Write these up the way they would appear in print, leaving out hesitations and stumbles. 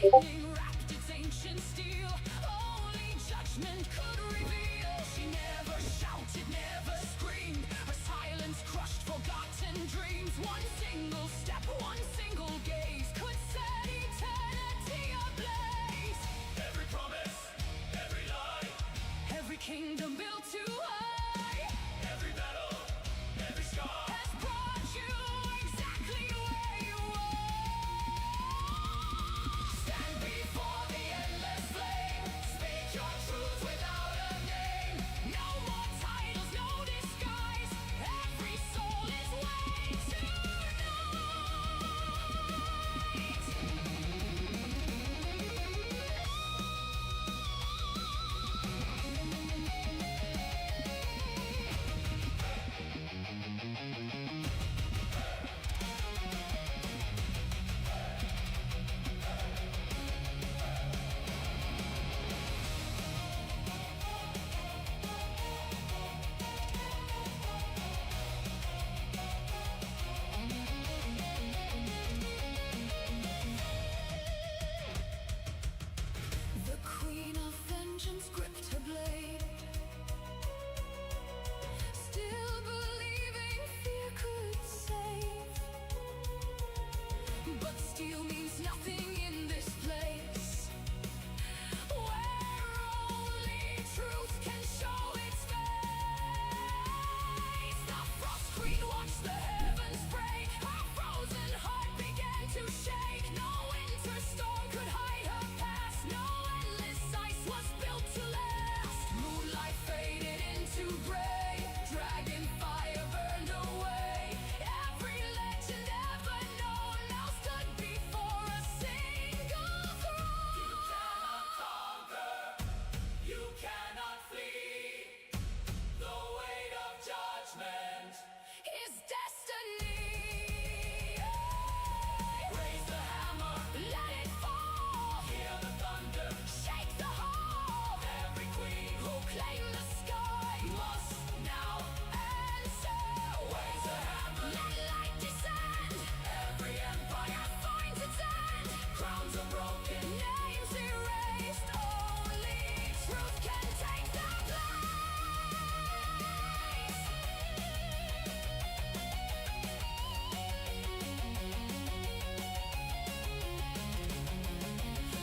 Lightning wrapped its ancient steel, only judgment could reveal. She never shouted, never screamed, her silence crushed forgotten dreams. One single step, one single gaze could set eternity ablaze. Every promise, every lie, Every kingdom built too high every battle, every scar. has brought you exactly where you are. Stand before the endless flame, speak your truth without a name. No more titles, no disguise, every soul is waiting The queen of vengeance gripped her blade, still believing fear could save. But steel means nothing in this place, where only truth can show its face. The frost queen watched the heavens break, her frozen heart began to shake. No winter storm could hide her past, no endless ice was built to last. Moonlight faded into gray, dragon fire burned away. Every legend ever known now stood before a single throne. You cannot conquer, you cannot flee. The weight of judgment. His destiny. Raise the hammer, Let it fall. hear the thunder. Shake the hall. Every queen Proclaim the sky must now answer. raise the hammer. Let light descend. Every empire Finds its end. crowns are broken. Names erased. Only truth can take their place.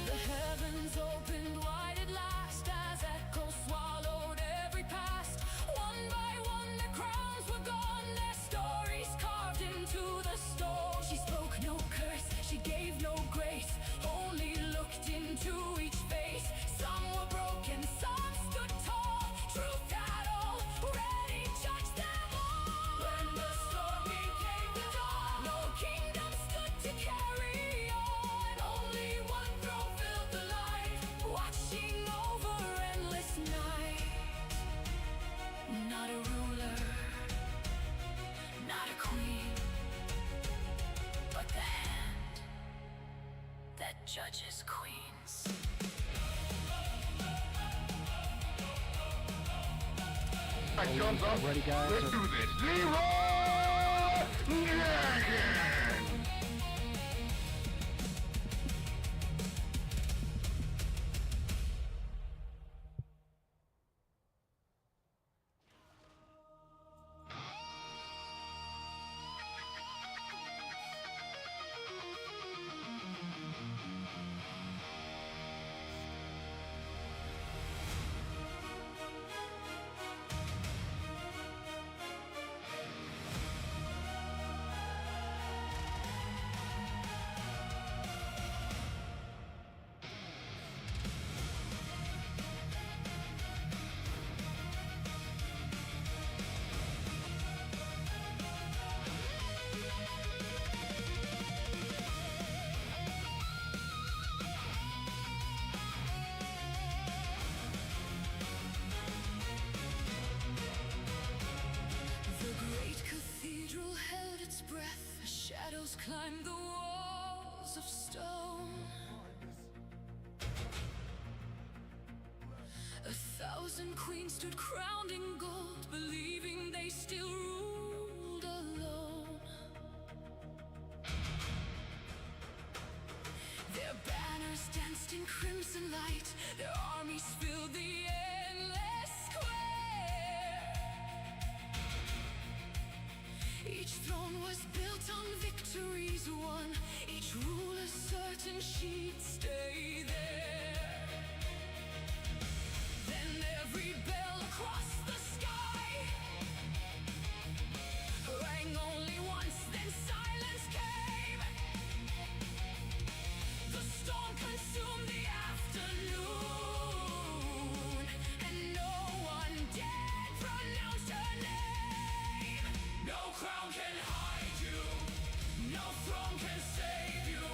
The heavens opened wide at last as echoes swallowed every past. One by one their crowns were gone, their stories carved into the stone. She spoke no curse, she gave no grace, only looked into each face. Some were broken, some stood tall, truth had already judged them all. When the storm became the dawn, No kingdom stood to carry on, only one throne filled the light, watching over endless night. Not a ruler, not a queen, but the hand that judges queens. Ready, guys? Let's do this. Leroy Jenkins! Shadows climbed the walls of stone. 1,000 queens stood crowned in gold, believing they still ruled alone. Their banners danced in crimson light. Their armies filled the endless square. Each throne was built on victories won, each ruler certain she'd stay there. Then every bell across the sky rang only once, then silence came. The storm consumed the afternoon, and no one dared pronounce her name. No crown can hide you. No throne can save you.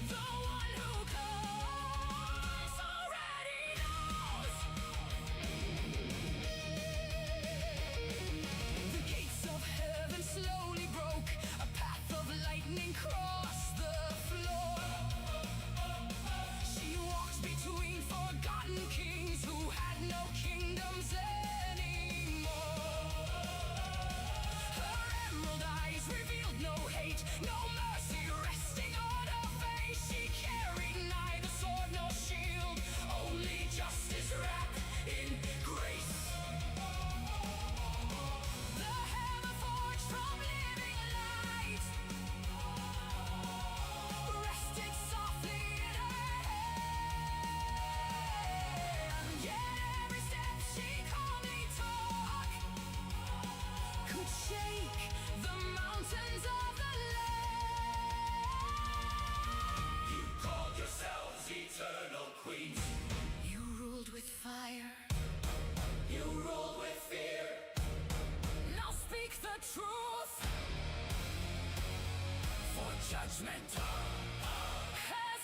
The one who comes already knows. The gates of heaven slowly broke. A path of lightning crossed the floor. She walks between forgotten kings who had no kingdoms anymore. Her emerald eyes revealed no hate, no mercy resting on her face. She carried neither sword nor shield, only justice wrapped in grace. The hammer forged from living light rested softly in her hand. Yet every step she calmly took could shake the mountains of the land. You called yourselves eternal queens. You ruled with fire, You ruled with fear. now speak the truth. For judgment Has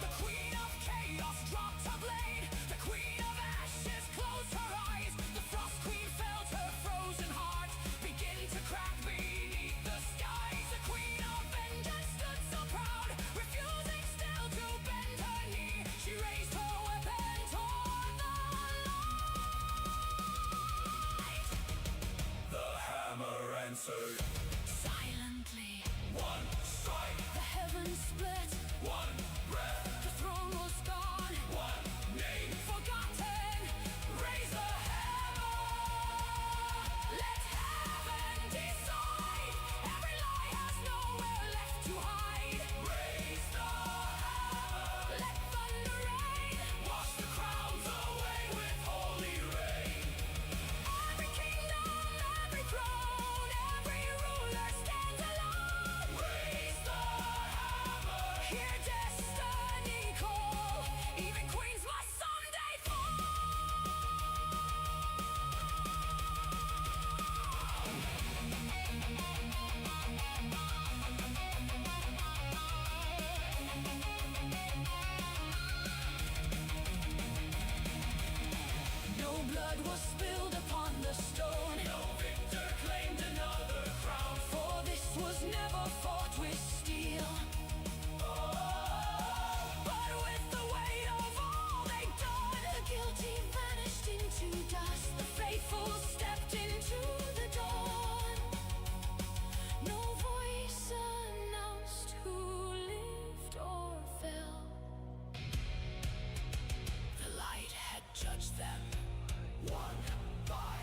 the queen of chaos dropped her blade. The queen of ashes closed her eyes. The frost queen felt her frozen heart begin to crack beneath the skies. The queen of vengeance stood so proud, refusing still to bend her knee. She raised her weapon toward the light. the hammer answered. Silently, One strike, the heavens split. one breath, The throne was gone, one name. forgotten. Raise the hammer. Let heaven decide. Every lie has nowhere left to hide. Raise the hammer. Let thunder rain. Wash the crowns away with holy rain. Every kingdom, every throne, every ruler stands alone. Raise the hammer. Hear destiny call. Even queens must someday fall. No blood was spilled upon the stone, No victor claimed another crown. for this was never fought with steel. But with the weight of all they'd done, the guilty vanished into dust. The faithful stepped into the dawn. No voice announced who lived or fell. The light had judged them. One by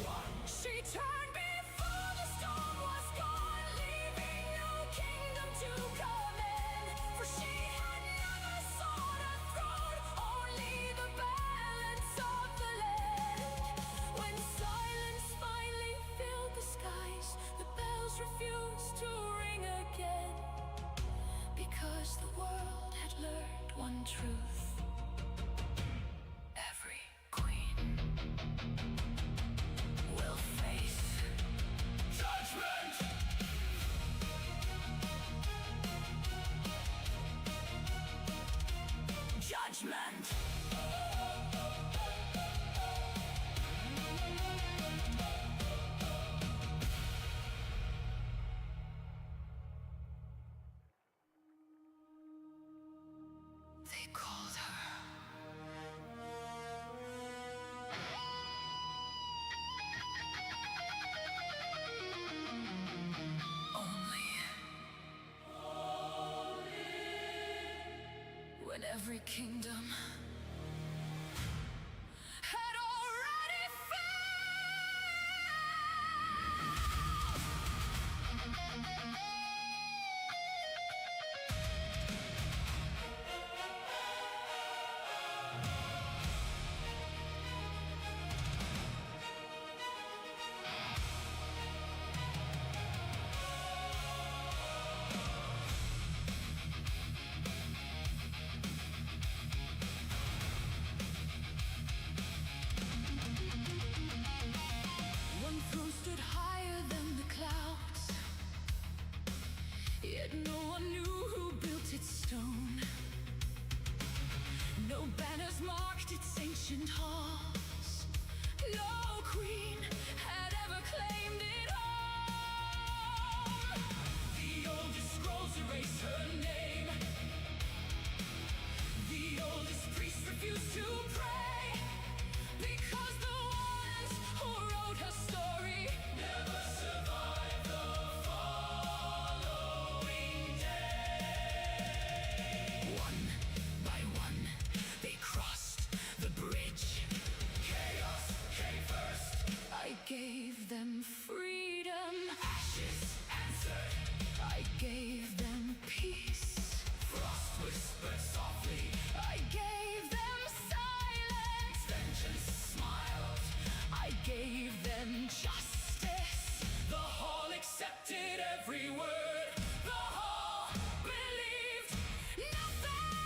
one. She turned before the storm was gone, leaving no kingdom to come in. For she had never sought a throne, only the balance of the land. When silence finally filled the skies, the bells refused to ring again, because the world had learned one truth. Every queen will face Judgment. when every kingdom had already One throne stood higher than the clouds, yet no one knew who built its stone. No banners marked its ancient halls. No queen had ever claimed it all. The oldest scrolls erase her name. The oldest priests refuse to pray, because the ones who wrote her story Never survive the following day. one by one they crossed the bridge. Chaos came first. I gave them freedom. Ashes answered. I gave them peace. Frost whispered softly. I gave them silence. Vengeance smiled. I gave them justice. The hall accepted every word. The hall believed nothing.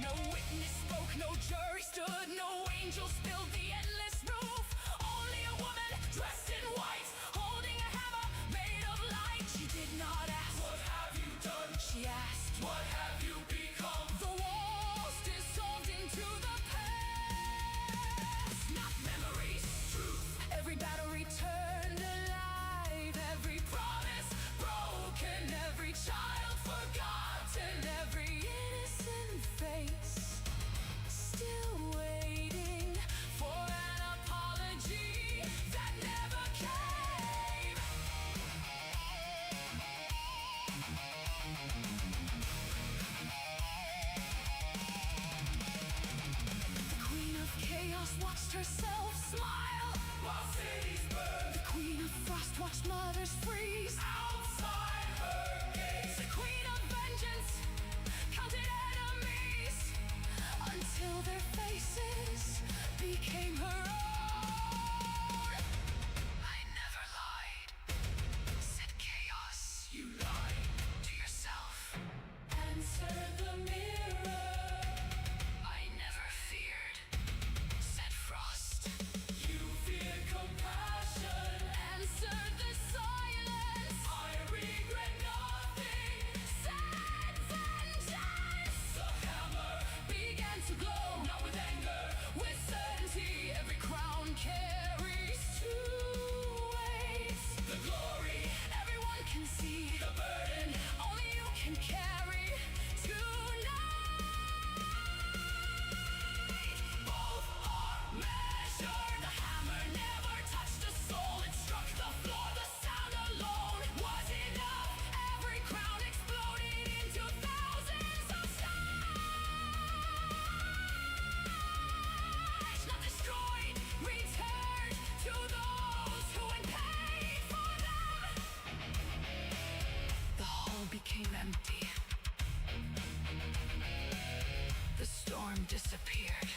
No witness spoke, no jury stood, no angels filled the endless roof. Only a woman dressed in white, holding a hammer made of light. She did not ask, What have you done? she asked, What have you become? the walls dissolved into the past. Not memories, Truth. every battle returned alive. Every promise broken, every child forgotten, every innocent face still waiting for an apology that never came. The Queen of Chaos watched herself smile. While cities burn The Queen of Frost watched mothers freeze. outside her gates. The Queen of Vengeance counted enemies until their faces became her own. I never lied, said Chaos. You lied. To yourself, Answered the mirror. I never feared, said Frost. You feared compassion. Answered the silence, I regret nothing. said vengeance. The hammer Began to glow, not with anger. with certainty. Every crown carries two weights. The glory, Everyone can see the burden. only you can carry tonight. Both are measured. The hammer never touched a soul. It struck the floor. The sound alone was enough. Every crown exploded into thousands of stars. Not destroyed, returned to those who had paid for them. The hall became empty. The storm disappeared.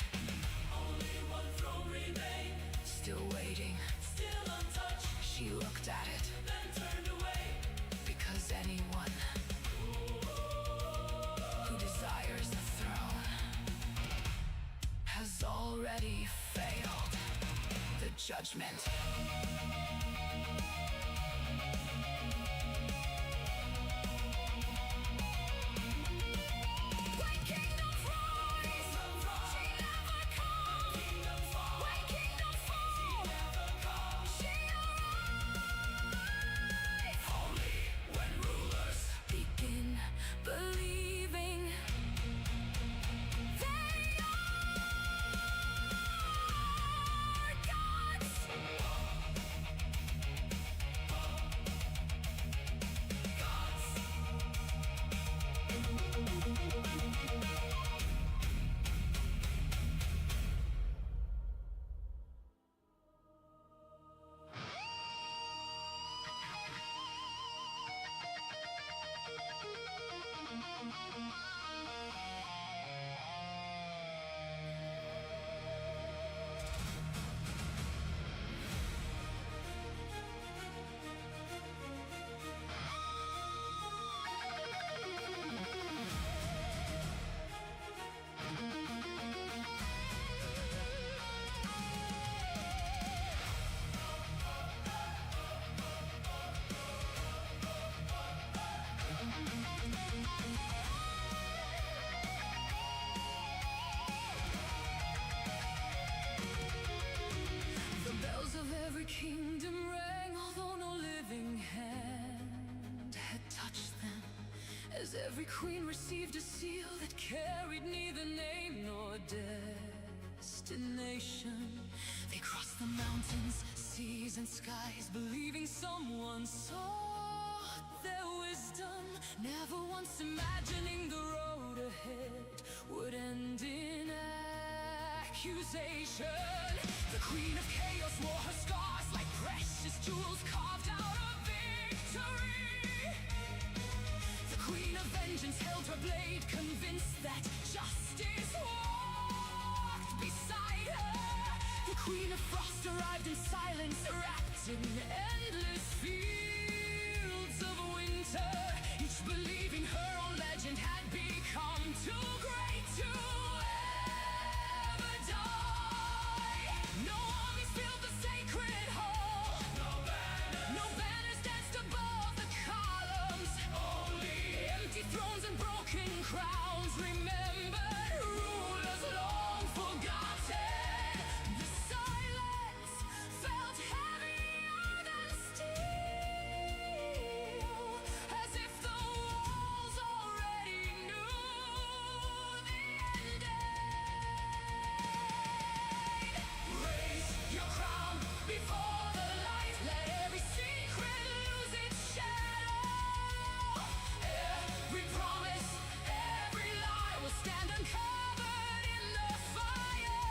Only one throne remained. Still waiting, Still untouched. she looked at it, Then turned away. because anyone who desires the throne has already failed the judgment. When kingdoms rise, she never comes. Kingdom fall. When kingdoms fall, Never come. she arrives. Only when rulers Begin believing they are Every queen received a seal that carried neither name nor destination. They crossed the mountains, seas, and skies, believing someone saw their wisdom, never once imagining the road ahead would end in accusation. The Queen of Chaos wore her scars like precious jewels carved out of victory. The Queen of Vengeance held her blade, convinced that justice walked beside her. The Queen of Frost arrived in silence, wrapped in endless fields of winter, each believing her own legend had become too great to ever die. No armies filled the sacred hall, no banners danced above the columns, only empty thrones and broken crowns remembered, rulers long forgotten. The silence felt heavier than steel, as if the walls already knew the ending. Raise your crown before the light, let every secret lose its shadow. Every promise, every lie will stand uncovered in the fire.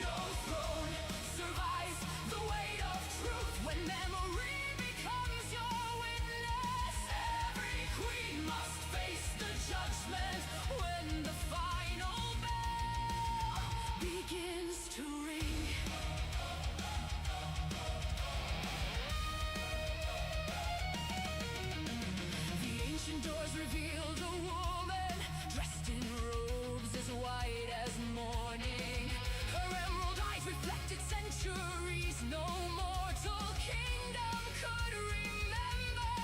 No throne survives the weight of truth when memory becomes your witness. Every queen must face the judgment when the final bell begins to ring. The ancient doors revealed a woman dressed in robes as white as morning. Her emerald eyes reflected centuries no mortal kingdom could remember.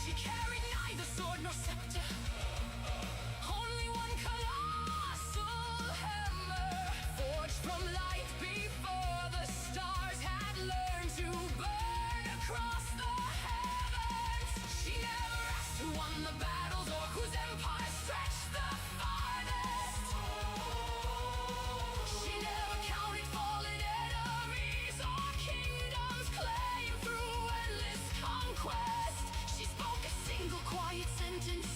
She carried neither sword nor scepter, only one colossal hammer, forged from light before the stars had learned to burn across the heavens. She never asked who won the battles or whose empire stretched the farthest. She never counted fallen enemies or kingdoms claimed through endless conquest. She spoke a single quiet sentence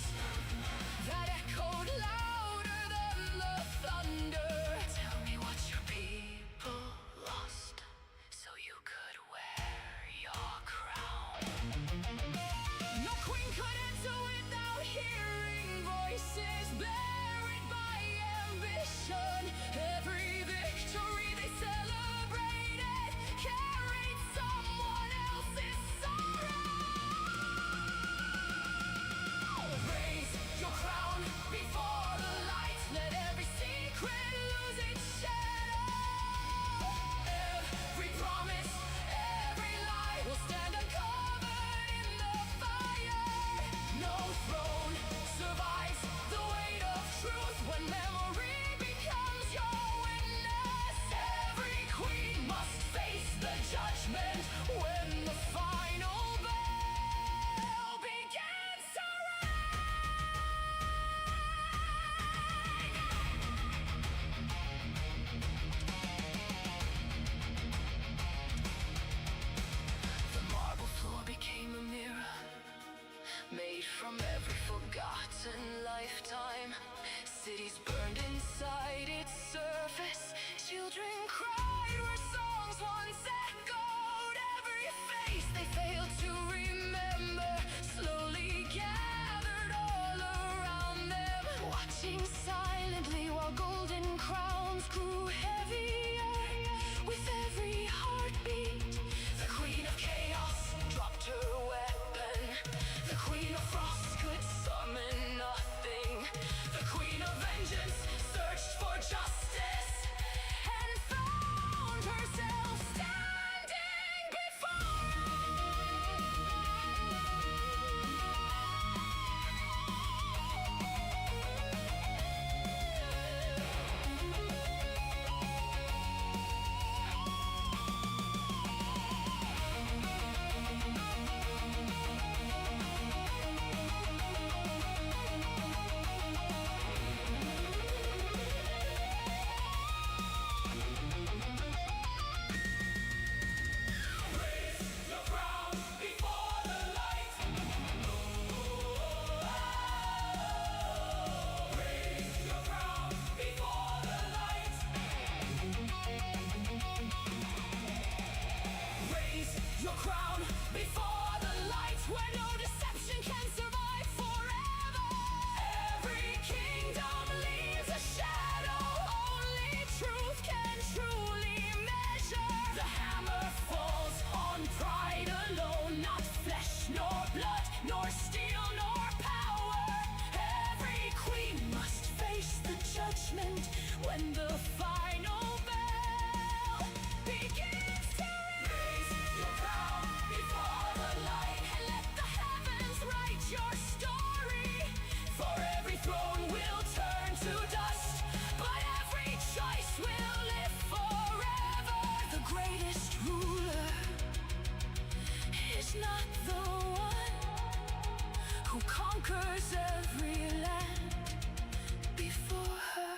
that echoed louder than the thunder. Tell me what your people lost, so you could wear your crown. No queen could enter without hearing voices buried by ambition. Every victory they celebrated carried someone else's sorrow. Raise your crown before the light, let every secret lose its shadow. Every promise, every lie will stand uncovered in the fire. No throne survives the weight of truth when memory becomes your witness. Every queen must face the judgment when the final bell begins to ring. The marble floor became a mirror, made from every forgotten lifetime. Cities burned inside its surface. Children cried where songs once echoed. Every face they failed to remember slowly gathered all around them, watching silently while golden crowns grew heavier with every heartbeat. The Queen of Chaos dropped her weapon. The Queen of Frost could summon nothing. The Queen of Vengeance searched for justice and found herself standing before judgment when the final bell begins to raise your crown before the light and let the heavens write your story. For every throne will turn to dust, but every choice will live forever. The greatest ruler is not the one who conquers every land before her,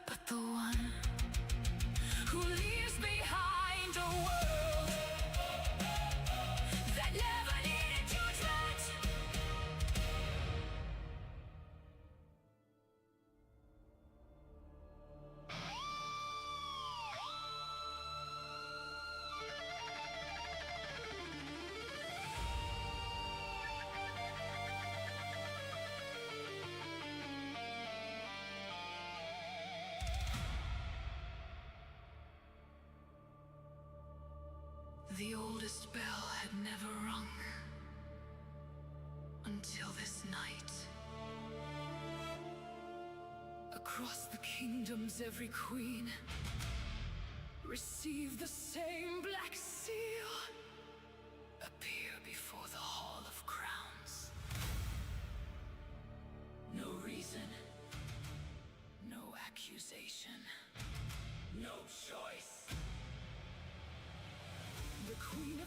but the one who leaves behind a world that never needed judgment. The oldest bell had never rung until this night. Across the kingdoms, every queen received the same black seal. Appear before the Hall of Crowns. No reason, no accusation, no choice.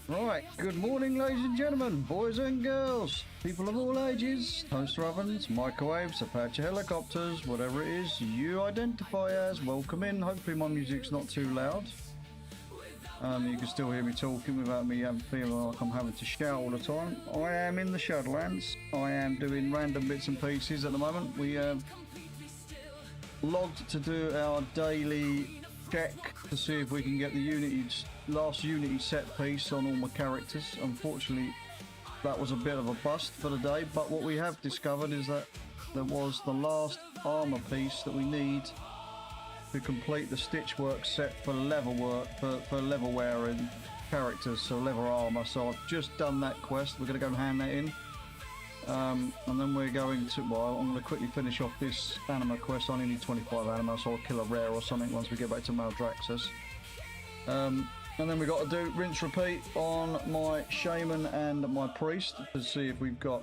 Right, good morning ladies and gentlemen, boys and girls, people of all ages, toaster ovens, microwaves, Apache helicopters, whatever it is you identify as, welcome in. Hopefully my music's not too loud. You can still hear me talking without me feeling like I'm having to shout all the time. I am in the Shadowlands. I am doing random bits and pieces at the moment. We have logged to do our daily check to see if we can get the last Unity set piece on all my characters. Unfortunately, that was a bit of a bust for the day, but what we have discovered is that there was the last armor piece that we need to complete the stitch work set for level work, for level wearing characters, so level armor. So I've just done that quest. We're going to go and hand that in. And then we're going to, well, I'm going to quickly finish off this anima quest. I only need 25 anima, so I'll kill a rare or something once we get back to Maldraxxus. And then we've got to do rinse repeat on my shaman and my priest to see if we've got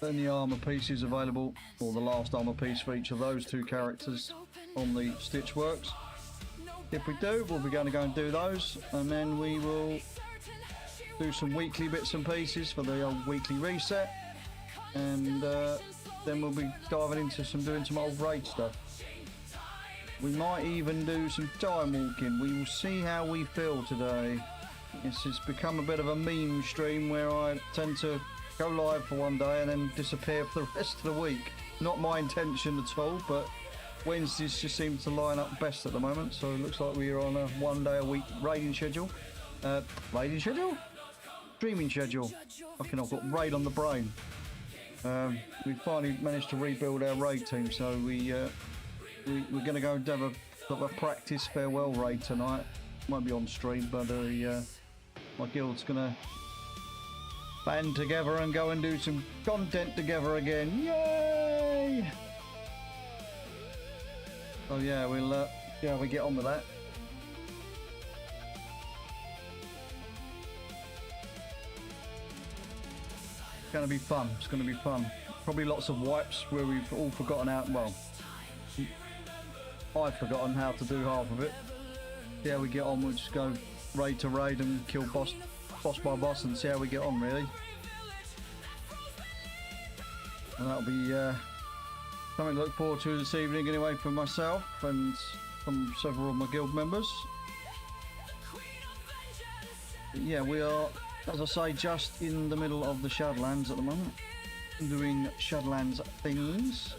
any armor pieces available, or the last armor piece for each of those two characters on the stitch works. If we do, we'll be going to go and do those, and then we will do some weekly bits and pieces for the old weekly reset, and then we'll be diving into doing some old raid stuff. We might even do some time walking. We will see how we feel today. This has become a bit of a meme stream where I tend to go live for one day and then disappear for the rest of the week. Not my intention at all, but Wednesdays just seem to line up best at the moment, so it looks like we are on a 1 day a week raiding schedule. Raiding schedule? Streaming schedule. Fucking I've got raid on the brain. We finally managed to rebuild our raid team, so we're going to go and have a practice farewell raid tonight. Won't be on stream, but my guild's going to band together and go and do some content together again. Yay! So yeah, we'll see how we get on with that. It's going to be fun. It's going to be fun. Probably lots of wipes where we've all forgotten out. Well, I've forgotten how to do half of it. See how we get on. We'll just go raid to raid and kill boss by boss and see how we get on, really. And that'll be something to look forward to this evening anyway, for myself and from several of my guild members. But yeah, we are, as I say, just in the middle of the Shadowlands at the moment, doing Shadowlands things.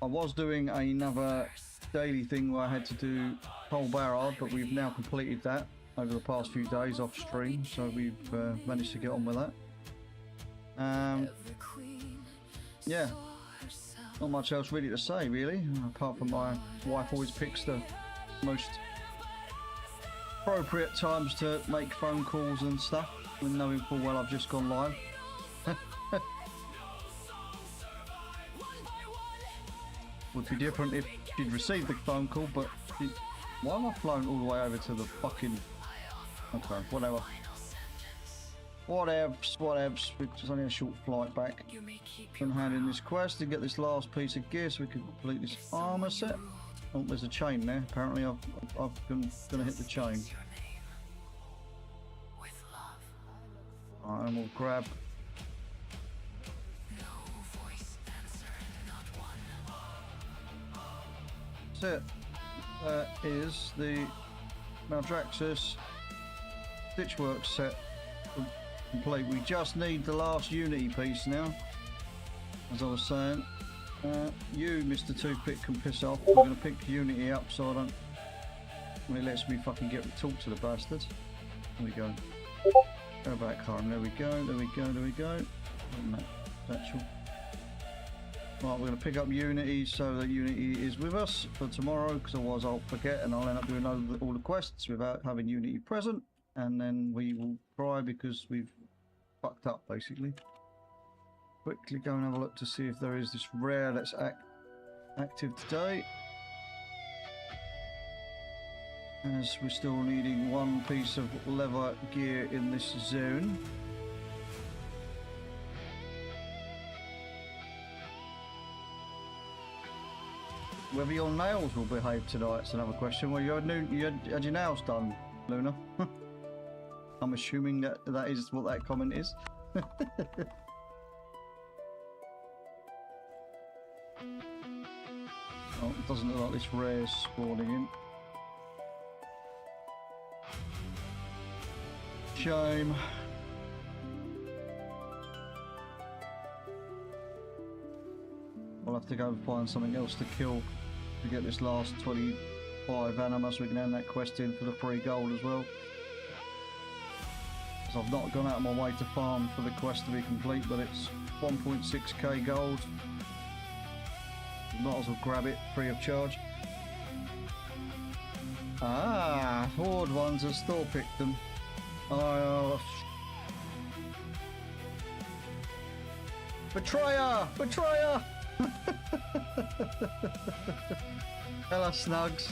I was doing another daily thing where I had to do Pole Barrard, but we've now completed that over the past few days off stream, so we've managed to get on with that. Yeah, not much else really to say, really, apart from my wife always picks the most appropriate times to make phone calls and stuff, when knowing full well I've just gone live. Would be different if she'd received the phone call, but why am I flown all the way over to the fucking... Okay, whatever. Whatevs. It's only a short flight back. And hand in this quest to get this last piece of gear so we can complete this armor set. Oh, there's a chain there. Apparently I'm gonna hit the chain. Alright, and we'll grab... That's it. That is the Maldraxxus Stitchwork set complete. We just need the last Unity piece now. As I was saying, you, Mr. Toothpick, can piss off. We're going to pick Unity up so I don't... when it lets me fucking get to talk to the bastards. There we go. Go back home. There we go. And that's actual. Right, we're going to pick up Unity so that Unity is with us for tomorrow, because otherwise I'll forget and I'll end up doing all the quests without having Unity present, and then we will cry because we've fucked up basically. Quickly go and have a look to see if there is this rare that's active today, as we're still needing one piece of leather gear in this zone. Whether your nails will behave tonight is another question. Well, you had your nails done, Luna. I'm assuming that is what that comment is. Oh, it doesn't look like this rare's spawning in. Shame. We'll have to go and find something else to kill to get this last 25 anima so we can end that quest in for the free gold as well. Because I've not gone out of my way to farm for the quest to be complete, but it's 1.6k gold. Might as well grab it free of charge. Ah, Horde ones have store picked them. Oh, betrayer! Betrayer! Hello, Snugs.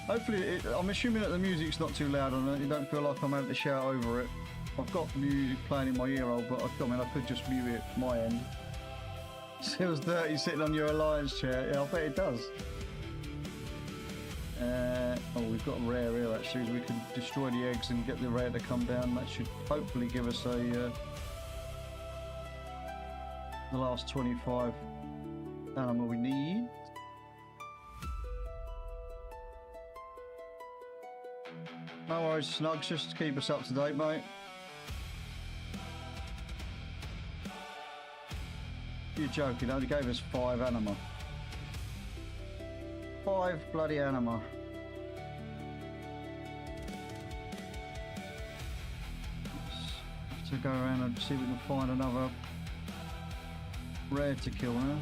Hopefully, I'm assuming that the music's not too loud on it. You don't feel like I'm having to shout over it. I've got music playing in my ear hole, but I mean, I could just mute it my end. It feels dirty sitting on your alliance chair. Yeah, I bet it does. Oh, we've got a rare here actually. We can destroy the eggs and get the rare to come down. That should hopefully give us a the last 25 animal we need. No worries, Snugs, just to keep us up to date, mate. You're joking, only gave us 5 anima. 5 bloody anima. Let's have to go around and see if we can find another rare to kill now.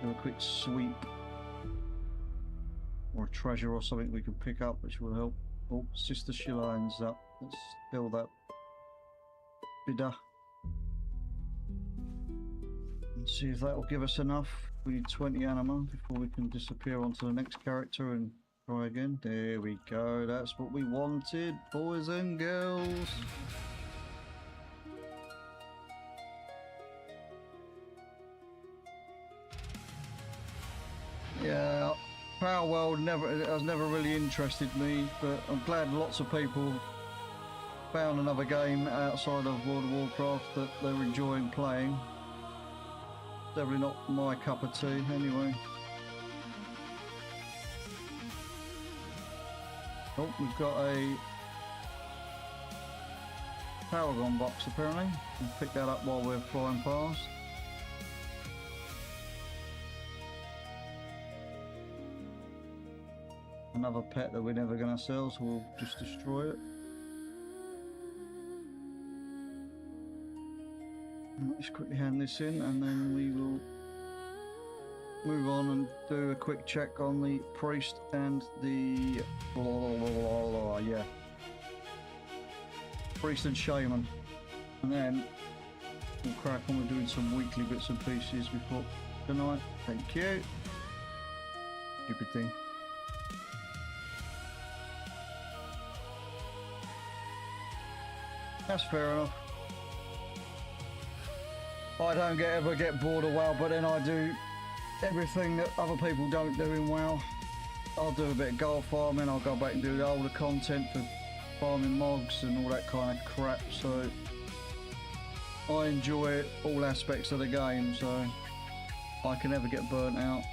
Do a quick sweep. Or a treasure or something we can pick up which will help. Oh, Sister Shilline's up. Let's kill that bidder. And see if that will give us enough. We need 20 anima before we can disappear onto the next character and try again. There we go. That's what we wanted, boys and girls. Yeah, Power World has never really interested me, but I'm glad lots of people found another game outside of World of Warcraft that they're enjoying playing. Definitely not my cup of tea, anyway. Oh, we've got a Paragon box apparently. We'll pick that up while we're flying past. Another pet that we're never going to sell, so we'll just destroy it. Let's quickly hand this in and then we will move on and do a quick check on the priest and the yeah, priest and shaman. And then we'll crack on with doing some weekly bits and pieces before tonight. Thank you. Stupid thing. That's fair enough. I don't ever get bored of WoW, but then I do everything that other people don't do in WoW. I'll do a bit of gold farming, I'll go back and do the older content for farming mogs and all that kind of crap, so I enjoy all aspects of the game, so I can never get burnt out.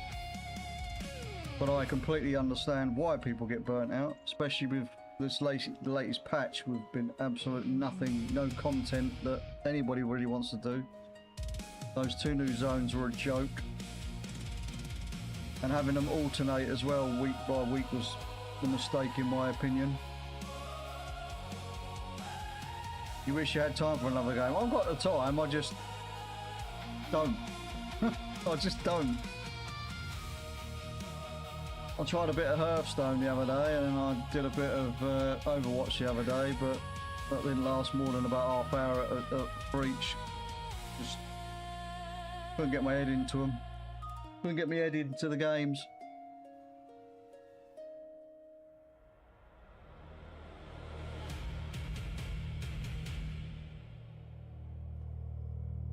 But I completely understand why people get burnt out, especially with this latest patch. We've been absolute nothing, no content that anybody really wants to do. Those 2 new zones were a joke. And having them alternate as well week by week was the mistake in my opinion. You wish you had time for another game. I've got the time, I just don't. I just don't. I tried a bit of Hearthstone the other day and I did a bit of Overwatch the other day, but that didn't last more than about half hour for each. Just couldn't get my head into them. Couldn't get my head into the games.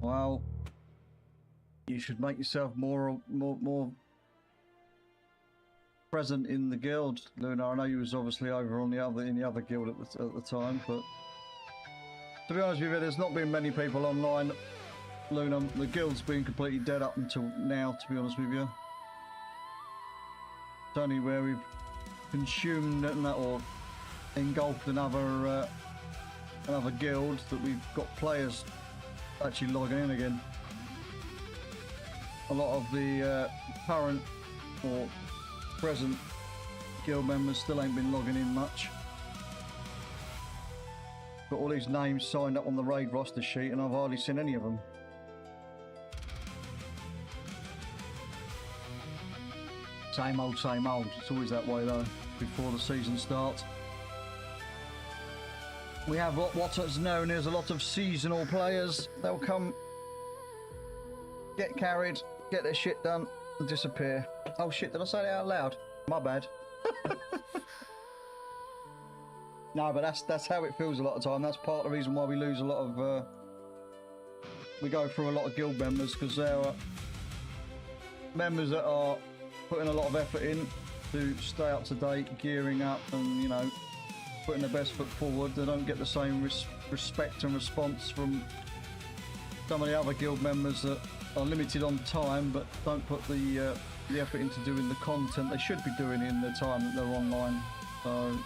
Well, you should make yourself more present in the guild, Luna. I know you was obviously over on in the other guild at the time, but to be honest with you, there's not been many people online, Luna. The guild's been completely dead up until now, to be honest with you. It's only where we've consumed or engulfed another guild that we've got players actually logging in again. A lot of the current or present guild members still ain't been logging in much. Got all these names signed up on the raid roster sheet and I've hardly seen any of them. Same old, same old. It's always that way though, before the season starts. We have what's known as a lot of seasonal players. They'll come, get carried, get their shit done, and disappear. Oh shit, did I say that out loud? My bad. No, but that's how it feels a lot of time. That's part of the reason why we lose a lot of... we go through a lot of guild members, because there are members that are putting a lot of effort in to stay up to date, gearing up and, you know, putting their best foot forward. They don't get the same respect and response from some of the other guild members that are limited on time but don't put the effort into doing the content they should be doing in the time that they're online. So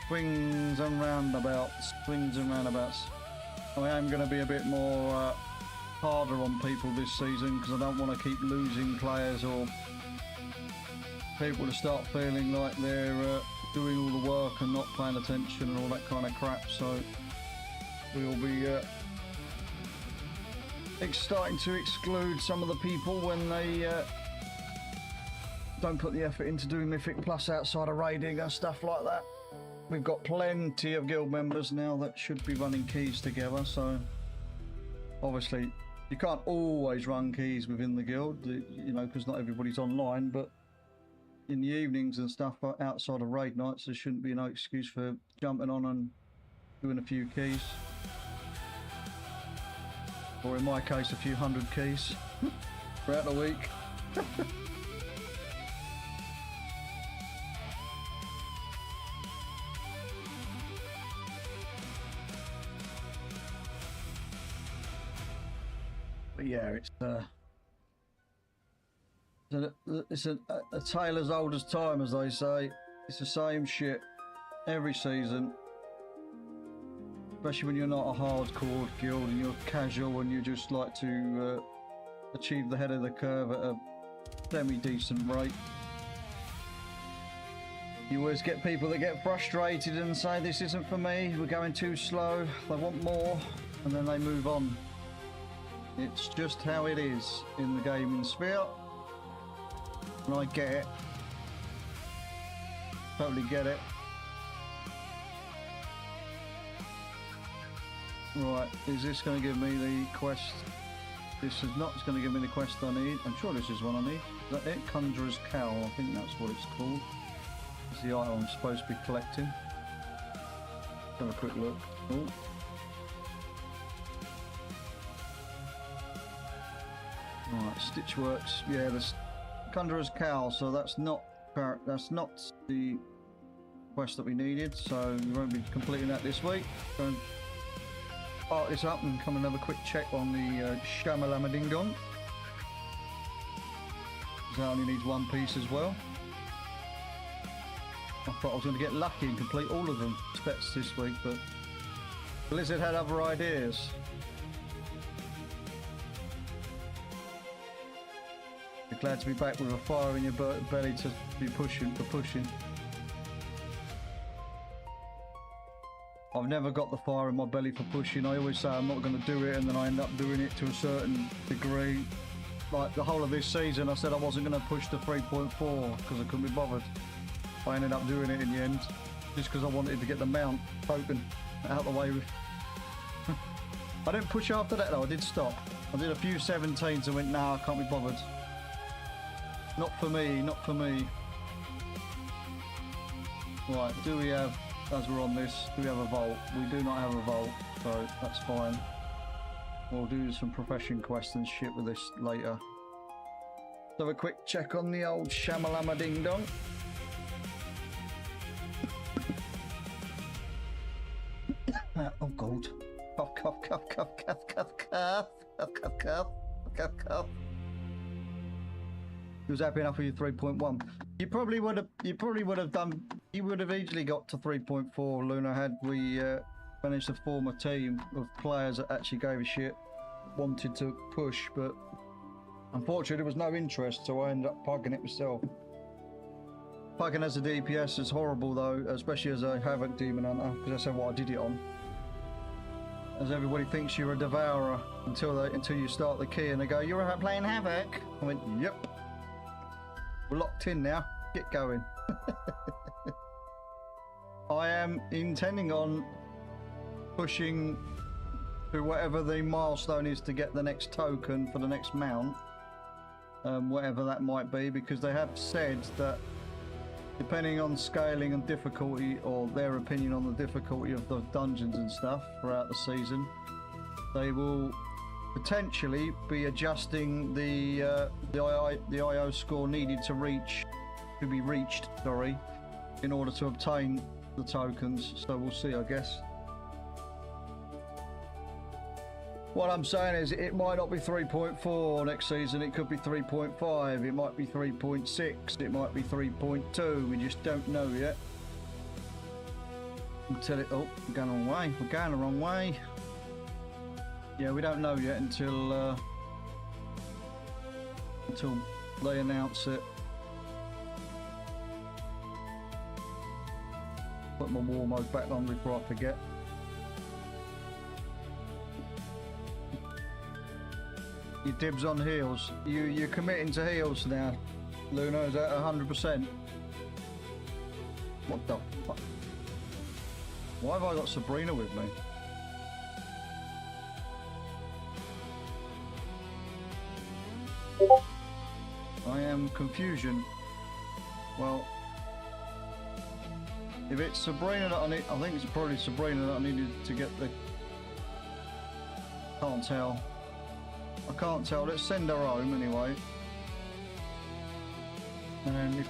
swings and roundabouts, swings and roundabouts. I am going to be a bit more harder on people this season because I don't want to keep losing players or people to start feeling like they're doing all the work and not paying attention and all that kind of crap. So we'll be starting to exclude some of the people when they don't put the effort into doing Mythic Plus outside of raiding and stuff like that. We've got plenty of guild members now that should be running keys together, so obviously you can't always run keys within the guild, you know, because not everybody's online, but in the evenings and stuff outside of raid nights there shouldn't be no excuse for jumping on and doing a few keys. Or in my case, a few hundred keys throughout the week. But yeah, it's a tale as old as time, as they say. It's the same shit every season. Especially when you're not a hardcore guild and you're casual and you just like to achieve the head of the curve at a semi-decent rate. You always get people that get frustrated and say, this isn't for me, we're going too slow, they want more, and then they move on. It's just how it is in the gaming sphere, and I get it. Totally get it. Right, is this going to give me the quest? This is not going to give me the quest I need. I'm sure this is one I need. Is that it? Conjurer's Cowl, I think that's what it's called. It's the item I'm supposed to be collecting. Have a quick look. Oh. Right, Stitchworks. Yeah, the Conjurer's Cowl. So that's not the quest that we needed. So we won't be completing that this week. Go and part this up and come and have a quick check on the Shamalama Ding Dong. That only needs one piece as well. I thought I was going to get lucky and complete all of them specs this week, but Blizzard had other ideas. You're glad to be back with a fire in your belly to be pushing. I've never got the fire in my belly for pushing. I always say I'm not going to do it, and then I end up doing it to a certain degree. Like the whole of this season, I said I wasn't going to push to 3.4 because I couldn't be bothered. I ended up doing it in the end, just because I wanted to get the mount token out of the way. I didn't push after that though, I did stop. I did a few 17s and went, nah, I can't be bothered. Not for me, not for me. Right, do we have, as we're on this, do we have a vault? We do not have a vault, so that's fine. We'll do some profession quests and shit with this later. So have a quick check on the old Shamalama Ding Dong. Oh god. Cough, cough, cough, cough, cough, cough, cough, cough, cough, cough, cough, cough. He was happy enough with your 3.1. You probably would have easily got to 3.4, Luna, had we managed to form a team of players that actually gave a shit, wanted to push, but unfortunately there was no interest, so I ended up pugging it myself. Pugging as a DPS is horrible though, especially as a Havoc Demon Hunter, because that's what I did it on. As everybody thinks you're a devourer until you start the key and they go, "You're playing Havoc?" I went, "Yep. We're locked in now. Get going." I am intending on pushing to whatever the milestone is to get the next token for the next mount, whatever that might be, because they have said that depending on scaling and difficulty, or their opinion on the difficulty of the dungeons and stuff throughout the season, they will potentially be adjusting the IO score needed to be reached, in order to obtain the tokens. So we'll see, I guess. What I'm saying is it might not be 3.4 next season, it could be 3.5, it might be 3.6, it might be 3.2, we just don't know yet. Until it, oh, we're going the wrong way, we're going the wrong way. Yeah, we don't know yet until they announce it. Put my war mode back on before I forget. You dibs on heals. You're committing to heals now, Luna. Is that 100%? What the fuck? Why have I got Sabrina with me? I am confusion. Well, if it's Sabrina that I need, I think it's probably Sabrina that I needed to get the. Can't tell. I can't tell. Let's send her home anyway. And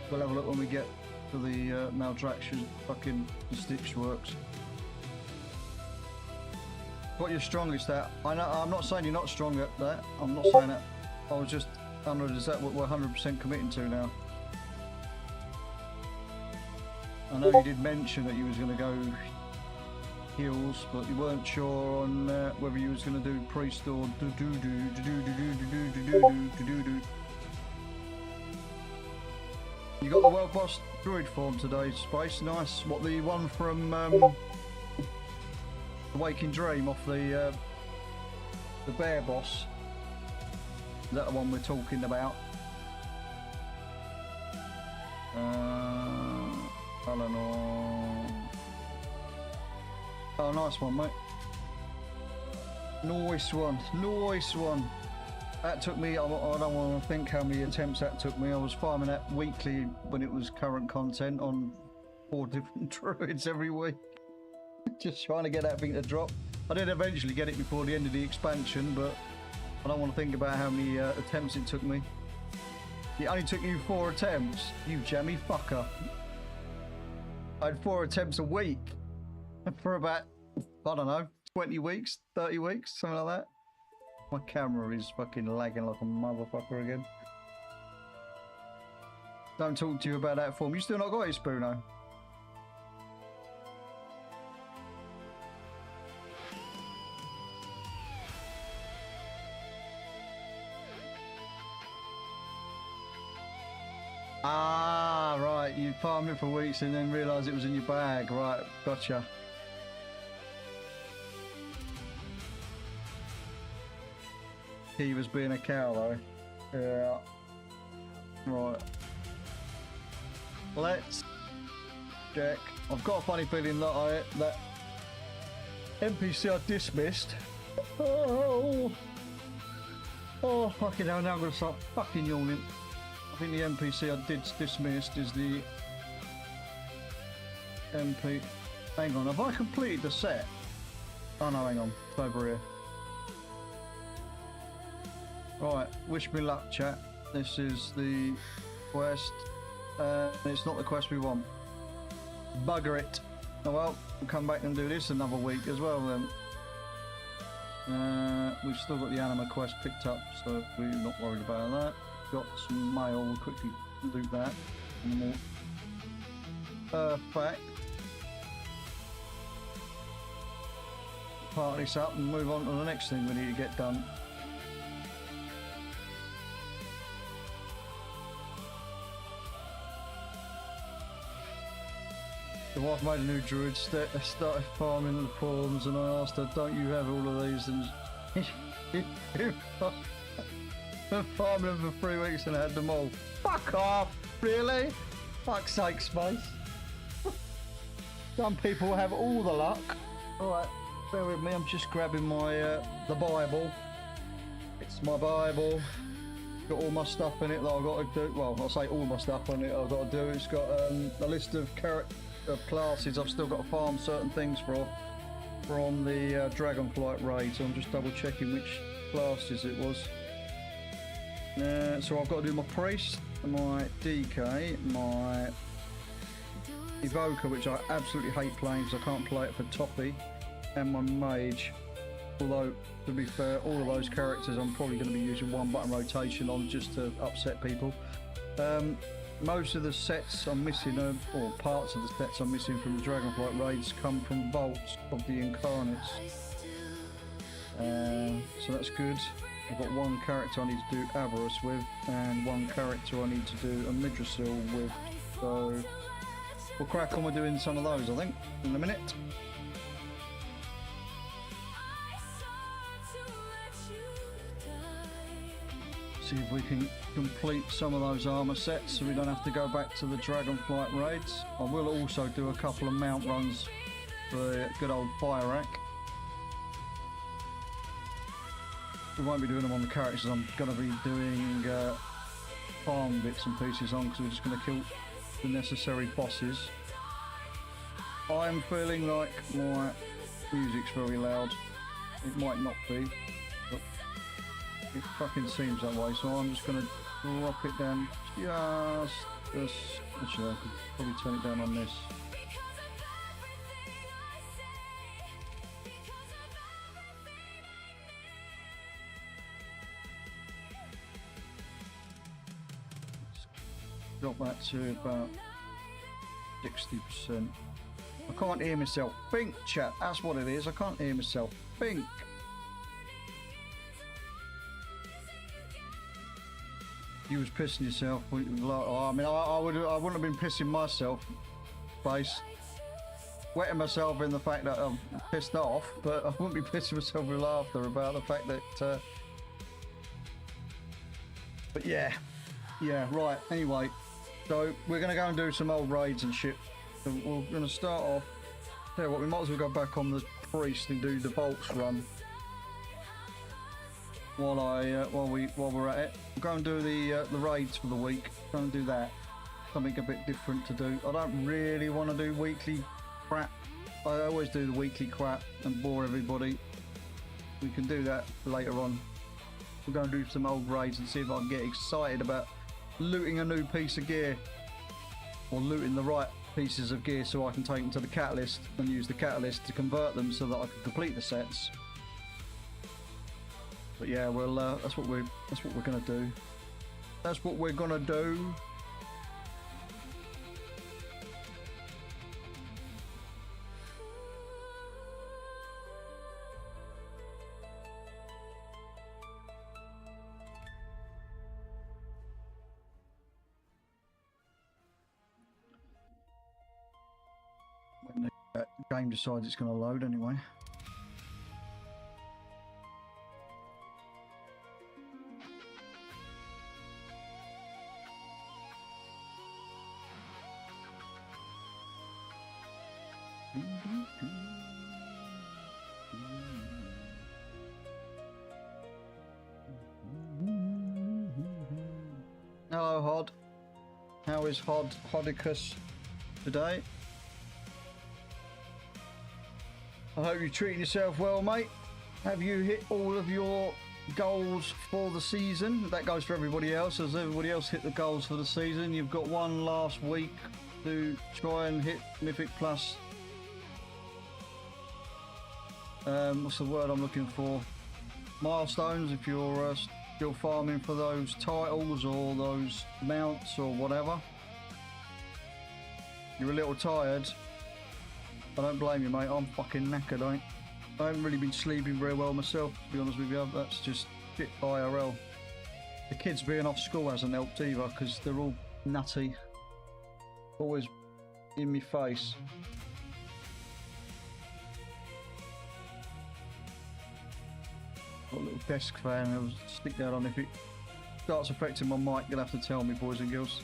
we'll have a look when we get to the Maltraction fucking Stitch Works. What you're strongest at? I know. I'm not saying you're not strong at that. I'm not saying that. I was just. Is that what we're 100% committing to now? I know you did mention that you was going to go heals, but you weren't sure on whether you was going to do priest or do. You got the World Boss Druid form today, Space. Nice. What, the one from the Waking Dream off the bear boss? Is that the one we're talking about? I don't know. Oh, nice one, mate. Nice one, nice one. That took me, I don't want to think how many attempts that took me. I was farming that weekly when it was current content on 4 different druids every week. Just trying to get that thing to drop. I did eventually get it before the end of the expansion, but I don't want to think about how many attempts it took me. It only took you 4 attempts, you jammy fucker. I had 4 attempts a week for about, I don't know, 20 weeks, 30 weeks, something like that. My camera is fucking lagging like a motherfucker again. Don't talk to you about that form. You still not got it, Spoono? Ah, right. You farmed it for weeks and then realised it was in your bag. Right, gotcha. He was being a cow, though. Yeah. Right. Let's check. I've got a funny feeling that that NPC I dismissed. Oh, fucking hell! Now I'm gonna start fucking yawning. I think the NPC I did dismissed is the MP. Hang on, have I completed the set? Oh no, hang on. It's over here. Right, wish me luck, chat. This is the quest. It's not the quest we want. Bugger it. Oh well, we'll come back and do this another week as well then. We've still got the anima quest picked up, so we're not worried about that. Got some mail, we'll quickly do that. And more. Perfect. Part this up and move on to the next thing we need to get done. The wife made a new druid, started farming the forms, and I asked her, don't you have all of these? And been farming them for 3 weeks and I had them all. Fuck off! Really? Fuck's sake, Space. Some people have all the luck. Alright, bear with me, I'm just grabbing my the Bible. It's my Bible. Got all my stuff in it that I've got to do. Well, I'll say all my stuff in it I've got to do. It's got a list of classes I've still got to farm certain things from the Dragonflight raid, so I'm just double checking which classes it was. So I've got to do my priest, my DK, my evoker, which I absolutely hate playing because I can't play it for toppy, and my mage. Although, to be fair, all of those characters I'm probably going to be using 1 button rotation on just to upset people. Most of the sets I'm missing, or parts of the sets I'm missing from the Dragonflight raids, come from vaults of the Incarnates. So that's good. I've got 1 character I need to do Avarice with, and 1 character I need to do a Midrasil with. So we'll crack on with doing some of those, I think, in a minute. See if we can complete some of those armor sets so we don't have to go back to the Dragonflight raids. I will also do a couple of mount runs for the good old Fire Rack. We won't be doing them on the characters I'm going to be doing farm bits and pieces on, because we're just going to kill the necessary bosses. I'm feeling like my music's very loud. It might not be, but it fucking seems that way, so I'm just going to drop it down just actually I could probably turn it down on this. Drop that to about 60%. I can't hear myself think, chat. That's what it is. I can't hear myself think. You was pissing yourself. I mean, I wouldn't have been pissing myself, face. Wetting myself in the fact that I'm pissed off, but I wouldn't be pissing myself with laughter about the fact that. But yeah, right. Anyway. So we're going to go and do some old raids and shit. So we're going to start off. Tell you what, we might as well go back on the priest and do the bolts run. while we're at it. We'll go and do the raids for the week. Go and do that. Something a bit different to do. I don't really want to do weekly crap. I always do the weekly crap and bore everybody. We can do that later on. We'll go and do some old raids and see if I can get excited about looting a new piece of gear, or looting the right pieces of gear so I can take them to the catalyst and use the catalyst to convert them so that I can complete the sets. But yeah, well, that's what we're gonna do. That's what we're gonna do. When the game decides it's going to load anyway. Hello, Hod. How is Hodicus today? I hope you're treating yourself well, mate. Have you hit all of your goals for the season? That goes for everybody else. As everybody else hit the goals for the season, you've got one last week to try and hit Mythic Plus. What's the word I'm looking for? Milestones, if you're still farming for those titles or those mounts or whatever. You're a little tired. I don't blame you, mate. I'm fucking knackered. I haven't really been sleeping very well myself, to be honest with you. That's just shit IRL. The kids being off school hasn't helped either, because they're all nutty. Always in my face. Got a little desk fan. I'll stick that on. If it starts affecting my mic, you'll have to tell me, boys and girls.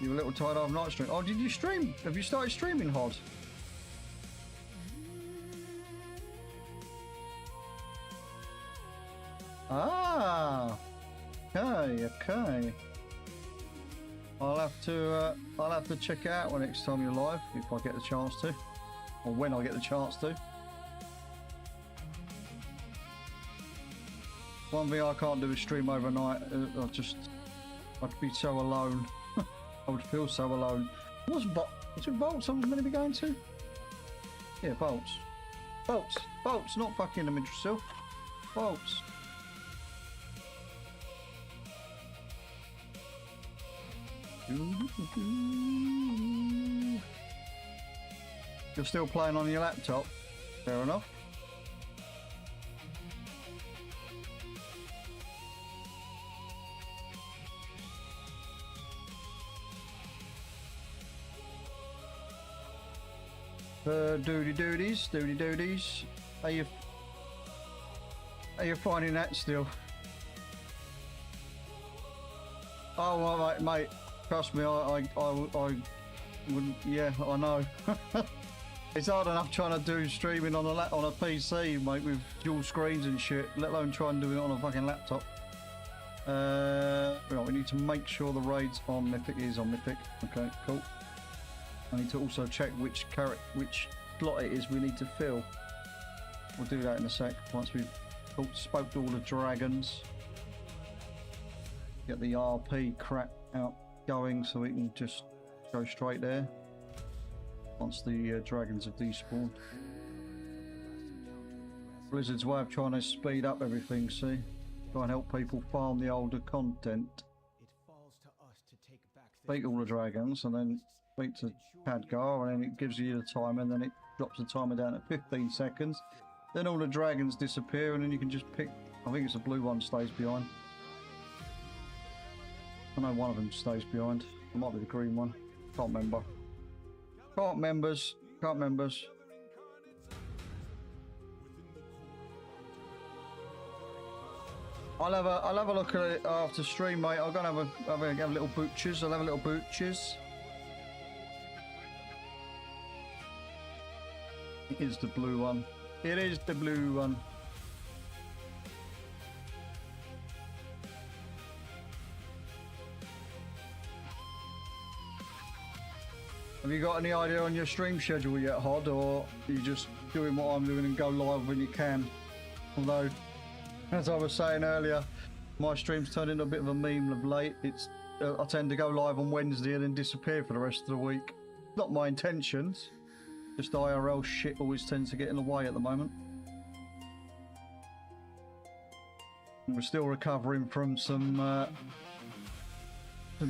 You're a little tired of night stream. Oh, did you stream? Have you started streaming, Hod? Ah, okay. I'll have to check it out when next time you're live, if I get the chance to, or when I get the chance to. One thing I can't do is stream overnight. I'd be so alone. I would feel so alone. Was it Bolts I'm going to be going to? Yeah, Bolts, not fucking the Minstrel. Bolts. You're still playing on your laptop? Fair enough. Doody doodies. Are you finding that still? Oh, well, mate. Trust me, I wouldn't. Yeah, I know. It's hard enough trying to do streaming on a PC, mate, with dual screens and shit. Let alone try and do it on a fucking laptop. Right, we need to make sure the raid's on Mythic. Is on Mythic. Okay, cool. I need to also check which slot it is we need to fill. We'll do that in a sec once we've spoke to all the dragons. Get the RP crap out going so we can just go straight there once the dragons have despawned. Blizzard's way of trying to speed up everything, see? Try and help people farm the older content. Beat all the dragons and then speak to Khadgar, and then it gives you the timer, and then it drops the timer down at 15 seconds. Then all the dragons disappear, and then you can just pick. I think it's the blue one stays behind. I know one of them stays behind. It might be the green one. Can't remember. Can't remembers. I'll have a look at it after stream, mate. I'm gonna have a little butchers. I'll have a little butchers. It is the blue one. It is the blue one. Have you got any idea on your stream schedule yet, Hod, or are you just doing what I'm doing and go live when you can? Although, as I was saying earlier, my streams turned into a bit of a meme of late. I tend to go live on Wednesday and then disappear for the rest of the week. Not my intentions, just IRL shit always tends to get in the way at the moment. And we're still recovering from some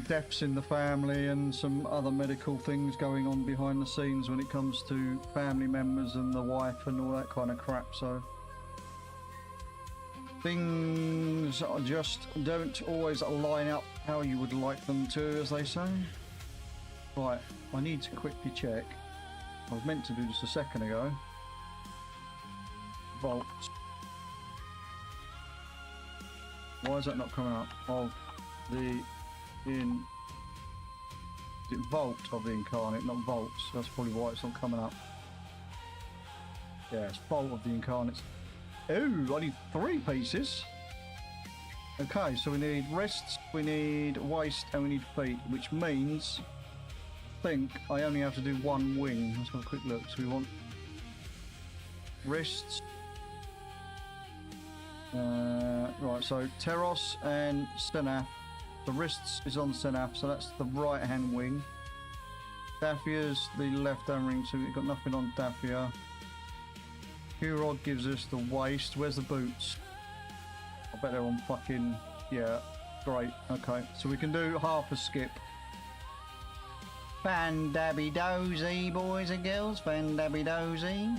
deaths in the family and some other medical things going on behind the scenes when it comes to family members and the wife and all that kind of crap, so things just don't always line up how you would like them to, as they say. Right, I need to quickly check. I was meant to do this a second ago. Vault. Why is that not coming up? Of the Vault of the Incarnate, not Vaults. That's probably why it's not coming up. Yeah, it's Vault of the Incarnates. Oh, I need 3 pieces. Okay, so we need wrists, we need waist, and we need feet, which means I think I only have to do 1 wing. Let's have a quick look. So we want wrists. Right, so Teros and Senaf. The wrists is on Senaf, so that's the right hand wing. Daphia's the left hand ring, so we've got nothing on Daphia. Hurod gives us the waist. Where's the boots? I bet they're on fucking... yeah, great. Okay, so we can do half a skip. Fan-dabby-dozy, boys and girls. Fan-dabby-dozy.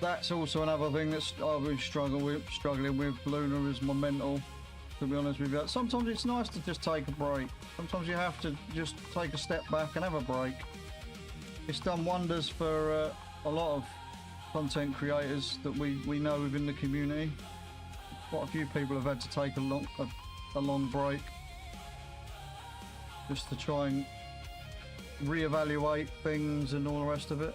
That's also another thing that I've been struggling with. Luna is my mental, to be honest with you. Sometimes it's nice to just take a break. Sometimes you have to just take a step back and have a break. It's done wonders for a lot of content creators that we know within the community. Quite a few people have had to take a long break just to try and reevaluate things and all the rest of it.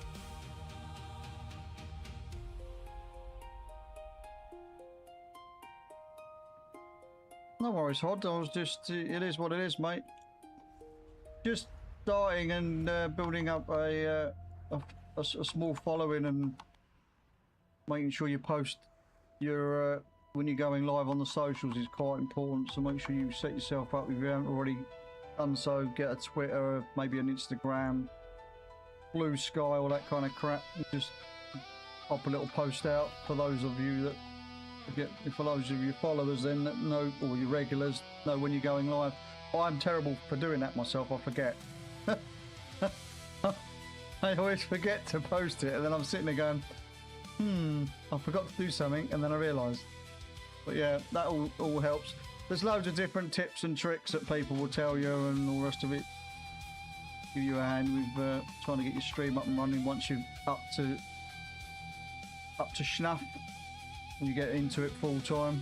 No worries, Hod. I was just... it is what it is, mate. Just starting and building up a small following and making sure you post your... when you're going live on the socials is quite important, so make sure you set yourself up if you haven't already done so. Get a Twitter, maybe an Instagram, Blue Sky, all that kind of crap. Just pop a little post out for those of you that... for those of your followers then that know, or your regulars know when you're going live. I'm terrible for doing that myself. I forget. I always forget to post it, and then I'm sitting there going, I forgot to do something, and then I realise. But yeah, that all helps. There's loads of different tips and tricks that people will tell you and all the rest of it. Give you a hand with trying to get your stream up and running once you're up to snuff. You get into it full time.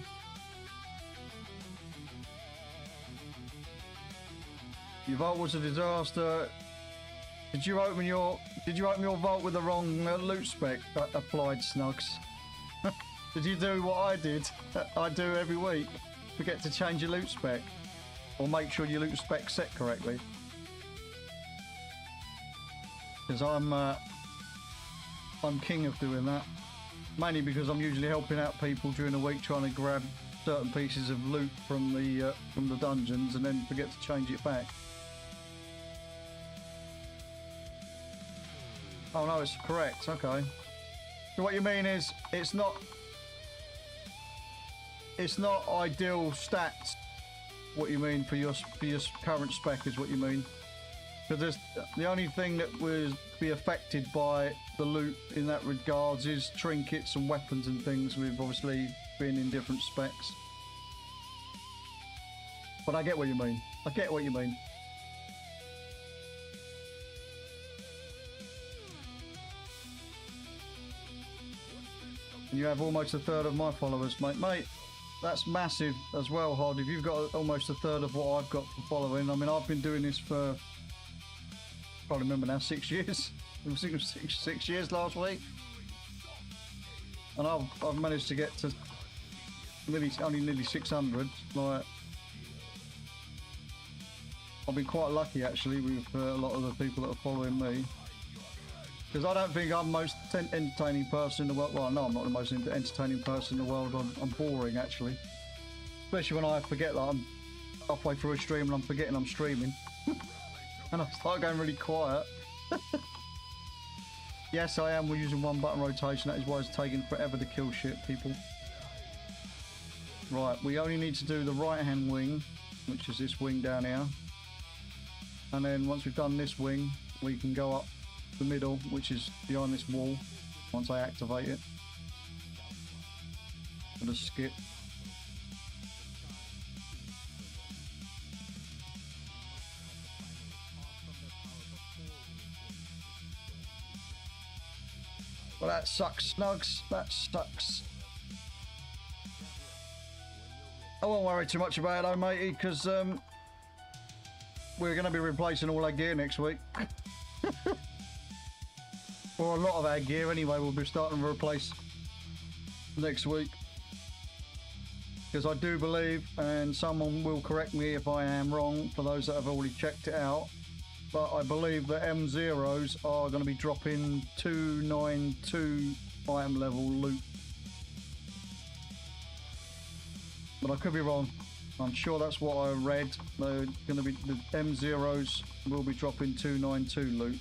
Your vault was a disaster. Did you open your vault with the wrong loot spec applied, Snugs? Did you do what I did? I do every week. Forget to change your loot spec, or make sure your loot spec's set correctly. Because I'm king of doing that. Mainly because I'm usually helping out people during the week trying to grab certain pieces of loot from the dungeons and then forget to change it back. Oh no, it's correct. Okay. So what you mean is it's not ideal stats. What you mean for your current spec is what you mean. Because the only thing that would be affected by the loot in that regards is trinkets and weapons and things, with obviously being in different specs. But I get what you mean. I get what you mean. And you have almost a third of my followers, mate. Mate, That's massive as well, Hod. If you've got almost a third of what I've got for following, I mean, I've been doing this for, I can't remember now, 6 years. It was 6 years last week. And I've managed to get to only nearly 600. Like, I've been quite lucky actually with a lot of the people that are following me. Because I don't think I'm the most entertaining person in the world. Well, no, I'm not the most entertaining person in the world. I'm boring, actually. Especially when I forget that I'm halfway through a stream and I'm forgetting I'm streaming. And I start going really quiet. Yes, I am. We're using one button rotation. That is why it's taking forever to kill shit, people. Right, we only need to do the right-hand wing, which is this wing down here. And then once we've done this wing, we can go up the middle, which is behind this wall, once I activate it. And just skip. Well, that sucks, Snugs. That sucks. I won't worry too much about it though, matey, because we're going to be replacing all our gear next week. Or a lot of our gear anyway, we'll be starting to replace next week. Because I do believe, and someone will correct me if I am wrong, for those that have already checked it out, but I believe the M0s are going to be dropping 292 item level loot. But I could be wrong. I'm sure that's what I read. They're going to be, the M0s will be dropping 292 loot.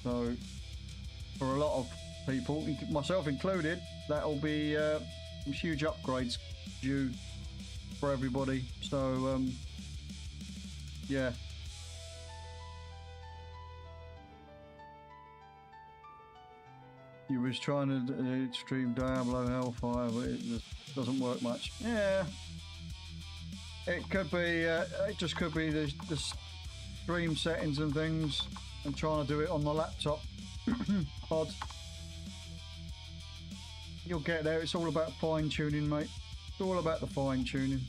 So for a lot of people, myself included, that'll be some huge upgrades due for everybody. So yeah. You was trying to stream Diablo Hellfire, but it just doesn't work much. Yeah. It could be, it just could be the stream settings and things, and trying to do it on the laptop. Odd. You'll get there. It's all about fine tuning, mate. It's all about the fine tuning.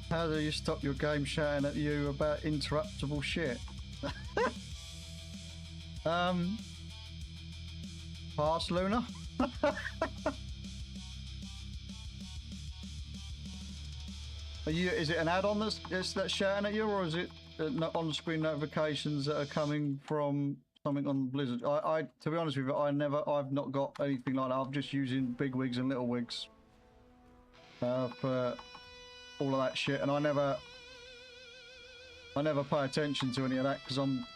How do you stop your game shouting at you about interruptible shit? Pass, Luna. Are you? Is it an add-on that's shouting at you, or is it on-screen notifications that are coming from something on Blizzard? To be honest with you, I've not got anything like that. I'm just using big wigs and little wigs for all of that shit, and I never pay attention to any of that because I'm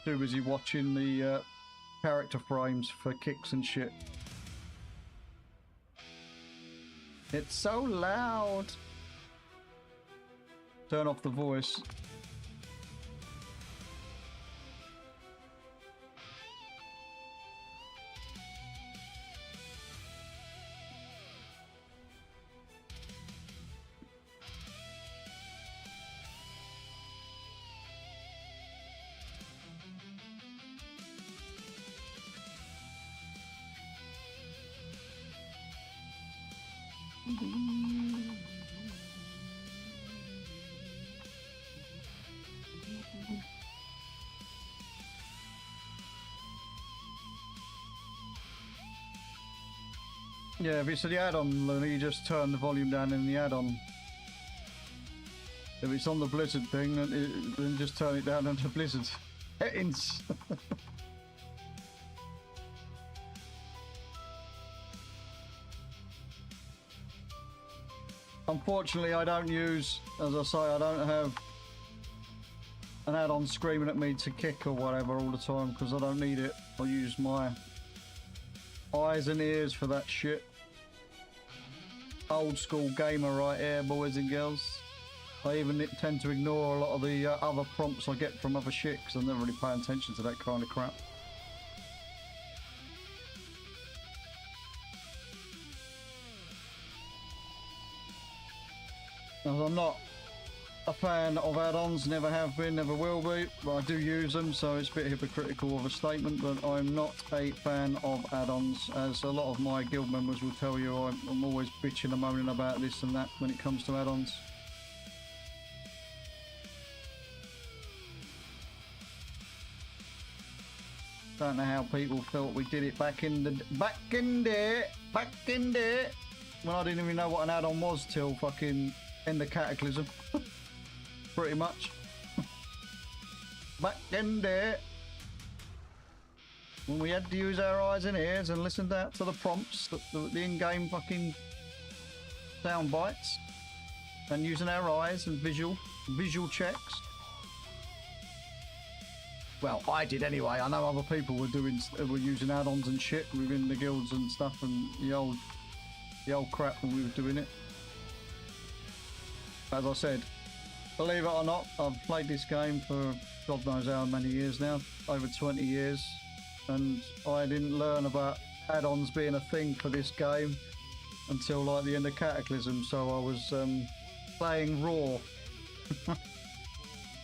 too busy watching the character frames for kicks and shit. It's so loud. Turn off the voice. Yeah, if it's the add-on, Luna, you just turn the volume down in the add-on. If it's on the Blizzard thing, then just turn it down into Blizzard settings. Unfortunately, I don't use, as I say, I don't have an add-on screaming at me to kick or whatever all the time because I don't need it. I use my eyes and ears for that shit. Old school gamer right here, boys and girls. I even tend to ignore a lot of the other prompts I get from other shit because I'm never really paying attention to that kind of crap. As I'm not a fan of add-ons, never have been, never will be, but I do use them, so it's a bit hypocritical of a statement, but I'm not a fan of add-ons, as a lot of my guild members will tell you. I'm always bitching and moaning about this and that when it comes to add-ons. Don't know how people felt we did it back in there, when I didn't even know what an add-on was till fucking end of Cataclysm. Pretty much. Back in there, when we had to use our eyes and ears and listen out to the prompts, the in-game fucking sound bites, and using our eyes and visual checks. Well, I did anyway. I know other people were using add-ons and shit within the guilds and stuff, and the old crap when we were doing it. As I said, believe it or not, I've played this game for God knows how many years now, over 20 years, and I didn't learn about add-ons being a thing for this game until like the end of Cataclysm, so I was playing raw.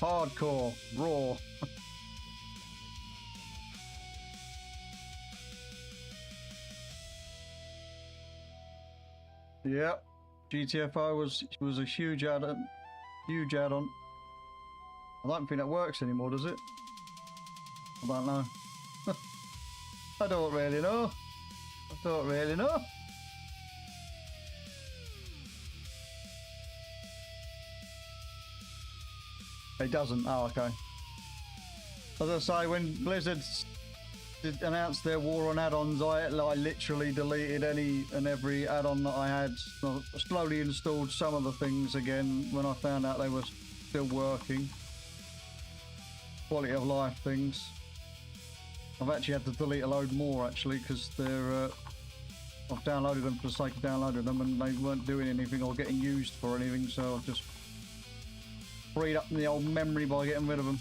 Hardcore, raw. Yep, GTFO was a huge add-on. Huge add-on. I don't think that works anymore, does it? I don't know. I don't really know. I don't really know. It doesn't. Oh, okay. As I say, when Blizzard announced their war on add-ons, I literally deleted any and every add-on that I had. I slowly installed some of the things again when I found out they were still working. Quality of life things. I've actually had to delete a load more actually, because they're I've downloaded them for the sake of downloading them and they weren't doing anything or getting used for anything, so I've just freed up the old memory by getting rid of them.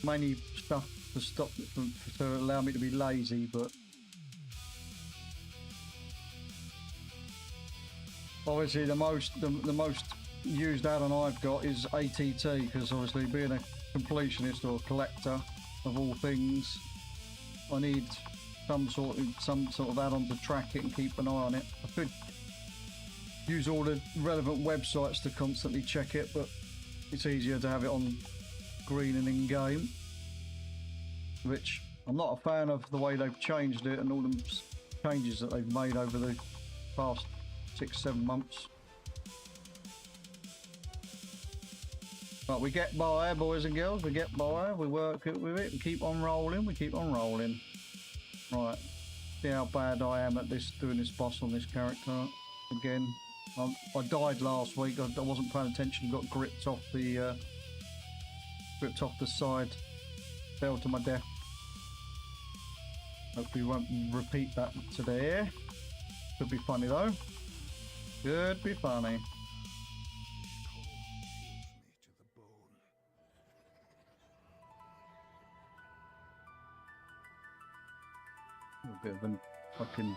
Mainly stuff to stop to allow me to be lazy, but obviously the most used add-on I've got is ATT, because obviously being a completionist or a collector of all things, I need some sort of add-on to track it and keep an eye on it. I could use all the relevant websites to constantly check it, but it's easier to have it on green and in-game, which I'm not a fan of the way they've changed it and all the changes that they've made over the past 6-7 months. But we get by, boys and girls, we get by, we work with it, we keep on rolling, we keep on rolling. Right, see how bad I am at this, doing this boss on this character again. I died last week, I wasn't paying attention, got gripped off the side, fell to my death. Hopefully we won't repeat that today. Could be funny though. Could be funny. A bit of a fucking...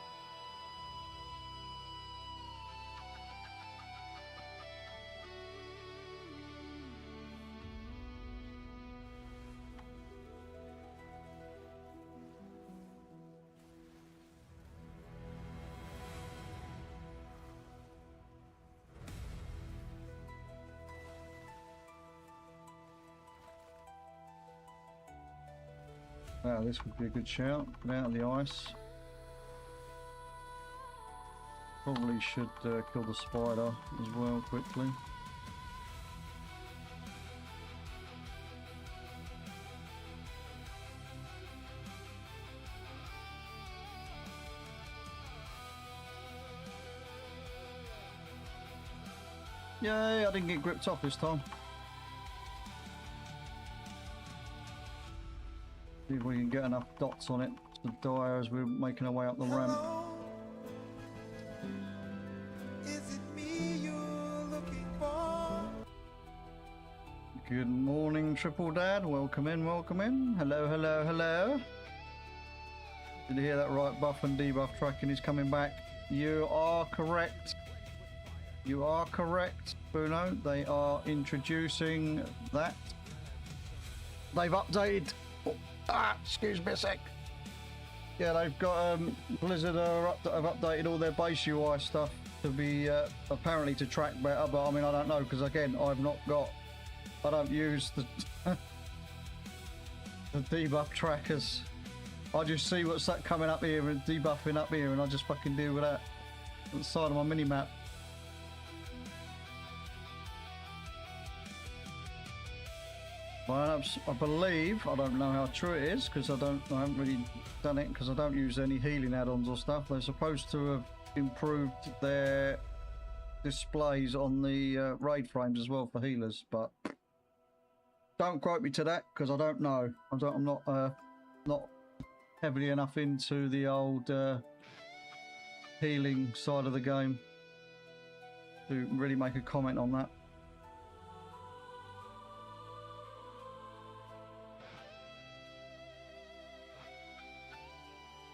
Wow, this would be a good shout. Get out of the ice. Probably should kill the spider as well quickly. Yay, I didn't get gripped off this time. See if we can get enough dots on it to die as we're making our way up the ramp. Is it me you're looking for? Good morning, Triple Dad. Welcome in, welcome in. Hello, hello, hello. Did you hear that right? Buff and debuff tracking is coming back. You are correct. You are correct, Bruno. They are introducing that. They've updated. Excuse me a sec. Yeah, they've got Blizzard have updated all their base UI stuff to be apparently to track better. But I mean, I don't know because again, I don't use the the debuff trackers. I just see what's that coming up here and debuffing up here, and I just fucking deal with that on the side of my mini map. Well, I believe, I don't know how true it is because I haven't really done it because I don't use any healing add-ons or stuff. They're supposed to have improved their displays on the raid frames as well for healers, but don't quote me to that because I don't know. I'm not heavily enough into the old healing side of the game to really make a comment on that.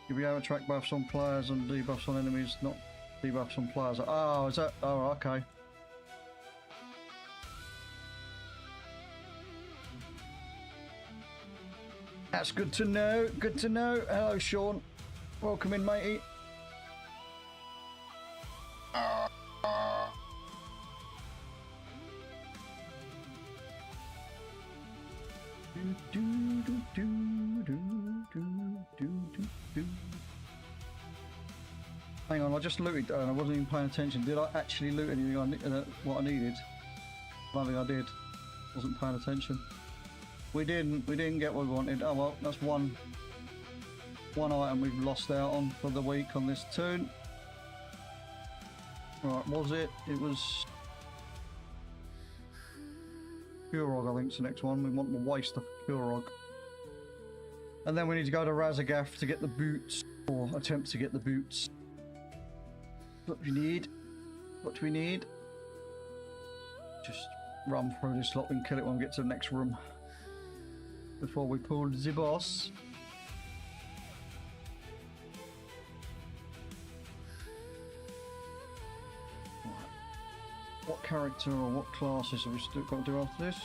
You'll be able to track buffs on players and debuffs on enemies, not debuffs on players. Oh, is that? Oh, okay. That's good to know. Good to know. Hello, Sean. Welcome in, matey. Hang on, I just looted and I wasn't even paying attention. Did I actually loot anything what I needed? I don't think I did. Wasn't paying attention. We didn't get what we wanted. Oh well, that's one item we've lost out on for the week on this tune. Right, was it? It was Kurog, I think, is the next one. We want the waste of Kurog. And then we need to go to Razagath to get the boots, or attempt to get the boots. What do we need? What do we need? Just run through this lot and kill it when we get to the next room. Before we pull the boss. Right. What character or what classes have we still got to do after this?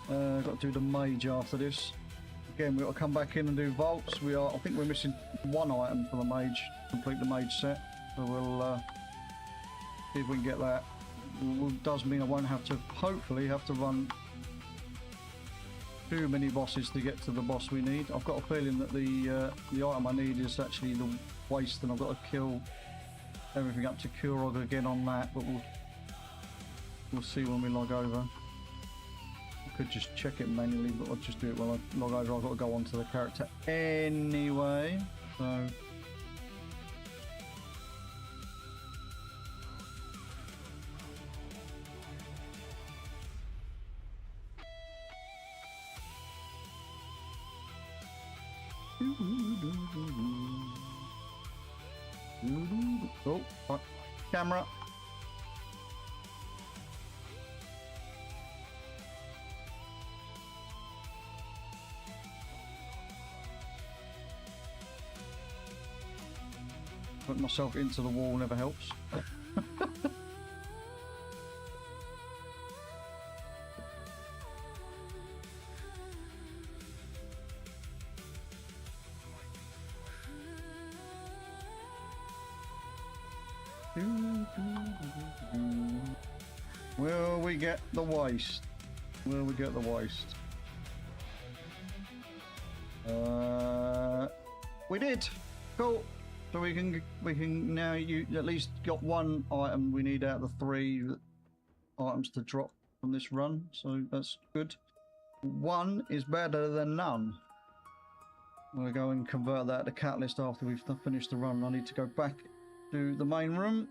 Got to do the mage after this. Again, we've got to come back in and do vaults. I think we're missing one item for the mage, complete the mage set. So we'll see if we can get that. It does mean I won't have to, hopefully, have to run too many bosses to get to the boss we need. I've got a feeling that the item I need is actually the waste, and I've got to kill everything up to Kurog again on that, but we'll see when we log over. I could just check it manually, but I'll just do it while I log over. I've got to go onto the character anyway, so... Oh, fuck. Camera. Put myself into the wall never helps. Will we get the waste? Will we get the waste? We did. Cool. So we can now at least got one item we need out of the 3 items to drop from this run. So that's good. One is better than none. I'm gonna go and convert that to catalyst after we've finished the run. I need to go back to the main room,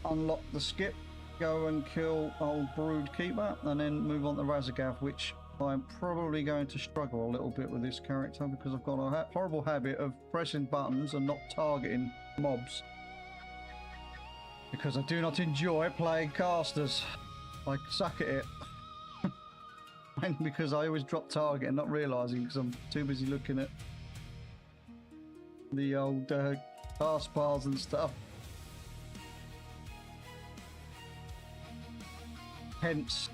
unlock the skip, go and kill old Brood Keeper, and then move on to Razagath, which I'm probably going to struggle a little bit with this character because I've got a horrible habit of pressing buttons and not targeting mobs. Because I do not enjoy playing casters. I suck at it. And because I always drop target and not realising because I'm too busy looking at the old taskbars and stuff. Hence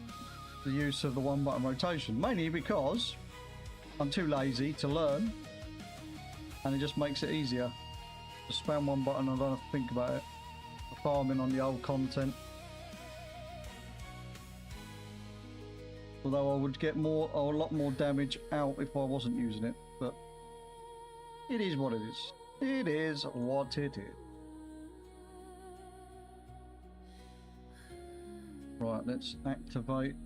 the use of the one button rotation, mainly because I'm too lazy to learn, and it just makes it easier. Just spam one button and I don't have to think about it. Farming on the old content. Although I would get a lot more damage out if I wasn't using it, but it is what it is. It is what it is. Right, let's activate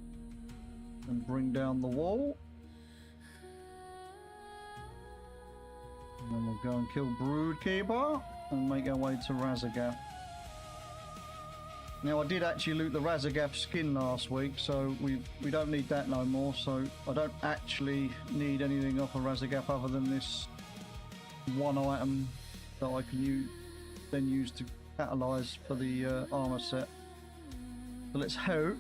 and bring down the wall. And then we'll go and kill Broodkeeper and make our way to Razagath. Now I did actually loot the Razagath skin last week, so we don't need that no more, so I don't actually need anything off of Razagath other than this one item that I can then use to catalyze for the armor set. So let's hope,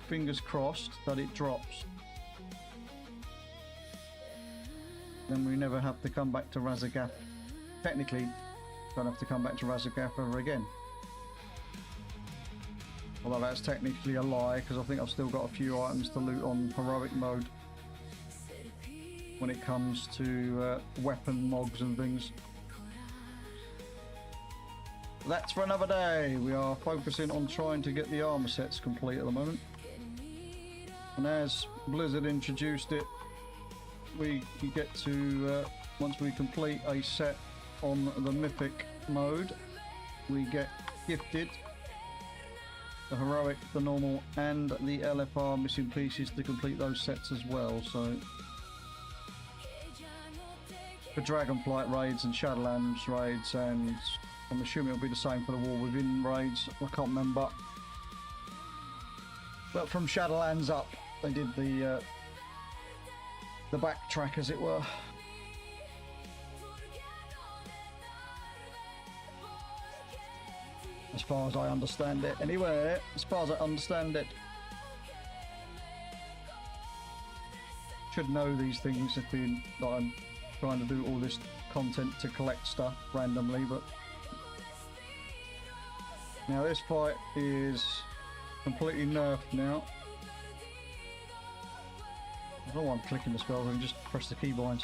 fingers crossed, that it drops. Then we never have to come back to Razagath. Technically, don't have to come back to Razagath ever again. Although that's technically a lie, because I think I've still got a few items to loot on heroic mode when it comes to weapon mogs and things. That's for another day. We are focusing on trying to get the armor sets complete at the moment. And as Blizzard introduced it, we get to, once we complete a set on the mythic mode, we get gifted the heroic, the normal, and the LFR missing pieces to complete those sets as well. So for Dragonflight raids and Shadowlands raids, and I'm assuming it'll be the same for the War Within raids, I can't remember. But from Shadowlands up, they did the backtrack, as it were. As far as I understand it. Anyway, as far as I understand it. Should know these things if being that I'm trying to do all this content to collect stuff randomly, but now this fight is completely nerfed now. I don't know why I'm clicking the spells, I can just press the keybinds.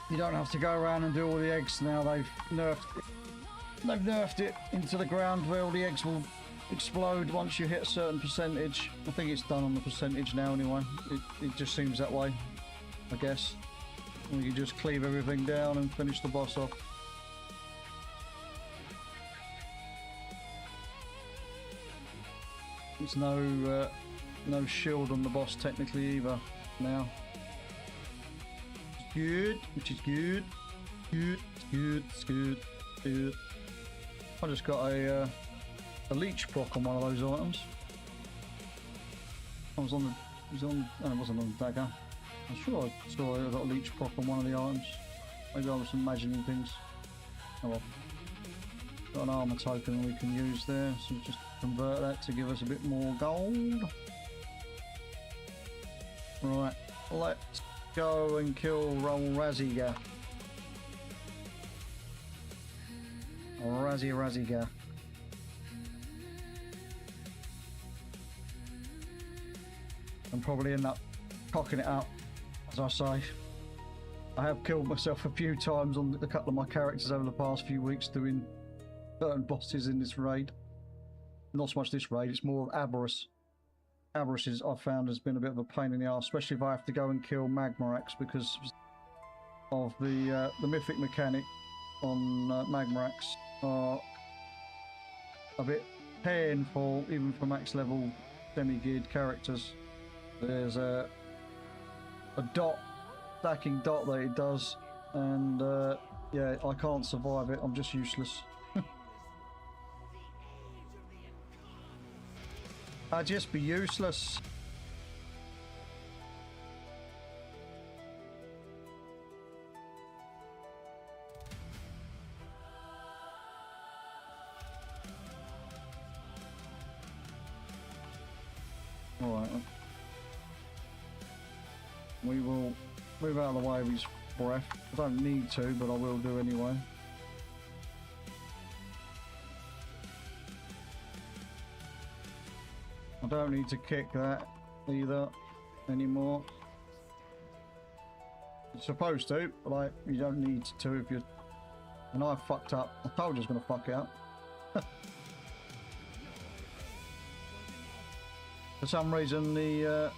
You don't have to go around and do all the eggs now. They've nerfed it into the ground where all the eggs will explode once you hit a certain percentage. I think it's done on the percentage now anyway. It just seems that way, I guess. And you just cleave everything down and finish the boss off. There's no shield on the boss technically either now. Good, which is good. Good. I just got a leech proc on one of those items. I was on the, oh, it wasn't on the dagger. I'm sure I saw I got a leech proc on one of the items. Maybe I was imagining things. Oh well. Got an armor token we can use there, so just convert that to give us a bit more gold. Right, let's go and kill Razagath. Razagath. And probably end up cocking it up, as I say. I have killed myself a few times on a couple of my characters over the past few weeks doing certain bosses in this raid. Not so much this raid, it's more of Aberrus. Aberrus I've found has been a bit of a pain in the arse, especially if I have to go and kill Magmarax because of the mythic mechanic on Magmarax are a bit painful even for max level semi-geared characters. There's a stacking dot that it does, and yeah, I can't survive it, I'm just useless. I'd just be useless. Alright. We will move out of the way of his breath. I don't need to, but I will do anyway. I don't need to kick that either anymore. You're supposed to, but like, you don't need to if you're... And I fucked up. I told you I was going to fuck it up. For some reason, the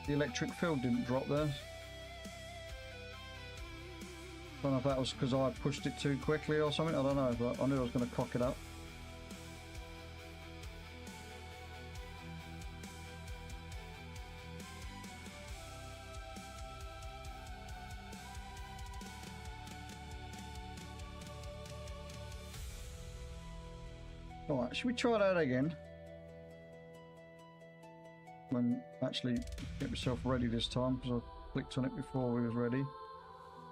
electric field didn't drop there. I don't know if that was because I pushed it too quickly or something. I don't know, but I knew I was going to cock it up. Alright, should we try that again? When actually get myself ready this time, because I clicked on it before we was ready.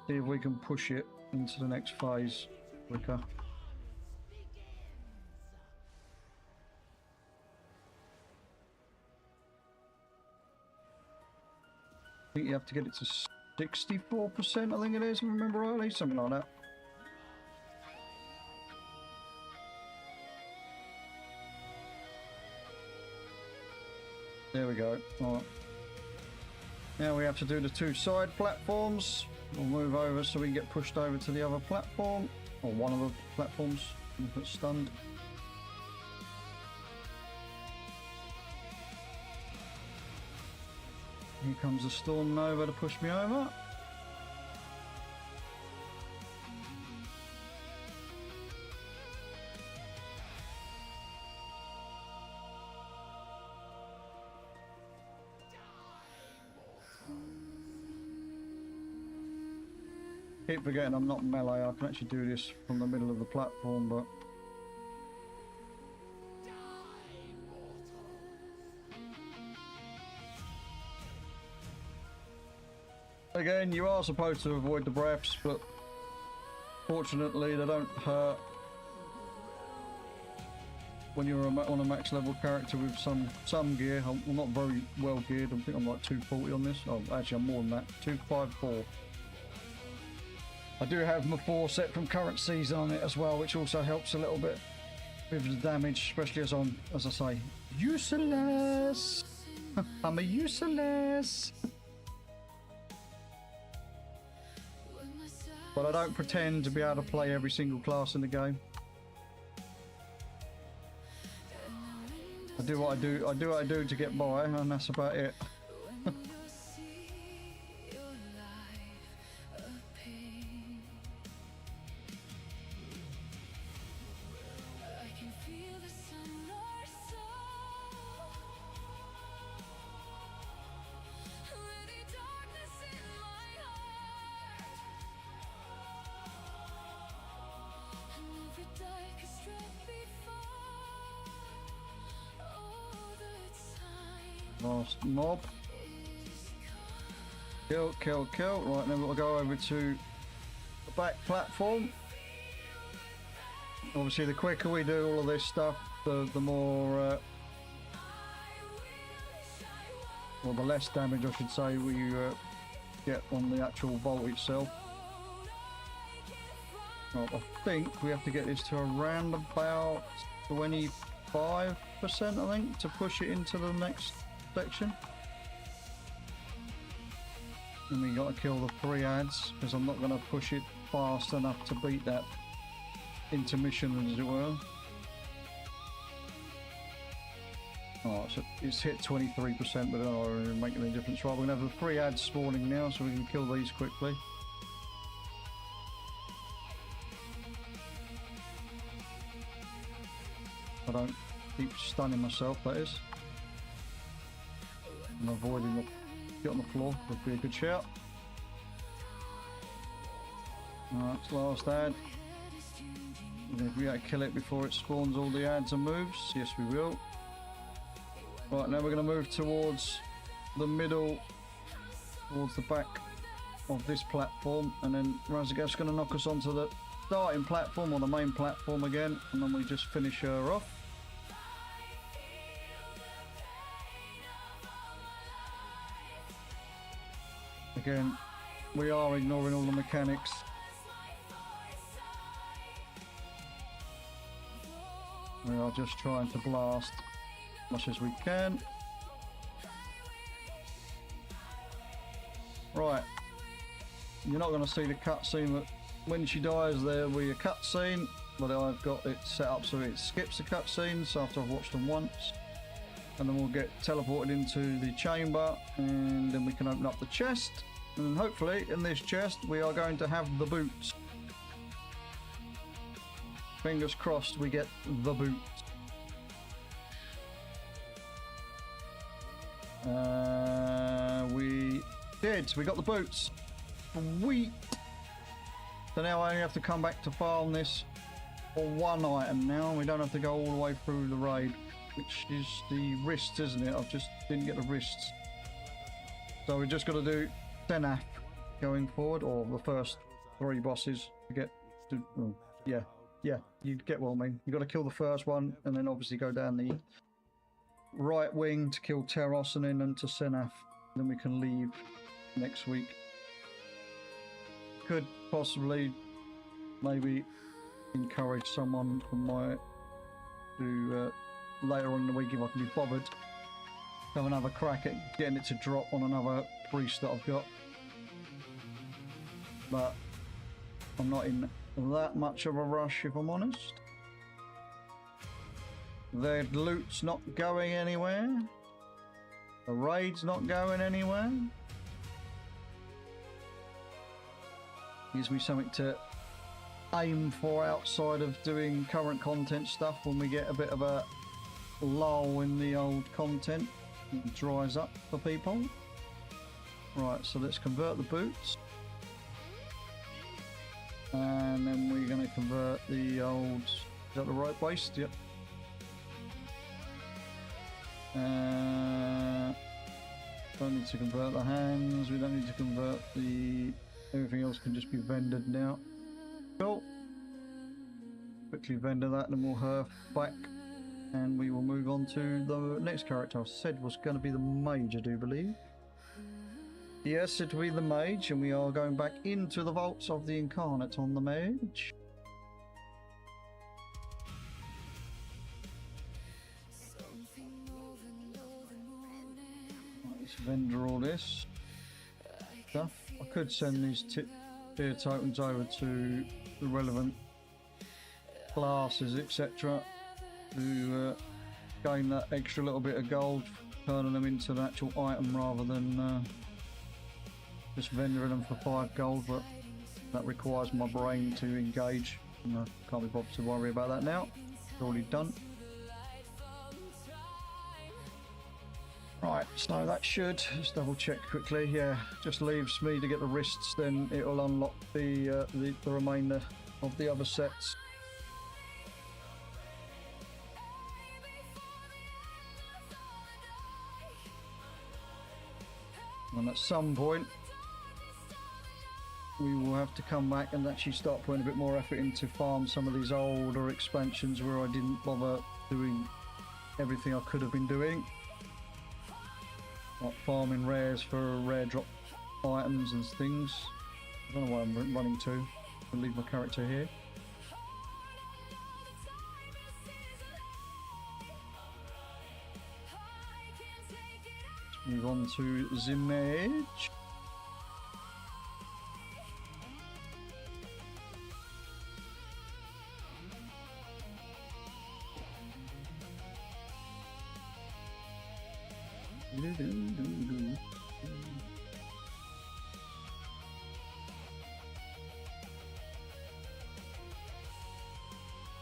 See if we can push it into the next phase quicker. I think you have to get it to 64%, I think it is, if I remember rightly, something like that. There we go. All right. Now we have to do the two side platforms. We'll move over so we can get pushed over to the other platform, or one of the platforms. And get stunned. Here comes the Storm Nova to push me over. Keep forgetting I'm not melee. I can actually do this from the middle of the platform, but again, you are supposed to avoid the breaths, but fortunately they don't hurt when you're on a max level character with some gear. I'm not very well geared. I think I'm like 240 on this. Oh, actually I'm more than that. 254. I do have my 4 set from current season on it as well, which also helps a little bit with the damage, especially as I'm, as I say, useless. I'm a useless. But I don't pretend to be able to play every single class in the game. I do what I do. I do what I do to get by, and that's about it. Last mob. Kill, kill, kill. Right, then we'll go over to the back platform. Obviously, the quicker we do all of this stuff, the more, or the less damage, I should say, we get on the actual vault itself. Well, I think we have to get this to around about 25%, I think, to push it into the next section. And we got to kill the 3 ads, because I'm not going to push it fast enough to beat that intermission, as it were. Oh, so it's hit 23%, but I don't know if it's making any difference. Right, we're going to have the 3 ads spawning now, so we can kill these quickly. I don't keep stunning myself, that is. I'm avoiding the get on the floor, would be a good shout. Alright, it's last ad. And if we gotta kill it before it spawns all the ads and moves, yes we will. Right, now we're going to move towards the middle, towards the back of this platform, and then Razagav's going to knock us onto the starting platform, or the main platform again, and then we just finish her off. Again, we are ignoring all the mechanics. We are just trying to blast as much as we can. Right. You're not going to see the cutscene, but when she dies there will be a cutscene, but I've got it set up so it skips the cutscenes after I've watched them once. And then we'll get teleported into the chamber, and then we can open up the chest. And hopefully in this chest we are going to have the boots. Fingers crossed we get the boots. We did. We got the boots. Sweet. So now I only have to come back to farm this for one item now. We don't have to go all the way through the raid, which is the wrists, isn't it? I just didn't get the wrists. So we're just got to do Senaf going forward, or the first 3 bosses to get to. Oh, yeah, you get what I mean. You got to kill the first one, and then obviously go down the right wing to kill Teros, and then into Senaf. Then we can leave next week. Could possibly, maybe encourage someone from my to later on in the week, if I can be bothered, have another crack at getting it to drop on another priest that I've got. But I'm not in that much of a rush, if I'm honest. The loot's not going anywhere. The raid's not going anywhere. Gives me something to aim for outside of doing current content stuff when we get a bit of a lull in the old content. It dries up for people. Right, so let's convert the boots. And then we're going to convert the old... Is that the right waist? Yep. Don't need to convert the hands. We don't need to convert the... Everything else can just be vendored now. Cool. Quickly vendor that, and then we'll herf back. And we will move on to the next character I said was going to be the mage, I do believe. Yes, it will be the mage, and we are going back into the vaults of the incarnate on the mage. Let's vendor all this stuff. I could send these tier tokens over to the relevant classes, etc. to gain that extra little bit of gold, turning them into an actual item rather than just vendoring them for 5 gold, but that requires my brain to engage, and I can't be bothered to worry about that now. It's already done. Right, so that should, let's double check quickly, yeah, just leaves me to get the wrists, then it'll unlock the remainder of the other sets. And at some point we will have to come back and actually start putting a bit more effort into farm some of these older expansions where I didn't bother doing everything I could have been doing. Like farming rares for rare drop items and things. I don't know why I'm running to. I'll leave my character here. Let's move on to the mage.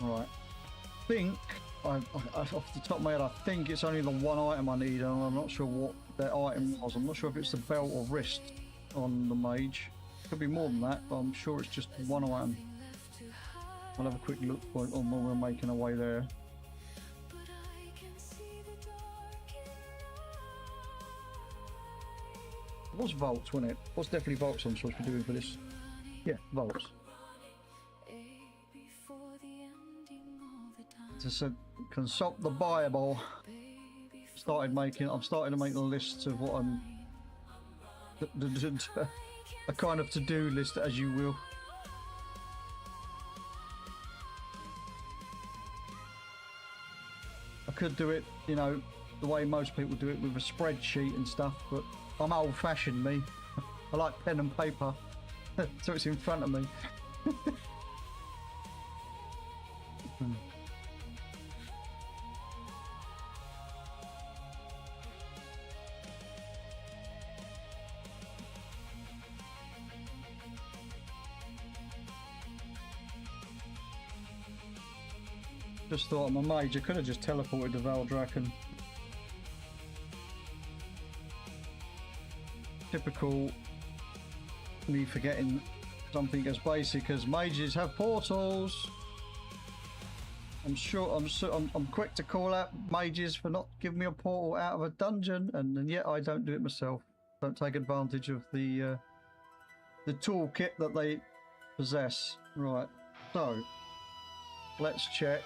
Right, I think off the top of my head, I think it's only the one item I need, and I'm not sure what that item was. I'm not sure if it's the belt or wrist on the mage. Could be more than that, but I'm sure it's just one item. I'll have a quick look on when we're making our way there. It was vaults, wasn't it? It was definitely vaults I'm supposed to be doing for this. Yeah, vaults. Just said consult the Bible. I'm starting to make the lists of what I'm a kind of to-do list, as you will. could do it, you know, the way most people do it with a spreadsheet and stuff, but I'm old-fashioned, me. I like pen and paper, so it's in front of me. Just thought I'm a mage. I could have just teleported to Valdrakken. Typical me forgetting something as basic as mages have portals. I'm quick to call out mages for not giving me a portal out of a dungeon, and yet I don't do it myself. Don't take advantage of the toolkit that they possess. Right. So let's check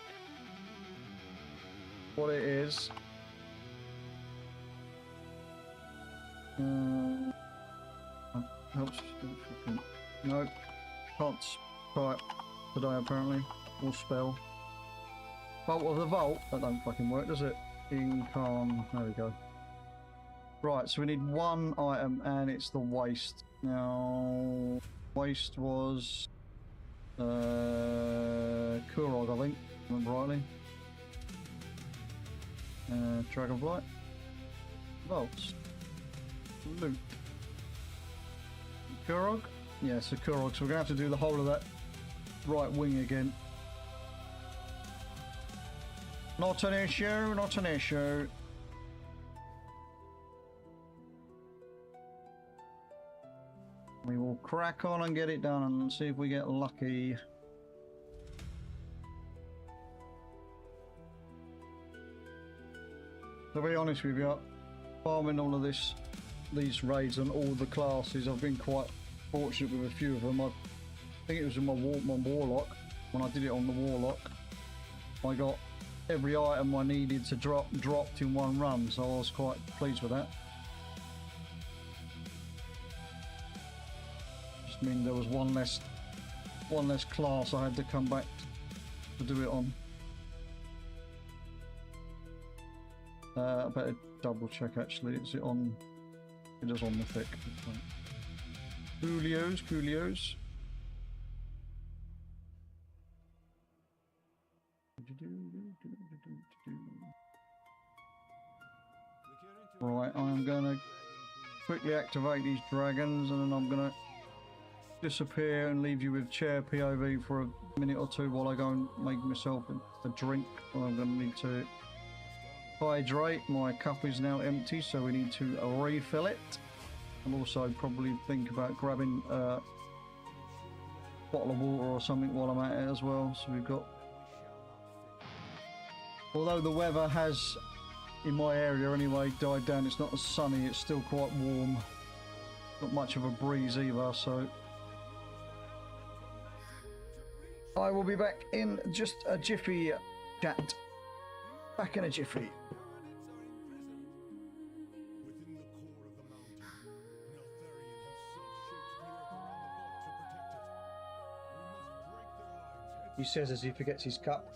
what it is. Helps. No, can't type today apparently, or spell. Vault of the Vault. That don't fucking work, does it? Incarn. There we go. Right, so we need one item, and it's the waste. Now, waste was Kurog, I think, if I remember rightly. Dragonblight. Vaults. Loot. Kurog? Yeah, so Kurog. So we're going to have to do the whole of that right wing again. Not an issue, not an issue. We will crack on and get it done and see if we get lucky. To be honest with you, farming all of these raids on all the classes, I've been quite fortunate with a few of them. I think it was in my Warlock. When I did it on the Warlock, I got every item I needed to dropped in one run, so I was quite pleased with that. Just mean there was one less class I had to come back to do it on. I better double check actually. Is it on? It is on the thick. Coolios. Right, I'm gonna quickly activate these dragons, and then I'm gonna disappear and leave you with chair POV for a minute or two while I go and make myself a drink. I'm gonna need to hydrate. My cup is now empty, so we need to refill it, and also probably think about grabbing a bottle of water or something while I'm at it as well. So we've got, although the weather has, in my area anyway, died down, it's not as sunny, it's still quite warm, not much of a breeze either, so I will be back in just a jiffy, chat. Back in a jiffy. He says as he forgets his cup.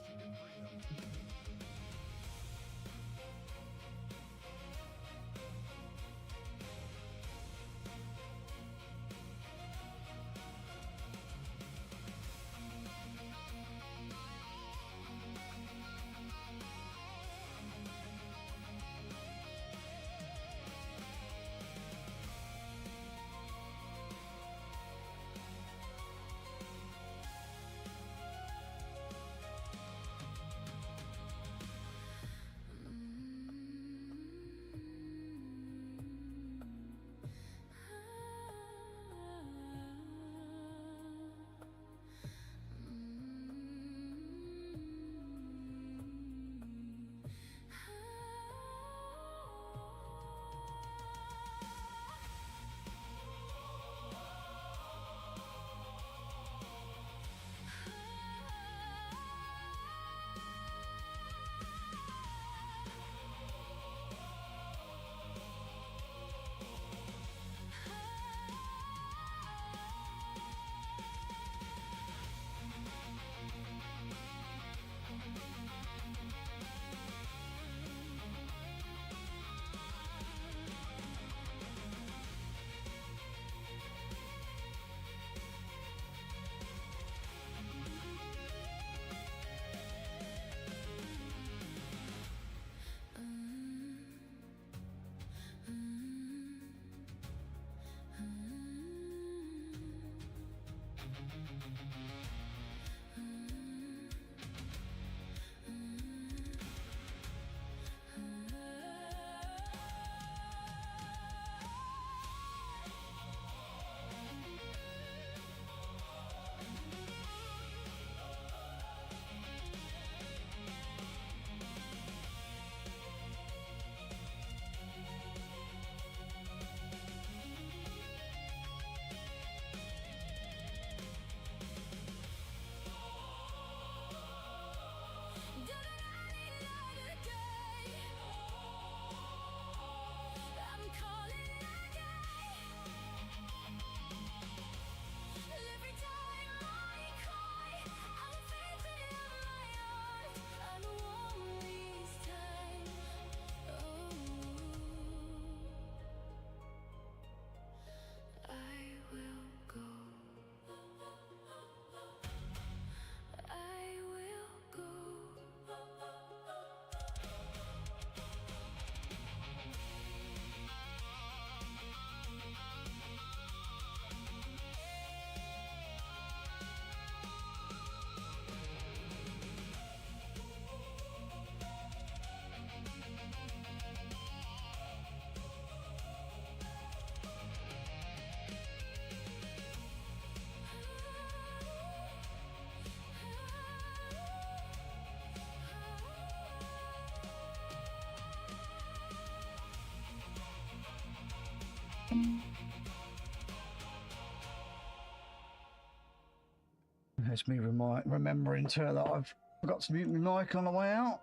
It's me remembering too that I've forgot to mute my mic on the way out.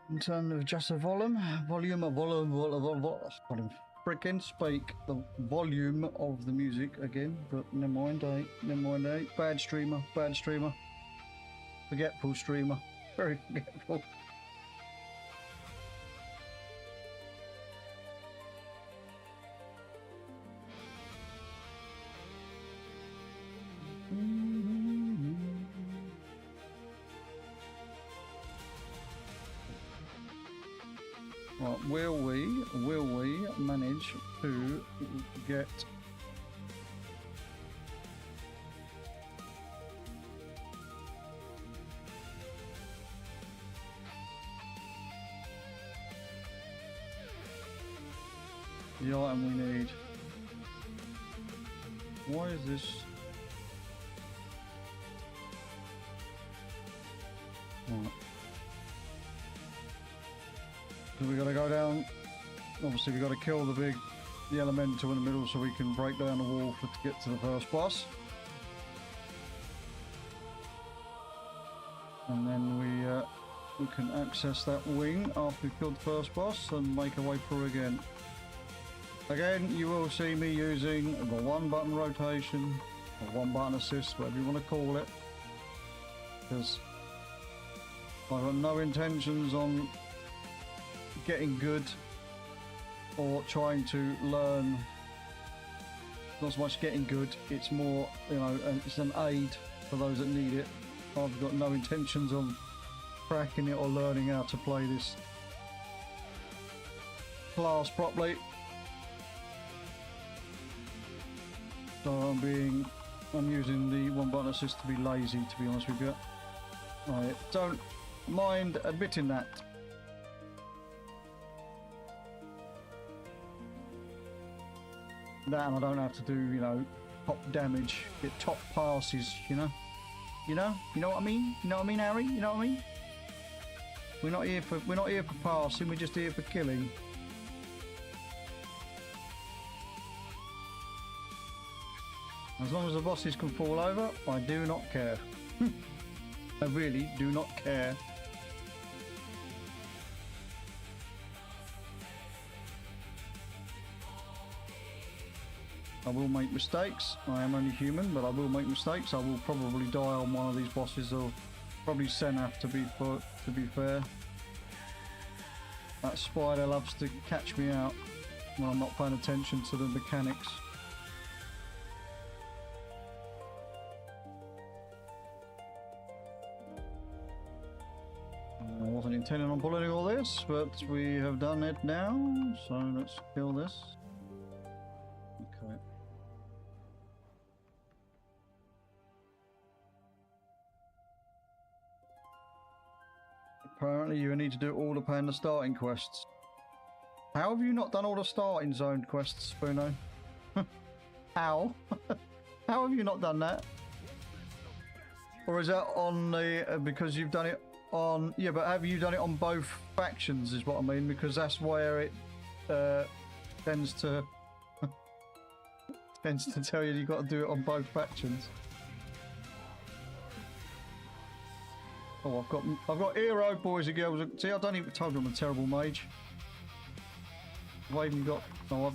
In terms of just the volume. I can't even freaking speak the volume of the music again, but never mind, Bad streamer. Forgetful streamer. Very forgetful. Right, will we manage to get the item we need? Why is this? Right. So we gotta go down. Obviously, we gotta kill the elemental in the middle so we can break down the wall to get to the first boss. And then we can access that wing after we've killed the first boss and make our way through again. Again, you will see me using the one button rotation or one button assist, whatever you want to call it, because I've got no intentions on getting good or trying to learn. Not so much getting good, it's more, you know, it's an aid for those that need it. I've got no intentions on cracking it or learning how to play this class properly. So I'm using the one button assist to be lazy, to be honest with you. I don't mind admitting that. That, and I don't have to do, you know, top damage, get top passes, you know? You know what I mean? You know what I mean, Harry? You know what I mean? We're not here for passing, we're just here for killing. As long as the bosses can fall over, I do not care. I really do not care. I will make mistakes. I am only human, but I will make mistakes. I will probably die on one of these bosses, or probably Senaf to be fair. That spider loves to catch me out when I'm not paying attention to the mechanics. I wasn't intending on pulling all this, but we have done it now, so let's kill this. Okay. Apparently you need to do all the panda starting quests. How have you not done all the starting zone quests, Spoono? How? How have you not done that? Or is that on the... because you've done it on... Yeah, but have you done it on both factions is what I mean, because that's where it tends to... tends to tell you you've got to do it on both factions. Oh, I've got hero boys and girls. See, I don't even told you I'm a terrible mage. I've even got. Oh,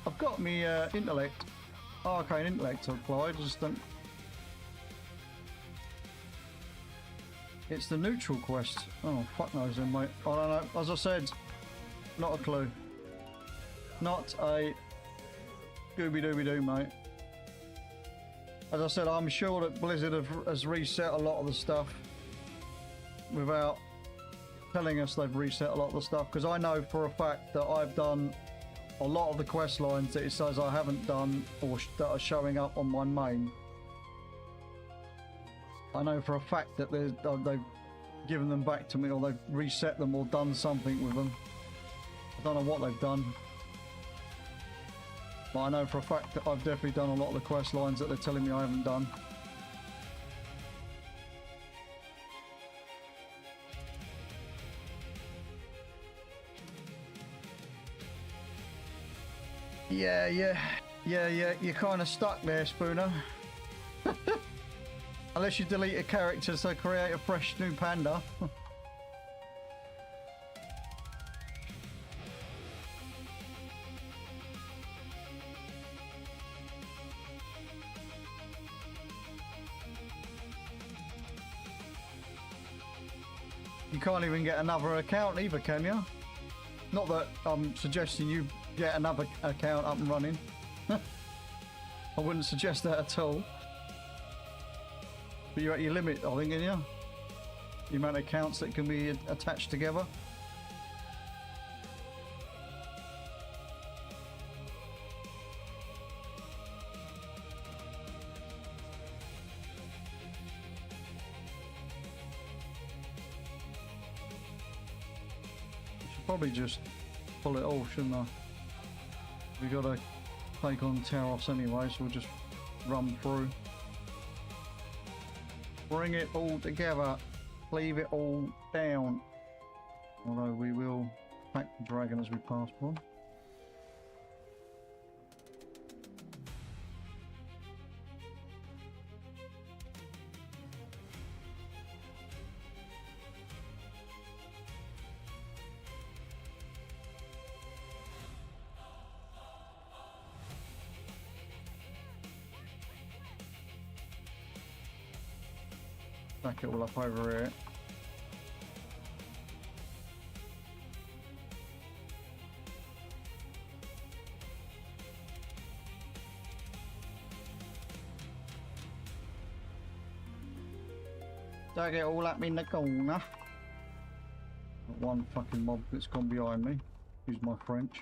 I've got me intellect. Arcane intellect applied. I just don't. It's the neutral quest. Oh, fuck knows then, mate. I don't know. As I said, not a clue. Not a Scooby-Dooby-Doo, mate. As I said, I'm sure that Blizzard has reset a lot of the stuff without telling us they've reset a lot of the stuff, because I know for a fact that I've done a lot of the quest lines that it says I haven't done or that are showing up on my main. I know for a fact that they've given them back to me, or they've reset them or done something with them. I don't know what they've done. But I know for a fact that I've definitely done a lot of the quest lines that they're telling me I haven't done. Yeah, you're kind of stuck there, Spooner. Unless you delete a character, so create a fresh new panda. You can't even get another account either, can you? Not that I'm suggesting you get another account up and running. I wouldn't suggest that at all. But you're at your limit, I think, aren't you? The amount of accounts that can be attached together. I should probably just pull it off, shouldn't I? We gotta take on Taros anyway, so we'll just run through. Bring it all together. Leave it all down. Although we will attack the dragon as we pass one. Stack it all up over here. Stack it all up in the corner. Got one fucking mob that's gone behind me. Excuse my French.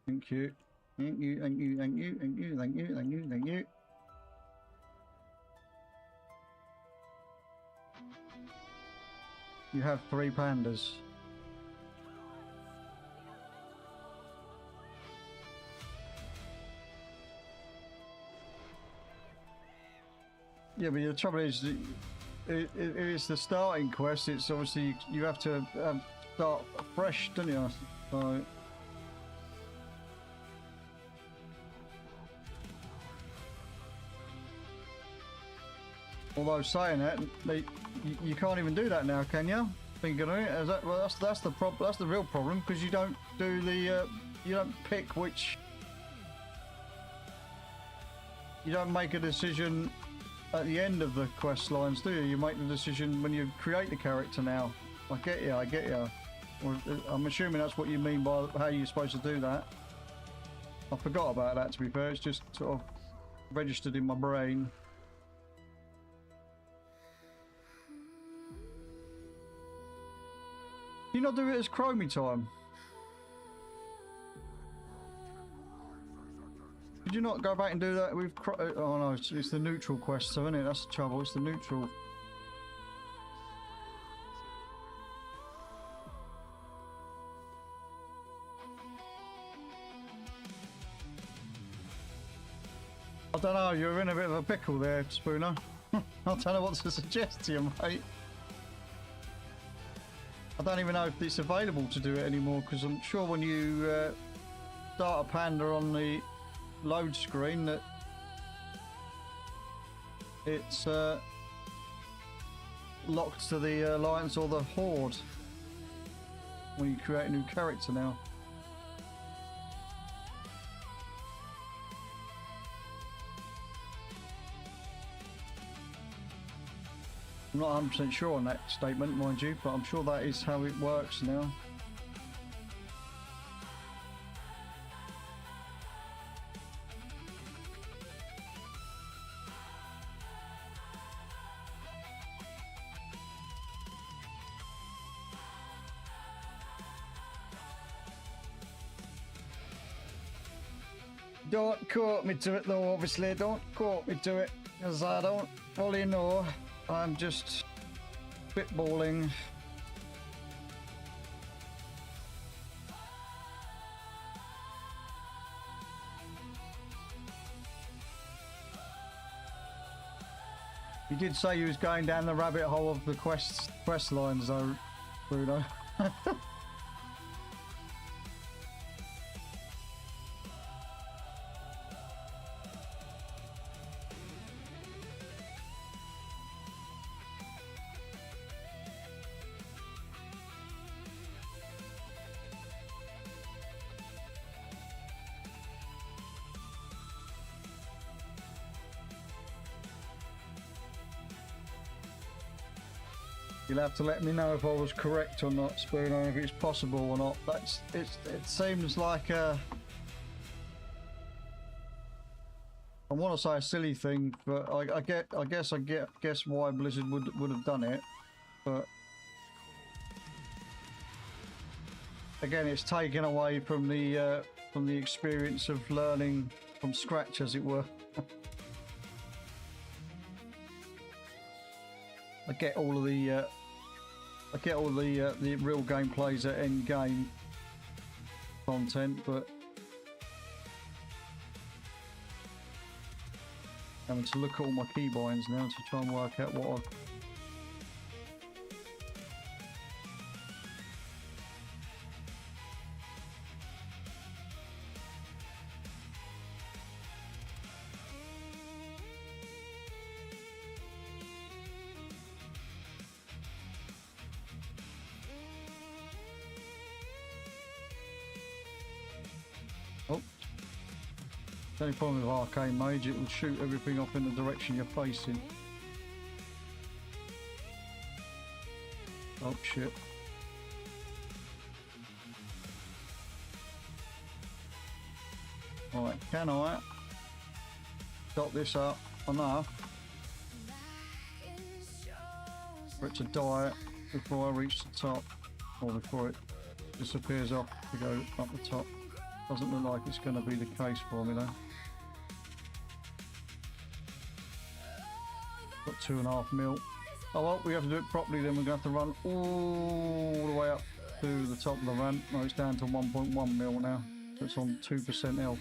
Thank you. Thank you, thank you, thank you, thank you, thank you, thank you, thank you. You have 3 pandas. Yeah, but the trouble is, it's the starting quest. It's obviously you have to start fresh, don't you? So. Although saying that, you can't even do that now, can you? Thinking of it, is that, well, that's the problem. That's the real problem, because you don't do the you don't pick which. You don't make a decision at the end of the quest lines, do you? You make the decision when you create the character now. I get you. Or, I'm assuming that's what you mean by how you're supposed to do that. I forgot about that, to be fair. It's just sort of registered in my brain. You not do it as Chromie time? Did you not go back and do that with oh no, it's the neutral quest, so isn't it? That's the trouble, it's the neutral. I don't know, you're in a bit of a pickle there, Spooner. I don't know what to suggest to you, mate. I don't even know if it's available to do it anymore, because I'm sure when you start a panda on the load screen that it's locked to the alliance or the horde when you create a new character now. I'm not 100% sure on that statement, mind you, but I'm sure that is how it works now. Don't quote me to it though, obviously, don't quote me to it, because I don't fully know. I'm just spitballing. You did say you was going down the rabbit hole of the quest lines though, Bruno. You'll have to let me know if I was correct or not, Spooner, if it's possible or not. It seems like a... I want to say a silly thing, but I guess why Blizzard would have done it, but again, it's taken away from the experience of learning from scratch, as it were. I get all of the real gameplays at end game content, but having to look at all my keybinds now to try and work out what the only problem with Arcane Mage, it will shoot everything off in the direction you're facing. Oh shit. Alright, can I dot this up enough for it to die before I reach the top, or before it disappears off to go up the top? Doesn't look like it's going to be the case for me though. Got 2.5 mil. Oh well, we have to do it properly then. We're going to have to run all the way up to the top of the ramp. No, it's down to 1.1 mil now. So it's on 2% health.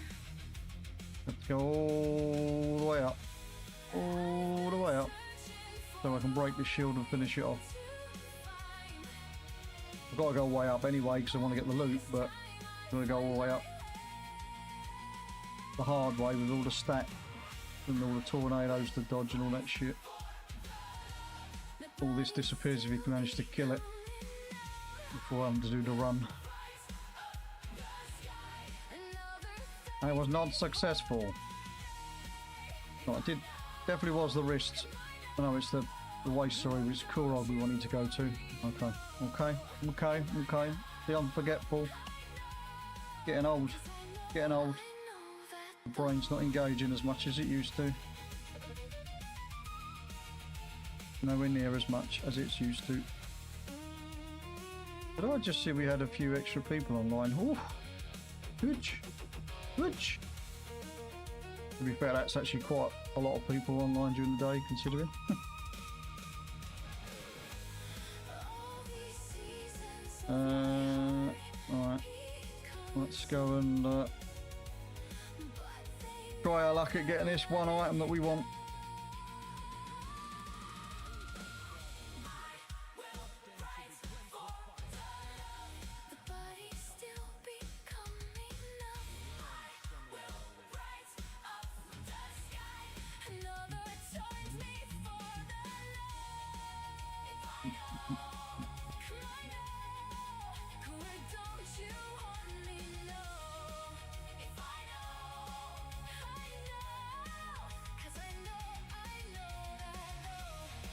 Have to go all the way up. All the way up. So I can break the shield and finish it off. I've got to go way up anyway because I want to get the loot, but I'm going to go all the way up the hard way with all the stack and all the tornadoes to dodge and all that shit. All this disappears if you can manage to kill it before having to do the run. I was not successful. No, I did. Definitely was the wrist. Oh, no, it's the waist, sorry, it's Kurog we wanted to go to. Okay. The unforgetful. Getting old. The brain's not engaging as much as it used to. Nowhere near as much as it's used to. But I just see we had a few extra people online. Ooh, good. To be fair, that's actually quite a lot of people online during the day, considering. Alright. Let's go and try our luck at getting this one item that we want.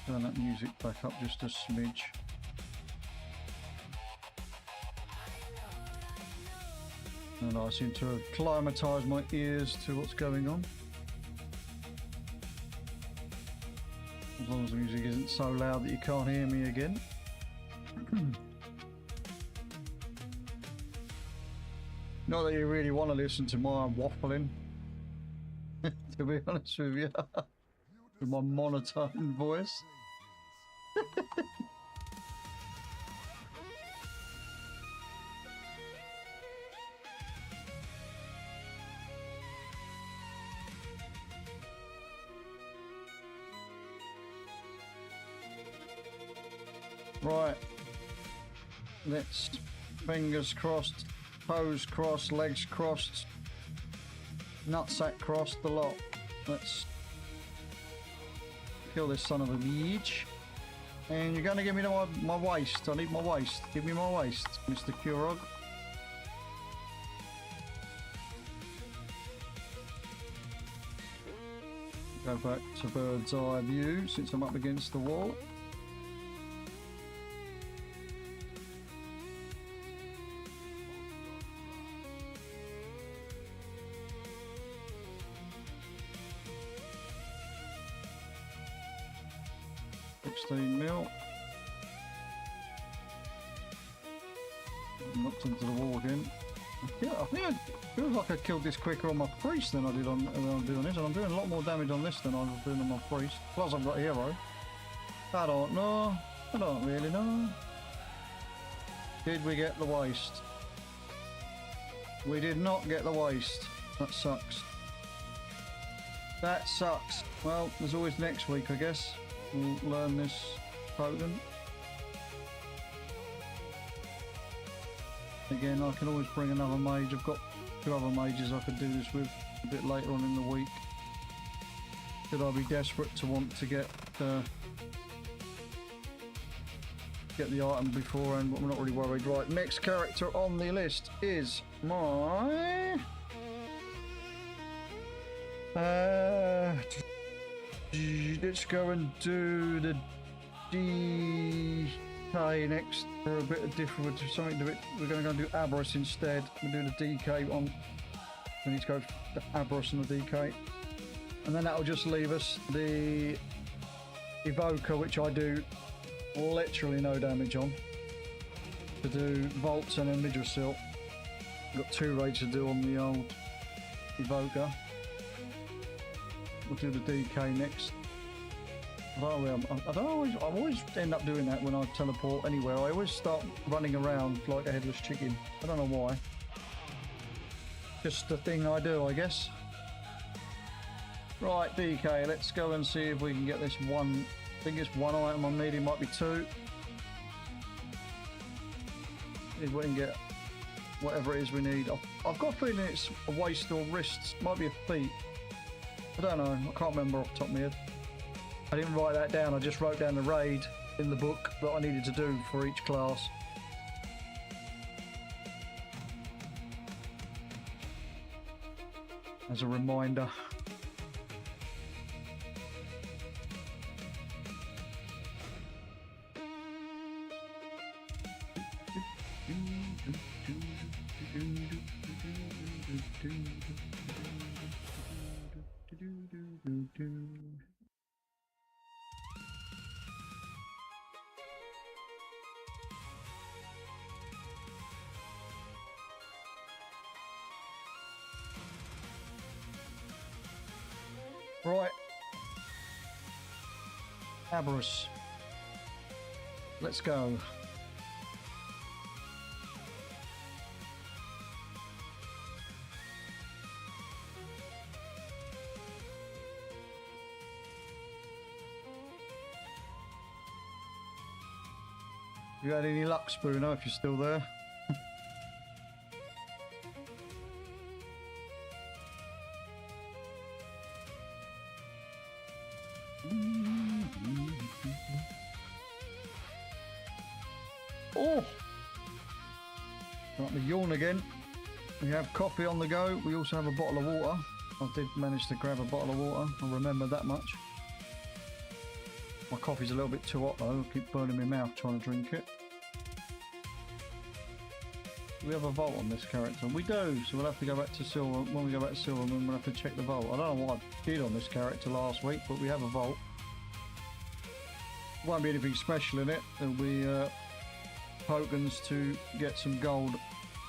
Turn that music back up just a smidge. And I seem to have acclimatised my ears to what's going on. As long as the music isn't so loud that you can't hear me again. Not that you really want to listen to my waffling, to be honest with you, with my monotone voice. Right, let's fingers crossed, toes crossed, legs crossed, nutsack crossed, the lot. Let's kill this son of a bitch. And you're going to give me my waist. I need my waist. Give me my waist, Mr. Kurog. Go back to bird's eye view since I'm up against the wall. 16 mil. Knocked into the wall again. I think it feels like I killed this quicker on my priest than I did on than I'm doing this, and I'm doing a lot more damage on this than I was doing on my priest. Plus I've got a hero. I don't know. I don't really know. Did we get the waste? We did not get the waste. That sucks. That sucks. Well, there's always next week, I guess. We'll learn this token. Again, I can always bring another mage. I've got 2 other mages I could do this with a bit later on in the week. Should I be desperate to want to get the item beforehand, but I'm not really worried. Right, next character on the list is my... let's go and do the DK next for a bit of different, something to it. We're going to go and do Abros instead. We'll do the DK on. We need to go to Abros and the DK, and then that'll just leave us the Evoker, which I do literally no damage on, to do Vaults and then Midrasil. Got 2 raids to do on the old Evoker. We'll do the DK next. I always end up doing that when I teleport anywhere. I always start running around like a headless chicken. I don't know why. Just a thing I do, I guess. Right, DK, let's go and see if we can get this one. I think it's 1 item I'm needing, might be 2. See if we can get whatever it is we need. I've got a feeling it's a waist or wrists, might be a feet. I don't know, I can't remember off the top of my head. I didn't write that down, I just wrote down the raid in the book that I needed to do for each class. As a reminder. Right. Abros. Let's go. You had any luck, Spooner, if you're still there? Oh! Right, the yawn again. We have coffee on the go. We also have a bottle of water. I did manage to grab a bottle of water. I remember that much. My coffee's a little bit too hot though. I keep burning my mouth trying to drink it. We have a vault on this character. We do, so we'll have to go back to Silver. When we go back to Silver, we'll have to check the vault. I don't know what I did on this character last week, but we have a vault. Won't be anything special in it. There'll be tokens to get some gold,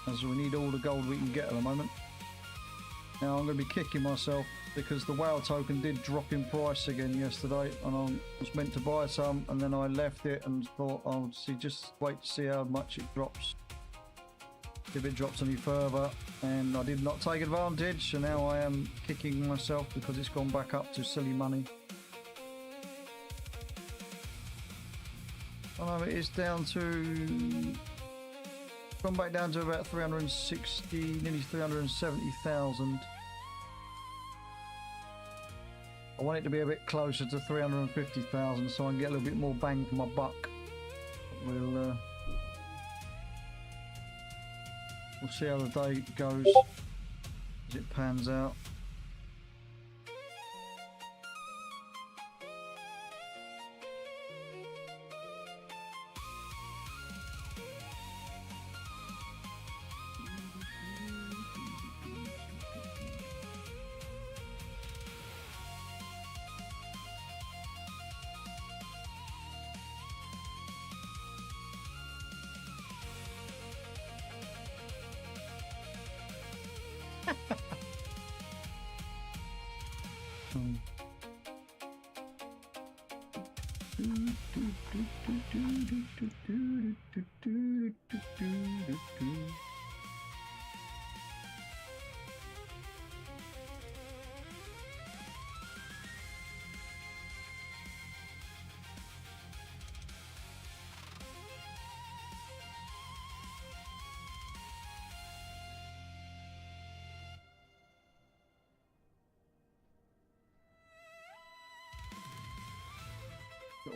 as we need all the gold we can get at the moment. Now I'm going to be kicking myself because the WoW token did drop in price again yesterday, and I was meant to buy some, and then I left it and thought I'll just wait to see how much it drops. If it drops any further, and I did not take advantage, so now I am kicking myself because it's gone back up to silly money. Oh no, it is down to... gone back down to about 360, nearly 370,000. I want it to be a bit closer to 350,000 so I can get a little bit more bang for my buck. We'll see how the day goes as it pans out.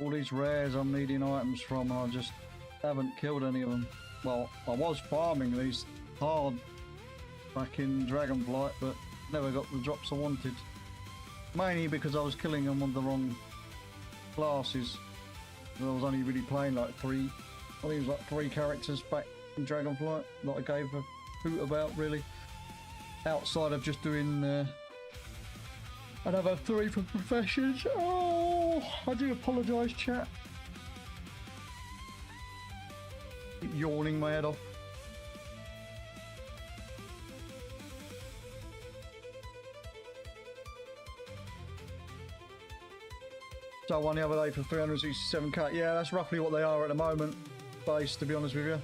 All these rares I'm needing items from, and I just haven't killed any of them. Well, I was farming these hard back in Dragonflight, but never got the drops I wanted. Mainly because I was killing them on the wrong classes. I was only really playing like I think it was like 3 characters back in Dragonflight that I gave a hoot about, really. Outside of just doing another 3 for professions. Oh, I do apologise, chat. Keep yawning my head off. So I won the other day for 367k. Yeah, that's roughly what they are at the moment, base, to be honest with you.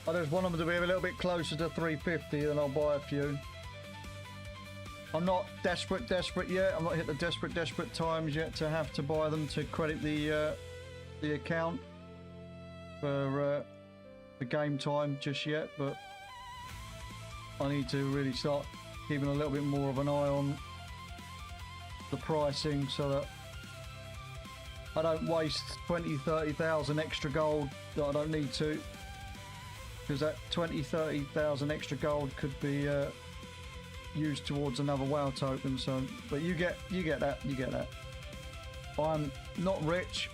I just want them to be a little bit closer to 350, then I'll buy a few. I'm not desperate yet. I'm not hit the desperate times yet to have to buy them to credit the account for game time just yet, but I need to really start keeping a little bit more of an eye on the pricing so that I don't waste 20,000-30,000 extra gold that I don't need to, because that 20,000-30,000 extra gold could be used towards another WoW token. So, but you get that. I'm not rich,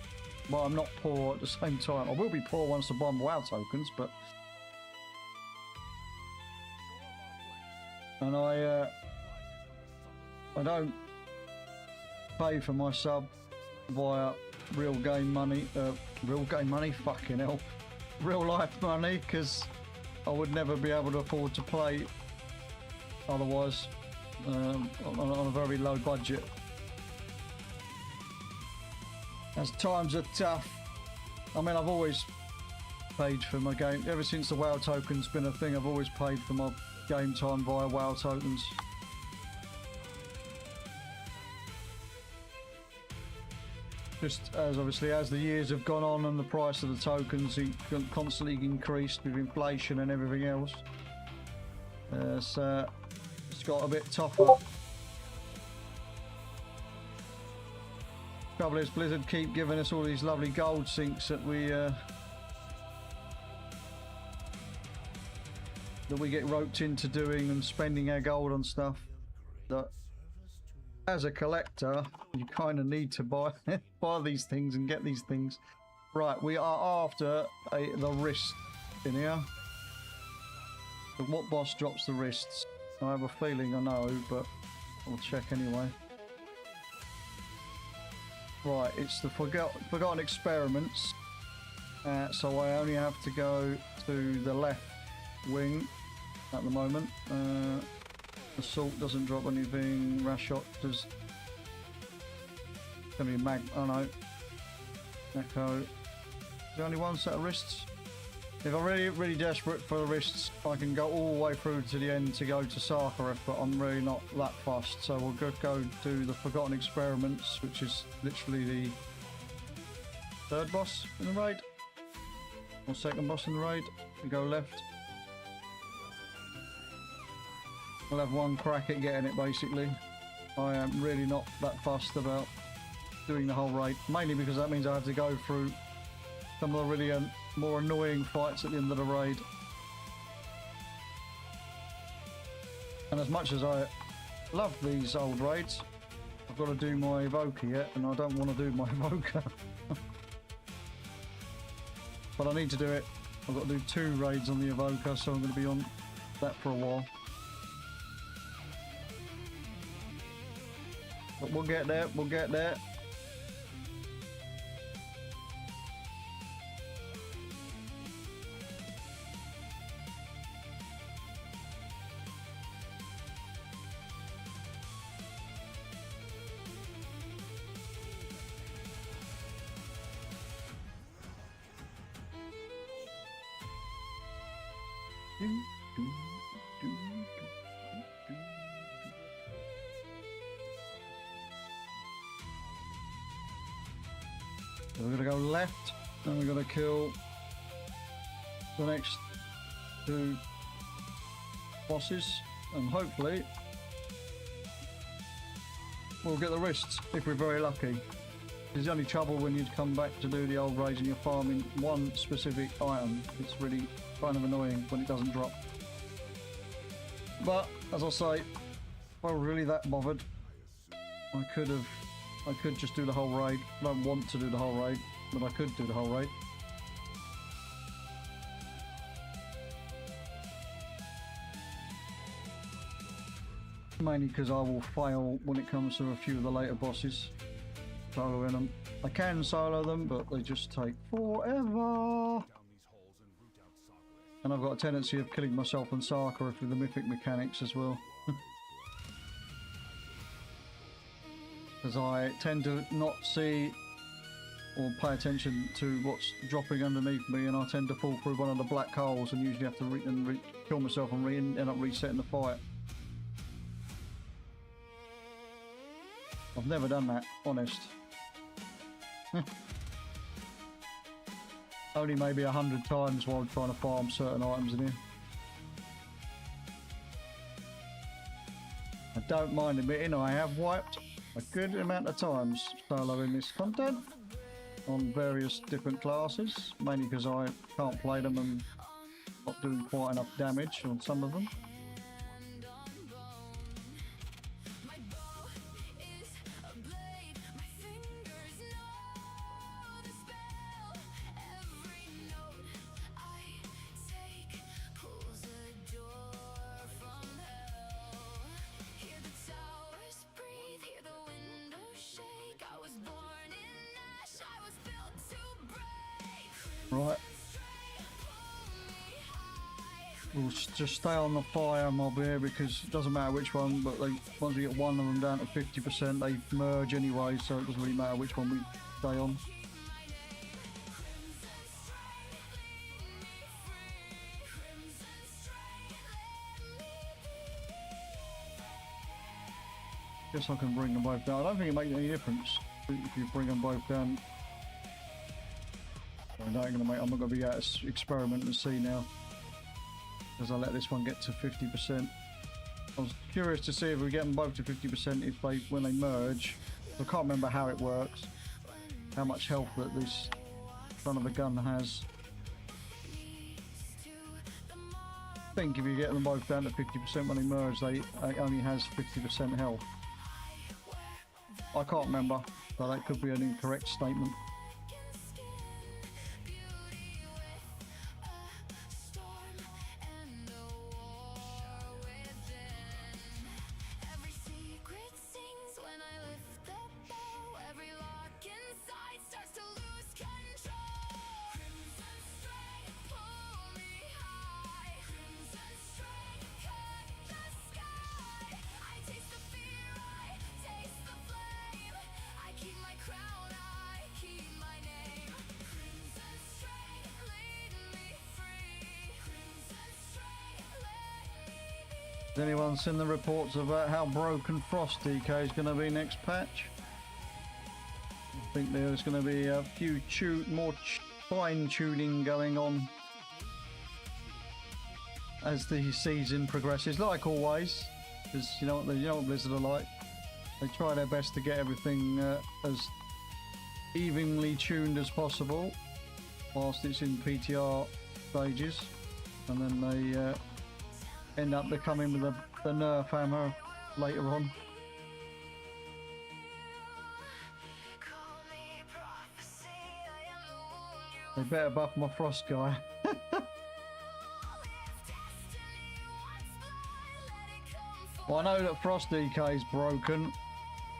but I'm not poor at the same time. I will be poor once I buy my WoW tokens, but and I don't pay for my sub via real game money, fucking hell, real life money, because I would never be able to afford to play otherwise on a very low budget. As times are tough, I mean, I've always paid for my game, ever since the WoW token's been a thing. I've always paid for my game time via WoW tokens. Just as obviously as the years have gone on and the price of the tokens constantly increased with inflation and everything else, so it's got a bit tougher. Trouble is, Blizzard keep giving us all these lovely gold sinks that we get roped into doing and spending our gold on stuff that, as a collector, you kind of need to buy buy these things and get these things. Right, we are after the wrist in here. So what boss drops the wrists? I have a feeling I know, but I'll check anyway. Right, it's the Forgotten Experiments. So I only have to go to the left wing at the moment. Assault doesn't drop anything. Rashot does. Gonna be oh no. Echo. Is there only one set of wrists? If I'm really desperate for the wrists, I can go all the way through to the end to go to Sakharov, but I'm really not that fussed. So we'll go to the Forgotten Experiments, which is literally the 3rd boss in the raid, or 2nd boss in the raid. We go left. We'll have one crack at getting it, basically. I am really not that fussed about doing the whole raid, mainly because that means I have to go through some of the really more annoying fights at the end of the raid. And as much as I love these old raids, I've got to do my evoker yet, and I don't want to do my evoker. But I need to do it. I've got to do 2 raids on the evoker, so I'm going to be on that for a while. But we'll get there, we'll get there. So we're gonna go left, and we're gonna kill the next two bosses, and hopefully we'll get the wrists if we're very lucky. There's the only trouble when you come back to do the old raids and you're farming one specific item. It's really kind of annoying when it doesn't drop. But as I say, if I were really that bothered, I could just do the whole raid. I don't want to do the whole raid, but I could do the whole raid. Mainly because I will fail when it comes to a few of the later bosses. Soloing them. I can solo them, but they just take forever. And I've got a tendency of killing myself and Sakura through the mythic mechanics as well. Because I tend to not see or pay attention to what's dropping underneath me, and I tend to fall through one of the black holes and usually have to kill myself and end up resetting the fight. I've never done that, honest. Only maybe 100 times while trying to farm certain items in here. I don't mind admitting I have wiped a good amount of times soloing this content on various different classes, mainly because I can't play them and not doing quite enough damage on some of them. Right. We'll just stay on the fire mob here because it doesn't matter which one, but once we get one of them down to 50%, they merge anyway, so it doesn't really matter which one we stay on. Guess I can bring them both down. I don't think it makes any difference if you bring them both down. I'm not going to be able to experiment and see now, because I let this one get to 50%. I was curious to see if we get them both to 50% if when they merge. I can't remember how it works, how much health that this son of a gun has. I think if you get them both down to 50% when they merge, it only has 50% health. I can't remember, so that could be an incorrect statement. Has anyone seen the reports about how broken Frost DK is going to be next patch? I think there's going to be a few more fine tuning going on as the season progresses, like always, because you know what Blizzard are like. They try their best to get everything as evenly tuned as possible whilst it's in PTR stages, and then they end up becoming with the nerf hammer later on. They better buff my Frost guy. Well, I know that Frost DK is broken.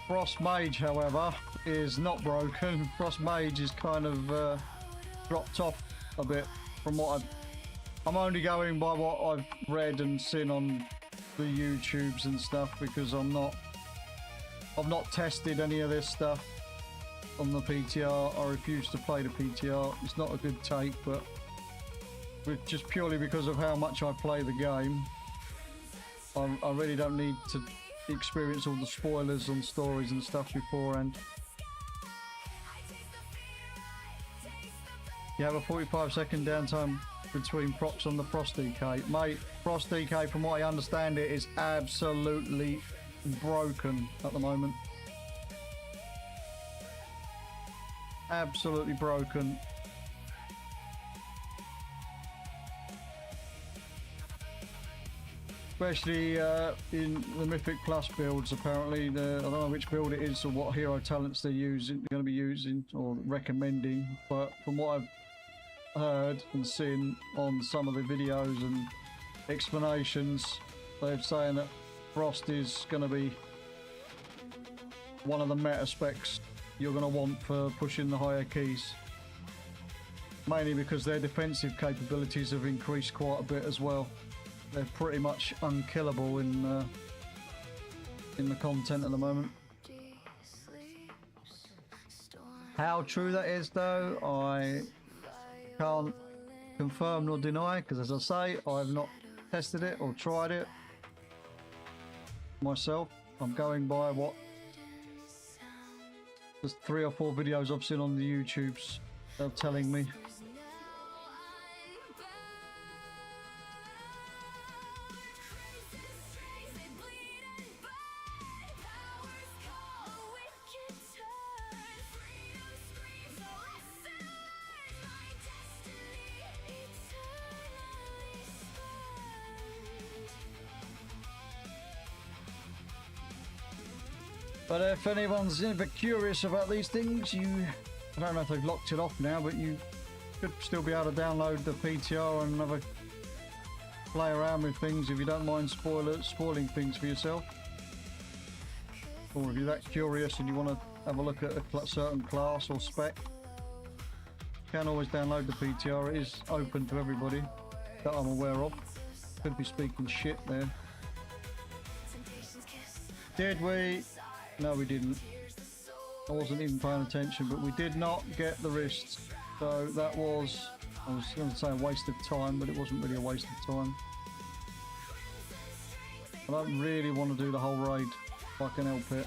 Frost Mage, however, is not broken. Frost Mage is kind of dropped off a bit from what I'm only going by what I've read and seen on the YouTubes and stuff, because I've not tested any of this stuff on the PTR. I refuse to play the PTR. It's not a good take, but just purely because of how much I play the game. I really don't need to experience all the spoilers on stories and stuff beforehand. You have a 45-second downtime between procs on the Frost DK. Mate, Frost DK, from what I understand, it is absolutely broken at the moment. Absolutely broken. Especially in the Mythic Plus builds, apparently. I don't know which build it is or what hero talents they're going to be using or recommending, but from what I've heard and seen on some of the videos and explanations, they're saying that Frost is going to be one of the meta specs you're going to want for pushing the higher keys. Mainly because their defensive capabilities have increased quite a bit as well. They're pretty much unkillable in the content at the moment. How true that is, though, I can't confirm nor deny, because as I say, I've not tested it or tried it myself. I'm going by what there's 3 or 4 videos I've seen on the YouTubes are telling me. But if anyone's ever curious about these things, I don't know if they've locked it off now, but you should still be able to download the PTR and have a play around with things if you don't mind spoiling things for yourself. Or if you're that curious and you want to have a look at a certain class or spec, you can always download the PTR. It is open to everybody that I'm aware of. Could be speaking shit there. Did we? No, we didn't. I wasn't even paying attention, but we did not get the wrists. So that was, I was going to say a waste of time, but it wasn't really a waste of time. I don't really want to do the whole raid if I can help it.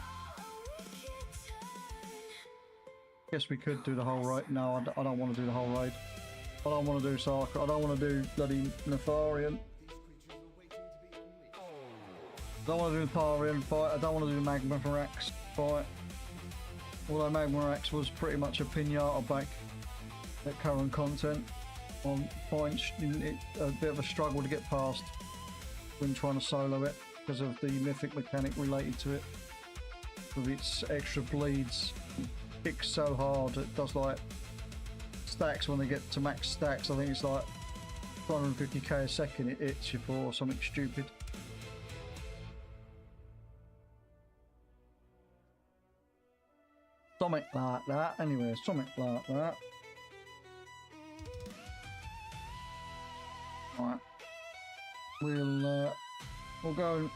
Guess we could do the whole raid. No, I don't want to do the whole raid. I don't want to do Sark. I don't want to do bloody Nefarian. I don't want to do the Nefarian fight. I don't want to do the Magma Varax fight. Although Magma Varax was pretty much a pinata back at current content on points. A bit of a struggle to get past when trying to solo it because of the mythic mechanic related to it. With its extra bleeds. It kicks so hard it does like stacks when they get to max stacks. I think it's like 250k a second it hits you for or something stupid. Something like that, anyway, something like that. Right. We'll go and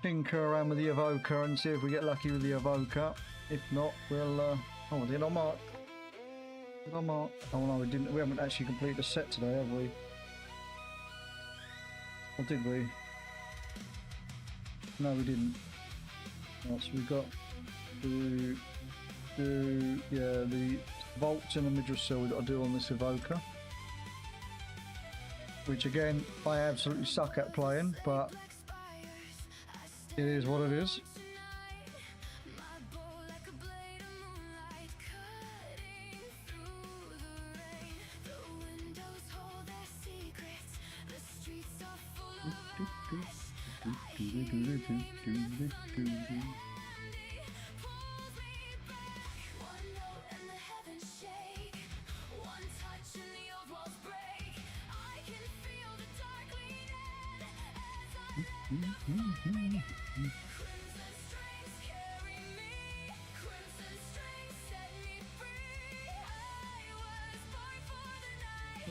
tinker around with the Evoker and see if we get lucky with the Evoker. If not, we'll oh, did I mark? Did I mark? Oh no, we didn't. We haven't actually completed the set today, have we? Or did we? No, we didn't. Right, so we've got to do, yeah, the vaults in the Midrasil we've got to do on this Evoker. Which again, I absolutely suck at playing, but it is what it is.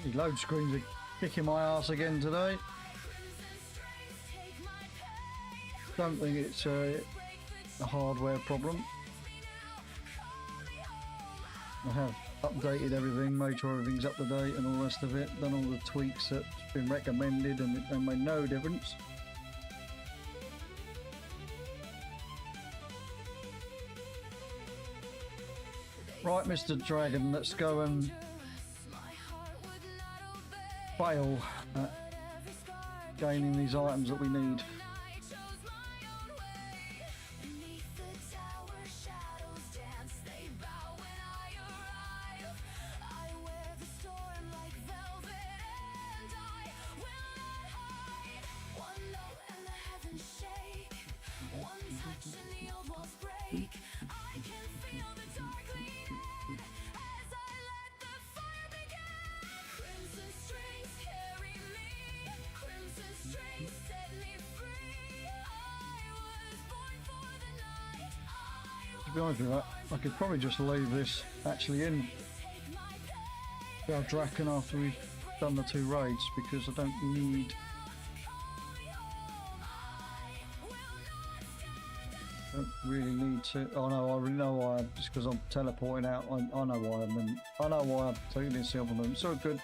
These load screens are kicking my ass again today. Don't think it's a hardware problem. I have updated everything, made sure everything's up to date and all the rest of it, done all the tweaks that's been recommended and made no difference. Right, Mr. Dragon, let's go and fail at gaining these items that we need. To be honest with you, I could probably just leave this actually in our Draken after we've done the 2 raids, because I don't need really need to. Oh no, I already know why. Just because I'm teleporting out. I know why I know why I'm taking this silver moon. It's all good.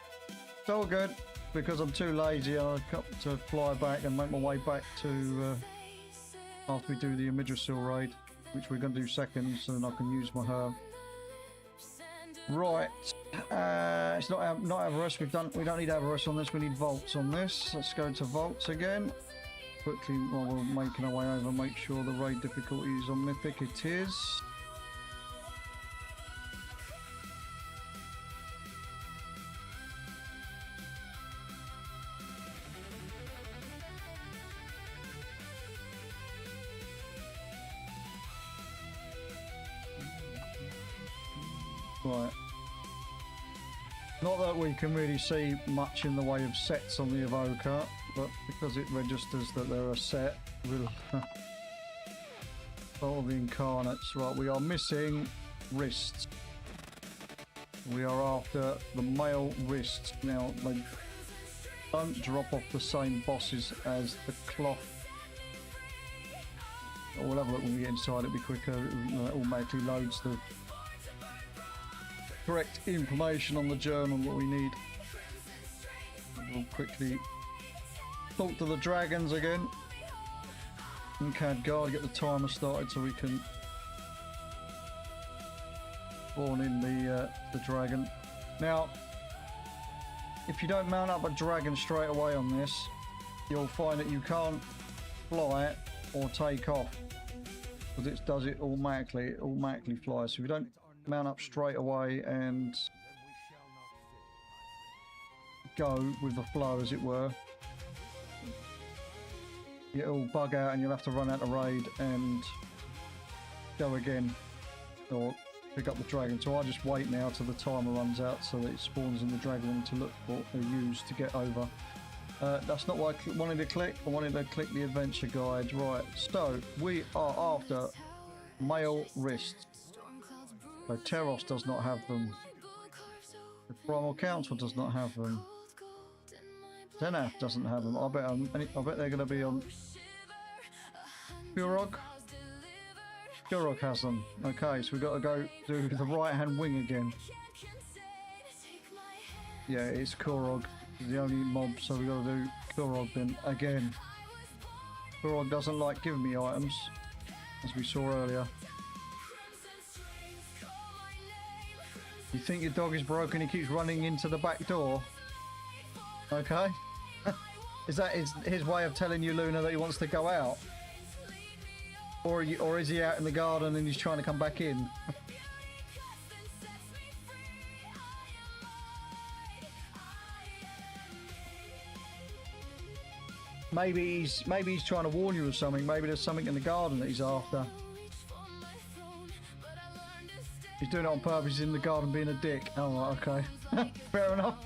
It's all good because I'm too lazy to fly back and make my way back to after we do the Yggdrasil raid, which we're going to do second, so then I can use my herb. Right, it's not Avarice. We don't need Avarice on this. We need Vaults on this. Let's go to Vaults again. Quickly, while we're making our way over, make sure the raid difficulty is on Mythic. It is. Right. Not that we can really see much in the way of sets on the Evoker, but because it registers that they're a set, we'll follow the incarnates. Right, we are missing wrists. We are after the male wrists. Now, they don't drop off the same bosses as the cloth. We'll have a look when we get inside, it'll be quicker. It automatically loads the correct information on the journal that we need. We'll quickly talk to the dragons again. And Khadgar, get the timer started so we can spawn in the dragon. Now, if you don't mount up a dragon straight away on this, you'll find that you can't fly or take off, because it does it automatically. It automatically flies. So if you don't mount up straight away and go with the flow, as it were, it'll bug out and you'll have to run out the raid and go again or pick up the dragon. So I just wait now till the timer runs out so that it spawns in the dragon to look for or use to get over. That's not what I wanted to click. I wanted to click the adventure guide. Right, so we are after male wrists. So Teros does not have them. The Primal Council does not have them. Zenith doesn't have them. I bet they're going to be on Kurog. Kurog has them. Okay, so we've got to go do the right hand wing again. Yeah, it's Kurog, the only mob, so we've got to do Kurog then again. Kurog doesn't like giving me items, as we saw earlier. You think your dog is broken, he keeps running into the back door? Okay. Is that his way of telling you, Luna, that he wants to go out? Or is he out in the garden and he's trying to come back in? Maybe he's trying to warn you of something. Maybe there's something in the garden that he's after. He's doing it on purpose. He's in the garden being a dick. Oh, right, okay. Fair enough.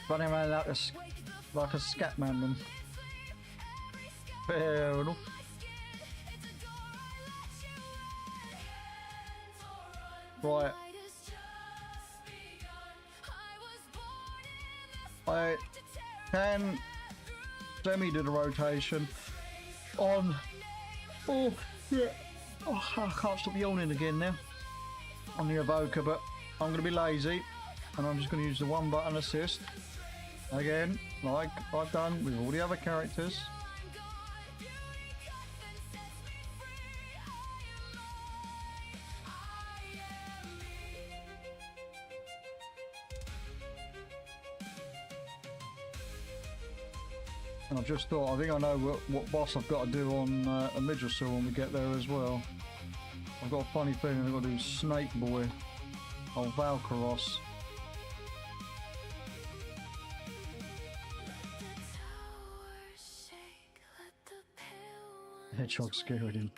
Running around like a scat man then. Fair enough. Right. I can semi do the rotation on. Oh, yeah. Oh, I can't stop yawning again now on the evoker, but I'm going to be lazy and I'm just going to use the one button assist again, like I've done with all the other characters. And I've just thought, I think I know what boss I've got to do on a Midrisil when we get there as well. I've got a funny feeling I've got to do Snake Boy, old Valkyros. Hedgehog scared him.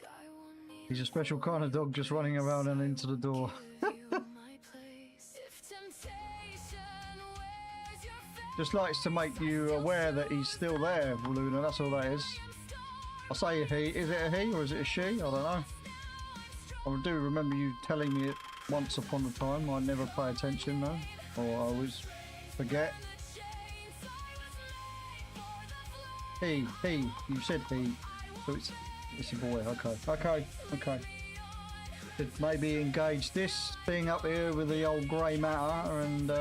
He's a special kind of dog, just running around and into the door. Just likes to make you aware that he's still there, Luna, that's all that is. I say a he. Is it a he or is it a she? I don't know. I do remember you telling me it once upon a time. I never pay attention though, or I always forget. He, you said he. So it's a boy, okay. Could maybe engage this thing up here with the old grey matter and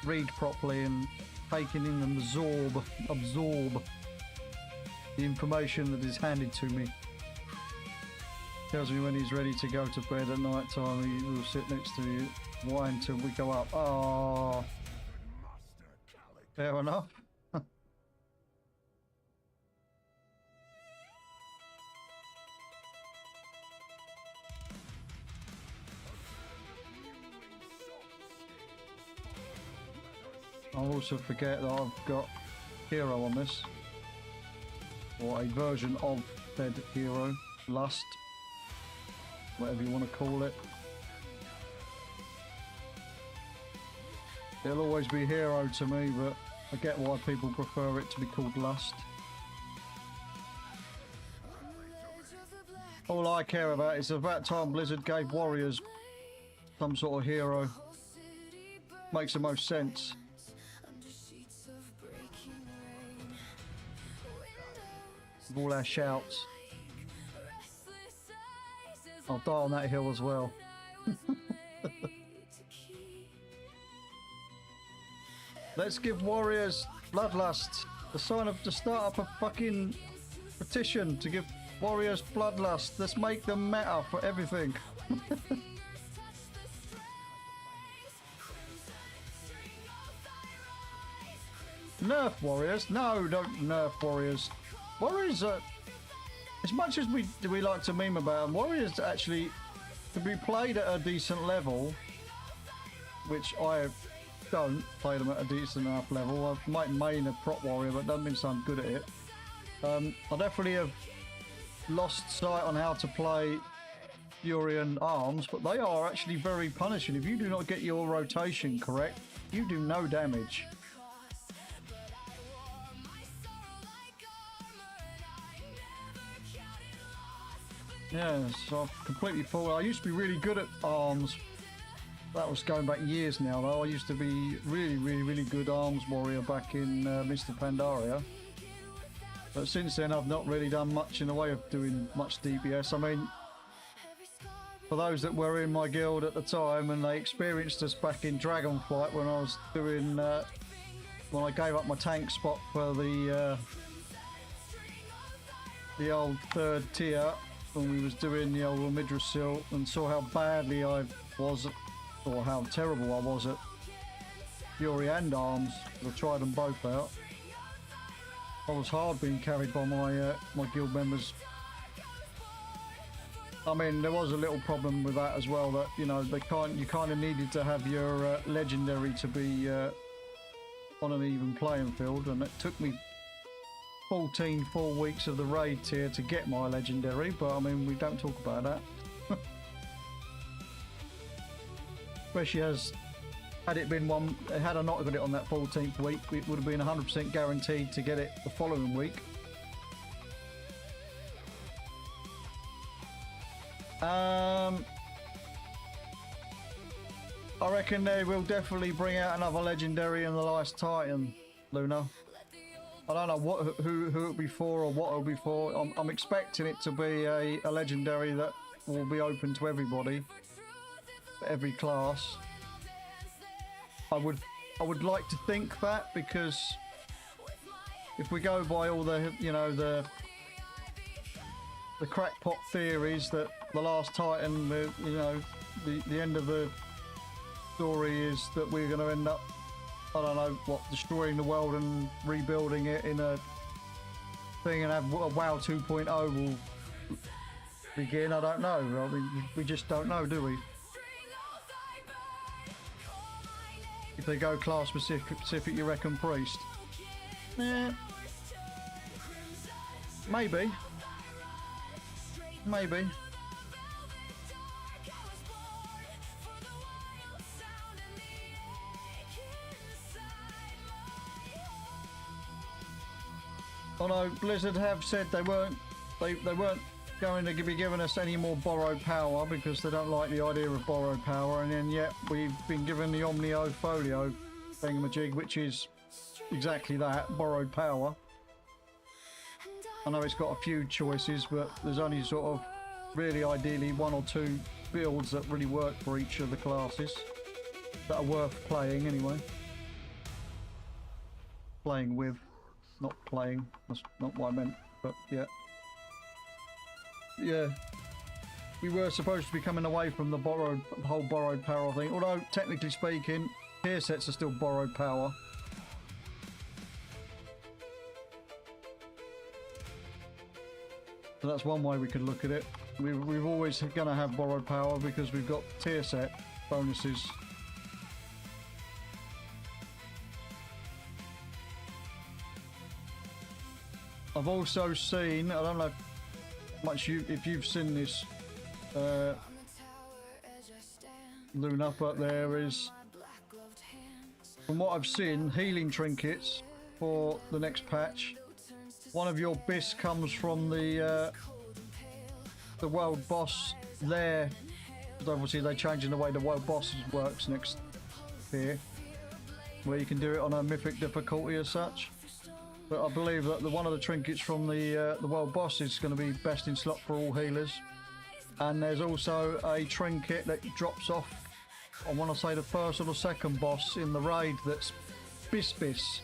read properly and taking in and absorb the information that is handed to me. Tells me when he's ready to go to bed at night time. He will sit next to you, whine till we go up. Oh, fair enough. I'll also forget that I've got hero on this, or a version of said hero, Lust, whatever you want to call it. It'll always be hero to me, but I get why people prefer it to be called Lust. All I care about is about time Blizzard gave warriors some sort of hero. Makes the most sense. With all our shouts. I'll die on that hill as well. Let's give warriors bloodlust. The sign of to start up a fucking petition to give warriors bloodlust. Let's make them meta for everything. Nerf warriors? No, don't nerf warriors. Warriors are, as much as we like to meme about them, warriors actually to be played at a decent level, which I don't play them at a decent enough level. I might main a prop warrior, but that means I'm good at it. I definitely have lost sight on how to play Furion arms, but they are actually very punishing. If you do not get your rotation correct, you do no damage. Yeah, so I've completely fallen. I used to be really good at arms. That was going back years now though. I used to be really good arms warrior back in Mr. Pandaria. But since then I've not really done much in the way of doing much DPS. I mean, for those that were in my guild at the time and they experienced us back in Dragonflight when I was doing, when I gave up my tank spot for the old 3rd tier, when we was doing the old Midrisil, and saw how badly I was, or how terrible I was at Fury and Arms. I tried them both out. I was hard being carried by my my guild members. I mean, there was a little problem with that as well, that, you know, you kind of needed to have your legendary to be on an even playing field, and it took me 14 full weeks of the raid tier to get my legendary, but I mean, we don't talk about that. Especially as, had I not got it on that 14th week, it would have been 100% guaranteed to get it the following week. I reckon they will definitely bring out another legendary in the last Titan, Luna. I don't know who it'll be for or what it'll be for. I'm expecting it to be a legendary that will be open to everybody, every class. I would like to think that, because if we go by all the, you know, the crackpot theories that the last Titan, you know, the end of the story is that we're going to end up, I don't know what, destroying the world and rebuilding it in a thing, and have a WoW 2.0 will begin. I don't know. I mean, we just don't know, do we? If they go class specific, you reckon priest? Yeah. Maybe. Maybe. Although Blizzard have said they weren't going to be giving us any more borrowed power, because they don't like the idea of borrowed power, and then yet we've been given the Omnio Folio thingamajig, which is exactly that, borrowed power. I know it's got a few choices, but there's only sort of really ideally 1 or 2 builds that really work for each of the classes that are worth playing anyway. Playing with, not playing, that's not what I meant, but yeah. Yeah, we were supposed to be coming away from the whole borrowed power thing, although technically speaking, tier sets are still borrowed power. So that's one way we could look at it. We've always going to have borrowed power because we've got tier set bonuses. I've also seen, I don't know much if you've seen this, Loon up there is, from what I've seen, healing trinkets for the next patch. One of your bis comes from the world boss there. Obviously they're changing the way the world boss works next here, where you can do it on a mythic difficulty as such. But I believe that one of the trinkets from the world boss is going to be best in slot for all healers. And there's also a trinket that drops off, I want to say the first or the second boss in the raid, that's bis,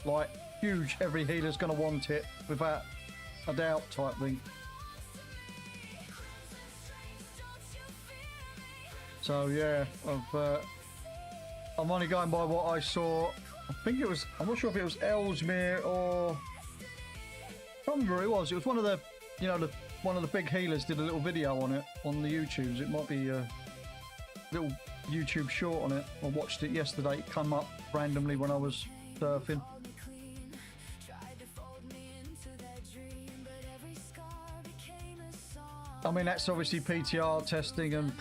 like huge, every healer's going to want it without a doubt type thing. So yeah, I'm only going by what I saw. I think it was, I'm not sure if it was Ellesmere or, I can't remember who it was. It was one of the, you know, one of the big healers did a little video on it on the YouTubes. It might be a little YouTube short on it. I watched it yesterday. It came up randomly when I was surfing. I mean, that's obviously PTR testing and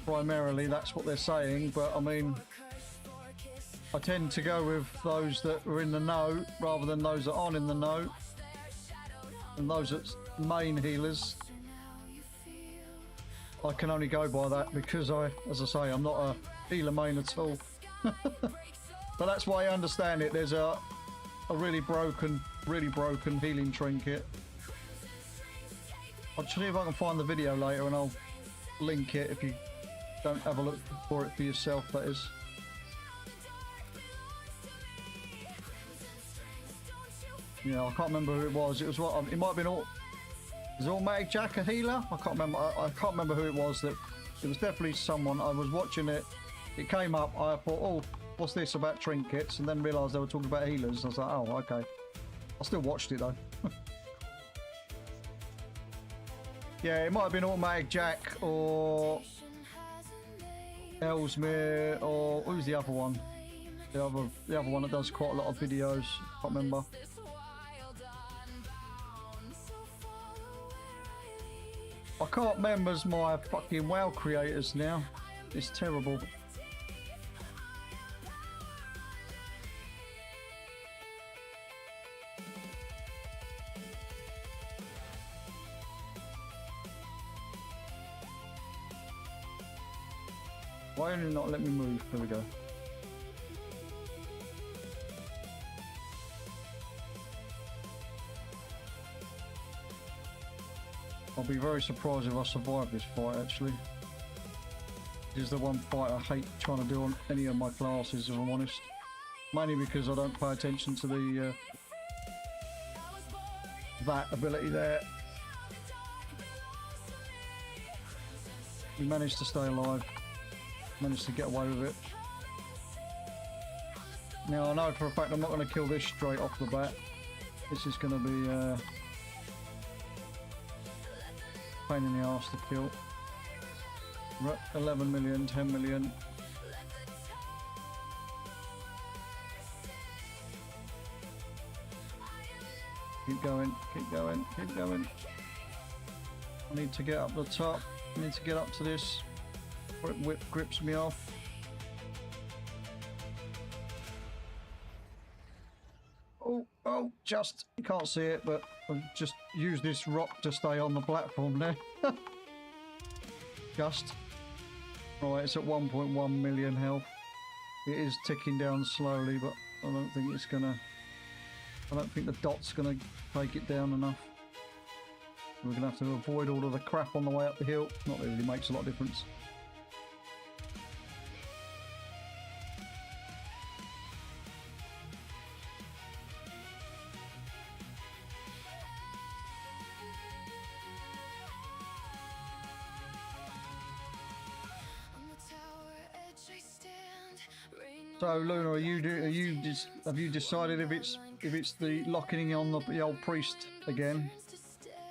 primarily that's what they're saying, but I mean, I tend to go with those that are in the know rather than those that aren't in the know, and those that's main healers. I can only go by that because as I say, I'm not a healer main at all. But that's why I understand it. There's a really broken healing trinket. I'll see if I can find the video later and I'll link it if you don't have a look for it for yourself, that is. Yeah, I can't remember who it was. It was what, it might have been is Automatic Jack a healer? I can't remember. I can't remember who it was. That it was definitely someone. I was watching it. It came up. I thought, oh, what's this about trinkets? And then realised they were talking about healers. I was like, oh, okay. I still watched it though. Yeah, it might have been Automatic Jack or Ellesmere or who's the other one? The other one that does quite a lot of videos. Can't remember. I can't remember my fucking WoW creators now. It's terrible. Why did it not let me move? There we go. I'll be very surprised if I survive this fight, actually. This is the one fight I hate trying to do on any of my classes, if I'm honest. Mainly because I don't pay attention to the that ability there. We managed to stay alive. Managed to get away with it. Now I know for a fact I'm not going to kill this straight off the bat. This is going to be pain in the arse to kill. 11 million, 10 million. Keep going, keep going, keep going. I need to get up the top. I need to get up to this. Whip grips me off. Oh, just, you can't see it, but I'll just use this rock to stay on the platform there. Just. Right, it's at 1.1 million health. It is ticking down slowly, but I don't think it's gonna... I don't think the dot's gonna take it down enough. We're gonna have to avoid all of the crap on the way up the hill. Not that it really makes a lot of difference. So Luna, have you decided if it's the locking on the old priest again,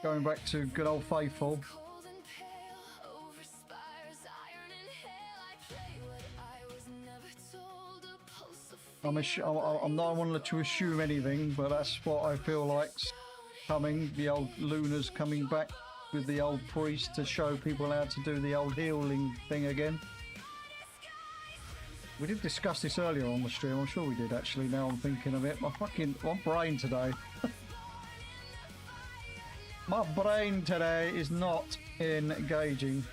going back to good old faithful? I'm not wanting to assume anything, but that's what I feel like's coming. The old Luna's coming back with the old priest to show people how to do the old healing thing again. We did discuss this earlier on the stream, I'm sure we did actually, now I'm thinking of it. My brain today. My brain today is not engaging.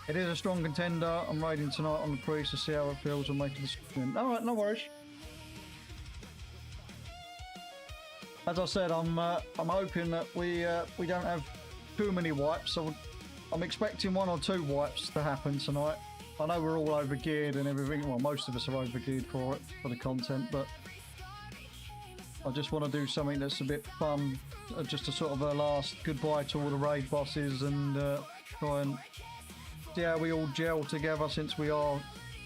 It is a strong contender. I'm raiding tonight on the priest to see how it feels and making the sprint. Alright, no worries. As I said, I'm hoping that we don't have too many wipes. So I'm expecting 1 or 2 wipes to happen tonight. I know we're all overgeared and everything. Well, most of us are overgeared for it, for the content, but I just want to do something that's a bit fun, just a sort of a last goodbye to all the raid bosses and try and see how we all gel together, since we are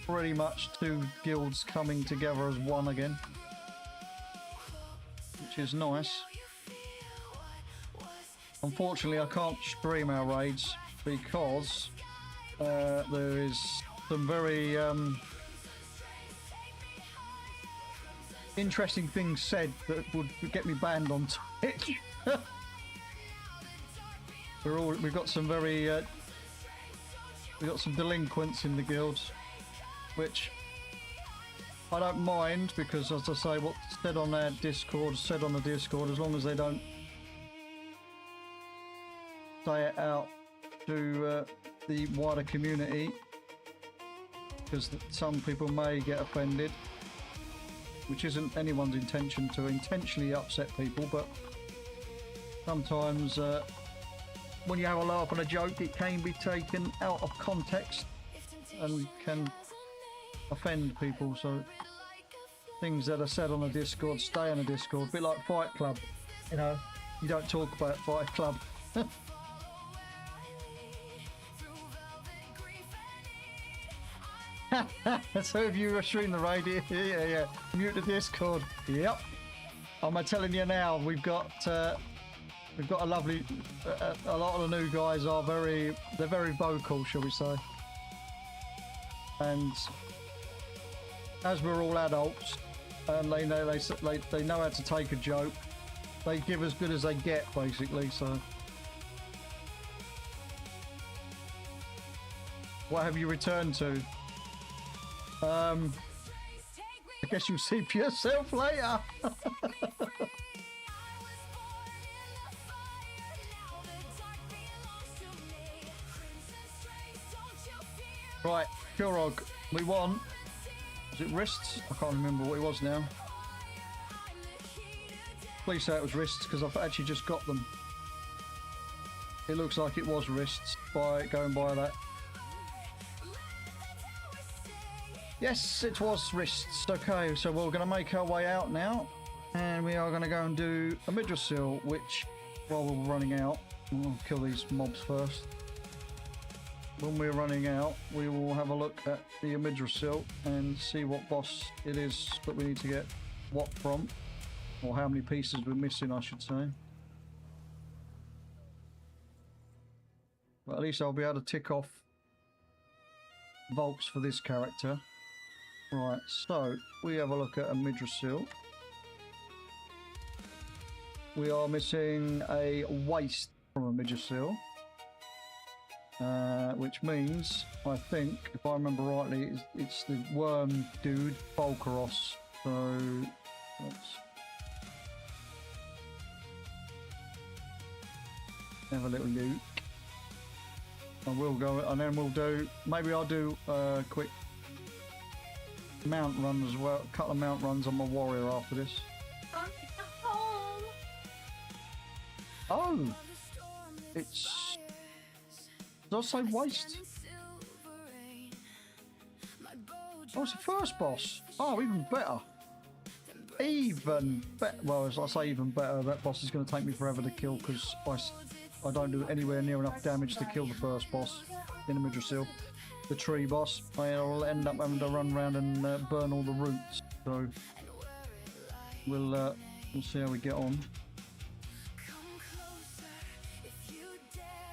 pretty much 2 guilds coming together as one again, which is nice. Unfortunately, I can't stream our raids because there is some very interesting things said that would get me banned on Twitch. We've got some very we've got some delinquents in the guilds, which I don't mind, because as I say, what's said on their Discord, said on the Discord, as long as they don't say it out to the wider community, because some people may get offended, which isn't anyone's intention to intentionally upset people, but sometimes when you have a laugh and a joke, it can be taken out of context and can offend people. So things that are said on the Discord stay on the Discord, a bit like Fight Club, you know, you don't talk about Fight Club. So if you stream the radio, yeah, mute the Discord. Yep, I'm telling you now, we've got a lovely, a lot of the new guys are they're very vocal, shall we say, and as we're all adults and they know how to take a joke, they give as good as they get, basically. So what have you returned to? I guess you'll see for yourself later. Right, Kurog, we won. Was it wrists? I can't remember what it was now. Please say it was wrists, because I've actually just got them. It looks like it was wrists by going by that. Yes, it was wrists. Okay, so we're going to make our way out now. And we are going to go and do a Midrasil, which, while we're running out, we'll kill these mobs first. When we're running out, we will have a look at the Midrasil and see what boss it is that we need to get what from. Or how many pieces we're missing, I should say. But at least I'll be able to tick off vaults for this character. Right, so we have a look at a Midrasil. We are missing a waist from a Midrasil. Which means, I think, if I remember rightly, it's the worm dude, Volcaros. So, let's have a little look. I will go, and then we'll do, maybe I'll do a quick mount run as well, a couple of mount runs on my warrior after this. Oh! It's... Did I say waist? Oh, it's the first boss. Oh, even better. Even better. Well, as I say even better, that boss is going to take me forever to kill because I don't do anywhere near enough damage to kill the first boss in the Midrasil. The tree boss. I'll end up having to run around and burn all the roots. So we'll see how we get on.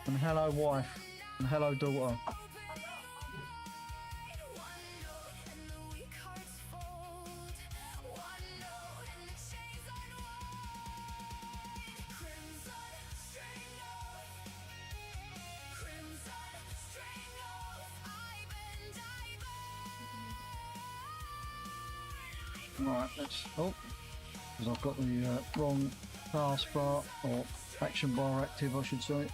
And hello, wife. And hello, daughter. Right, let's... Oh, because I've got the wrong taskbar, or action bar active, I should say.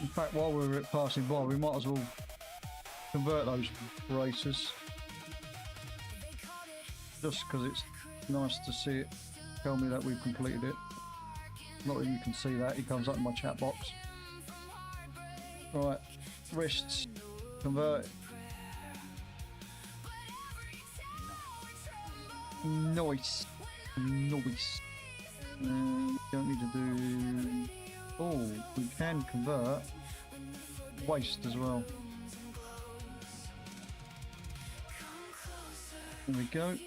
In fact, while we're passing by, we might as well convert those braces. Just because it's nice to see it tell me that we've completed it. Not that you can see that, it comes up in my chat box. Right, wrists, convert. Nice. Nice. Don't need to do... Oh, we can convert waste as well. There we go.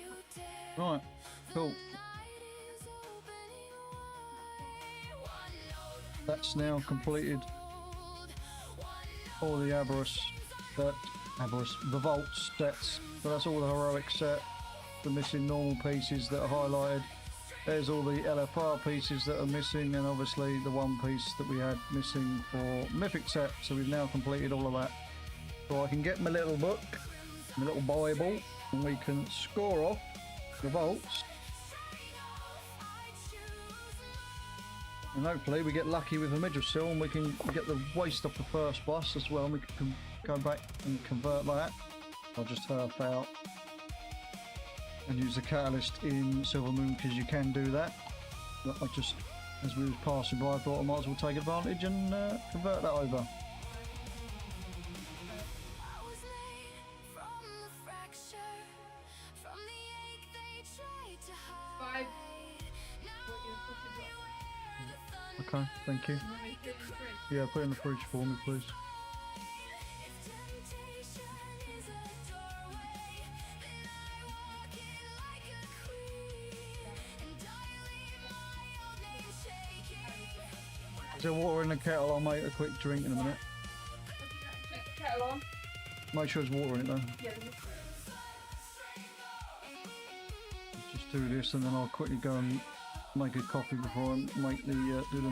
Right, cool. That's now completed all the the vault sets. So that's all the heroic set, the missing normal pieces that are highlighted. There's all the LFR pieces that are missing, and obviously the one piece that we had missing for Mythic set. So we've now completed all of that. So I can get my little book, my little Bible, and we can score off the vaults. And hopefully we get lucky with the Midrasil and we can get the waste off the first boss as well, and we can go back and convert that. I'll just turf out and use the catalyst in Silver Moon because you can do that. But I just, as we was passing by, I thought I might as well take advantage and convert that over. Okay, thank you. Yeah, put it in the fridge for me, please. Is there water in the kettle? I'll make a quick drink in a minute. Kettle on. Make sure there's water in it though. Yeah. Just do this and then I'll quickly go and make a coffee before I make the do the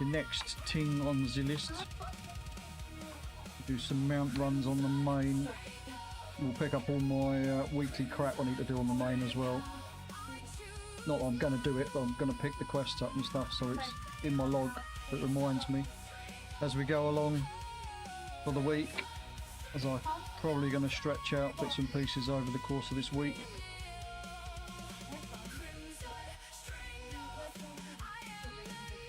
next thing on the list. Do some mount runs on the main. We'll pick up all my weekly crap I need to do on the main as well. Not that I'm going to do it, but I'm going to pick the quests up and stuff, so it's in my log that reminds me as we go along. for the week, as I'm probably going to stretch out bits and pieces over the course of this week.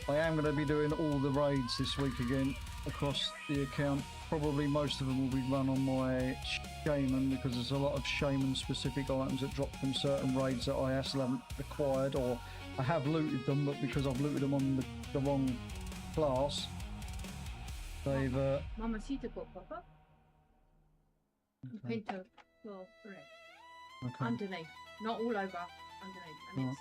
I am going to be doing all the raids this week again across the account. Probably most of them will be run on my shaman, because there's a lot of shaman specific items that drop from certain raids that I still haven't acquired, or I have looted them, but because I've looted them on the wrong class, they've Mamacita got pop-up. okay. Pinto for red. Okay. Underneath. Not all over. Underneath. And it's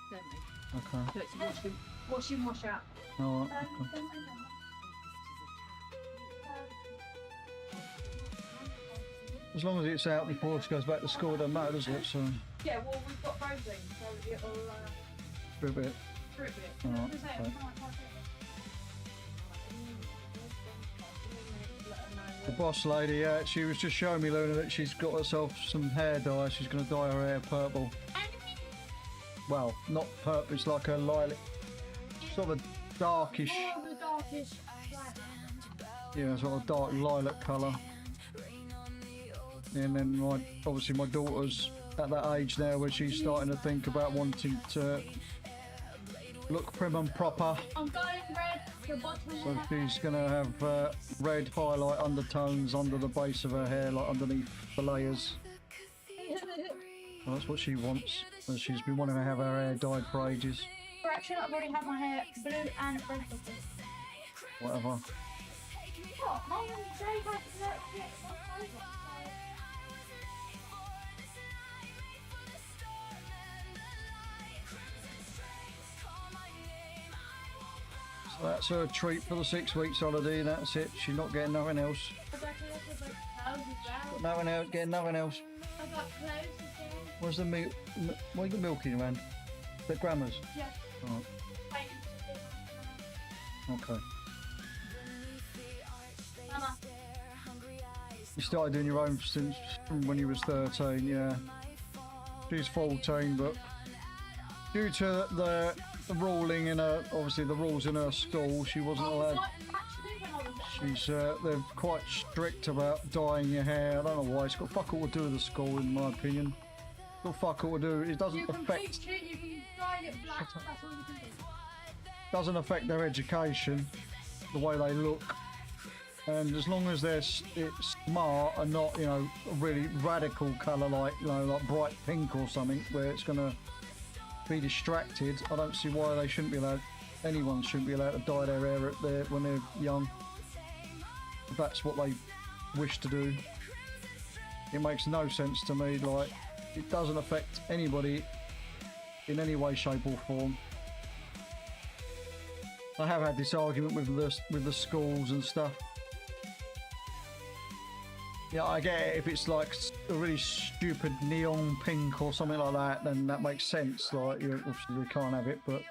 semi. Okay. So it's wash in, wash out. Alright, okay. As long as it's out before she goes back to school, it doesn't matter, does it? So, Yeah, well, we've got frozen, so it'll for a bit. fruit it. Alright, okay. The boss lady, yeah, she was just showing me, Luna, that she's got herself some hair dye. She's going to dye her hair purple. Well, not purple, it's like a lilac, sort of darkish, Oh, the darkish black. yeah, sort of dark lilac colour. And then obviously my daughter's at that age now where she's starting to think about wanting to look prim and proper. I'm going red, the bottom So she's going to have red highlight undertones under the base of her hair, like underneath the layers. Well, that's what she wants. And she's been wanting to have her hair dyed for ages. Actually, I've already had my hair blue and red. Whatever. What? Mum and Dave had that. So that's her treat for the 6 weeks holiday. That's it. She's not getting nothing else. Got nothing else. Getting nothing else. I got clothes as well. Where's the milk? Why are you milking around? The grandma's. Yeah. Oh, okay. Mama. You started doing your own since when you was 13, yeah. She's 14, but due to the ruling in her, obviously the rules in her school, she wasn't allowed. She's they're quite strict about dyeing your hair. I don't know why. It's got fuck all to do with the school, in my opinion. It's got fuck all to do. It doesn't You can affect. bleach it, you can dye it black, that's all you can do. Doesn't affect their education, the way they look. And as long as it's smart and not, you know, a really radical colour like, you know, like bright pink or something, where it's gonna be distracted, I don't see why they shouldn't be allowed. Anyone shouldn't be allowed to dye their hair when they're young. If that's what they wish to do. It makes no sense to me. Like, it doesn't affect anybody in any way, shape or form. I have had this argument with the schools and stuff. Yeah, I get it. If it's like a really stupid neon pink or something like that, then that makes sense. Like, you obviously we can't have it, but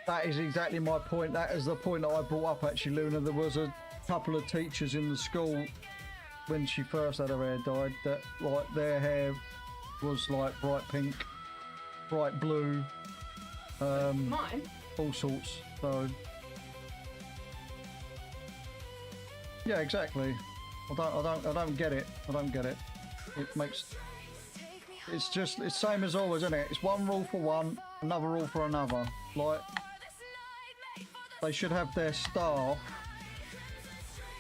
that is exactly my point. That is the point that I brought up, actually, Luna. There was a couple of teachers in the school when she first had her hair dyed that, like, their hair was like bright pink, bright blue, Mine? all sorts. So yeah, exactly. I don't get it. I don't get it. It makes. It's just it's same as always, isn't it? It's one rule for one, another rule for another. Like, they should have their staff,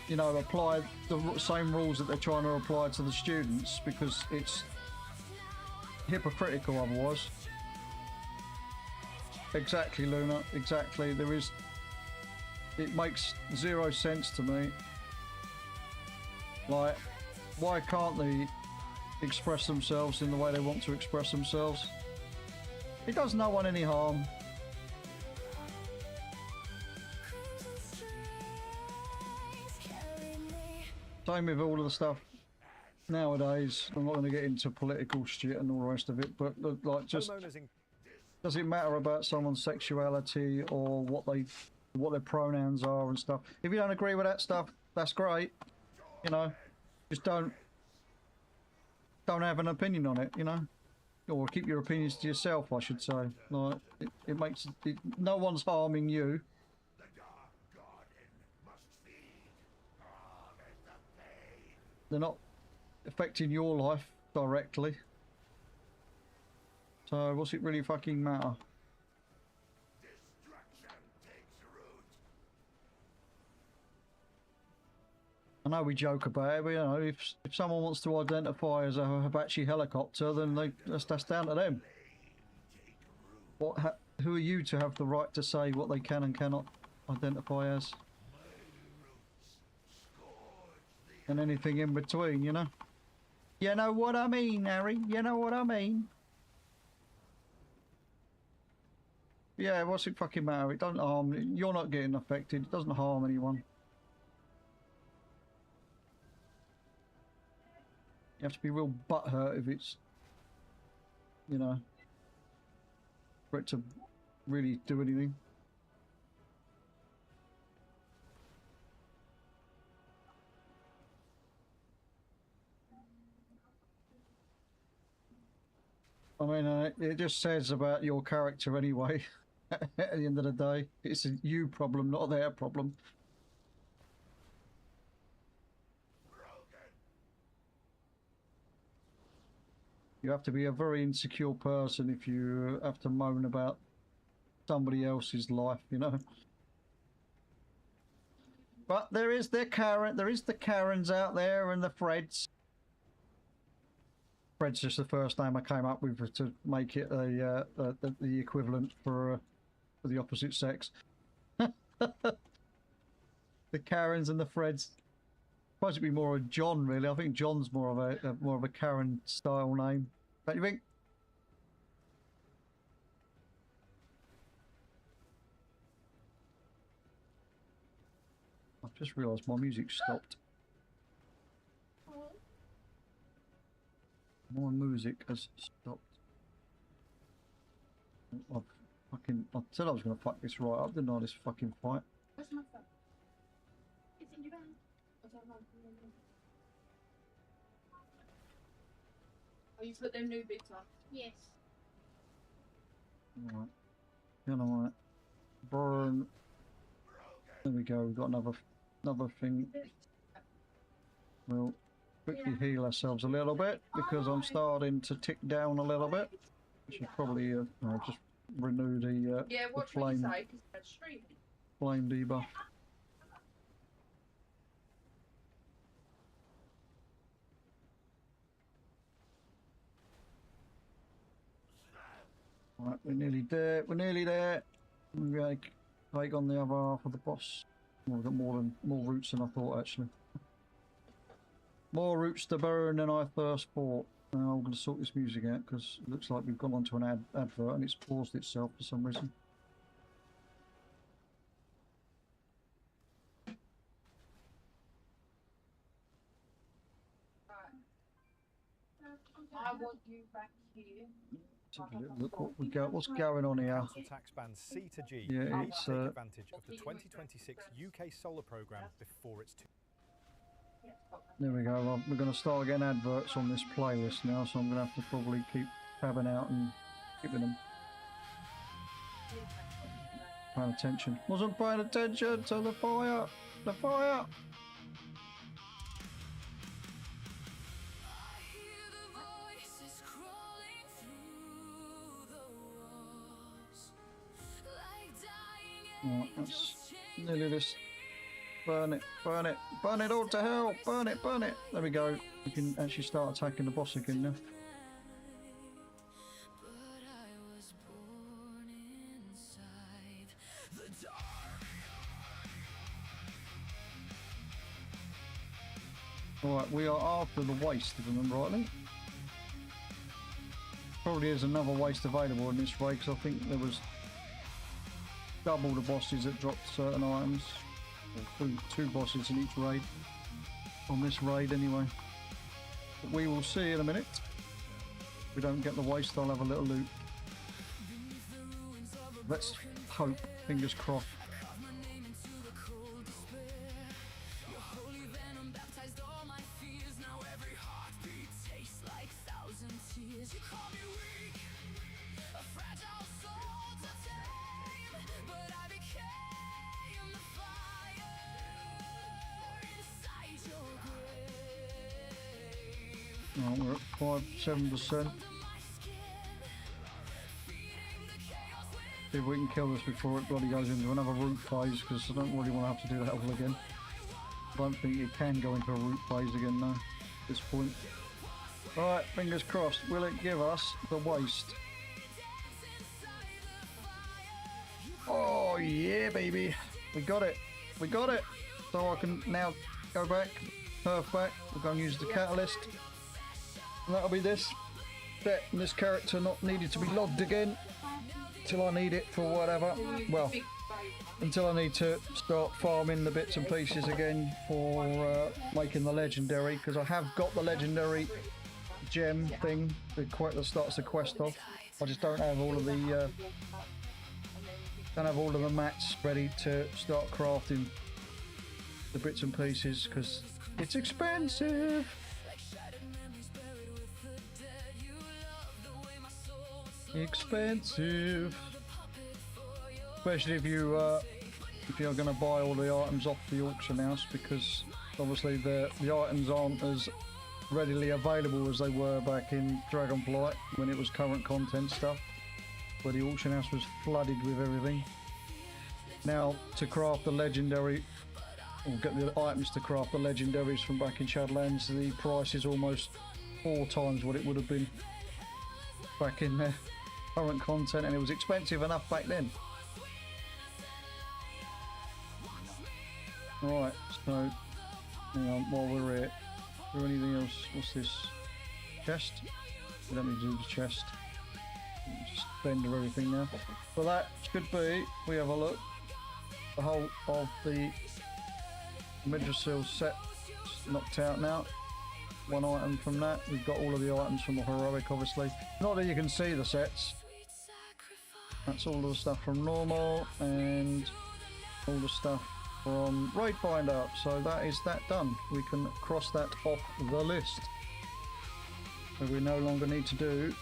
you know, apply the same rules that they're trying to apply to the students, because it's hypocritical otherwise. Exactly, Luna. Exactly. There is. It makes zero sense to me. Like, why can't they express themselves in the way they want to express themselves? It does no one any harm. Same with all of the stuff nowadays. I'm not going to get into political shit and all the rest of it, but like, just does it matter about someone's sexuality or what their pronouns are and stuff? If you don't agree with that stuff, that's great. You know, just don't have an opinion on it. You know, or keep your opinions to yourself, I should say. Like, it makes it, no one's harming you. The Dark Garden must feed. Harvest the pain. They're not affecting your life directly. So what's it really fucking matter? Destruction takes root. I know we joke about it, but you know, if someone wants to identify as a Apache helicopter, then that's down to them. Who are you to have the right to say what they can and cannot identify as? And anything in between, you know? You know what I mean, Harry? You know what I mean? Yeah, what's it fucking matter? It doesn't harm. You're not getting affected. It doesn't harm anyone. You have to be real butthurt if it's, you know, for it to really do anything. I mean, it just says about your character anyway. At the end of the day, it's a you problem, not their problem. You have to be a very insecure person if you have to moan about somebody else's life, you know. But there is the Karens out there and the Freds. Fred's just the first name I came up with to make it the equivalent for the opposite sex. The Karens and the Freds. Supposed to be more a John, really. I think John's more of a Karen style name. Don't you think? I've just realised my music stopped. My music has stopped. I said I was going to fuck this right up, didn't I? This fucking fight. Where's my phone? It's in your bag. I don't know. Oh, you put them new bits on? Yes. Alright. You know what? Burn. There we go, we've got another thing. We'll quickly heal ourselves a little bit because I'm starting to tick down a little bit. We should probably just renew the flame debuff. Right, we're nearly there. We're nearly there. We're going to take on the other half of the boss. Oh, we've got more roots than I thought, actually. More roots to burn than I first thought. Now I'm going to sort this music out because it looks like we've gone onto an advert and it's paused itself for some reason. I want you back here. Take a little look what's going on here. Council tax band C to G. Yeah, Take it's advantage of the 2026 UK solar programme before it's too. there we go. Well, we're going to start getting adverts on this playlist now, so I'm going to have to probably keep tabbing out and giving them. Paying attention. Wasn't paying attention to the fire. The fire. I hear the voices crawling through the walls, like dying Right, that's nearly this. Burn it, burn it, burn it all to hell! Burn it, burn it! There we go. We can actually start attacking the boss again now. but I was born inside the dark. Alright, we are after the waste, if I remember rightly. Probably is another waste available in this raid because I think there was double the bosses that dropped certain items. Or two bosses in each raid. On this raid anyway. But we will see in a minute. If we don't get the waste, I'll have a little loot. Let's hope, fingers crossed. Now every heartbeat tastes like thousand tears. You call me weak. Oh, we're at 7%. See if we can kill this before it bloody goes into another root phase, because I don't really want to have to do that all again. I don't think it can go into a root phase again now, at this point. Alright, fingers crossed. Will it give us the waste? Oh yeah, baby. We got it. We got it. So I can now go back, perf back. We're going to use the catalyst. And that'll be this set and this character not needed to be logged again till I need it for whatever. Well, until I need to start farming the bits and pieces again for making the legendary, because I have got the legendary gem thing that starts the quest off. I just don't have all of the mats ready to start crafting the bits and pieces because it's expensive. Expensive, especially if you're going to buy all the items off the auction house, because obviously the items aren't as readily available as they were back in Dragonflight when it was current content stuff, where the auction house was flooded with everything. Now to craft the legendary, or get the items to craft the legendaries from back in Shadowlands, the price is almost 4 times what it would have been back in there. Current content, and it was expensive enough back then. Right, so hang on, while we're here, is there anything else? What's this? Chest? We don't need to do the chest. Just render everything now. So that should be, we have a look, the whole of the Midrasil set knocked out now. 1 item from that. We've got all of the items from the heroic, obviously. Not that you can see the sets. That's all the stuff from normal and all the stuff from Raid Finder. So that is that done. We can cross that off the list. So we no longer need to do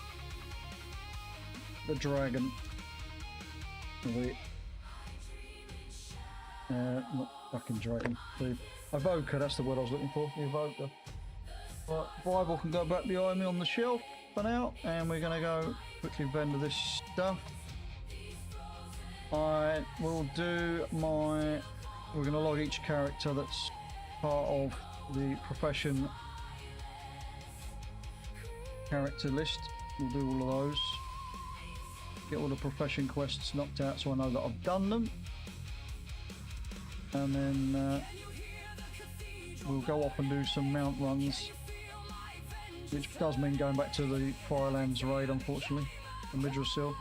the dragon. Not fucking dragon. The evoker, that's the word I was looking for. The evoker. Right, Bible can go back behind me on the shelf for now, and we're going to go quickly vendor this stuff. I will do my... We're going to log each character that's part of the profession character list. We'll do all of those. Get all the profession quests knocked out so I know that I've done them. And then we'll go off and do some mount runs, which does mean going back to the Firelands raid, unfortunately, the Midrasil,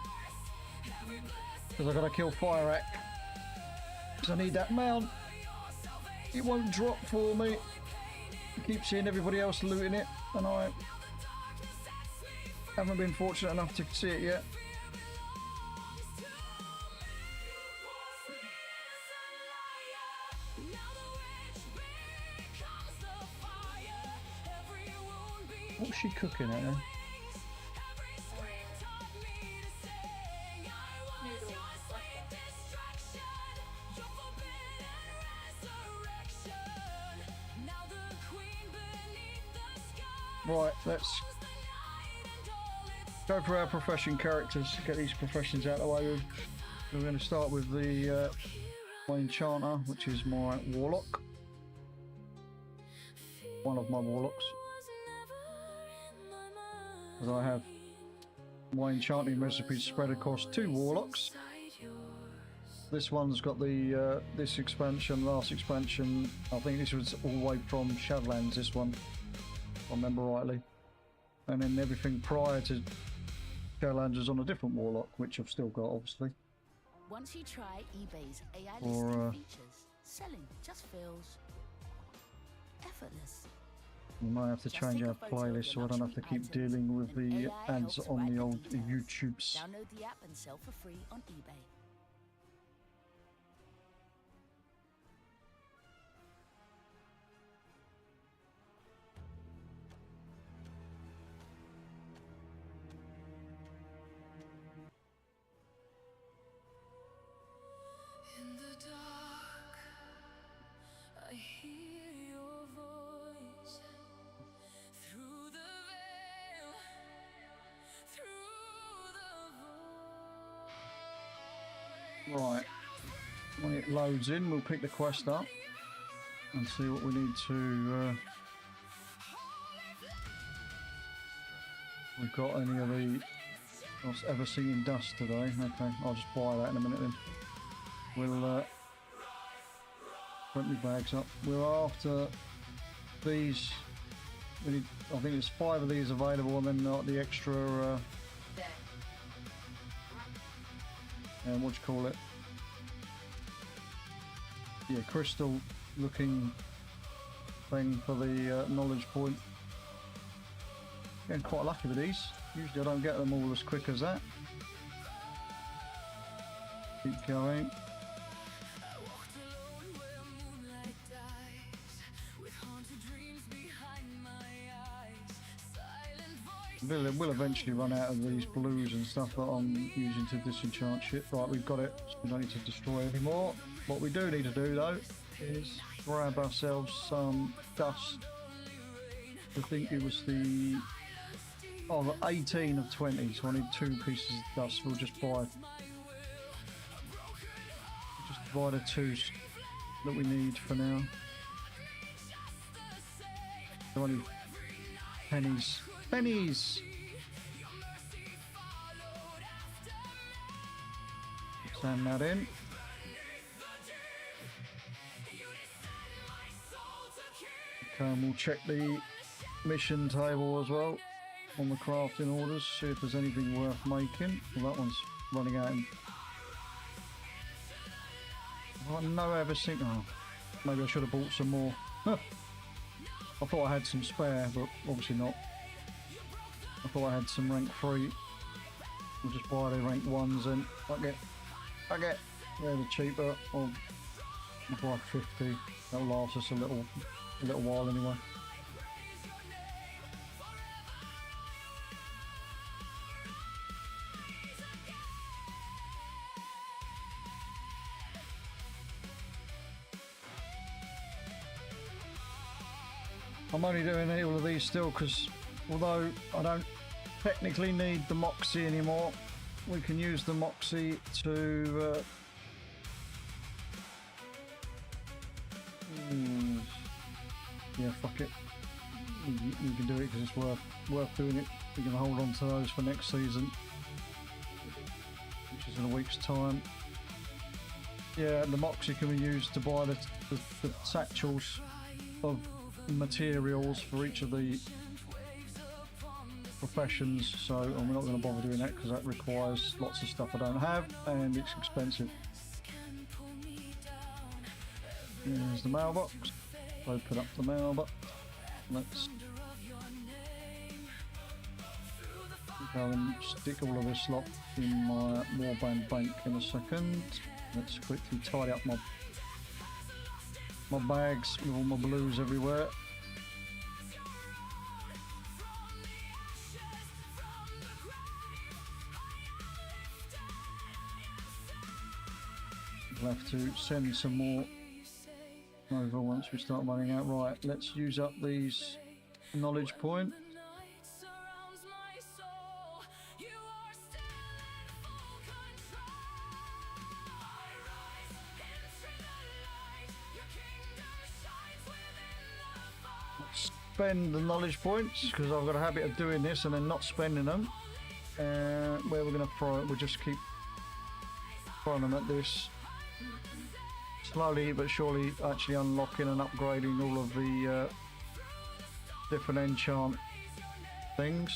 because I've got to kill Fireack, because I need that mount. It won't drop for me. I keep seeing everybody else looting it, and I haven't been fortunate enough to see it yet. What's she cooking at then? Right, let's go for our profession characters, get these professions out of the way with. We're going to start with the my enchanter, which is my warlock. One of my warlocks. As I have my enchanting recipes spread across 2 warlocks. This one's got the this expansion, last expansion. I think this was all the way from Shadowlands, this one, if I remember rightly. And then everything prior to Shadowlands was on a different warlock, which I've still got, obviously. Once you try eBay's AI Or, listing features, selling just feels effortless. We might have to change our playlist so I don't have to keep dealing with the ads on the old YouTubes. Download the app and sell for free on eBay. In the dark, I hear your voice through the Right. When it loads in, we'll pick the quest up and see what we need to. We've got any of the ever singing dust today. Okay, I'll just buy that in a minute then. We'll put my bags up. We're after these. We need, I think there's 5 of these available, and then the extra. There. What do you call it? Yeah, crystal looking thing for the knowledge point. Getting quite lucky with these. Usually I don't get them all as quick as that. Keep going. We'll eventually run out of these blues and stuff that I'm using to disenchant shit. Right, we've got it, so we don't need to destroy anymore. What we do need to do though is grab ourselves some dust. I think it was the 18 of 20, so I need 2 pieces of dust. We'll just buy the 2 that we need for now. Only pennies. Pennies! Sand that in. Okay, and we'll check the mission table as well on the crafting orders, see if there's anything worth making. Well, that one's running out. Oh, no everything. Oh, maybe I should have bought some more. I thought I had some spare, but obviously not. I thought I had some rank 3. We'll just buy the rank 1s and I get they're the cheaper. Or we'll buy 50. That'll last us a little while anyway. I'm only doing all of these still because although I don't technically need the Moxie anymore, we can use the Moxie to yeah, fuck it. We can do it because it's worth doing it. We're going to hold on to those for next season, which is in a week's time. Yeah, the Moxie can be used to buy the satchels of materials for each of the professions, so we're not going to bother doing that because that requires lots of stuff I don't have and it's expensive. Here's the mailbox. Open up the mailbox. Let's go and stick all of this lot in my warband bank in a second. Let's quickly tidy up my bags with all my blues everywhere. We'll have to send some more over once we start running out. Right, let's use up these knowledge point. Spend the knowledge points because I've got a habit of doing this and then not spending them. Where we're going to throw it, we'll just keep throwing them at this. Slowly but surely actually unlocking and upgrading all of the different enchant things.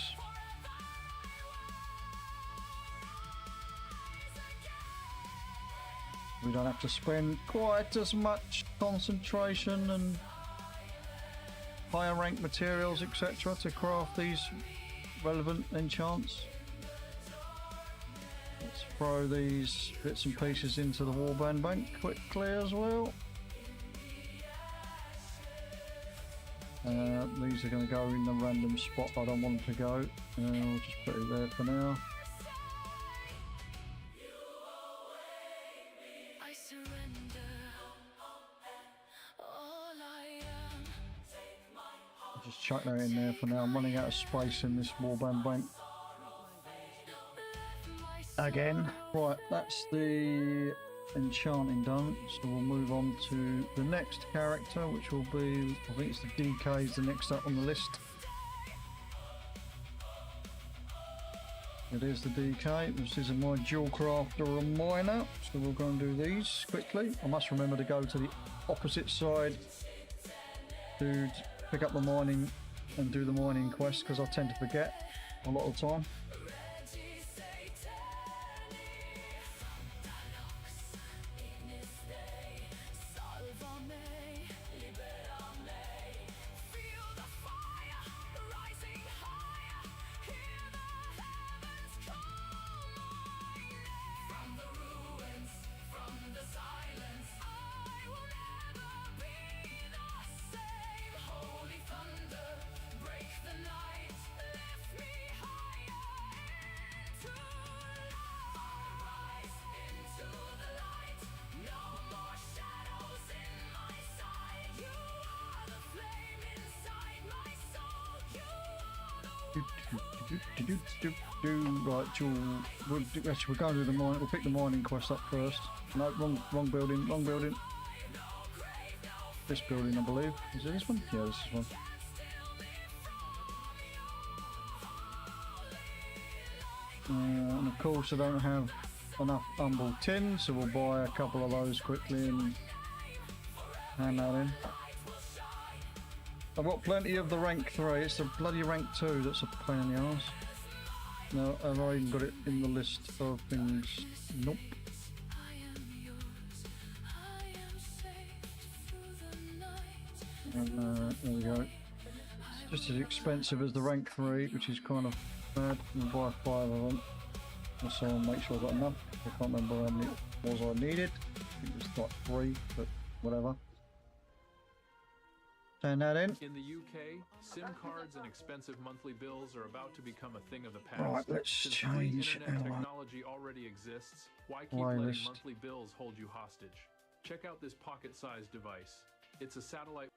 We don't have to spend quite as much concentration and higher rank materials etc. to craft these relevant enchants. Let's throw these bits and pieces into the warband bank quickly as well. These are going to go in the random spot I don't want them to go. I'll just put it there for now. Just chuck that in there for now. I'm running out of space in this warband bank. again. Right, that's the enchanting done, so we'll move on to the next character, which will be, I think it's the DK is the next up on the list. It is the DK. This is my dual crafter and miner, so we'll go and do these quickly. I must remember to go to the opposite side to pick up the mining and do the mining quest, because I tend to forget a lot of the time. Right, we're going to do the mine. We'll pick the mining quest up first. No, wrong building, wrong building. This building, I believe. Is it this one? Yeah, this is one. And of course, I don't have enough humble tin, so we'll buy a couple of those quickly and hand that in. I've got plenty of the rank 3, it's the bloody rank 2 that's a pain in the arse. No, have I even got it in the list of things? Nope. And there we go. It's just as expensive as the rank 3, which is kind of bad. We'll buy 5 of them. So I'll make sure I've got enough. I can't remember how many it was I needed. I think it was like 3, but whatever. Turn that in. In the UK, SIM cards and expensive monthly bills are about to become a thing of the past. Right, let's Since change pre-internet our technology already exists, why keep wireless. letting monthly bills hold you hostage? Check out this pocket-sized device. It's a satellite.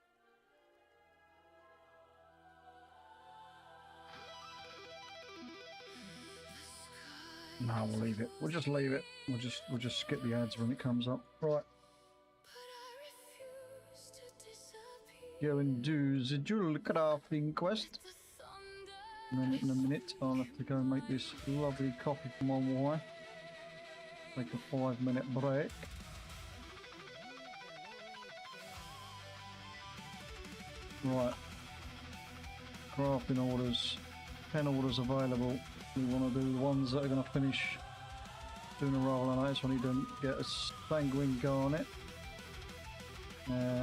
No, we'll leave it. We'll just leave it. We'll just skip the ads when it comes up. Right. Go and do the jewel crafting quest. And then in a minute I'll have to go and make this lovely coffee for my wife. Take a 5-minute break. Right. Crafting orders. 10 orders available. We want to do the ones that are going to finish sooner rather than later. So I need to get a sanguine garnet.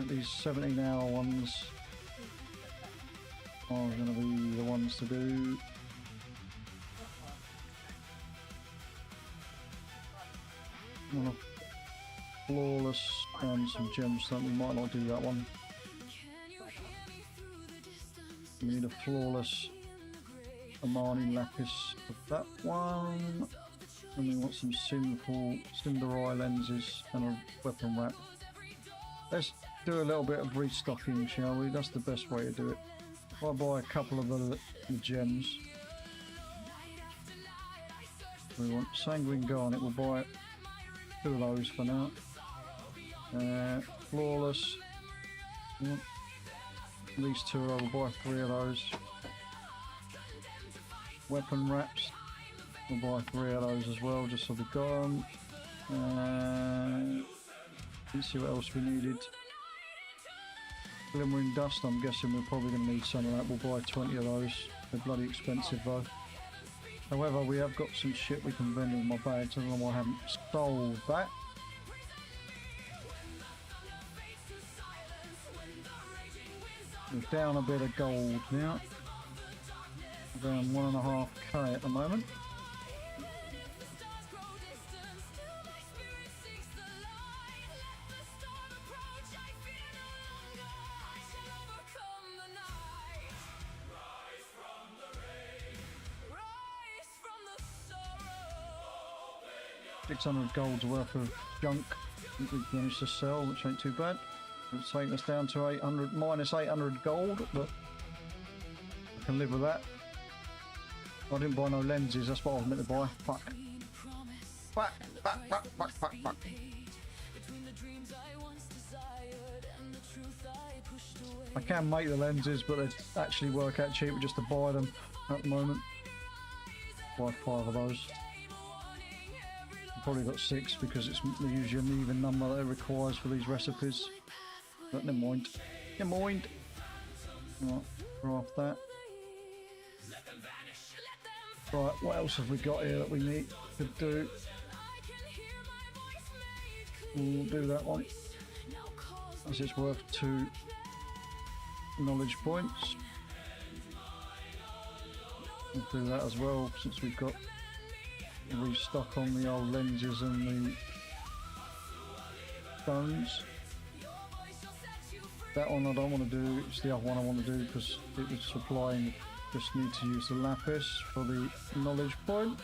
These 17-hour ones are going to be the ones to do. Flawless and some gemstone. We might not do that one. We need a flawless Amani lapis for that one. And we want some sinful Cinderai lenses and a weapon wrap. Let's do a little bit of restocking, shall we? That's the best way to do it. I'll buy a couple of the gems. We want sanguine garnet, we'll buy 2 of those for now. Flawless. These 2, I will buy 3 of those. Weapon wraps, we'll buy 3 of those as well, just so we've got them. Let's see what else we needed. Glimmering dust, I'm guessing we're probably going to need some of that. We'll buy 20 of those. They're bloody expensive though. However, we have got some shit we can vend in my bags. I don't know why I haven't sold that. We're down a bit of gold now. Around 1.5k at the moment. $600 gold's worth of junk that we've managed to sell, which ain't too bad. It's taking us down to 800, minus 800 gold, but I can live with that. I didn't buy no lenses, that's what I was meant to buy. Fuck. Back, back, back, back, back, back. I can make the lenses, but they actually work out cheaper just to buy them at the moment. Buy 5 of those. I've probably got 6 because it's usually an even number that it requires for these recipes. But never mind. Never mind. Right, craft that. Right, what else have we got here that we need to do? We'll do that one. As it's worth 2 knowledge points. We'll do that as well since we've got restock on the old lenses and the stones. That one I don't want to do, it's the other one I want to do because it was supplying, just need to use the lapis for the knowledge point.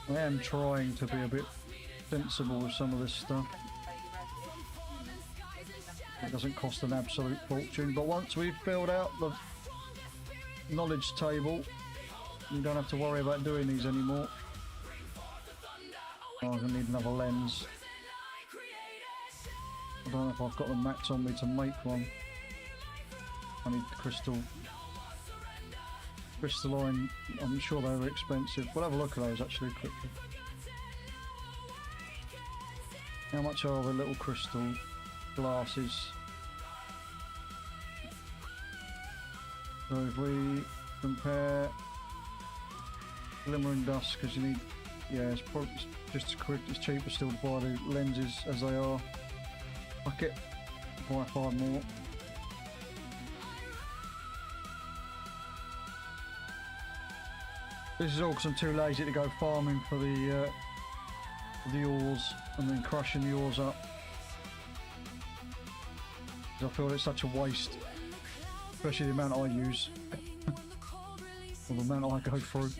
I am trying to be a bit sensible with some of this stuff. It doesn't cost an absolute fortune, but once we've filled out the knowledge table, you don't have to worry about doing these anymore. Oh, I'm going to need another lens. I don't know if I've got the mats on me to make one. I need crystalline, I'm sure they were expensive. We'll have a look at those actually quickly. How much are the little crystal glasses? So if we compare Glimmer and Dust, because you need, yeah, it's probably just as quick, it's cheaper still to buy the lenses as they are. Fuck it, buy 5 more. This is all because I'm too lazy to go farming for the ores and then crushing the ores up. I feel it's such a waste, especially the amount I use, or the amount I go through.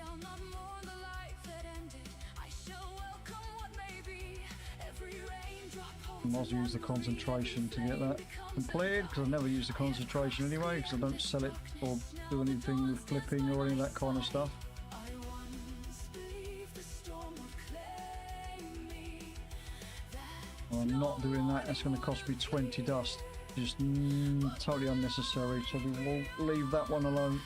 I might as well use the concentration to get that completed, because I've never used the concentration anyway, because I don't sell it or do anything with flipping or any of that kind of stuff. I'm not doing that, that's going to cost me 20 dust. Just totally unnecessary, so we will leave that one alone.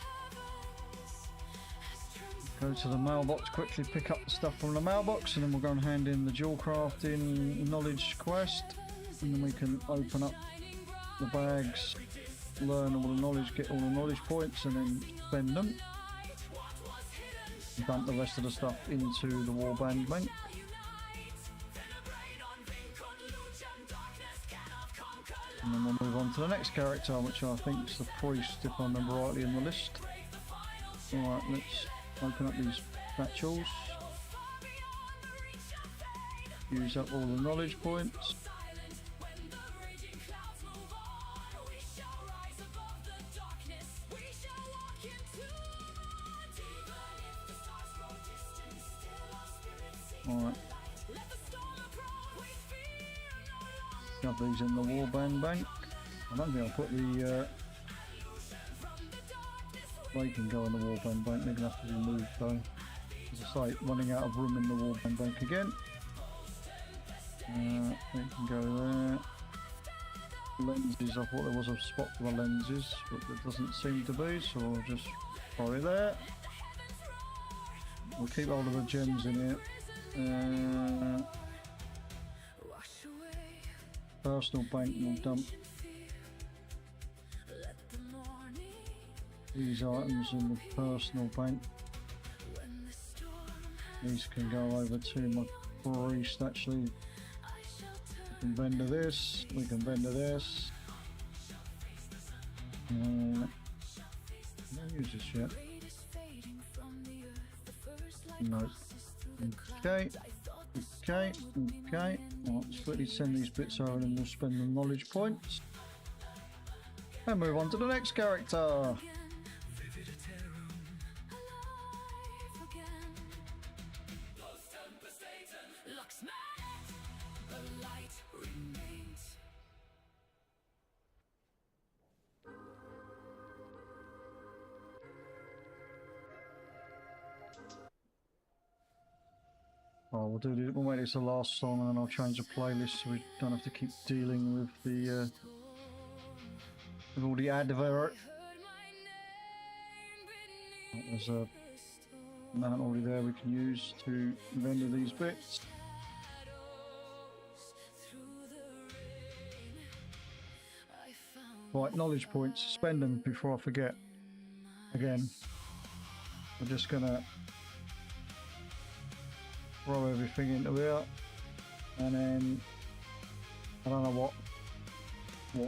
Go to the mailbox, quickly pick up the stuff from the mailbox, and then we'll go and hand in the dual crafting knowledge quest, and then we can open up the bags, learn all the knowledge, get all the knowledge points, and then spend them. Dump the rest of the stuff into the warband bank. And then we'll move on to the next character, which I think is the priest, if I remember rightly in the list. Alright, let's open up these satchels. Use up all the knowledge points. Alright. Shove these in the warband bank. I don't think I'll put the they can go in the warband bank, they're going to have to be moved though. As I say, running out of room in the warband bank again. They can go there. Lenses, I thought there was a spot for the lenses, but there doesn't seem to be, so I'll just throw it there. We'll keep hold of the gems in here. Personal bank will dump these items in the personal bank. These can go over to my priest actually. We can vendor this, we can vendor this. Not use this yet. No. Okay. Okay, okay. Well, let's quickly send these bits over and then we'll spend the knowledge points. And move on to the next character. Oh, we'll make this the last song, and then I'll change the playlist so we don't have to keep dealing with the with all the advert. There's a amount already there we can use to render these bits. Right, knowledge points. Spend them before I forget. Again, I'm just gonna throw everything into here, and then I don't know what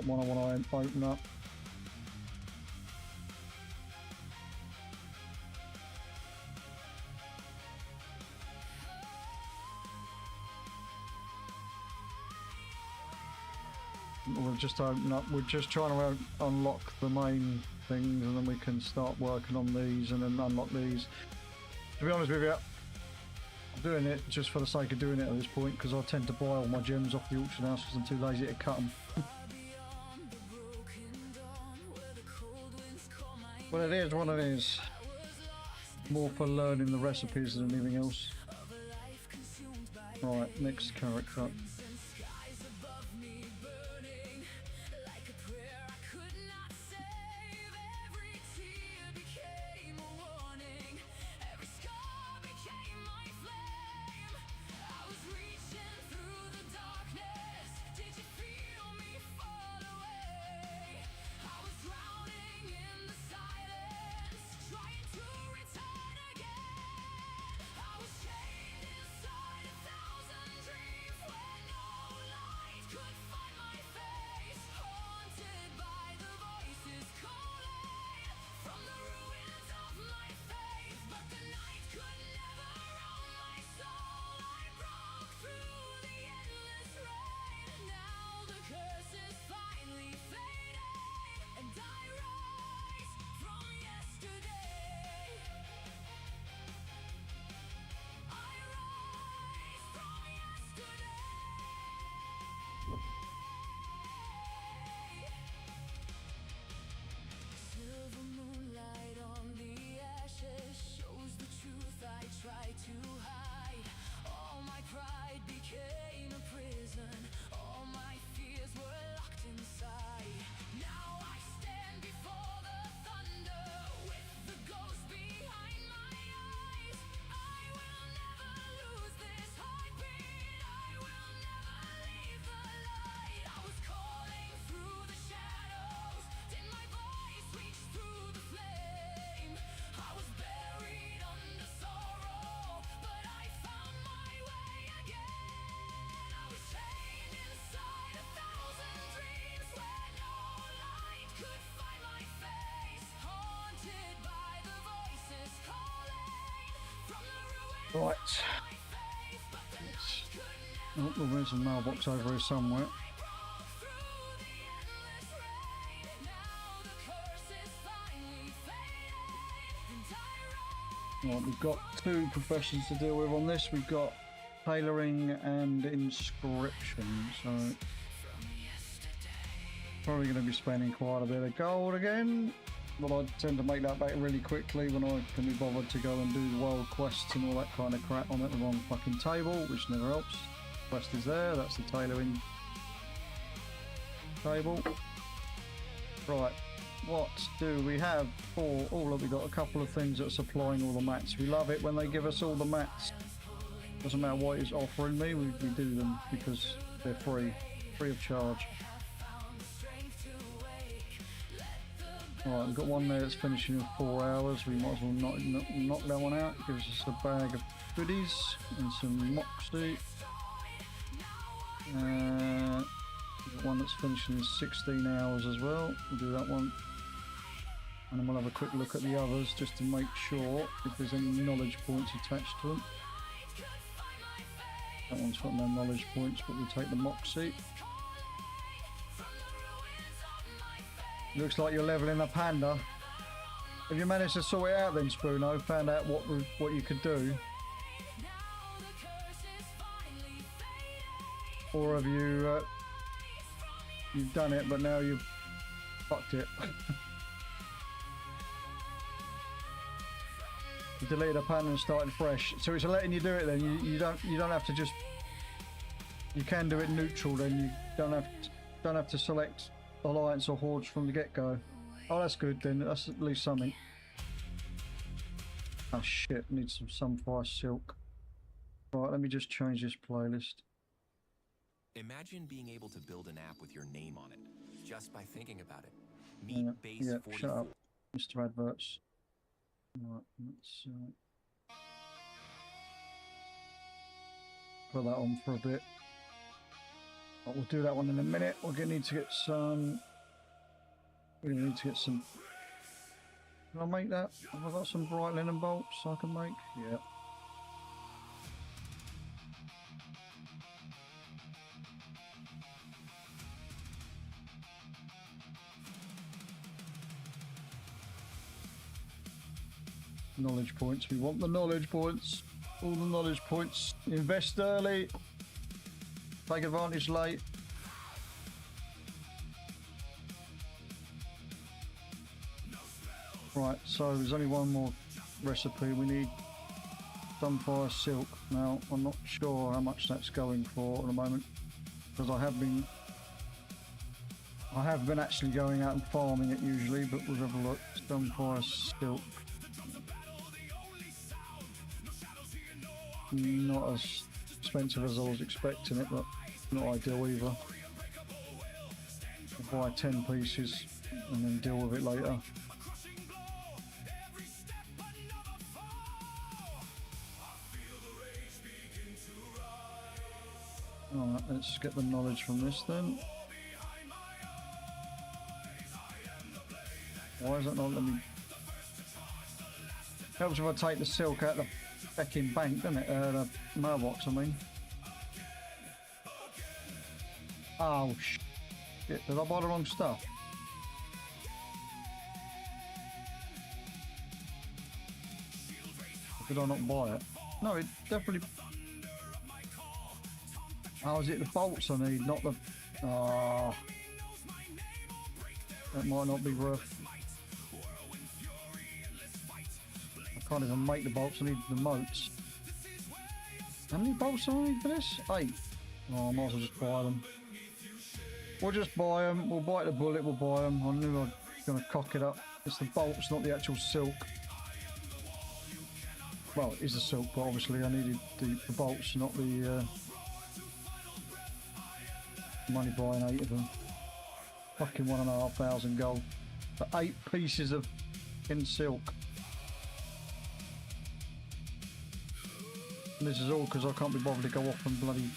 one I want to open up. We'll just open up. We're just trying to unlock the main things, and then we can start working on these, and then unlock these. To be honest with you, I'm doing it just for the sake of doing it at this point, because I tend to buy all my gems off the auction house because I'm too lazy to cut them. But it is what it is. More for learning the recipes than anything else. Right, next character. Right. Oh, there's a mailbox over here somewhere. Right, we've got two professions to deal with on this. We've got tailoring and inscription, so probably going to be spending quite a bit of gold again. But I tend to make that back really quickly when I can be bothered to go and do the world quests and all that kind of crap on it, the wrong fucking table, which never helps. Quest is there, that's the tailoring table. Right, what do we have for all of, we got a couple of things that are supplying all the mats. We love it when they give us all the mats. Doesn't matter what it's offering me, we do them because they're free of charge. Right, we've got one there that's finishing in 4 hours. We might as well knock that one out. Gives us a bag of goodies and some moxie. We've got one that's finishing in 16 hours as well. We'll do that one. And then we'll have a quick look at the others just to make sure if there's any knowledge points attached to them. That one's got no knowledge points, but we'll take the moxie. Looks like you're leveling a panda. Have you managed to sort it out then, Spoono? Found out what you could do? Or have you you've done it but now you've fucked it? You deleted a pattern and started fresh. So it's letting you do it then. You don't have to just. You can do it neutral then. You don't have to select alliance or hordes from the get-go. Oh, that's good then. That's at least something. Oh shit! Need some Sunfire Silk. Right, let me just change this playlist. Imagine being able to build an app with your name on it, just by thinking about it. Meet Base Yeah, 44. shut up, Mr. Adverts. Right, let's put that on for a bit. But we'll do that one in a minute. We're gonna need to get some. We're gonna need to get some. Can I make that? Have I got some bright linen bolts I can make? Yeah. Knowledge points. We want the knowledge points. All the knowledge points. Invest early. Take advantage late. Right, so there's only one more recipe. We need Sunfire Silk. Now, I'm not sure how much that's going for at the moment, because I have been actually going out and farming it usually, but we'll have a look. Sunfire Silk. Not as expensive as I was expecting it, but not ideal either. I'll buy 10 pieces and then deal with it later. Alright, let's get the knowledge from this then. Why is it not letting me... Helps if I take the silk out of the fucking bank, doesn't it? The mailbox, I mean. Oh shit, did I buy the wrong stuff? Or did I not buy it? No, it definitely... Oh, is it the bolts I need, not the... Ah, that might not be worth... I can't even make the bolts, I need the motes. How many bolts do I need for this? 8. Oh, I might as well just buy them. We'll just buy them, we'll bite the bullet, we'll buy them. I knew I was going to cock it up. It's the bolts, not the actual silk. Well, it is the silk, but obviously I needed the bolts, not the... money buying 8 of them. Fucking 1,500 gold for 8 pieces of in silk. And this is all because I can't be bothered to go off and bloody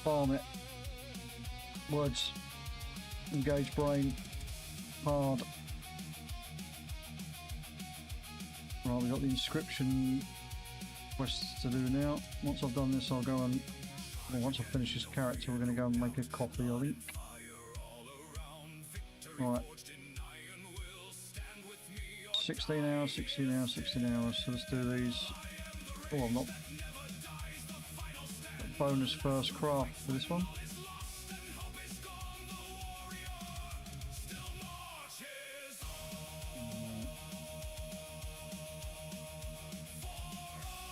farm it. Words. Engage brain. Hard. Right, we've got the inscription quests to do now. Once I've done this, I'll go and... Well, once I finish this character, we're going to go and make a copy, I think. Right. 16 hours, 16 hours, 16 hours. So let's do these. Oh, I'm not... Bonus first craft for this one.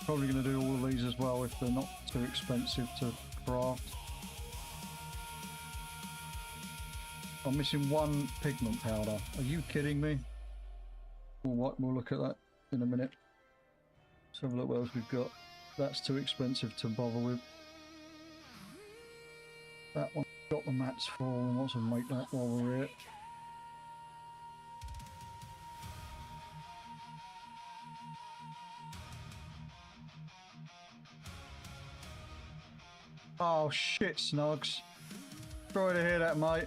Probably going to do all of these as well if they're not too expensive to craft. I'm missing 1 pigment powder. Are you kidding me? We'll look at that in a minute. Let's have a look what else we've got. That's too expensive to bother with. That one got the mats for, and might as well make that while we're here. Oh shit, Snugs. Sorry to hear that, mate.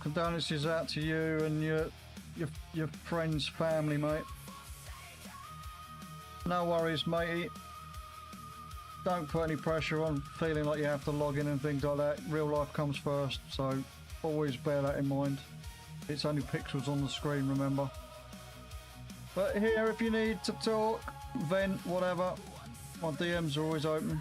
Condolences out to you and your friends, family, mate. No worries, matey. Don't put any pressure on feeling like you have to log in and things like that. Real life comes first, so always bear that in mind. It's only pixels on the screen, remember. But here, if you need to talk, vent, whatever, my DMs are always open.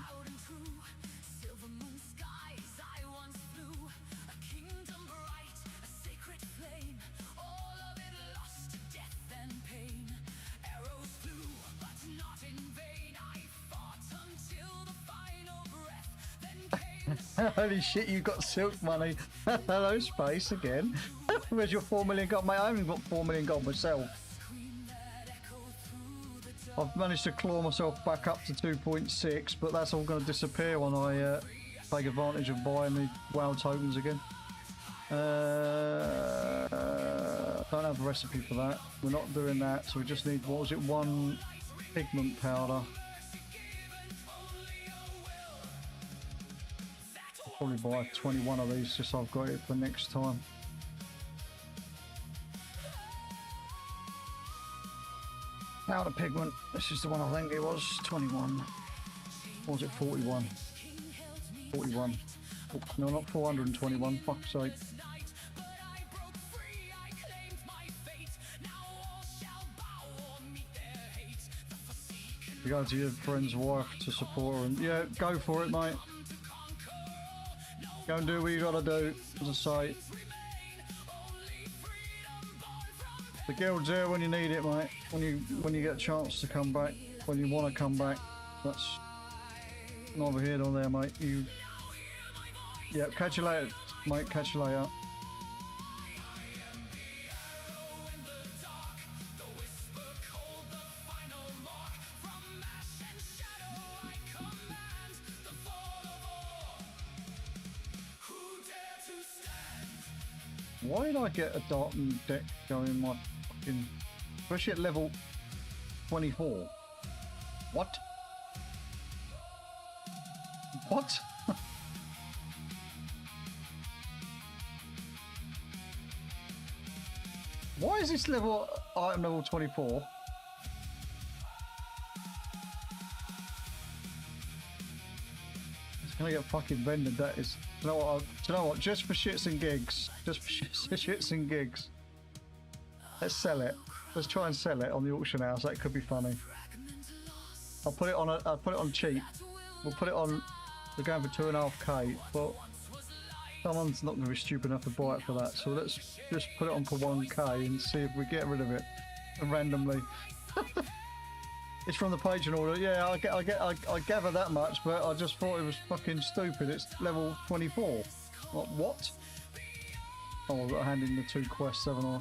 Holy shit, you got silk money. Hello, Space again. Where's your 4 million gold, mate? I haven't got 4 million gold myself. I've managed to claw myself back up to 2.6, but that's all going to disappear when I take advantage of buying the WoW tokens again. Don't have a recipe for that. We're not doing that, so we just need, what was it, 1 pigment powder. I'll probably buy 21 of these just so I've got it for next time. Powder pigment, this is the one I think it was, 21. Or was it 41? 41. Oh, no, not 421, fuck's sake. You go to your friend's wife to support her, and yeah, go for it, mate. Go and do what you gotta do, as I say. The guild's there when you need it, mate. When you get a chance to come back, when you want to come back. That's neither here nor there, mate. Yeah, catch you later, mate. Catch you later. Why did I get a Darton deck going in my fucking... Especially at level 24. What? What? Why is this level item level 24? It's gonna get fucking vended, that is. Do you know what? Just for shits and gigs. Just for shits and gigs. Let's sell it. Let's try and sell it on the auction house. That could be funny. I'll put it on cheap. We'll put it on. We're going for 2.5k, but someone's not going to be stupid enough to buy it for that. So let's just put it on for 1k and see if we get rid of it randomly. It's from the patron order. Yeah, I gather that much, but I just thought it was fucking stupid. It's level 24. What? Oh, I've got to hand in the 2 quests, haven't I?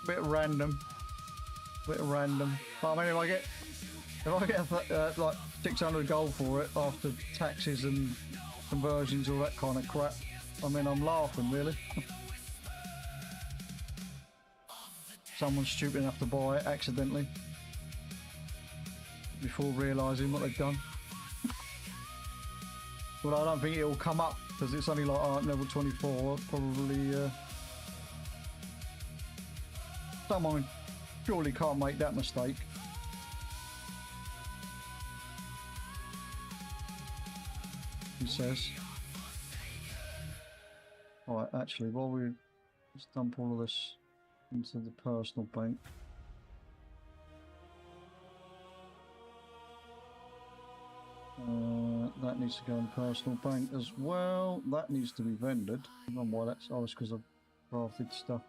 Bit random. Bit random. But I mean, if I get like 600 gold for it after taxes and conversions, all that kind of crap, I mean, I'm laughing really. Someone's stupid enough to buy it accidentally before realising what they've done. Well, I don't think it'll come up because it's only like level 24. Probably someone surely can't make that mistake. He says. Alright, actually, while we just dump all of this into the personal bank. That needs to go in personal bank as well. That needs to be vended. I don't know why that's... Oh, it's because I've crafted stuff.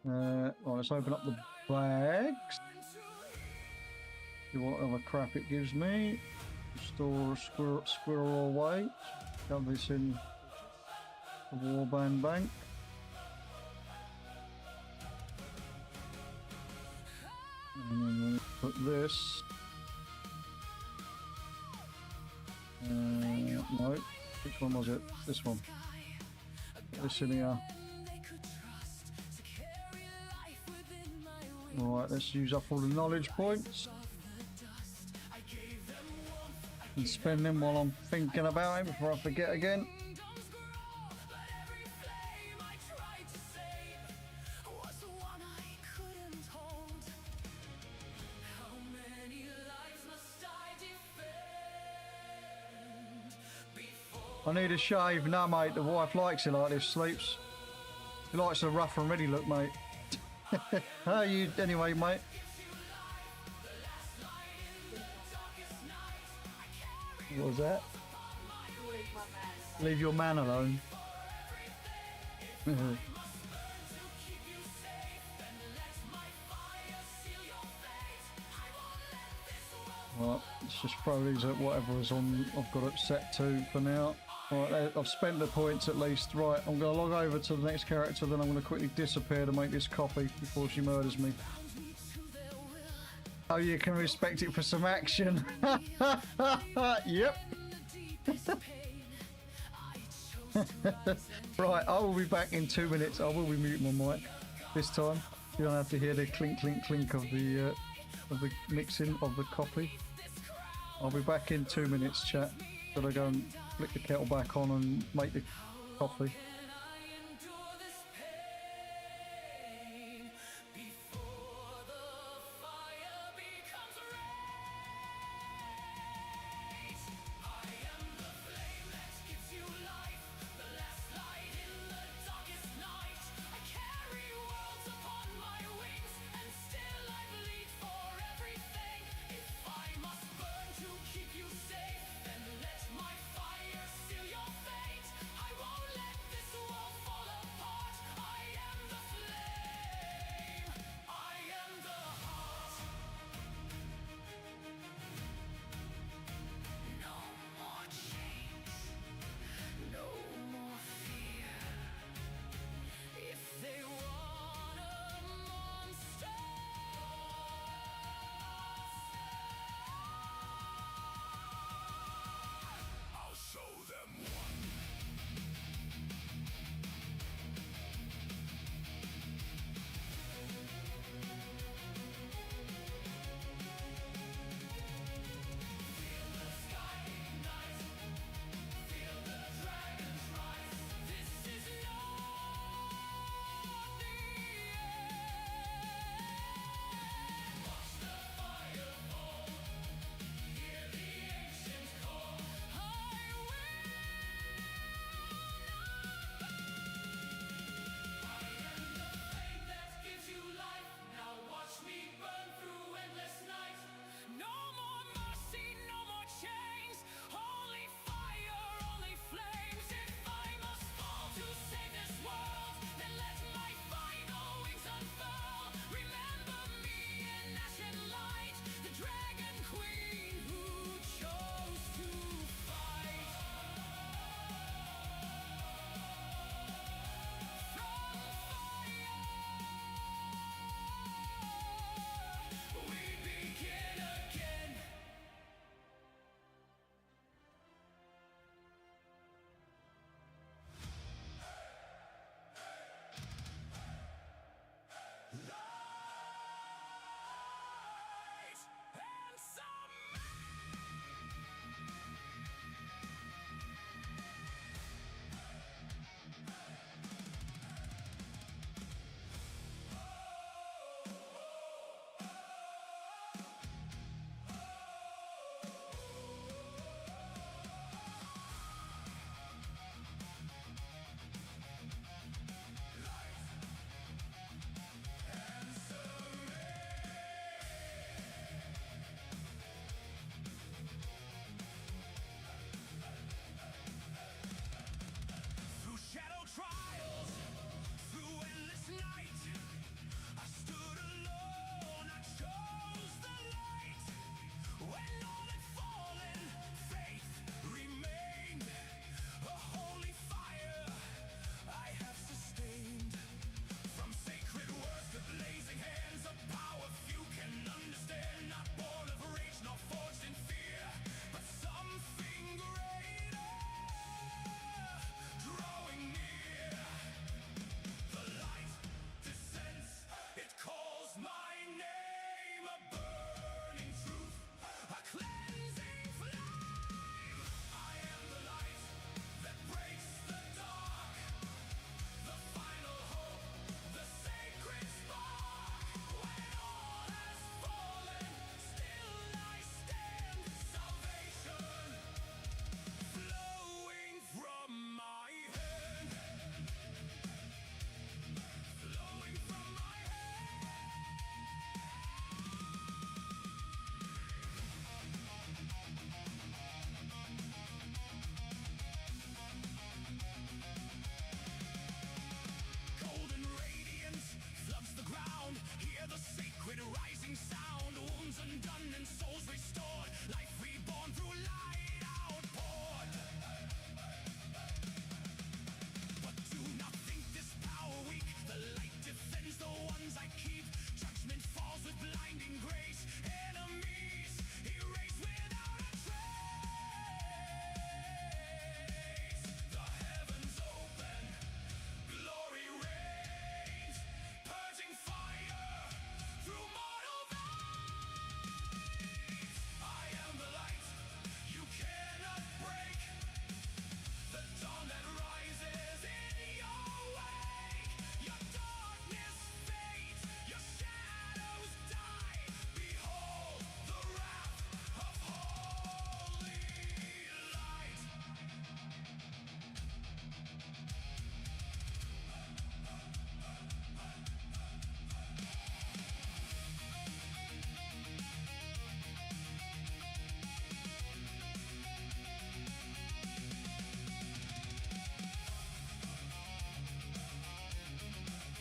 Right, let's open up the bags. See what other crap it gives me. Store a squirrel away. Shove this in the warband bank. And then we'll put this. No, which one was it? This one. Put this in here. Alright, let's use up all the knowledge points. And spend them while I'm thinking about it before I forget again. I need a shave. No, mate, the wife likes it like this, Sleeps. She likes the rough and ready look, mate. How are you anyway, mate? What was that? Leave your man alone. Well, Let's just throw these at whatever is on. I've got it set to for now. Right, I've spent the points at least. Right, I'm going to log over to the next character, then I'm going to quickly disappear to make this coffee before she murders me. Oh, you can respect it for some action. Yep. Right, I will be back in 2 minutes. I will be muting my mic this time. You don't have to hear the clink, clink, clink of the mixing of the coffee. I'll be back in 2 minutes, chat. Gotta go and flick the kettle back on and make the coffee. Keep you safe, then let my fire seal your fate. I won't let this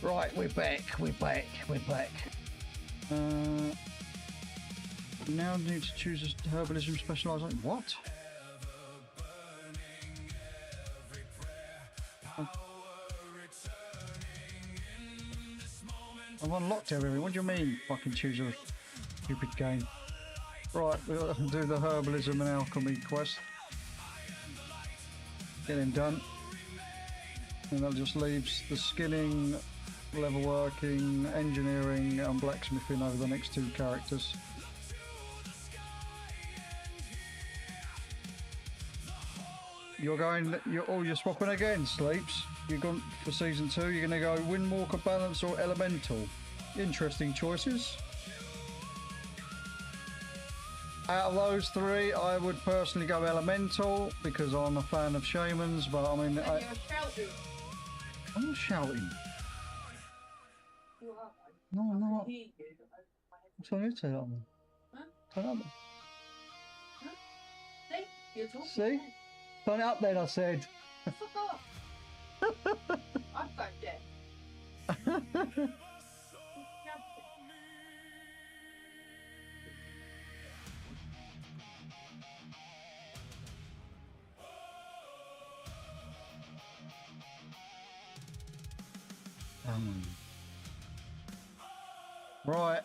Right, we're back. We're back. We're back. We now need to choose a herbalism specialisation. What? I've unlocked everything. What do you mean? Fucking choose a stupid game. Right, we've got to do the herbalism and alchemy quest. Get them done. And that just leaves the skinning, level working, engineering and blacksmithing over the next 2 characters. You're swapping again, Sleeps. You're gone for season 2, you're gonna go Windwalker, Balance or Elemental. Interesting choices. Out of those 3, I would personally go Elemental because I'm a fan of shamans, but I mean... You're shouting. I'm not shouting. You are. No, I'm I not. can hear you. What's on you turn it on? Huh? Turn it up. Huh? See? You're talking. See? Turn it up then, I said. Fuck off. I'm going dead. Right,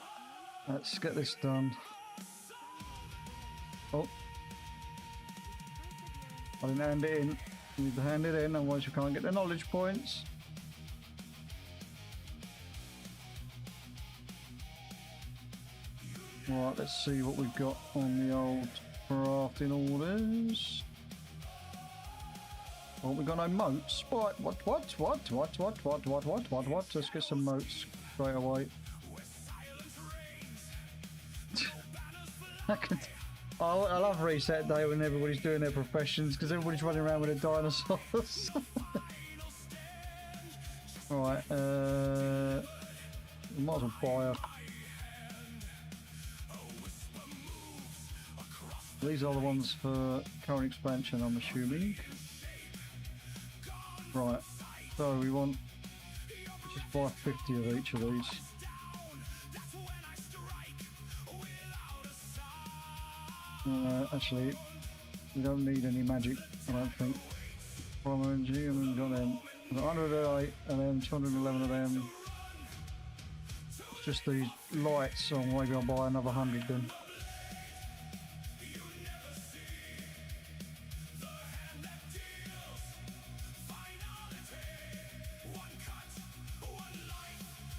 let's get this done. Oh, I didn't hand it in. You need to hand it in, otherwise you can't get the knowledge points. Right, let's see what we've got on the old crafting orders. Oh, we've got no moats. What? Let's get some moats straight away. I love reset day when everybody's doing their professions because everybody's running around with their dinosaurs. Alright, we might as well buy a... These are the ones for current expansion, I'm assuming. Right, so we want just buy 50 of each of these. Actually, we don't need any magic, I don't think. From energy, and we've got them 108 and then 211 of them. It's just these lights, so maybe I'll buy another 100 then.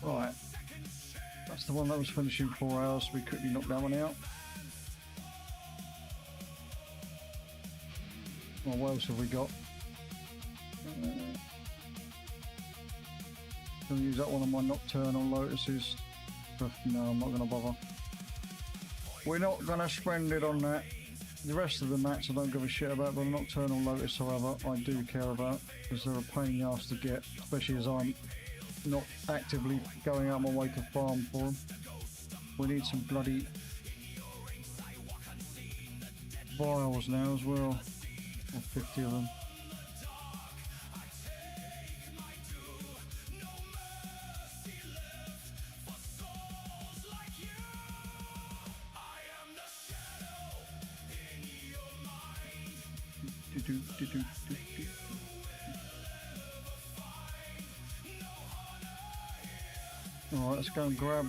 Right, that's the one that was finishing 4 hours, so we quickly knocked that one out. Well, what else have we got? Gonna use that one on my nocturnal lotuses. But no, I'm not gonna bother. We're not gonna spend it on that. The rest of the mats I don't give a shit about, but the nocturnal lotus, however, I do care about because they're a pain in the ass to get, especially as I'm not actively going out my way to farm for them. We need some bloody vials now as well. 50 of them. Alright, let's go and grab,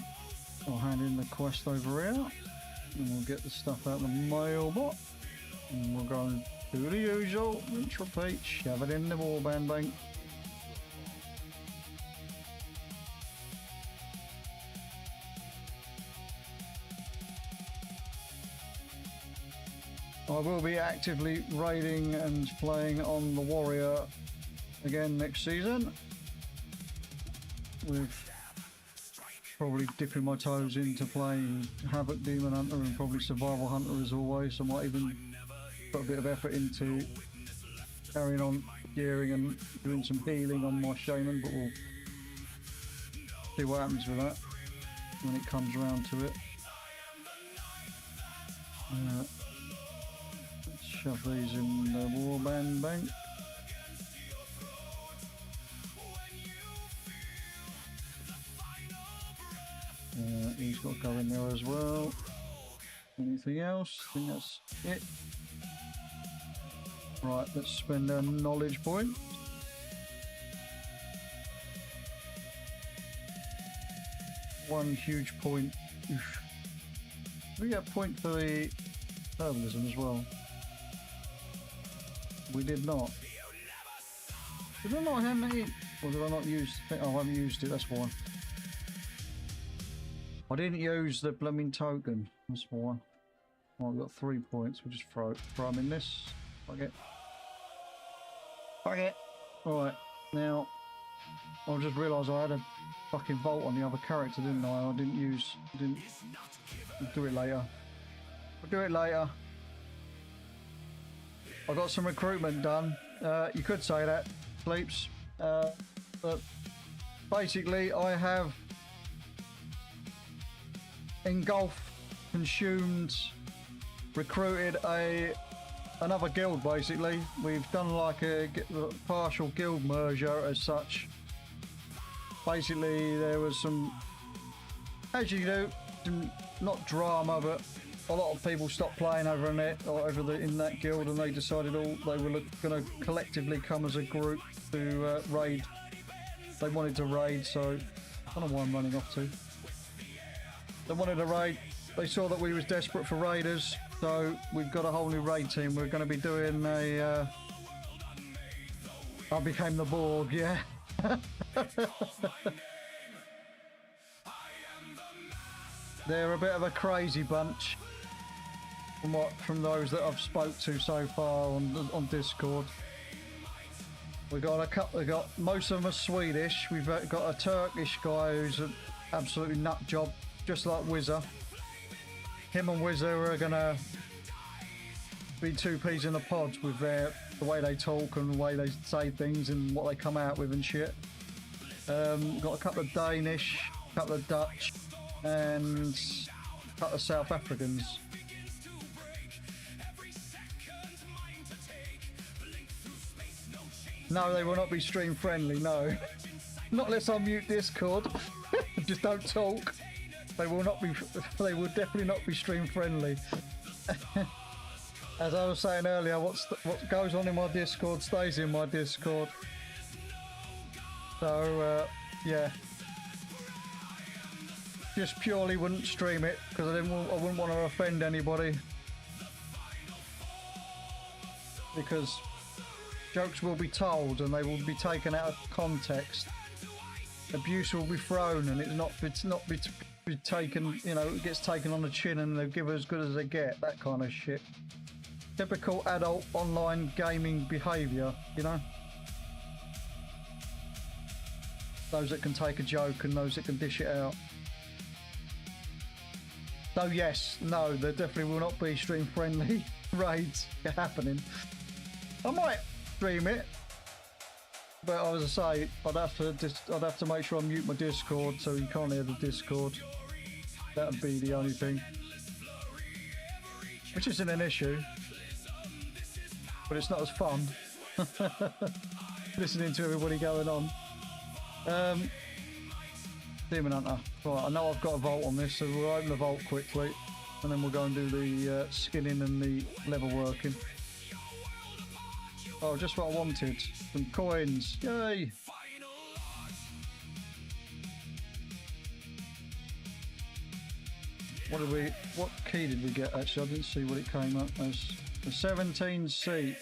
I'll hand in the quest over here and we'll get the stuff out of the mailbot and we'll go and do the usual, rinse, repeat, shove it in the warband bank. I will be actively raiding and playing on the warrior again next season, with probably dipping my toes into playing Havoc Demon Hunter and probably Survival Hunter as always. I might even put a bit of effort into carrying on gearing and doing some healing on my shaman, but we'll see what happens with that when it comes around to it. Let's shove these in the warband bank. Right, he's got to go in there as well. Anything else? I think that's it. Right, let's spend a knowledge point. One huge point. Oof. We get a point for the herbalism as well. We did not. Did I not have any? Or did I not use? Oh, I haven't used it. That's why. I didn't use the blooming token. That's why. Oh, I've got 3 points. We'll just throw them in this. Fuck it. Fuck it. Alright, now I just realised I had a fucking vault on the other character, didn't I? I didn't I'll do it later. I'll do it later. I got some recruitment done. You could say that, Sleeps. But basically I have engulfed, consumed, recruited another guild. Basically we've done like a partial guild merger as such. Basically there was some, as you do, some, not drama, but a lot of people stopped playing over in it or in that guild, and they decided they were going to collectively come as a group to raid. They wanted to raid, so I don't know why I'm running off to. They wanted to raid. They saw that we was desperate for raiders, so we've got a whole new raid team. We're going to be doing a I became the Borg, yeah. They're a bit of a crazy bunch from those that I've spoke to so far on Discord. We got a couple. We got most of them are Swedish. We've got a Turkish guy who's an absolutely nut job, just like Wizzer. Him and Wizzer are gonna be two peas in a pod with the way they talk and the way they say things and what they come out with and shit. Got a couple of Danish, a couple of Dutch, and a couple of South Africans. No, they will not be stream friendly, no. Not unless I mute Discord. Just don't talk. They will not be, they will definitely not be stream friendly. As I was saying earlier, what goes on in my Discord stays in my Discord. So, yeah. Just purely wouldn't stream it because I wouldn't want to offend anybody. Because jokes will be told and they will be taken out of context. Abuse will be thrown and it's not be taken, you know, it gets taken on the chin and they give it as good as they get, that kind of shit. Typical adult online gaming behaviour, you know? Those that can take a joke and those that can dish it out. So yes, no, there definitely will not be stream friendly raids happening. I might stream it, but as I say, I'd have to make sure I mute my Discord so you can't hear the Discord. That would be the only thing, which isn't an issue, but it's not as fun listening to everybody going on. Demon Hunter. Right, I know I've got a vault on this, so we'll open the vault quickly, and then we'll go and do the skinning and the level working. Oh, just what I wanted. Some coins. Yay! What key did we get actually? I didn't see what it came up as. The 17C.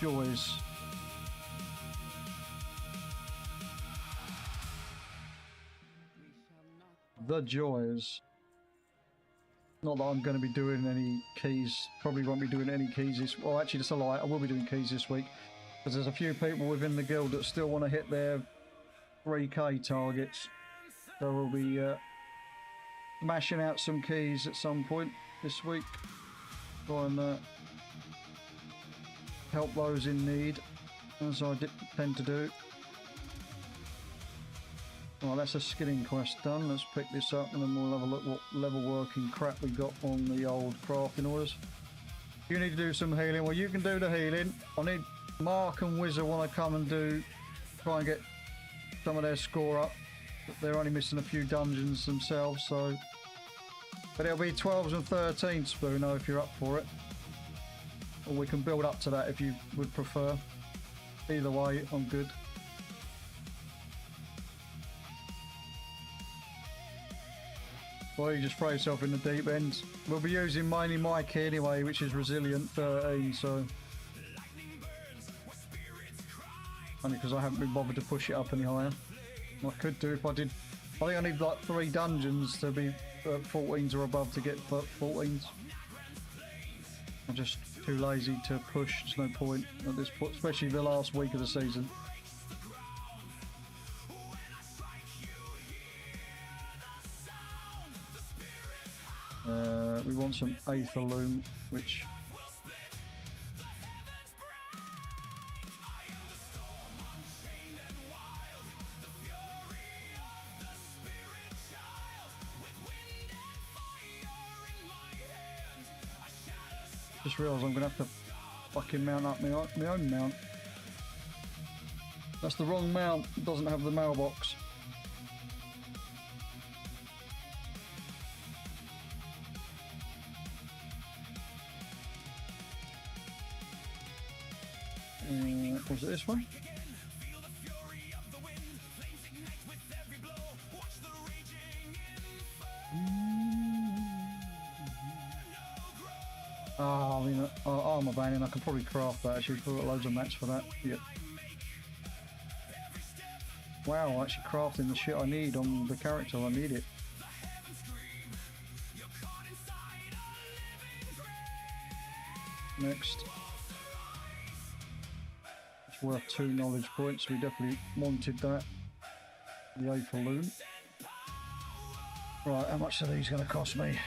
Joys. The Joys. Not that I'm going to be doing any keys. Probably won't be doing any keys this... Well, actually, that's a lie. I will be doing keys this week. Because there's a few people within the guild that still want to hit their 3k targets. So we'll be smashing out some keys at some point this week. Try and help those in need, as I tend to do. Well, that's a skinning quest done. Let's pick this up and then we'll have a look what level working crap we got on the old crafting orders. You need to do some healing. Well, you can do the healing. I need Mark and Wizard want to come and try and get some of their score up. They're only missing a few dungeons themselves, so... But it'll be 12s and 13s, Spoono, if you're up for it. Or we can build up to that if you would prefer. Either way, I'm good. Or you just throw yourself in the deep end. We'll be using mainly my key anyway, which is Resilient 13, so... Only because I haven't been bothered to push it up any higher. I could do if I did. I think I need like 3 dungeons to be 14s or above to get 14s. I'm just too lazy to push. There's no point at this point, especially the last week of the season. We want some Aether Loom, which... Just realised I'm going to have to fucking mount up my own mount. That's the wrong mount. It doesn't have the mailbox. Was it this one? Oh, I mean, armor banding, I can probably craft that actually. I've got loads of mats for that. Yep. Wow, actually crafting the shit I need on the character, I need it. Next. It's worth 2 knowledge points, we definitely wanted that. The Aether Loom. Right, how much are these going to cost me?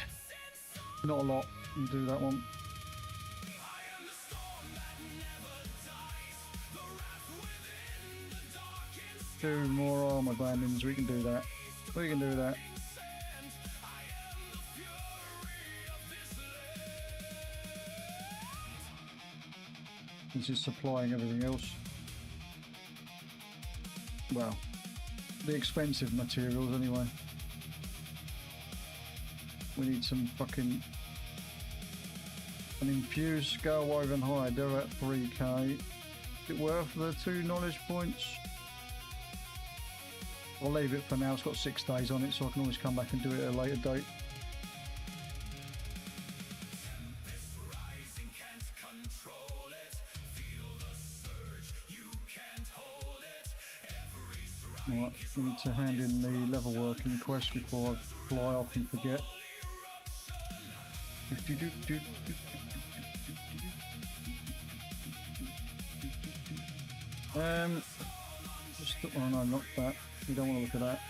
Not a lot, we'll do that one. Two more armor bandings, we can do that. We can do that. This is supplying everything else. Well, the expensive materials anyway. We need some fucking... An infused scale woven hide, they're at 3k. Is it worth the 2 knowledge points? I'll leave it for now, it's got 6 days on it, so I can always come back and do it at a later date. Right, we need to hand in the level working quest before I fly off and forget. Just, oh no, not that. We don't want to look at that.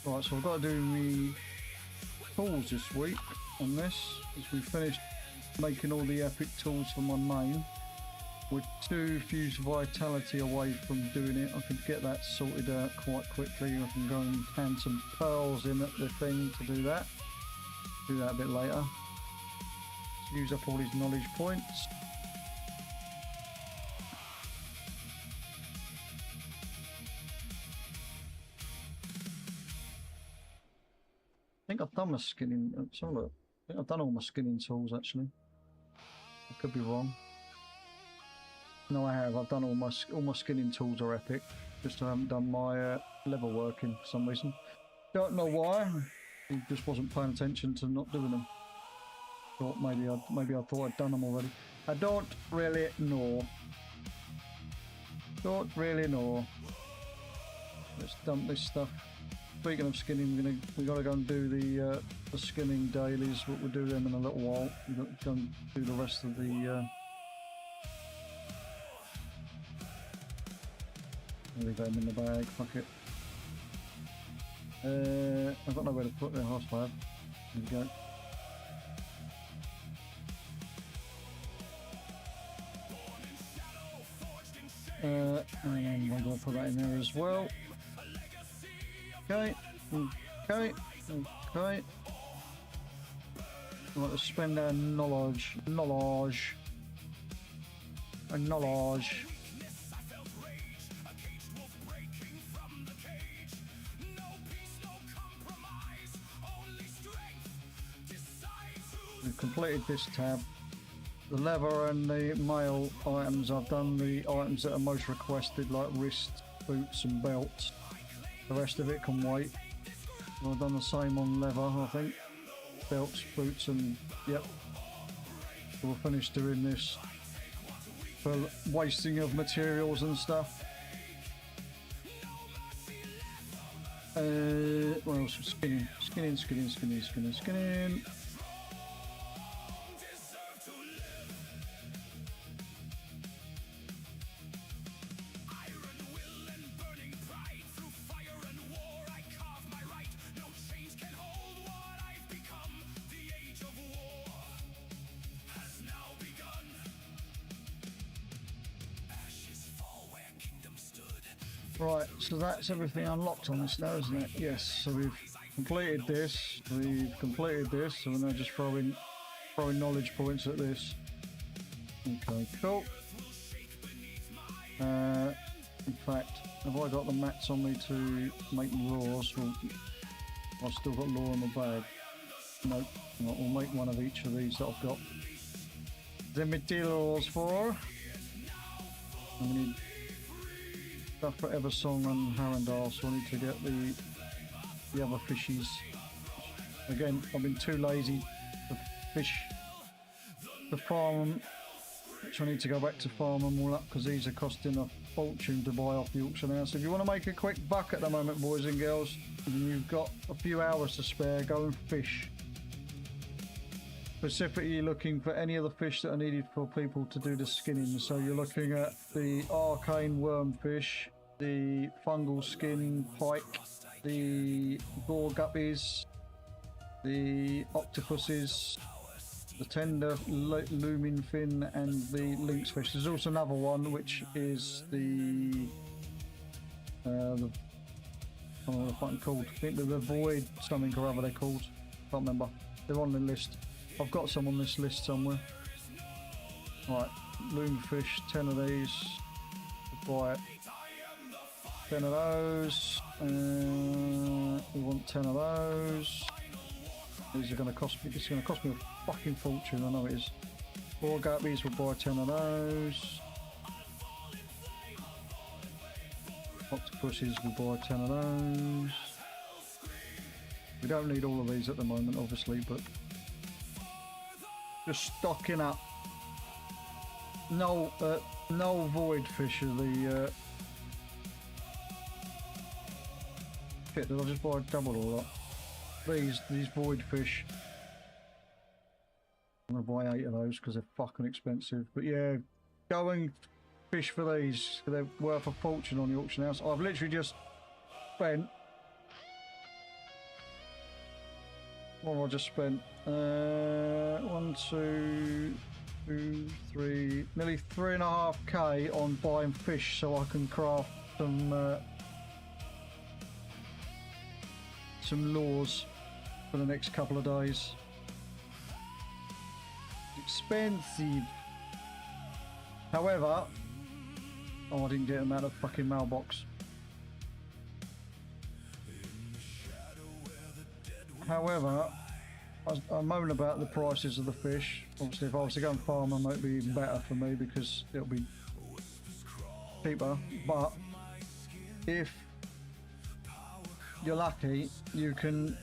Right, so I've got to do me tools this week on this, as we finished making all the epic tools for my main. We're 2 fused vitality away from doing it. I could get that sorted out quite quickly. I can go and hand some pearls in at the thing to do that. Do that a bit later. Use up all these knowledge points. I think I've done my skinning. Let's have a look. I think I've done all my skinning tools actually. I could be wrong. No, I have. I've done all my skinning tools are epic. Just I haven't done my level working for some reason. Don't know why. I just wasn't paying attention to not doing them. Thought maybe I thought I'd done them already. I don't really know. Don't really know. Let's dump this stuff. Speaking of skinning, we gotta go and do the skinning dailies. We'll do them in a little while. We've got to go and do the rest of the. I'll leave them in the bag. Fuck it. I've got nowhere to put the horse fire. There we go. And I'm going to put that in there as well. Okay, okay, okay. Right, let's spend our knowledge. we've completed this tab. The leather and the mail items, I've done the items that are most requested, like wrist, boots and belts. The rest of it can wait. I've done the same on leather, I think. Belts, boots and... yep. We'll finish doing this for wasting of materials and stuff. What else? Skinning. Right, so that's everything unlocked on this now, isn't it? Yes, so we've completed this, so we're now just throwing knowledge points at this. Okay, cool. In fact, have I got the mats on me to make laws? Well, I've still got law in the bag. Nope, we'll make one of each of these that I've got. Then we do laws for. And we need stuff for Eversong and Harandar, so I need to get the other fishies. Again, I've been too lazy to fish to farm them, which I need to go back to farm them all up because these are costing a fortune to buy off the auction house. If you want to make a quick buck at the moment, boys and girls, and you've got a few hours to spare, go and fish. Specifically looking for any of the fish that are needed for people to do the skinning. So you're looking at the arcane wormfish, the fungal skin pike, the gore guppies, the octopuses, the tender looming fin, and the lynx fish. There's also another one which is the I don't know what they're fucking called. I think they're the void something or other they're called. Can't remember. They're on the list. I've got some on this list somewhere. Right, loomfish, 10 of these. Buy 10 of those. We want 10 of those. These are going to cost me. It's going to cost me a fucking fortune. I know it is. 4 guppies. We'll buy 10 of those. Octopuses. We'll buy 10 of those. We don't need all of these at the moment, obviously, but. Just stocking up. No void fish are the shit, did I just buy double all that? These void fish. I'm gonna buy 8 of those because they're fucking expensive. But yeah, go and fish for these. They're worth a fortune on the auction house. I've literally just spent. What have I just spent? 1, 2, 3, nearly 3.5k on buying fish so I can craft some lures for the next couple of days. Expensive. However, oh, I didn't get them out of the fucking mailbox. However, I moan about the prices of the fish. Obviously, if I was to go and farm them, it would be even better for me because it'll be cheaper. But if you're lucky, you can,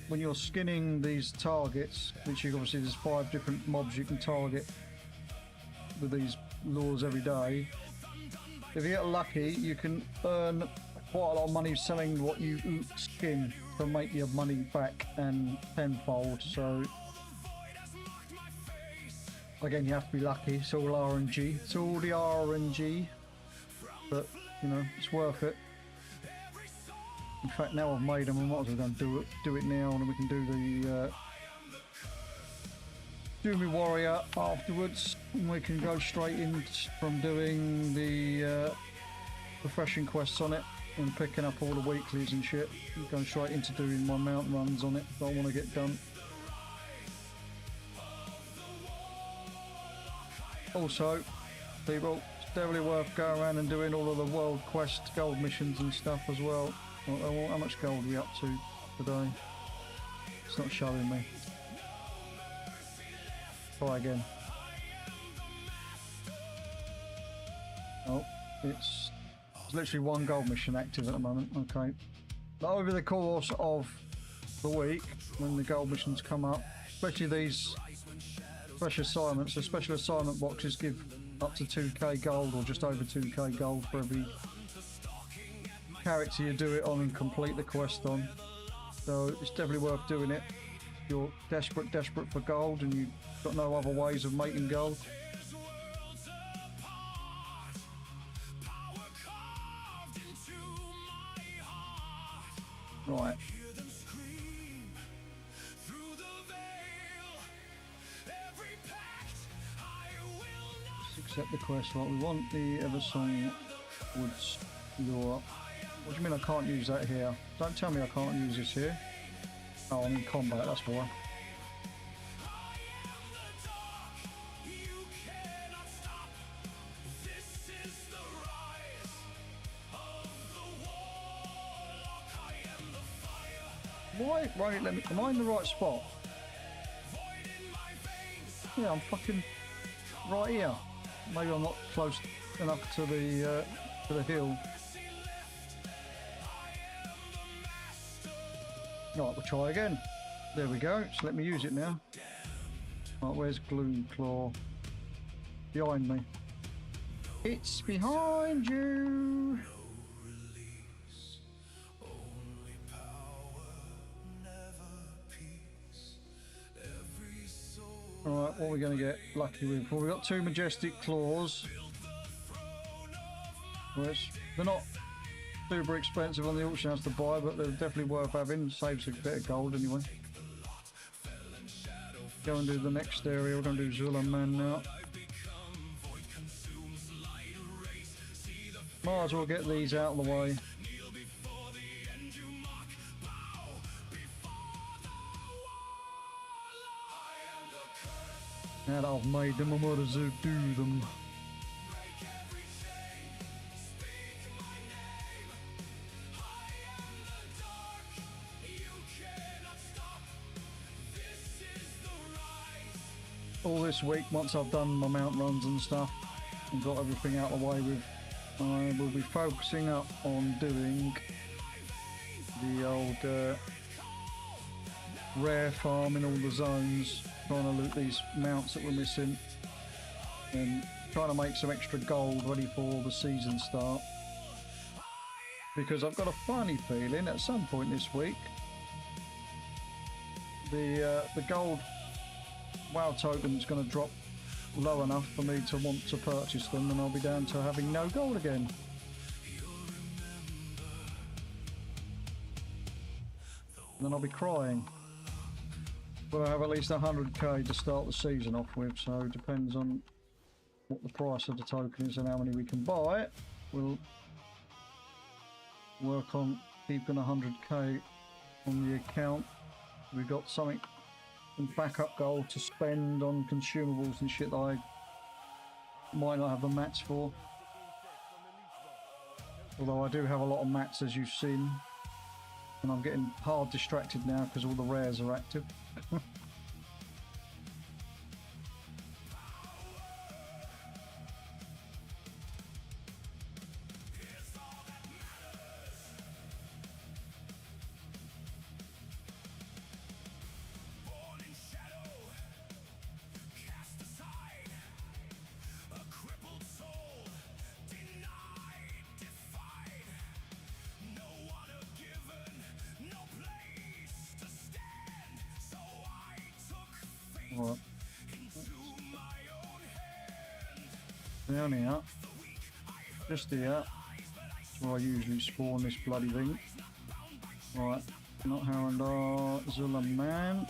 when you're skinning these targets, which you obviously there's 5 different mobs you can target with these lures every day. If you get lucky, you can earn quite a lot of money selling what you skin to make your money back and tenfold. So again, you have to be lucky. It's all RNG. It's all the RNG, but you know it's worth it. In fact, now I've made them, I might as well go and do it now, and then we can do the do me warrior afterwards, and we can go straight in from doing the refreshing quests on it and picking up all the weeklies and shit, and going straight into doing my mount runs on it that I want to get done. Also, people, it's definitely worth going around and doing all of the world quest gold missions and stuff as well. How much gold are we up to today? It's not showing me. Try again. Oh, it's literally one gold mission active at the moment. Okay. But over the course of the week, when the gold missions come up, especially these special assignments, the special assignment boxes give up to 2k gold or just over 2k gold for every character you do it on and complete the quest on. So it's definitely worth doing it. If you're desperate for gold and you've got no other ways of making gold. Right. Let's accept the quest. Right, we want the Eversong Woods lure. What do you mean I can't use that here? Don't tell me I can't use this here. Oh, I'm in combat, that's why. Why won't it let me? Am I in the right spot? Yeah, I'm fucking right here. Maybe I'm not close enough to the hill. Right, we'll try again. There we go. So let me use it now. Right, where's Gloomclaw? Behind me. It's behind you. Alright, what are we going to get lucky with? Well, we've got 2 majestic claws. Which they're not super expensive on the auction house to buy, but they're definitely worth having. Saves a bit of gold anyway. Go and do the next area. We're going to do Zula Man now. Might as well get these out of the way. Now that I've made them, I might as well do them. All this week, once I've done my mount runs and stuff and got everything out of the way with, I will be focusing up on doing the old rare farm in all the zones, trying to loot these mounts that we're missing and trying to make some extra gold ready for the season start, because I've got a funny feeling at some point this week the gold WoW token is going to drop low enough for me to want to purchase them, and I'll be down to having no gold again. And then I'll be crying. But I have at least 100k to start the season off with, so it depends on what the price of the token is and how many we can buy. We'll work on keeping 100k on the account. We've got something, some backup gold to spend on consumables and shit that I might not have the mats for. Although I do have a lot of mats, as you've seen. And I'm getting hard distracted now because all the rares are active. Right. Down here, just here, that's where I usually spawn this bloody thing. Right, not Harandar, Zula Man.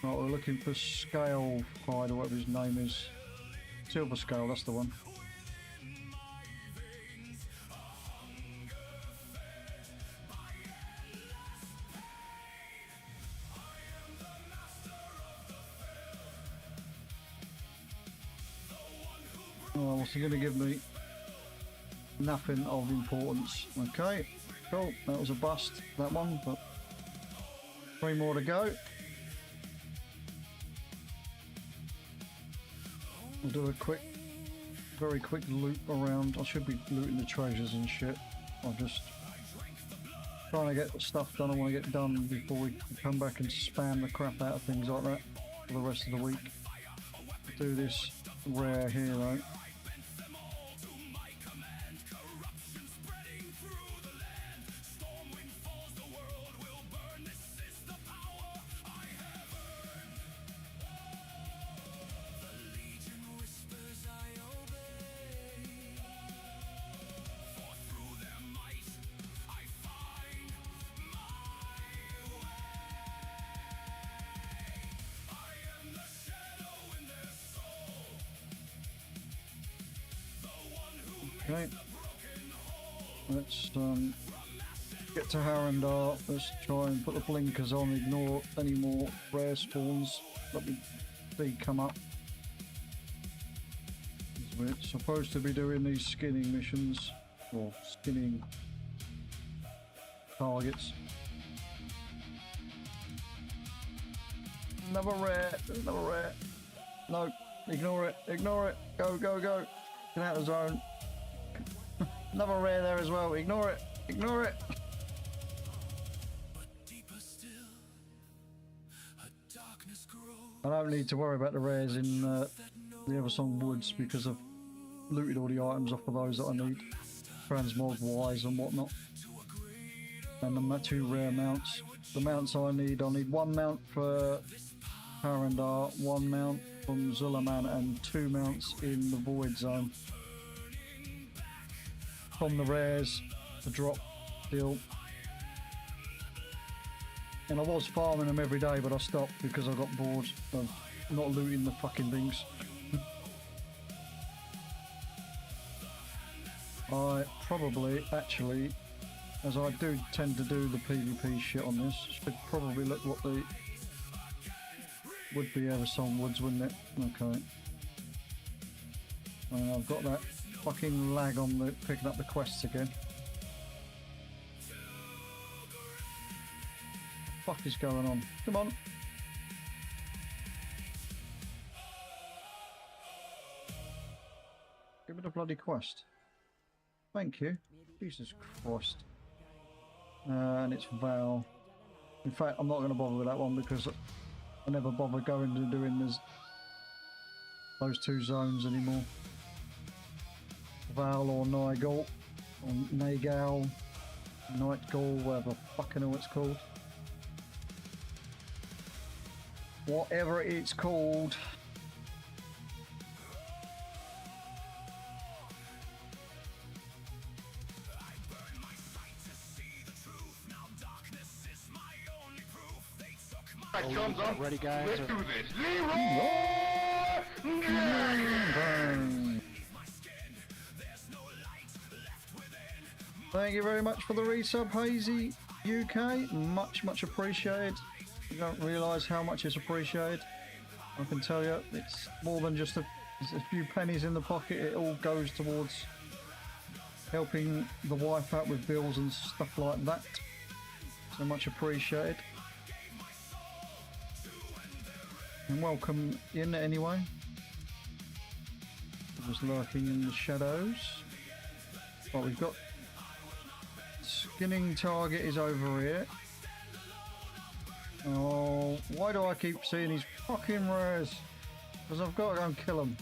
Right, we're looking for Scale Hide, or whatever his name is. Silver Scale, that's the one. Oh, what's he going to give me? Nothing of importance. Okay, cool. That was a bust, that one, but 3 more to go. I'll do a very quick loop around. I should be looting the treasures and shit. I'm just trying to get the stuff done I want to get done before we come back and spam the crap out of things like that for the rest of the week. Do this rare hero. Okay, let's get to Harandar. Let's try and put the blinkers on, ignore any more rare spawns that we see come up. We're supposed to be doing these skinning missions, or skinning targets. Another rare, another rare. No, ignore it, ignore it. Go, go, go. Get out of the zone. Another rare there as well. Ignore it. Ignore it. I don't need to worry about the rares in the Eversong Woods because I've looted all the items off of those that I need, transmog wise and whatnot. And the two rare mounts. The mounts I need one mount for Harandar, one mount from Zulaman, and two mounts in the Void Zone. From the rares, the drop deal. And I was farming them every day, but I stopped because I got bored of not looting the fucking things. I probably, actually, as I do tend to do the PvP shit on this, should probably look what the would be Eversong Woods, wouldn't it? Okay. And I've got that fucking lag on the picking up the quests again. What the fuck is going on? Come on. Give me the bloody quest. Thank you. Jesus Christ. And it's Val. In fact, I'm not going to bother with that one because I never bother going to doing those two zones anymore. Val or Nigel, or Nagal, Nightgall, whatever fucking hell it's called. Whatever it's called. Ready, guys? Let's do this. Thank you very much for the resub, Hazy UK. Much appreciated. You don't realise how much it's appreciated. I can tell you, it's more than just a few pennies in the pocket. It all goes towards helping the wife out with bills and stuff like that. So much appreciated. And welcome in anyway. Just lurking in the shadows. Right, we've got skinning target is over here. Oh, why do I keep seeing these fucking rares? Because I've got to go and kill them.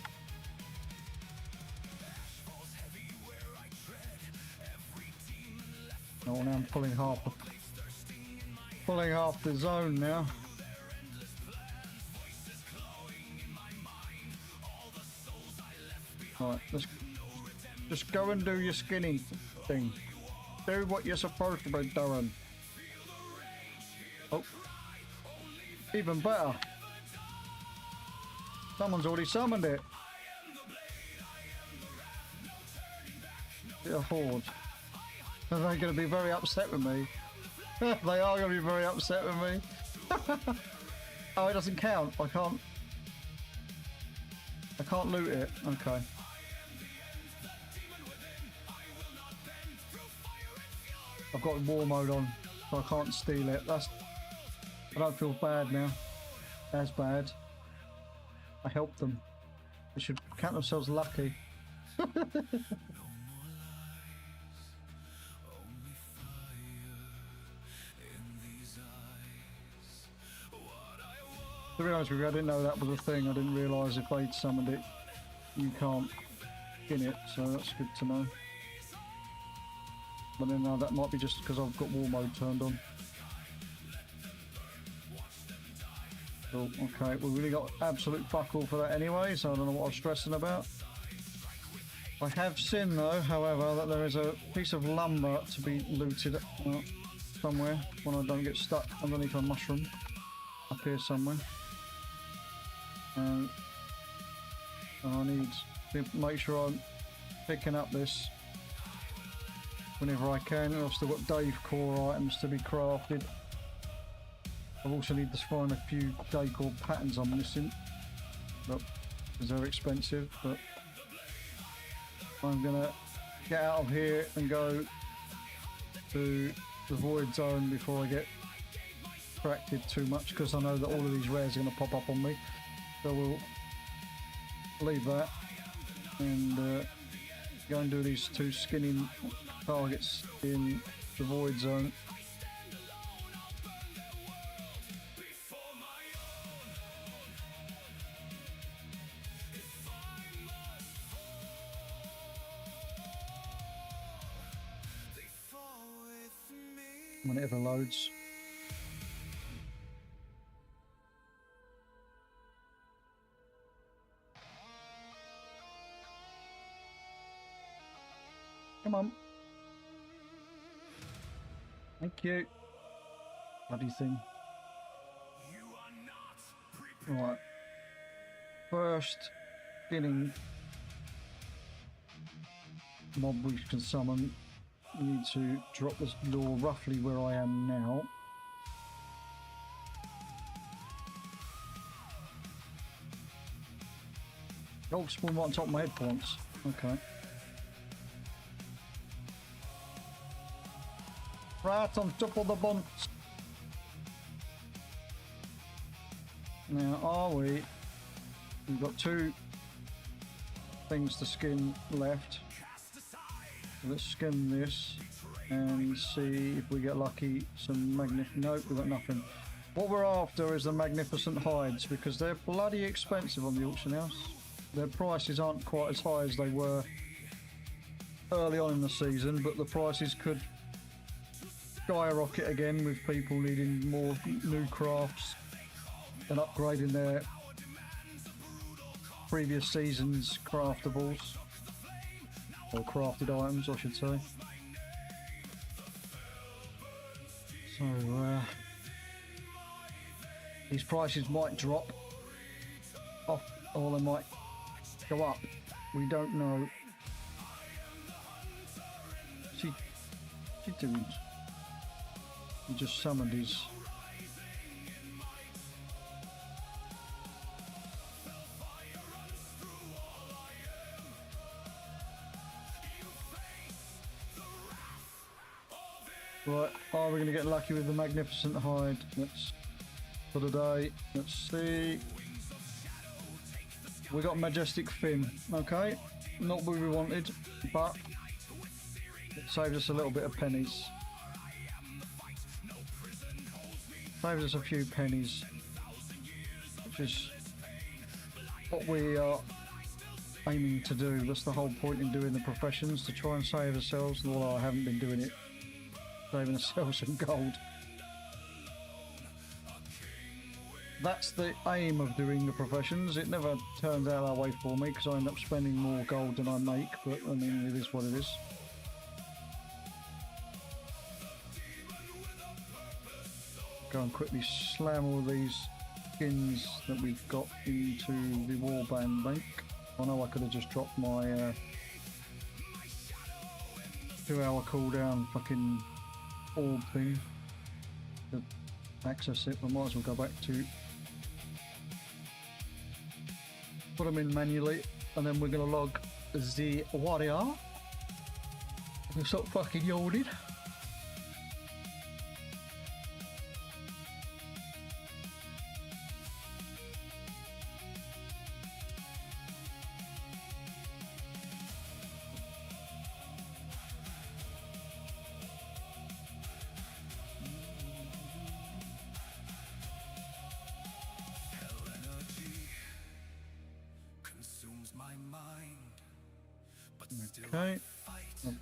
Oh, now I'm pulling half the zone now. Right, let's just go and do your skinny thing. Do what you're supposed to be doing. Oh, even better. Someone's already summoned it. A horde. Are they going to be very upset with me? They are going to be very upset with me. Oh, it doesn't count. I can't loot it. Okay. I've got war mode on, so I can't steal it. I don't feel bad now. That's bad. I helped them. They should count themselves lucky. To be honest with you, I didn't know that was a thing. I didn't realise if they'd summoned it, you can't skin it, so that's good to know. But then that might be just because I've got war mode turned on. Cool, okay, we really got absolute fuck all for that anyway, so I don't know what I was stressing about. I have seen though, however, that there is a piece of lumber to be looted somewhere when I don't get stuck underneath a mushroom up here somewhere. And I need to make sure I'm picking up this whenever I can. I've still got Dave core items to be crafted. I also need to find a few decor patterns I'm missing, but because they're expensive. But I'm gonna get out of here and go to the void zone before I get distracted too much, because I know that all of these rares are gonna pop up on me. So we'll leave that and go and do these 2 skinning targets in the void zone. When it ever loads. Come on. Thank you. Bloody thing. Right. First skinning mob we can summon. We need to drop this door roughly where I am now. Oh, spawn right on top of my head points. Okay. Right on top of the bunts. Now, are we? We've got 2 things to skin left. Let's skin this and see if we get lucky. Some nope, we've got nothing. What we're after is the magnificent hides, because they're bloody expensive on the auction house. Their prices aren't quite as high as they were early on in the season, but the prices could skyrocket again with people needing more new crafts and upgrading their previous season's craftables. Or crafted items, I should say. So, these prices might drop off, or they might go up. We don't know. She didn't. He just summoned his. Right, are we going to get lucky with the magnificent hide? Let's for today. Let's see. We got majestic fin. Okay, not what we wanted, but it saved us a little bit of pennies. Saves us a few pennies, which is what we are aiming to do. That's the whole point in doing the professions, to try and save ourselves. Although I haven't been doing it. Saving ourselves some gold. That's the aim of doing the professions. It never turns out that way for me, because I end up spending more gold than I make, but I mean, it is what it is. Go and quickly slam all these skins that we've got into the warband bank. I know I could have just dropped my 2-hour cooldown fucking orb thing to access it. I might as well go back to put them in manually, and then we're going to log the warrior. We'll stop fucking yawning. Okay.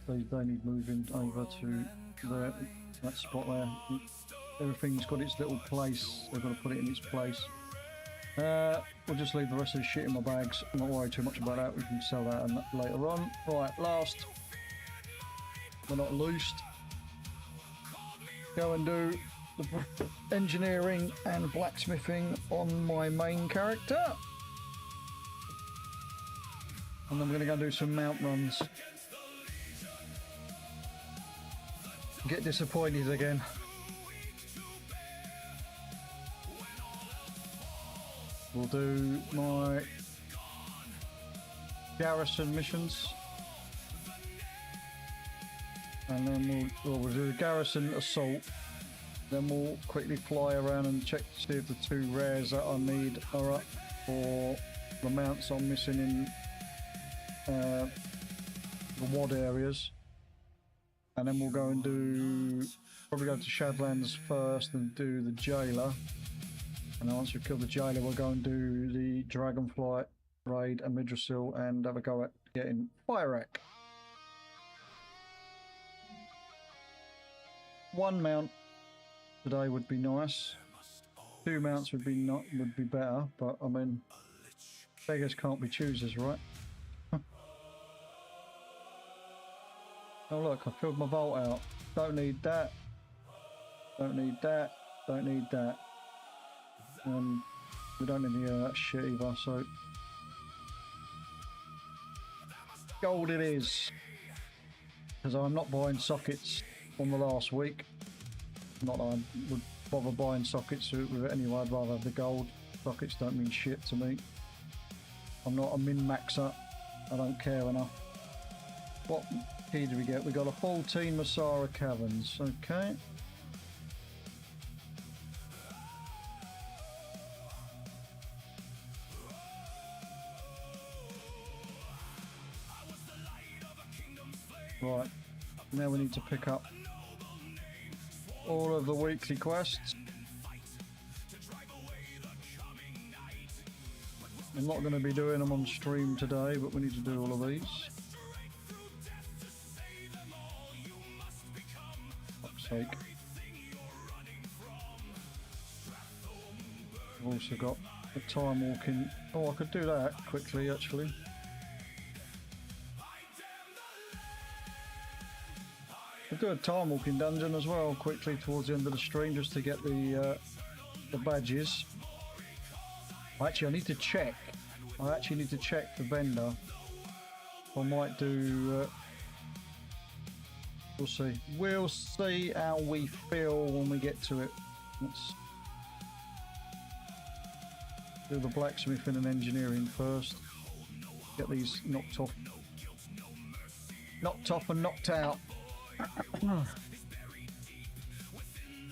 They need moving over to that spot there. Everything's got its little place. They've got to put it in its place. We'll just leave the rest of the shit in my bags. I'm not worried too much about that. We can sell that later on. Right, last. We're not loosed. Go and do the engineering and blacksmithing on my main character. And then we're going to go do some mount runs. Get disappointed again. We'll do my garrison missions. And then we'll do the garrison assault. Then we'll quickly fly around and check to see if the 2 rares that I need are up for the mounts I'm missing in the WOD areas. And then we'll go and probably go to Shadlands first and do the jailer. And then once we've killed the jailer, we'll go and do the Dragonflight raid and Midrasil and have a go at getting Firac. 1 mount today would be nice. 2 mounts would be better, but I mean, beggars can't be choosers, right? Oh look, I filled my vault out. Don't need that. Don't need that. Don't need that. And we don't need any of that shit either, so gold it is. Because I'm not buying sockets on the last week. Not that I would bother buying sockets with it anyway, I'd rather have the gold. Sockets don't mean shit to me. I'm not a min-maxer. I don't care enough. What key do we get? We got a 14 Masara Caverns, okay. Right, now we need to pick up all of the weekly quests. I'm not going to be doing them on stream today, but we need to do all of these. Fuck's sake. I've also got the time walking. Oh, I could do that quickly actually. I'll do a time walking dungeon as well quickly towards the end of the stream just to get the badges. Actually, I need to check. I actually need to check the vendor. I might do. We'll see. We'll see how we feel when we get to it. Let's do the blacksmithing and engineering first. Get these knocked off and knocked out. Right,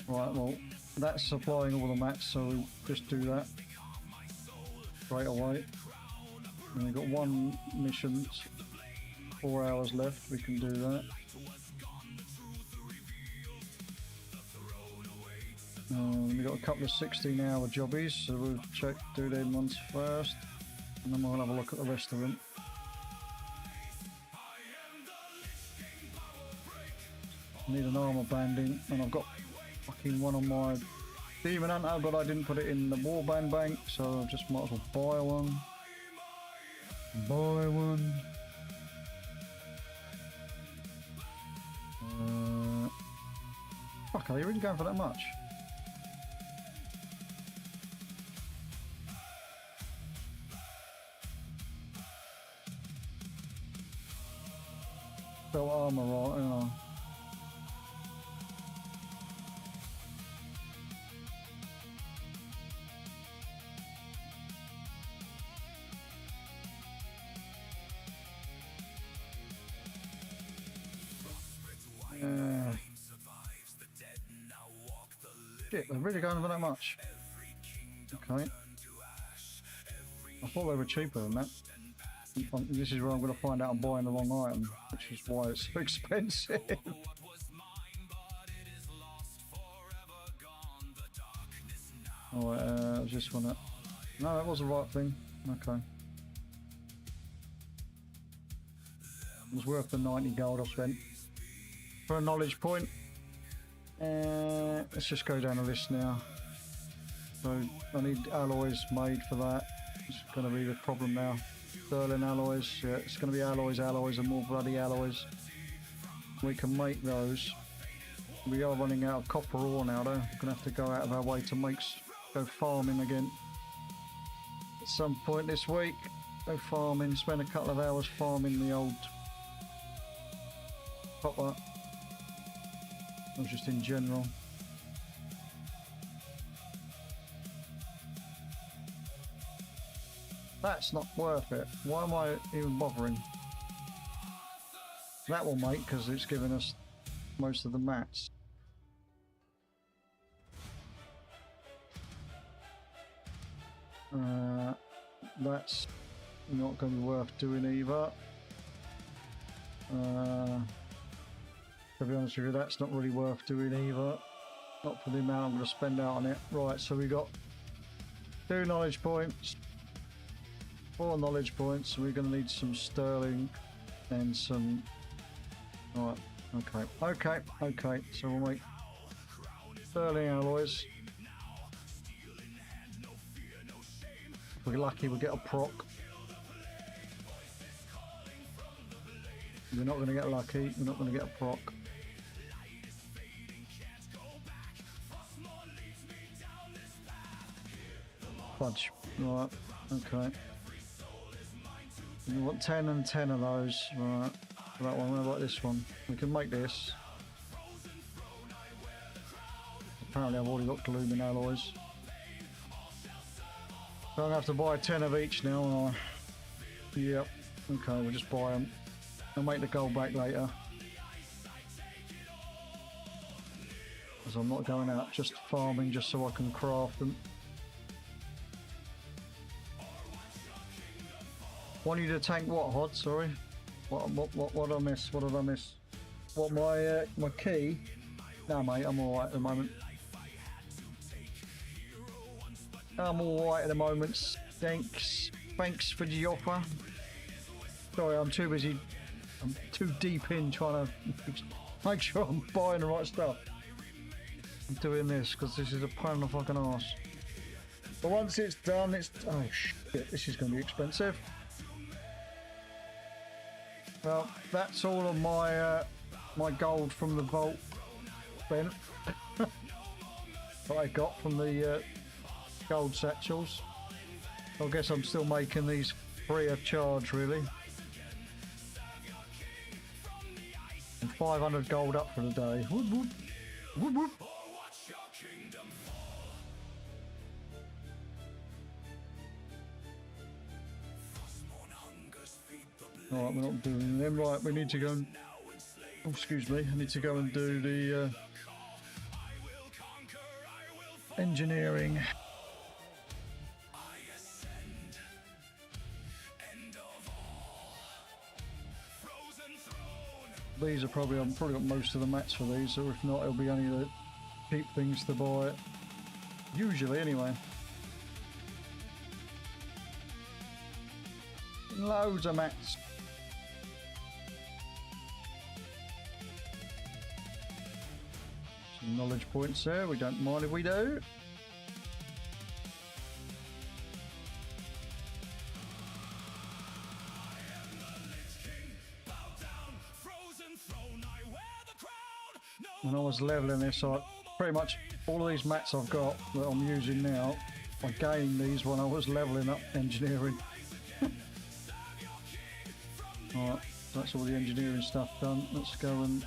well, that's supplying all the mats, so we'll just do that straight away. And we've got 1 mission, 4 hours left, we can do that. We've got a couple of 16-hour jobbies, so we'll do them ones first, and then we'll have a look at the rest of them. I need an armor banding, and I've got fucking one on my Demon Hunter, but I didn't put it in the warband bank, so I just might as well buy one. Buy one. Fuck, are they really going for that much? Belt armor, right? Yeah. Shit, they're really going for that much. Okay. I thought they were cheaper than that. This is where I'm going to find out I'm buying the wrong item, which is why it's so expensive. Oh, I just want to... No, that was the right thing. Okay. It was worth the 90 gold I spent. For a knowledge point. Let's just go down the list now. So I need alloys made for that. It's going to be the problem now. Sterling alloys. Yeah, it's going to be alloys, and more bloody alloys. We can make those. We are running out of copper ore now though. We're going to have to go out of our way to go farming again. At some point this week. Go farming, spend a couple of hours farming the old copper. Or just in general. That's not worth it. Why am I even bothering? That will make, because it's giving us most of the mats. That's not going to be worth doing either. To be honest with you, that's not really worth doing either. Not for the amount I'm going to spend out on it. Right, so we got 2 knowledge points, 4 knowledge points. We're going to need some sterling and some. Right, okay. So we'll make sterling alloys. If we're lucky, we'll get a proc. We're not going to get lucky. We're not going to get a proc. Fudge. Right. Okay. We want 10 and 10 of those. Right. That one. What about this one? We can make this. Apparently, I've already got glooming alloys. So I'm going to have to buy 10 of each now. Aren't I? Yep. Okay. We'll just buy them. I'll make the gold back later. Because I'm not going out just farming just so I can craft them. Want you to tank what, Hod? Sorry. What did I miss? What did I miss? What, my key? No, mate, I'm alright at the moment. I'm alright at the moment. Thanks for the offer. Sorry, I'm too busy. I'm too deep in trying to make sure I'm buying the right stuff. I'm doing this because this is a pain in the fucking arse. But once it's done, it's... Oh shit, this is going to be expensive. Well, that's all of my my gold from the vault spent. That I got from the gold satchels. I guess I'm still making these free of charge, really. And 500 gold up for the day. Whoop, whoop. Whoop, whoop. Alright, we're not doing them. Right, we need to go and... Oh, excuse me. I need to go and do the engineering. These are probably... I've probably got most of the mats for these, so if not, it'll be only the cheap things to buy. Usually, anyway. Loads of mats. Some knowledge points there, we don't mind if we do. When I was leveling this, I pretty much all of these mats I've got that I'm using now, I gained these when I was leveling up engineering. Alright, that's all the engineering stuff done. Let's go and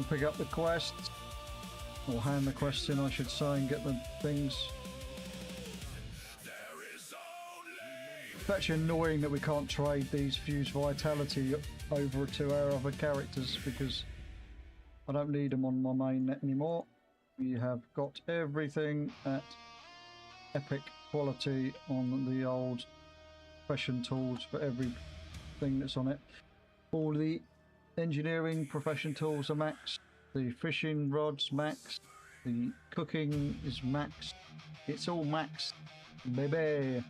pick up the quest, or hand the quest in, I should say, and get the things. It's actually annoying that we can't trade these fused vitality over to our other characters because I don't need them on my main net anymore. We have got everything at epic quality on the old profession tools for everything that's on it. All the engineering profession tools are maxed, the fishing rods maxed, the cooking is maxed, it's all maxed, baby.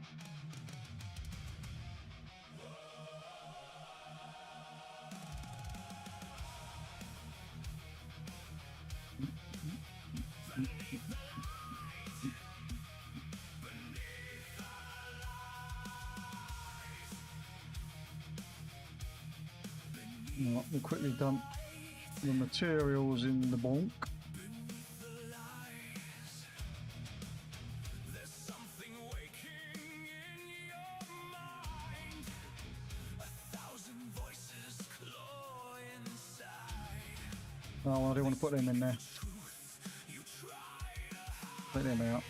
We'll quickly dump the materials in the bonk. Oh, I don't want to put them in there. Put them out.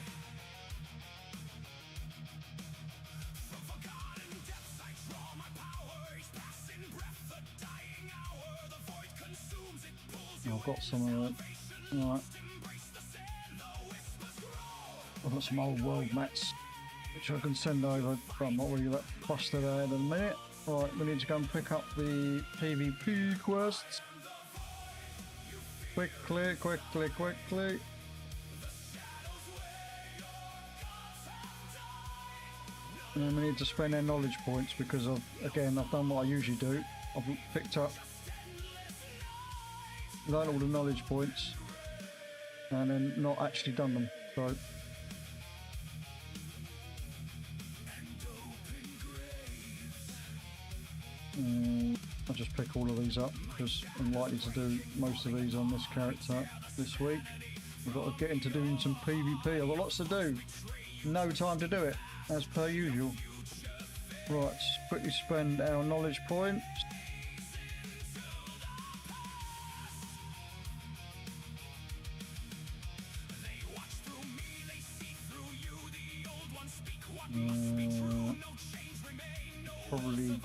I've got some of it. Right. I've got some old world mats which I can send over, but I'm not really that fussed about in a minute. Right, we need to go and pick up the PvP quests. Quickly, quickly, quickly. And then we need to spend our knowledge points because I've done what I usually do. I've picked up learned all the knowledge points and then not actually done them. So I'll just pick all of these up because I'm likely to do most of these on this character this week. We've got to get into doing some PvP. I've got lots to do. No time to do it, as per usual. Right, let's quickly spend our knowledge points. Probably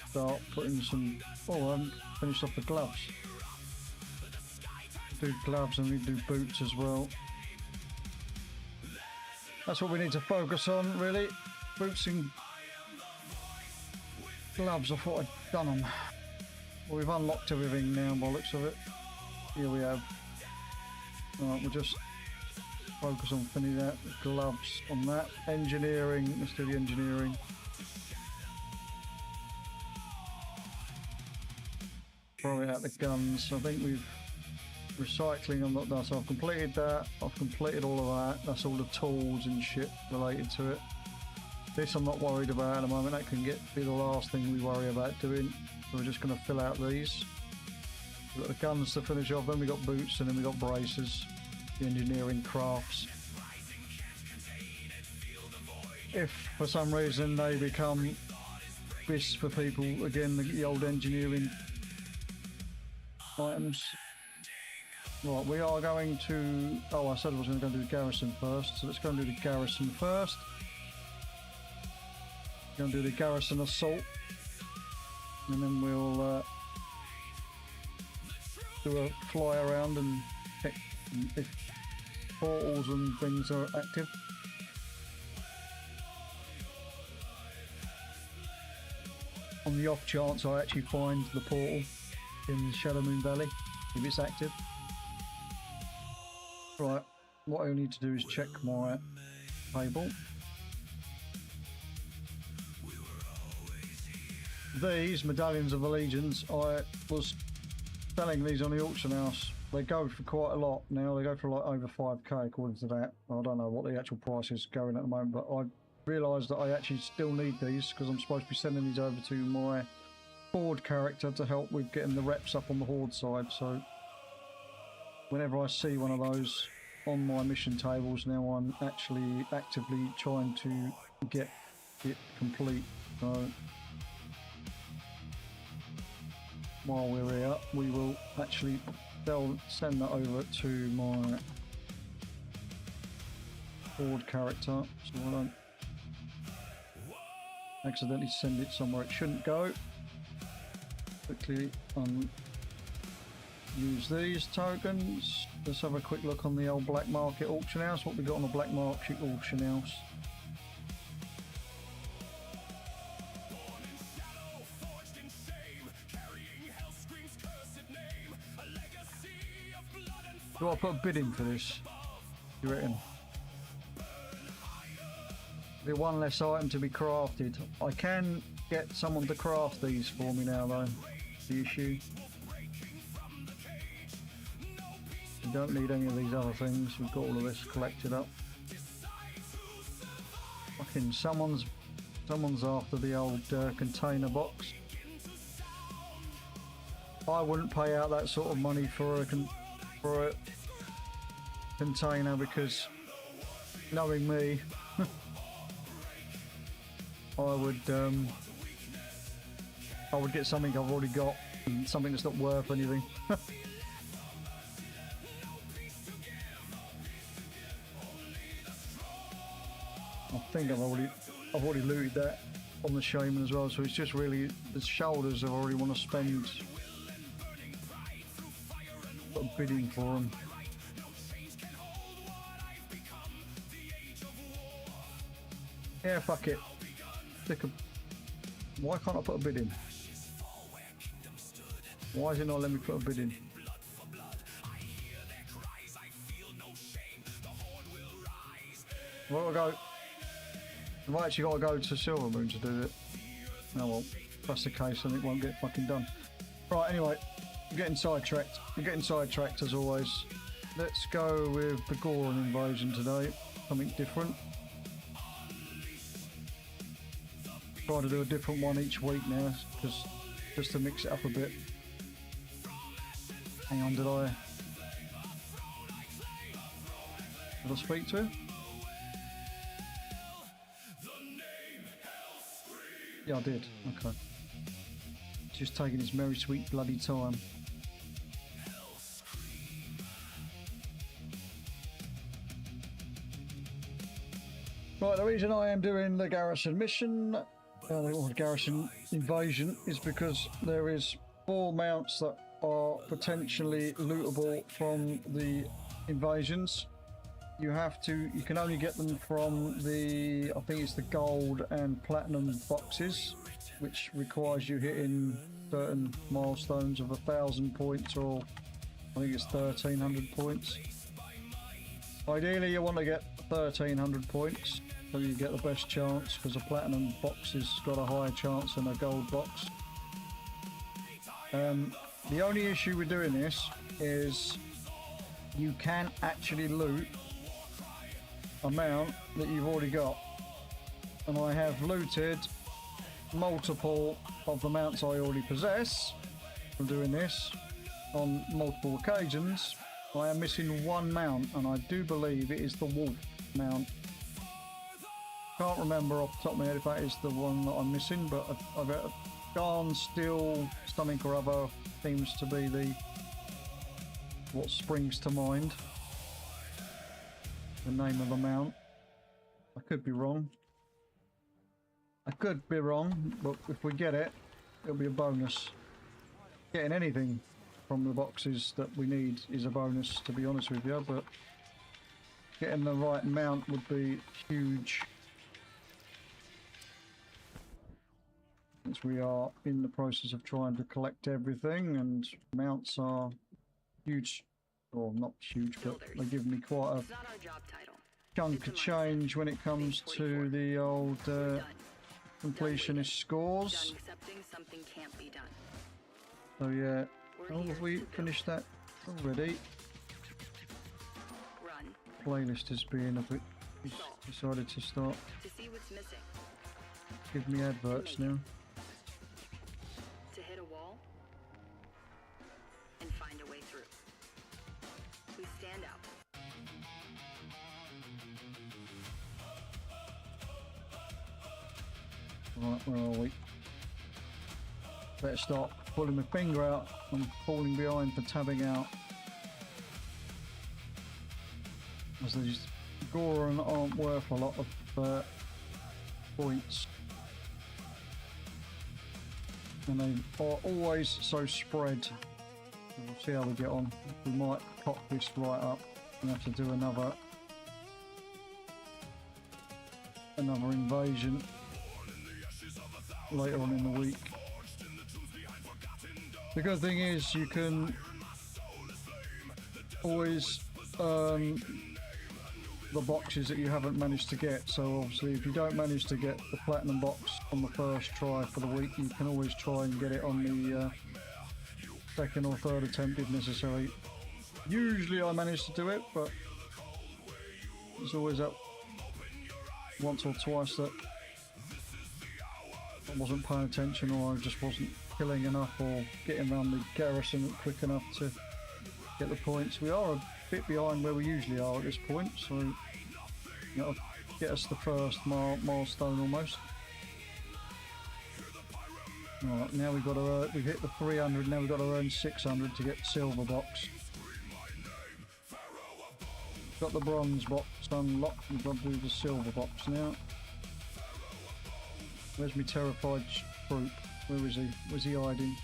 start putting some. Oh, I haven't finished off the gloves. Do gloves and we do boots as well. That's what we need to focus on, really. Boots and gloves. I thought I'd done them. Well, we've unlocked everything now by the looks of it. Here we have. Alright, we'll just focus on finishing out the gloves on that. Engineering. Let's do the engineering. Throw out the guns. I think we've recycling. I'm not done, so I've completed that. I've completed all of that. That's all the tools and shit related to it. This I'm not worried about at the moment. That can be the last thing we worry about doing. So we're just going to fill out these. We've got the guns to finish off. Then we got boots, and then we got braces. The engineering crafts. If for some reason they become this for people again, the old engineering items. Right, we are going to. Oh, I said I was going to go do the garrison first, so let's go and do the garrison first. Going to do the garrison assault, and then we'll do a fly around and check if portals and things are active. On the off chance I actually find the portal in Shadow Moon Valley, if it's active. Right, what I need to do is check my table. These medallions of allegiance, I was selling these on the auction house. They go for quite a lot now. They go for like over 5k according to that. I don't know what the actual price is going at the moment, but I realised that I actually still need these because I'm supposed to be sending these over to my Horde character to help with getting the reps up on the Horde side. So whenever I see one of those on my mission tables now, I'm actually actively trying to get it complete. So while we're here, we will actually send that over to my Horde character so I don't accidentally send it somewhere it shouldn't go. Quickly use these tokens. Let's have a quick look on the old black market auction house. What we got on the black market auction house? Do I put a bid in for this? You reckon? The one less item to be crafted. I can get someone to craft these for me now though. The issue. We don't need any of these other things. We've got all of this collected up. Fucking someone's after the old container box. I wouldn't pay out that sort of money for a container because, knowing me, I would get something I've already got and something that's not worth anything. I think I've already looted that on the Shaman as well, so it's just really the shoulders I already want to spend bidding for them. Yeah, fuck it. Why can't I put a bid in? Why is it not letting me put a bid in? Where do I go? I've actually got to go to Silver Moon to do it. Oh well, if that's the case, then it won't get fucking done. Right, anyway, I'm getting sidetracked. I'm getting sidetracked as always. Let's go with the Goron invasion today. Something different. Try to do a different one each week now, just to mix it up a bit. Hang on, did I speak to him? Yeah, I did. Okay. Just taking his merry sweet bloody time. Right, the reason I am doing the garrison mission, or garrison invasion, is because there is 4 mounts that are potentially lootable from the invasions. You can only get them from the, I think it's the gold and platinum boxes, which requires you hitting certain milestones of 1,000 points, or I think it's 1,300 points. Ideally you want to get 1,300 points, so you get the best chance, because a platinum box has got a higher chance than a gold box. The only issue with doing this is you can actually loot a mount that you've already got, and I have looted multiple of the mounts I already possess from doing this on multiple occasions. I am missing 1 mount, and I do believe it is the wolf mount. Can't remember off the top of my head if that is the one that I'm missing, but I've got Garn, Steel, something or other seems to be what springs to mind. The name of the mount. I could be wrong. But if we get it, it'll be a bonus. Getting anything from the boxes that we need is a bonus, to be honest with you, but getting the right mount would be huge. Since we are in the process of trying to collect everything, and mounts are huge, or not huge, but they give me quite a chunk of change when it comes to the old completionist scores. So yeah, have we finished that already? Playlist is being a bit, decided to start give me adverts now. To hit a wall and find a way through. We stand out. Right, where are we? Better start pulling my finger out and falling behind for tabbing out. As these Goron aren't worth a lot of points. And they are always so spread. We'll see how we get on. We might cock this right up and have to do another invasion later on in the week. The good thing is you can always earn the boxes that you haven't managed to get. So obviously if you don't manage to get the platinum box on the first try for the week, you can always try and get it on the second or third attempt if necessary. Usually I manage to do it, but there's always that once or twice that I wasn't paying attention, or I just wasn't killing enough or getting around the garrison quick enough to get the points. We are a bit behind where we usually are at this point, so that'll get us the first milestone almost. Alright, now we've got to we've hit the 300, now we've got to earn 600 to get silver box. Got the bronze box unlocked, we've got to do the silver box now. Where's my terrified troop? Where is he? Where's he hiding?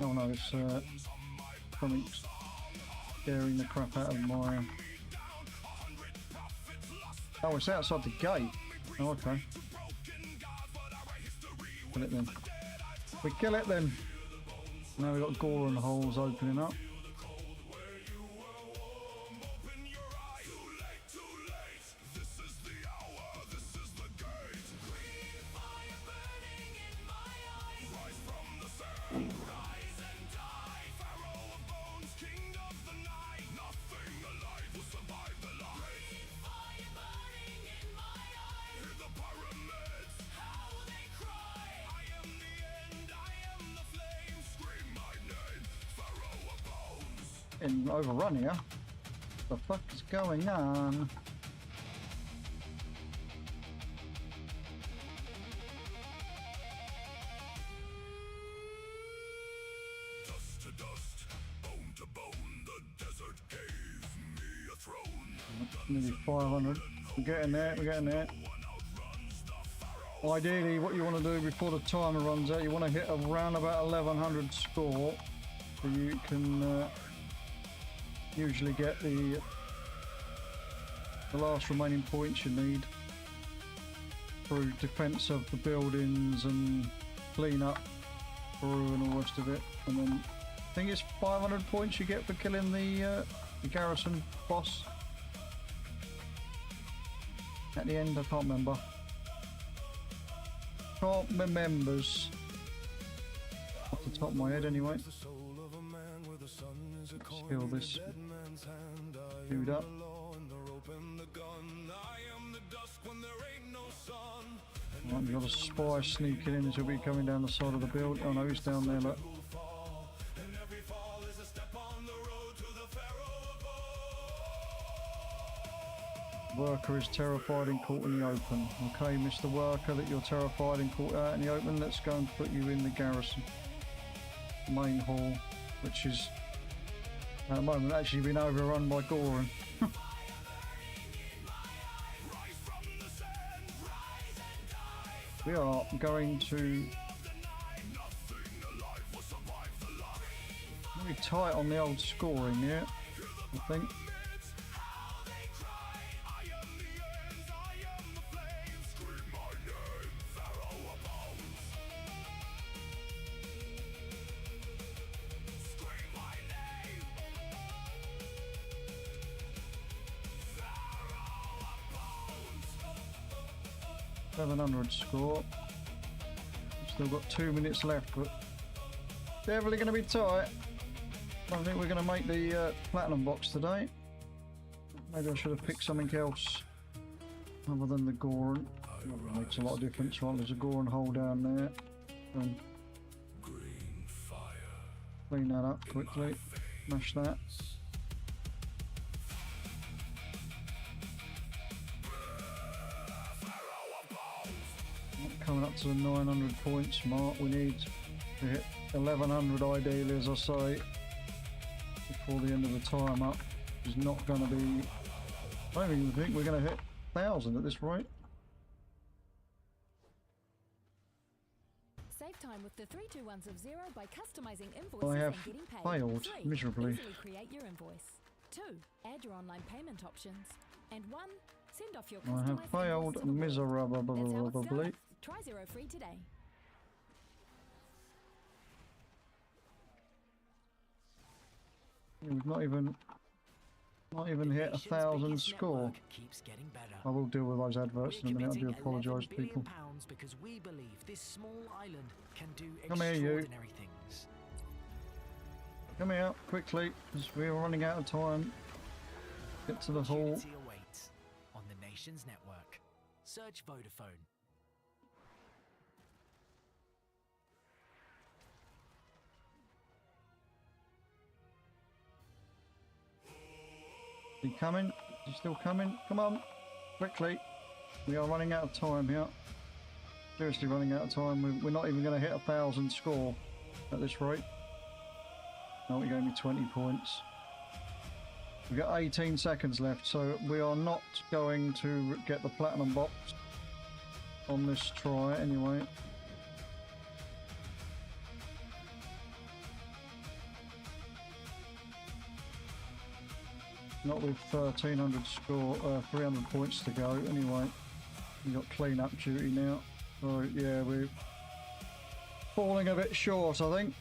Oh no, it's something scaring the crap out of my... Oh, it's outside the gate. Oh, okay. Kill it then. We kill it then. Now we've got Goron holes opening up. And overrun here. What the fuck is going on? Dust to dust, bone to bone, the desert gave me a throne. Nearly 500. We're getting there, we're getting there. Ideally, what you want to do before the timer runs out, you want to hit around about 1100 score, so you can usually get the last remaining points you need through defense of the buildings and clean up through and all the rest of it. And then I think it's 500 points you get for killing the garrison boss at the end. I can't remember. Can't remember off the top of my head anyway. Let's kill this dude up. Right, we've got a spy sneaking in as he'll be coming down the side of the build. Oh no, he's down there, look. Worker is terrified and caught in the open. Okay, Mr. Worker, that you're terrified and caught out in the open, let's go and put you in the garrison main hall, which is at the moment actually been overrun by Goron. We are going to very tight on the old scoring here, I think. $700 score. Still got 2 minutes left, but definitely going to be tight. I don't think we're going to make the platinum box today. Maybe I should have picked something else other than the Goron. It makes a lot of difference, right? There's a Goron hole down there. Clean that up quickly. Smash that. Coming up to the 900 points mark. We need to hit 1100 ideally, as I say, before the end of the time up. It's not going to be... I don't even think we're going to hit 1000 at this rate. Save time with the 3 2 1s of Zero by customizing invoices I have and getting paid. failed 3. miserably. Easily create your invoice. 2. Add your online payment options. And 1. Send off your I have customized failed invoice to the board. That's how it's miserably. done. Try Zero free today. We've not even hit 1000 score. Keeps getting better. I will deal with those adverts in a minute. I do apologise, people. Because we believe this small island can do Come here, you. extraordinary things. Come here, quickly, because we're running out of time. Get to the hall. Opportunity awaits on the nation's network. Search Vodafone. Is he coming? Is he still coming? Come on, quickly. We are running out of time here. Seriously running out of time. We're not even going to hit 1,000 score at this rate. No, he gave me 20 points. We've got 18 seconds left, so we are not going to get the platinum box on this try anyway. Not with 1,300 score, 300 points to go anyway. We've got clean up duty now. So yeah, we're falling a bit short, I think.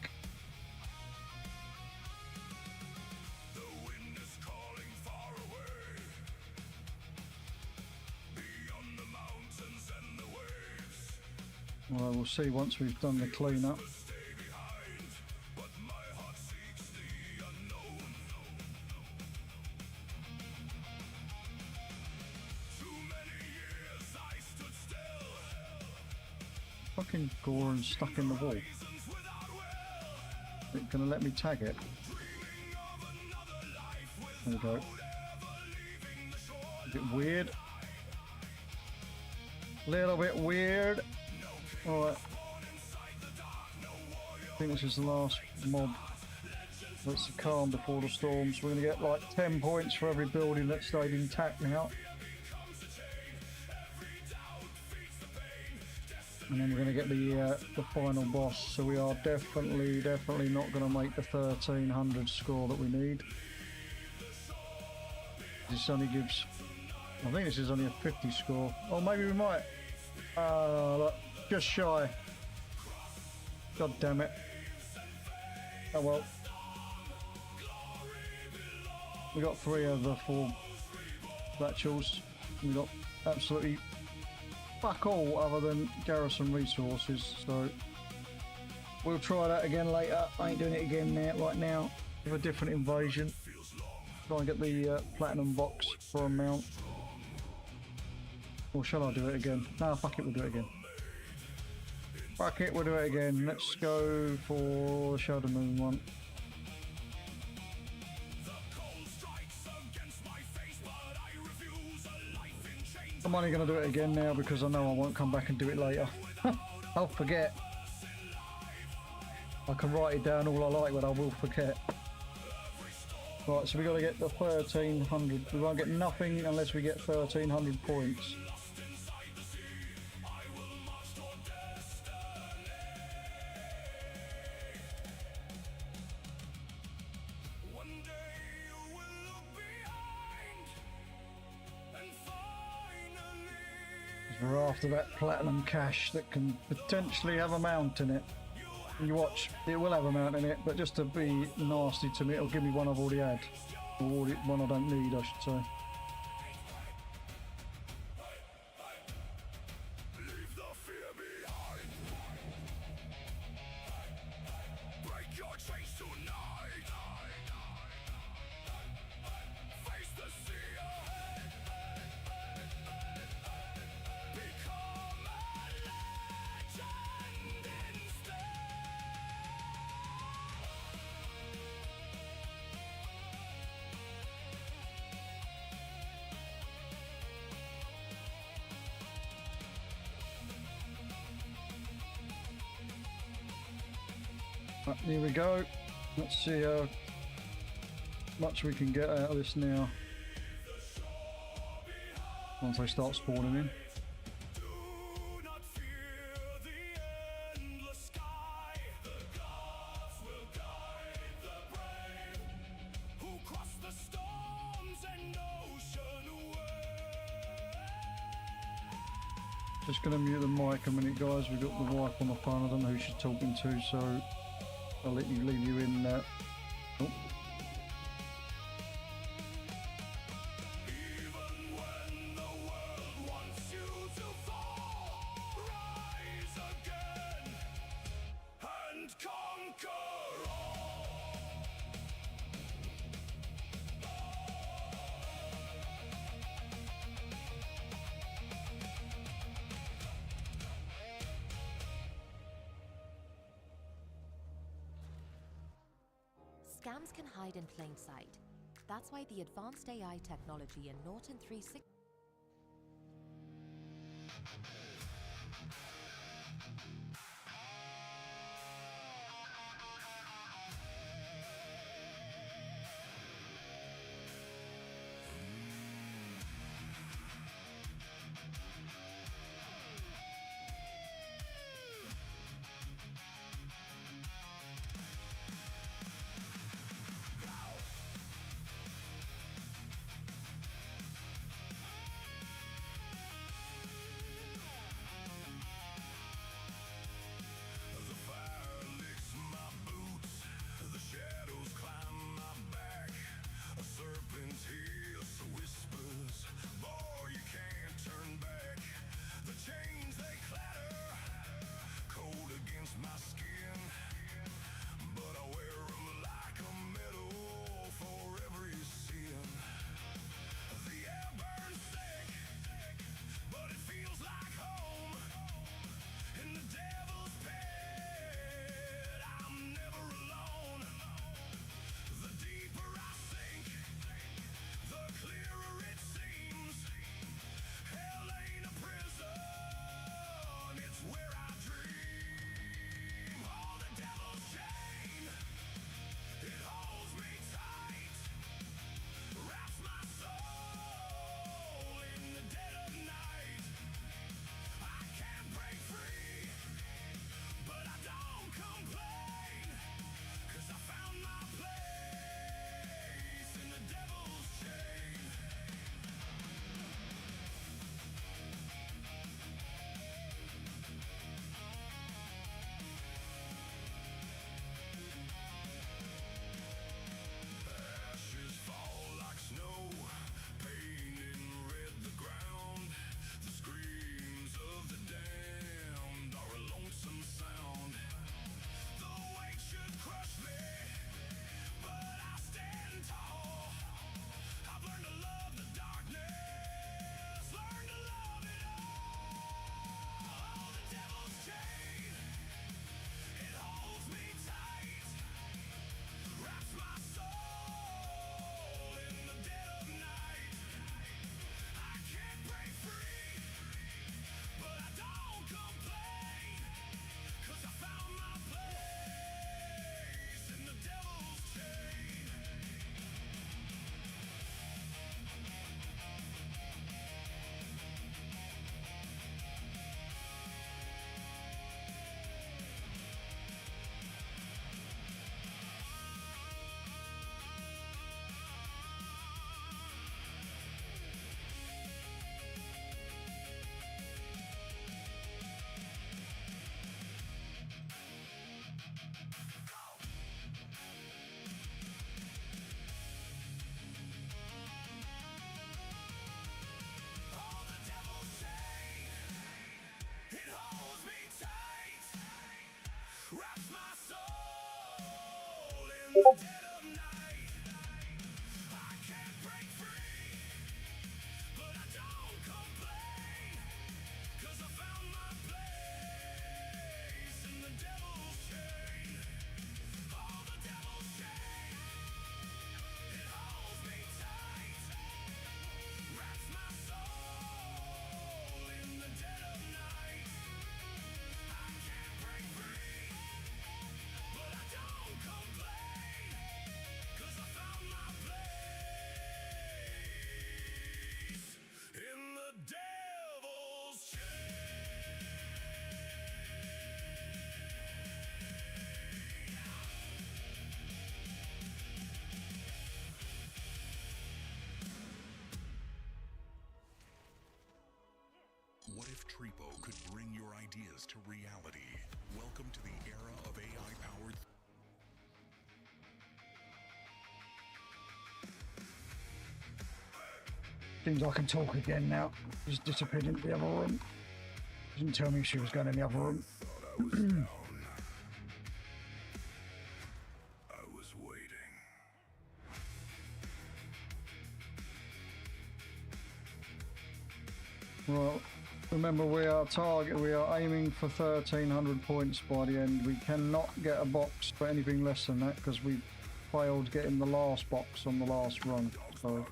The wind is calling far away, beyond the mountains and the waves. Well, we'll see once we've done the clean up. Stay behind, but my heart seeks the unknown. Too many years I stood still. Fucking Goron stuck in the wall. It's gonna let me tag it. There we go. A bit weird. Little bit weird. Alright. I think this is the last mob that's the calm before the storm. So we're gonna get like 10 points for every building that stayed intact now. And then we're going to get the final boss, so we are definitely not going to make the 1,300 score that we need. This only gives, I think this is only a 50 score. Oh, maybe we might. Look, just shy. God damn it. Oh well. We got 3 of the 4 virtuals. We got absolutely fuck all other than garrison resources, so we'll try that again later. I ain't doing it again now, right now, with a different invasion. Try and get the platinum box for a mount. Or shall I do it again? No, fuck it, we'll do it again. Fuck it, we'll do it again. Let's go for the Shadow Moon one. I'm only going to do it again now because I know I won't come back and do it later. I'll forget. I can write it down all I like, but I will forget. Right, so we got to get the 1,300. We won't get nothing unless we get 1,300 points. We're after that platinum cache that can potentially have a mount in it. And you watch, it will have a mount in it, but just to be nasty to me, it'll give me one I've already had. Or one I don't need, I should say. Leave the fear behind. Break your chains tonight. Face the sea ahead. Become a legend instead. Right, here we go. Let's see how much we can get out of this now. Once they start spawning in. Do not fear the endless sky. The gods will guide the brave who cross the storms and ocean away. Just gonna mute the mic a minute, guys. We've got the wife on the phone. I don't know who she's talking to, so I'll leave you in that. Oh. Even when the world wants you to fall, rise again and conquer all. Scams can hide in plain sight. That's why the advanced AI technology in Norton 360. What if Tripo could bring your ideas to reality? Welcome to the era of AI-powered... Seems I can talk again now. She's disappeared into the other room. Didn't tell me she was going in the other room. I was waiting. Well, remember we are aiming for 1,300 points by the end. We cannot get a box for anything less than that because we failed getting the last box on the last run. So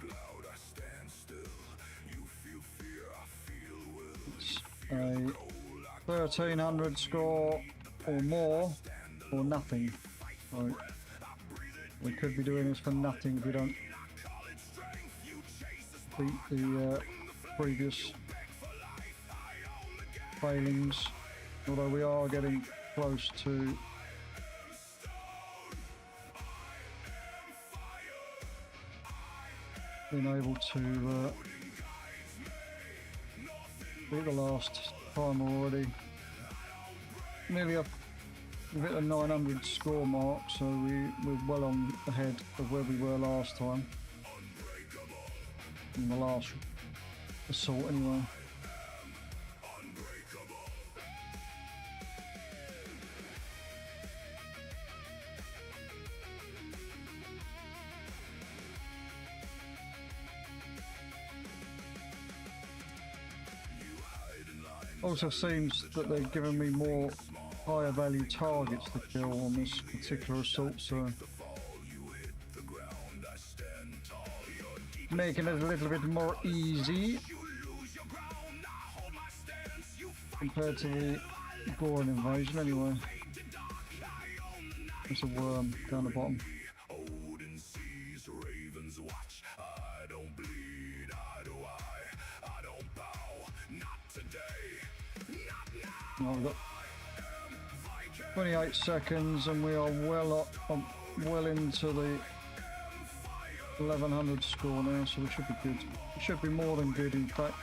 it's a 1300 score or more or nothing. So we could be doing this for nothing if we don't beat the previous failings, although we are getting close to being able to beat the last time already. Nearly up, we've hit the 900 score mark, so we're well on ahead of where we were last time. In the last assault anyway. Also seems that they're giving me more higher value targets to kill on this particular assault, so making it a little bit more easy compared to the Goran invasion anyway. There's a worm down the bottom. Oh, we've got 28 seconds and we are well into the 1100 score now, so we should be good. We should be more than good, in fact.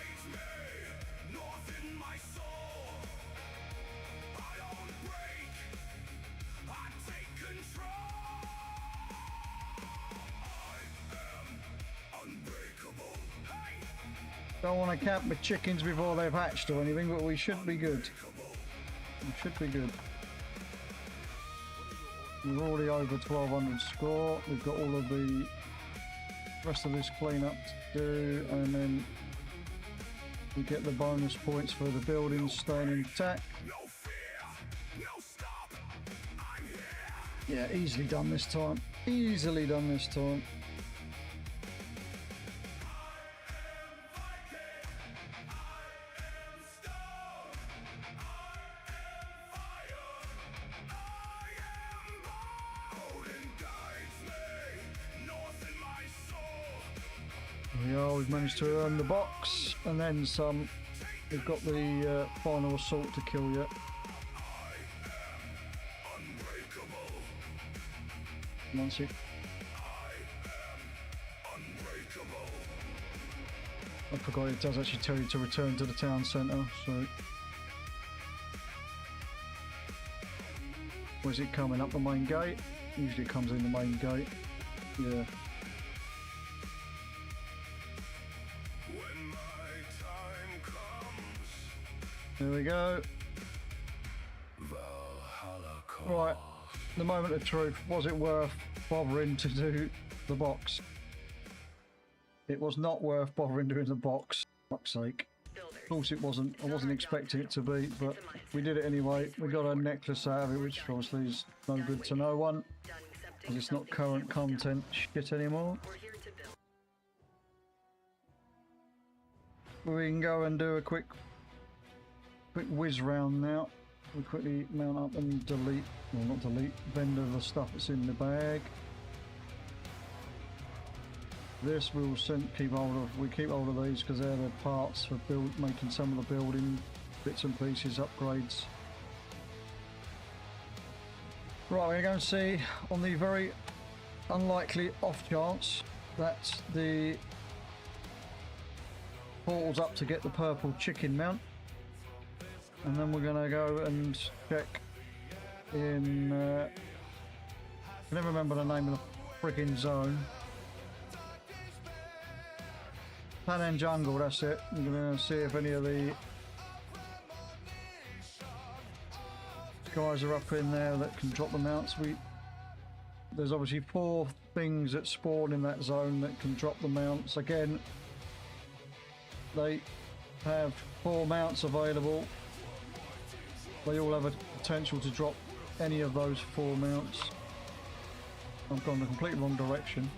Don't want to cap my chickens before they've hatched or anything, but we should be good. We should be good. We're already over 1200 score. We've got all of the rest of this cleanup to do, and then we get the bonus points for the buildings staying intact. Yeah, easily done this time. Easily done this time. Yeah, we've managed to earn the box and then some. We've got the final assault to kill yet. Once it, I forgot it does actually tell you to return to the town centre, so where's it coming? Up the main gate? Usually it comes in the main gate. Yeah. There we go. Right, the moment of truth. Was it worth bothering to do the box? It was not worth bothering doing the box, for fuck's sake. Of course it wasn't. I wasn't expecting it to be, but we did it anyway. We got a necklace out of it, which obviously is no good to no one, because it's not current content shit anymore. We can go and do a quick whiz round now. We quickly mount up and delete, well not delete, vendor the stuff that's in the bag. This we will keep hold of. We keep hold of these because they're the parts for making some of the building bits and pieces, upgrades. Right, we're going to see on the very unlikely off chance that the portal's up to get the purple chicken mount. And then we're going to go and check in, I can never remember the name of the friggin' zone. Panan Jungle, that's it. We're going to see if any of the guys are up in there that can drop the mounts. There's obviously 4 things that spawn in that zone that can drop the mounts. Again, they have 4 mounts available. They all have a potential to drop any of those 4 mounts. I've gone the complete wrong direction.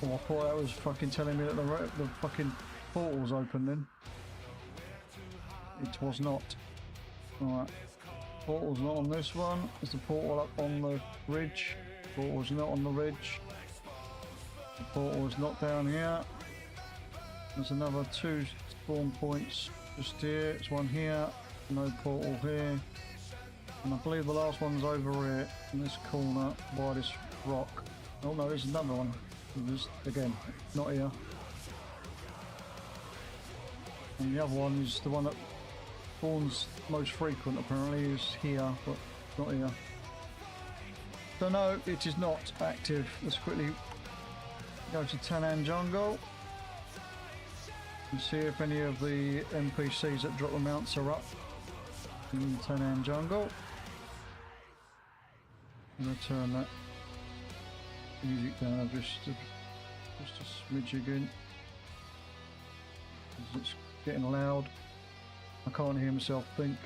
Oh, I thought that was fucking telling me that the fucking portal was open then. It was not. Alright. Portal's not on this one. Is the portal up on the ridge? Portal's not on the ridge. The portal is not down here. There's another 2 spawn points just here. It's one here. No portal here. And I believe the last one's over here in this corner by this rock. Oh no, there's another one. There's, again, not here. And the other one is the one that spawns most frequent apparently, is here, but not here. So no, it is not active. Let's quickly go to Tanan Jungle and see if any of the NPCs that drop the mounts are up in Tanan Jungle. I'm going to turn that music down just a smidge again. It's getting loud. I can't hear myself think.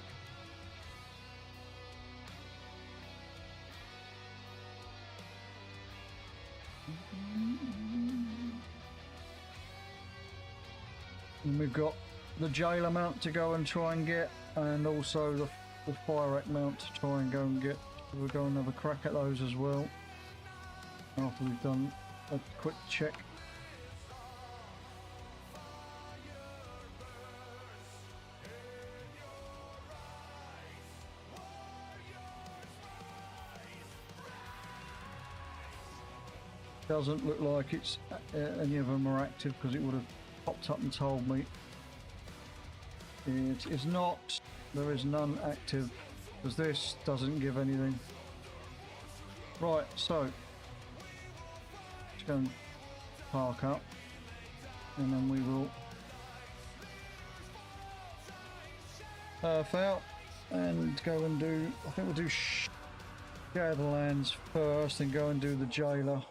And we've got the jailer mount to go and try and get, and also the fire act mount to try and go and get. We'll go and have a crack at those as well after we've done a quick check. Doesn't look like it's any of them are active because it would have popped up and told me. It is not. There is none active because this doesn't give anything. Right, so let's go and park up and then we will earth out and go and do, I think we'll do Gatherlands first and go and do the jailer.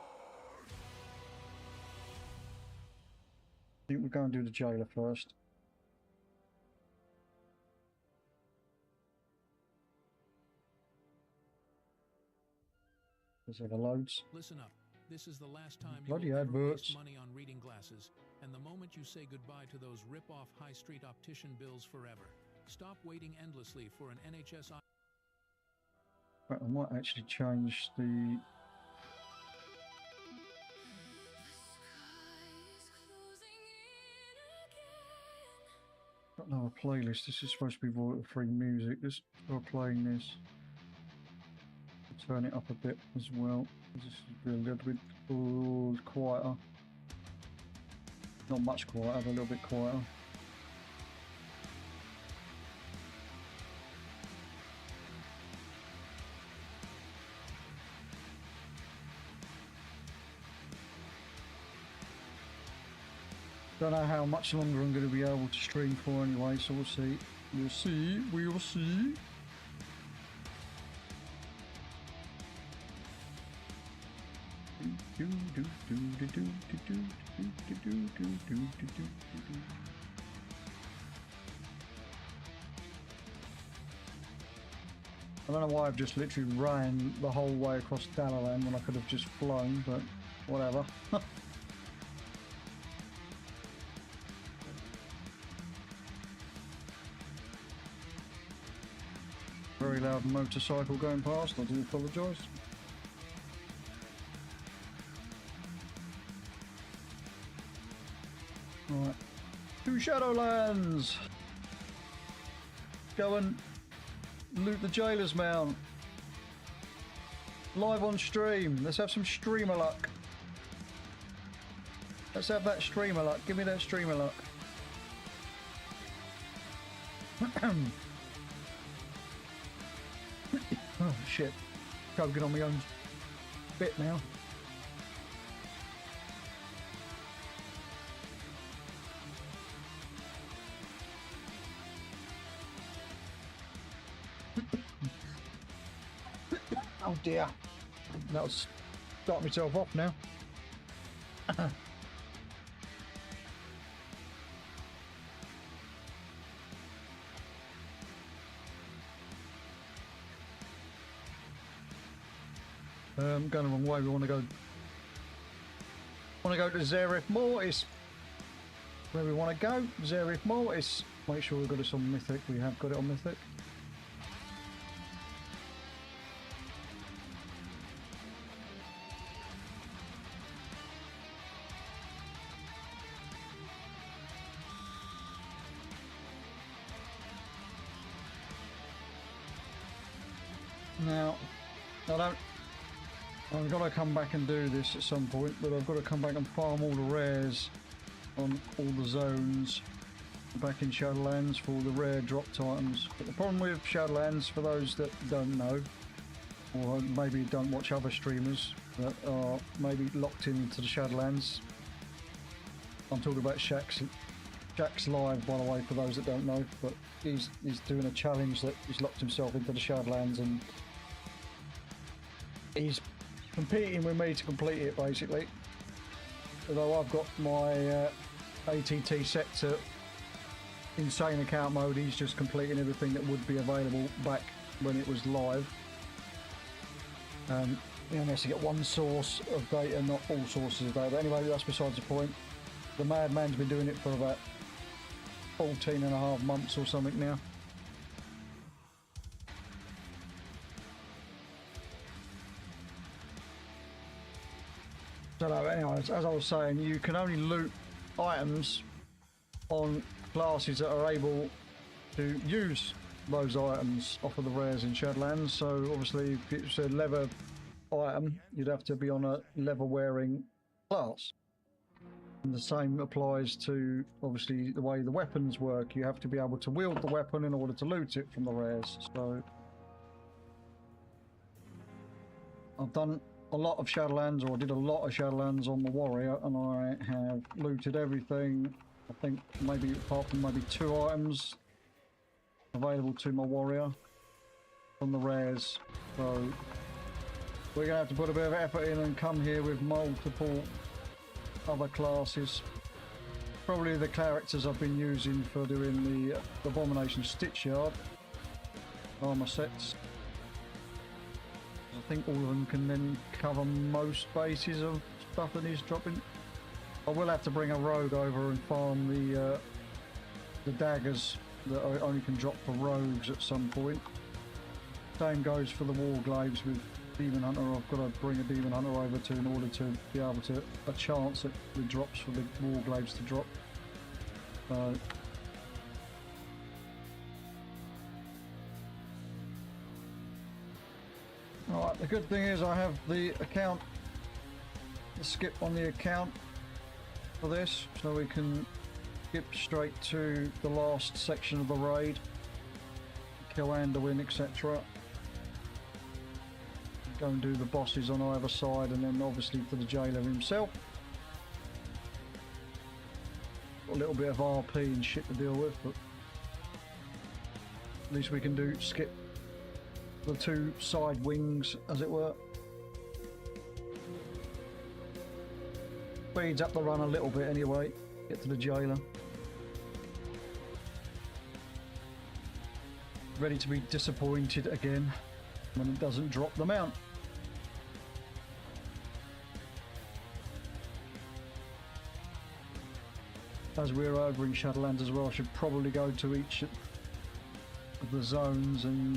I think we'll go and do the jailer first. There's other loads. Listen up. This is the last time Bloody you will ever adverts. waste money on reading glasses, and the moment you say goodbye to those rip-off high street optician bills forever. Stop waiting endlessly for an NHS. Right, I might actually change the. Got another playlist. This is supposed to be royalty-free music. Just for playing this. Turn it up a bit as well. This is a little bit quieter. Not much quieter, but a little bit quieter. Don't know how much longer I'm going to be able to stream for anyway, so we'll see. We'll see. We will see. I don't know why I've just literally ran the whole way across Dalaran when I could have just flown, but whatever. Very loud motorcycle going past, I do apologise. Right, to Shadowlands! Go and loot the Jailer's Mount. Live on stream. Let's have some streamer luck. Let's have that streamer luck. Give me that streamer luck. Oh shit. Choking on my own bit now. Oh dear. That'll start myself off now. Going the wrong way. We want to go to Zareth Mortis. Where we want to go, Zareth Mortis. Make sure we've got this on Mythic. We have got it on Mythic. Now, I've got to come back and do this at some point, but I've got to come back and farm all the rares on all the zones back in Shadowlands for all the rare dropped items. But the problem with Shadowlands, for those that don't know, or maybe don't watch other streamers that are maybe locked into the Shadowlands, I'm talking about Shaxx Live, by the way, for those that don't know, but he's doing a challenge that he's locked himself into the Shadowlands, and he's competing with me to complete it, basically. Although I've got my ATT set to insane account mode, he's just completing everything that would be available back when it was live. He only has to get one source of data, not all sources of data. But anyway, that's besides the point. The madman's been doing it for about 14.5 months or something now. So anyways, as I was saying, you can only loot items on classes that are able to use those items off of the rares in Shadowlands. So obviously, if it's a leather item, you'd have to be on a leather wearing class. And the same applies to obviously the way the weapons work. You have to be able to wield the weapon in order to loot it from the rares. So I've done a lot of Shadowlands, or I did a lot of Shadowlands on the warrior, and I have looted everything. I think maybe apart from maybe 2 items available to my warrior from the rares. So we're gonna have to put a bit of effort in and come here with multiple other classes. Probably the characters I've been using for doing the Abomination Stitch Yard armor sets. I think all of them can then cover most bases of stuff that needs dropping. I will have to bring a rogue over and farm the daggers that I only can drop for rogues at some point. Same goes for the Warglaives with Demon Hunter. I've got to bring a Demon Hunter over to in order to be able to a chance at the drops for the Warglaives to drop. Alright, the good thing is I have the account, the skip on the account for this, so we can skip straight to the last section of the raid, kill Anduin, etc. Go and do the bosses on either side, and then obviously for the jailer himself. Got a little bit of RP and shit to deal with, but at least we can skip the 2 side wings, as it were. Speeds up the run a little bit anyway, get to the jailer. Ready to be disappointed again when it doesn't drop the mount. As we're over in Shadowlands as well, I should probably go to each of the zones and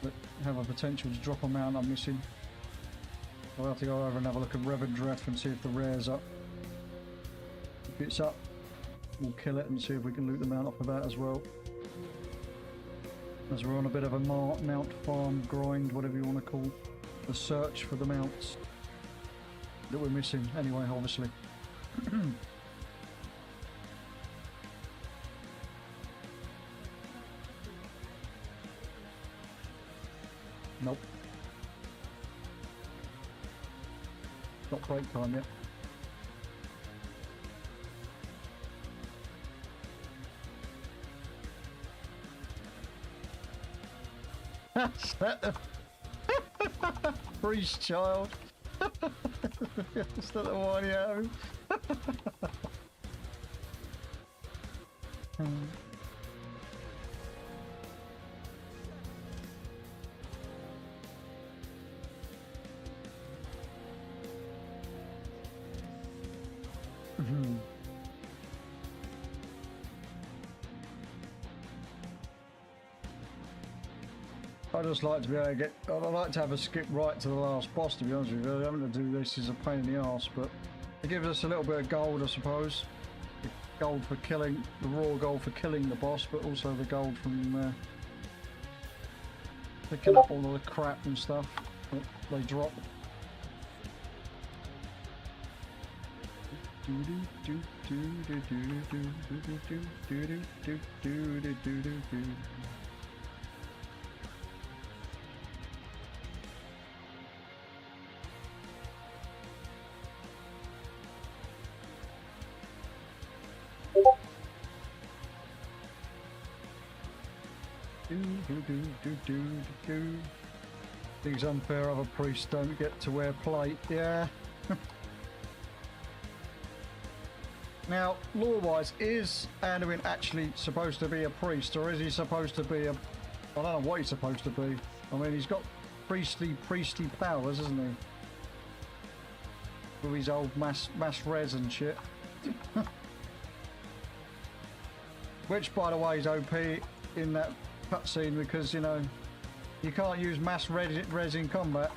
that have a potential to drop a mount I'm missing. I'll have to go over and have a look at Revendreth and see if the rare's up. If it's up, we'll kill it and see if we can loot the mount off of that as well. As we're on a bit of a mount farm grind, whatever you want to call the search for the mounts that we're missing anyway, obviously. Nope. Not break time yet. Priest child. Is that the one you have? I just like to be able to get. I'd like to have a skip right to the last boss. To be honest with you, having to do this is a pain in the arse, but it gives us a little bit of gold, I suppose. The gold for killing the raw gold for killing the boss, but also the gold from picking up all of the crap and stuff that they drop. Things unfair, other priests don't get to wear plate, yeah. Now, lore-wise, is Anduin actually supposed to be a priest, or is he supposed to be a... I don't know what he's supposed to be. I mean, he's got priestly powers, hasn't he? With his old mass res and shit. Which, by the way, is OP in that cutscene because, you know, you can't use mass res in combat.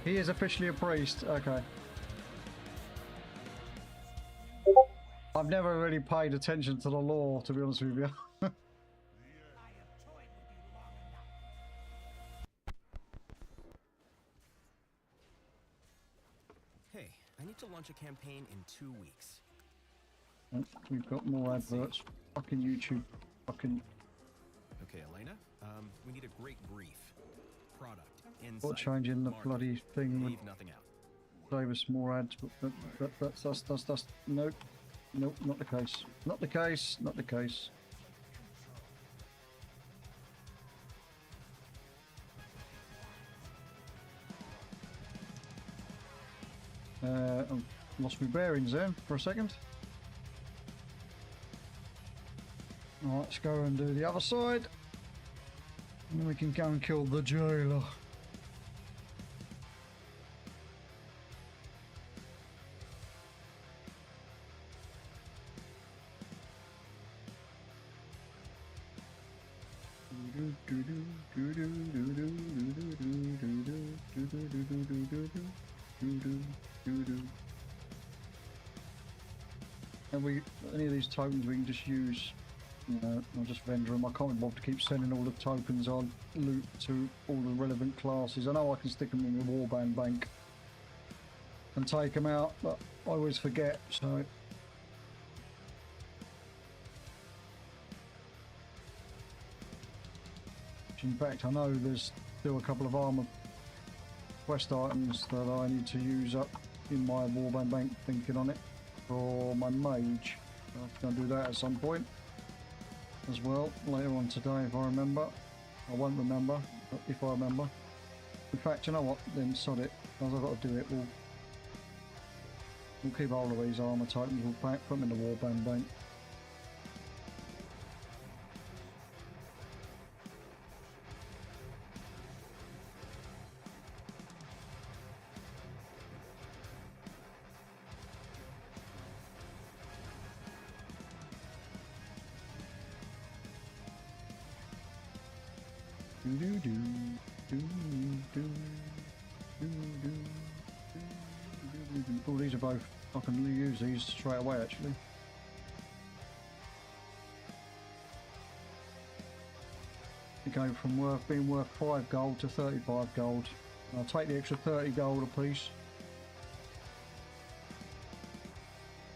He is officially a priest, okay. I've never really paid attention to the lore, to be honest with you. Hey, I need to launch a campaign in 2 weeks. We've got more adverts. Fucking YouTube. Fucking... Okay, Elena, we need a great brief. Product, insight, What changing the bloody thing would leave nothing out. save us more ads, but that's nope. Nope, not the case. Not the case, not the case. I lost my bearings then for a second. Alright, let's go and do the other side. And then we can go and kill the jailer. And any of these tokens we can just use, you know, I'll just vendor them. I can't be bothered to keep sending all the tokens on loot to all the relevant classes. I know I can stick them in the warband bank and take them out, but I always forget, so. In fact, I know there's still a couple of armor quest items that I need to use up in my warband bank, thinking on it, for my mage. I'm going to do that at some point as well, later on today if I remember. I won't remember, but if I remember. In fact, you know what, then sod it, as I've got to do it, we'll keep hold of these armor tokens, we'll put them in the warband bank. Oh, these are both. I can use these straight away actually. You go from being worth 5 gold to 35 gold. I'll take the extra 30 gold a piece.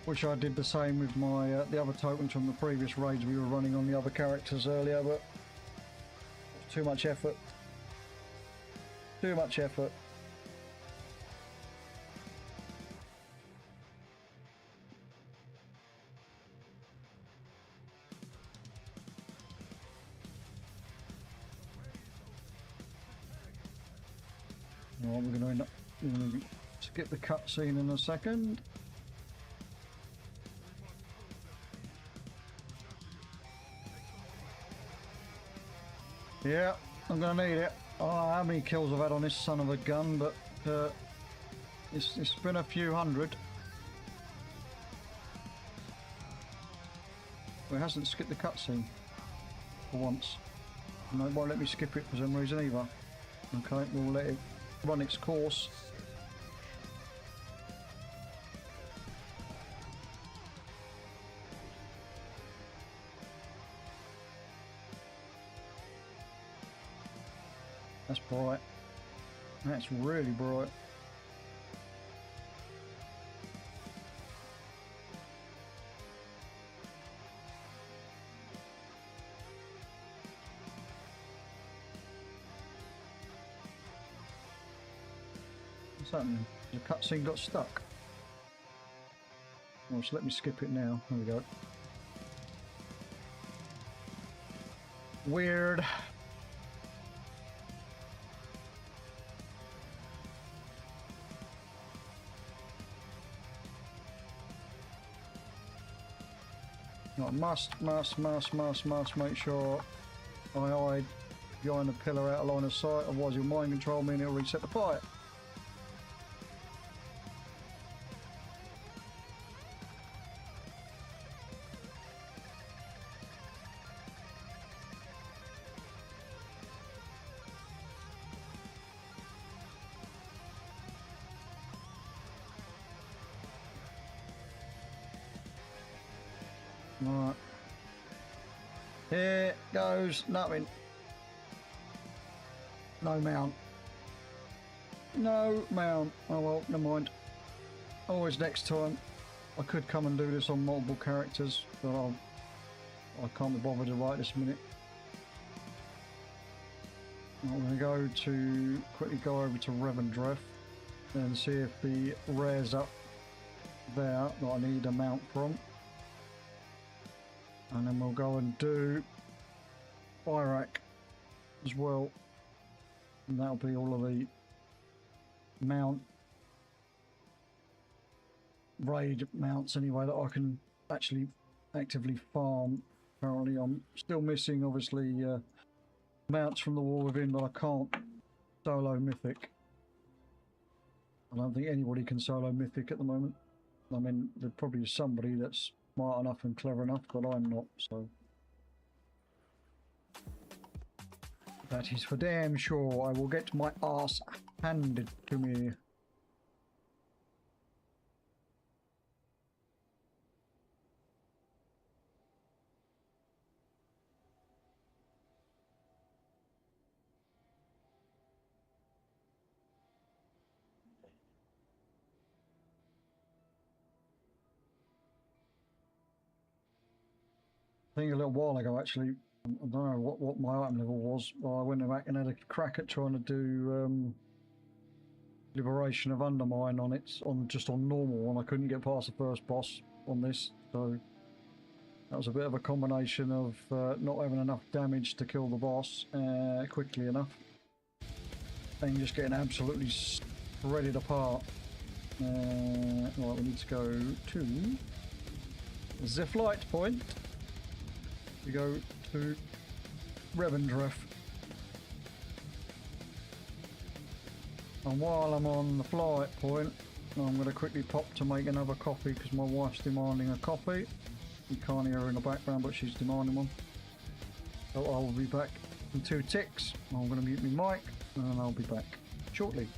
Wish I did the same with my the other tokens from the previous raids we were running on the other characters earlier, but too much effort. Too much effort. Well, we're going to end up. We're going to skip the cutscene in a second. Yeah, I'm going to need it. I don't know how many kills I've had on this son of a gun, but It's been a few hundred. Well, it hasn't skipped the cutscene for once. No, it won't let me skip it for some reason either. Okay, we'll let it run its course. That's bright. That's really bright. What's happening? The cutscene got stuck. Well, just let me skip it now. There we go. Weird. I must make sure I hide behind the pillar out of line of sight, otherwise he'll mind control me and it'll reset the fight. Right. Here goes nothing. No mount. No mount. Oh well, never mind. Always next time. I could come and do this on multiple characters, but I can't be bothered to right this minute. I'm going to go to quickly go over to Revendreth and see if the rare's up there that I need a mount from. And then we'll go and do Iraq as well. And that'll be all of the mount raid mounts anyway that I can actually actively farm. Currently I'm still missing obviously mounts from the War Within, but I can't solo Mythic. I don't think anybody can solo Mythic at the moment. I mean, there probably is somebody that's smart enough and clever enough, but I'm not, so that is for damn sure. I will get my arse handed to me. I think a little while ago actually, I don't know what my item level was, but I went back and had a crack at trying to do Liberation of Undermine on it, just on normal, and I couldn't get past the first boss on this, so that was a bit of a combination of not having enough damage to kill the boss quickly enough, and just getting absolutely shredded apart. Right, we need to go to the flight point. We go to Revendreth. And while I'm on the flight point, I'm going to quickly pop to make another coffee because my wife's demanding a coffee. You can't hear her in the background, but she's demanding one. So I'll be back in 2 ticks. I'm going to mute my mic and I'll be back shortly.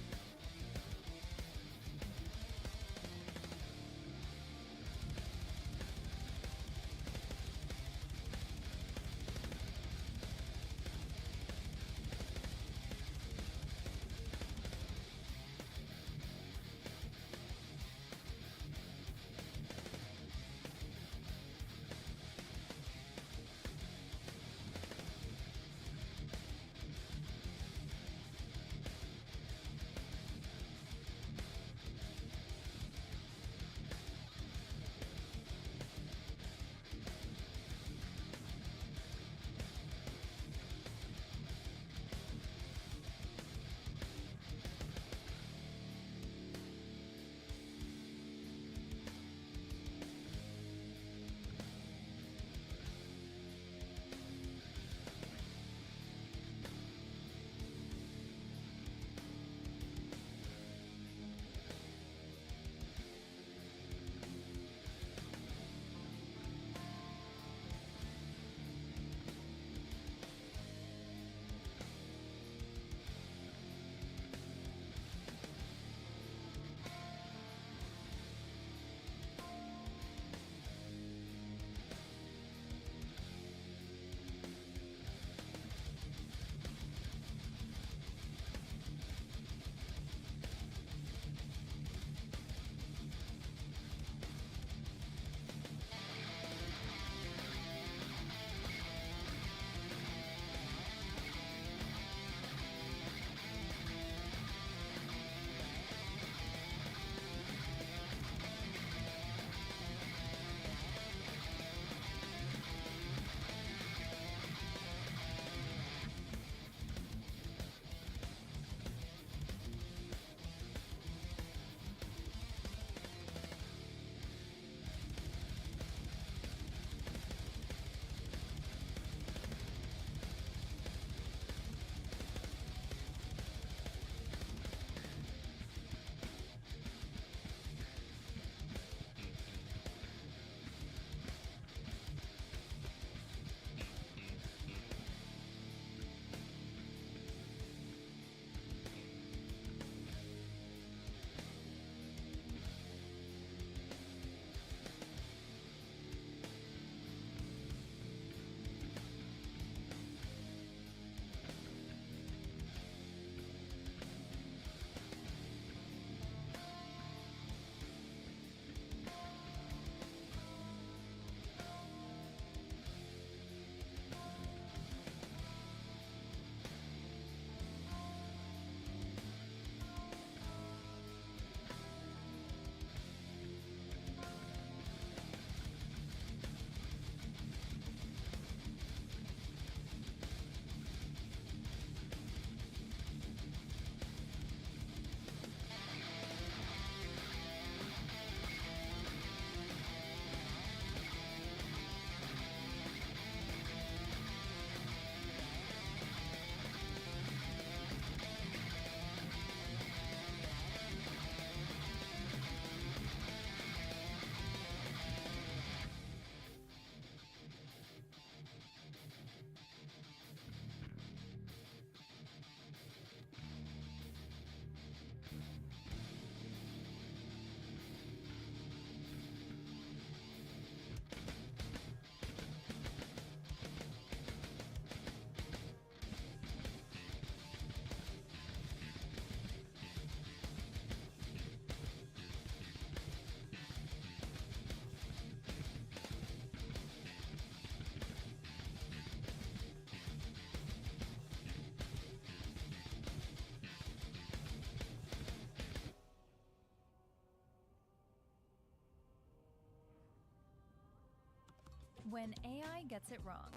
When AI gets it wrong,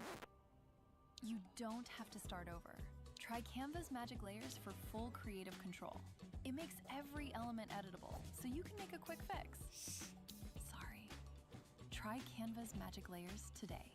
you don't have to start over. Try Canva's magic layers for full creative control. It makes every element editable, so you can make a quick fix. Sorry. Try Canva's magic layers today.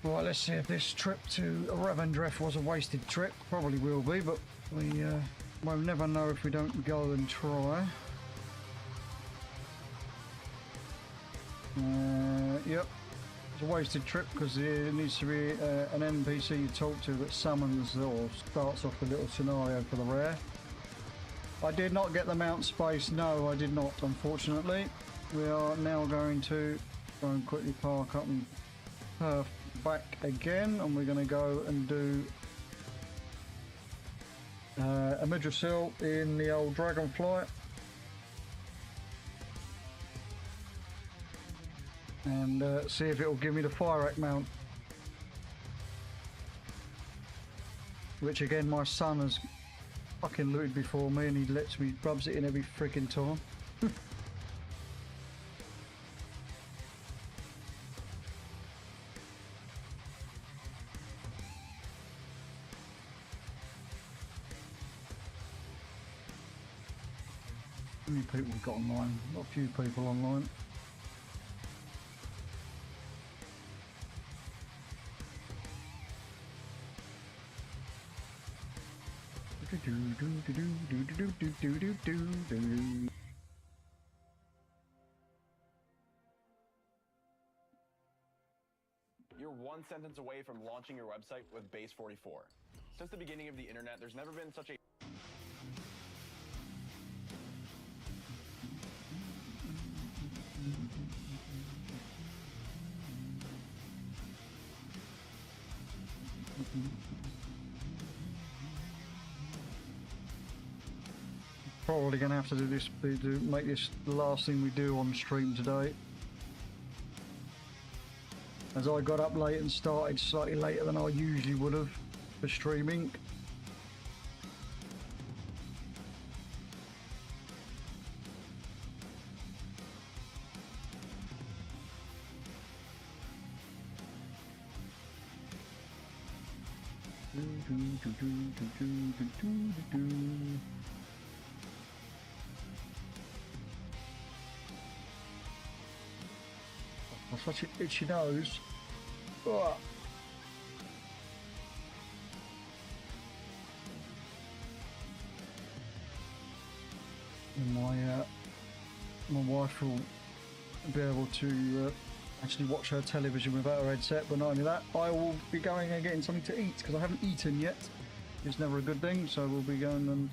Right, let's see if this trip to Ravendreth was a wasted trip. Probably will be, but we will never know if we don't go and try. Yep, it's a wasted trip because there needs to be an NPC you talk to that summons or starts off the little scenario for the rare. I did not get the mount space. No, I did not, unfortunately. We are now going to go and quickly park up and perf back again, and we're going to go and do a Midrasil in the old Dragonfly, and see if it will give me the Fire Act mount, which again my son has fucking looted before me, and he lets me, rubs it in every freaking time. How many people we've got online? Not a few people online. You're one sentence away from launching your website with Base 44. Since the beginning of the internet, there's never been such a Probably going to have to do this, make this the last thing we do on stream today. As I got up late and started slightly later than I usually would have for streaming. Such an itchy nose. Ugh. And my wife will be able to actually watch her television without her headset. But not only that, I will be going and getting something to eat because I haven't eaten yet. It's never a good thing, so we'll be going and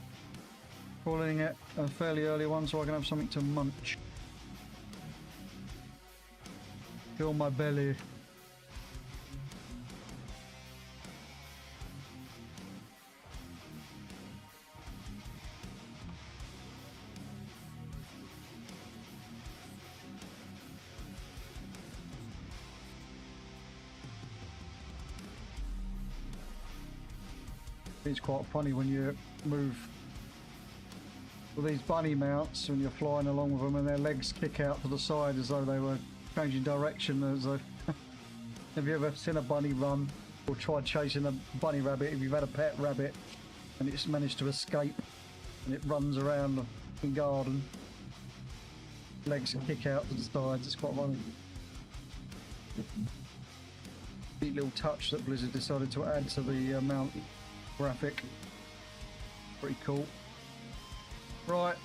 calling it a fairly early one so I can have something to munch. Fill my belly. It's quite funny when you move with these bunny mounts when you're flying along with them and their legs kick out to the side as though they were changing direction. As though have you ever seen a bunny run or tried chasing a bunny rabbit? If you've had a pet rabbit and it's managed to escape and it runs around the garden, legs kick out to the sides. It's quite funny. Neat little touch that Blizzard decided to add to the mount graphic. Pretty cool. Right,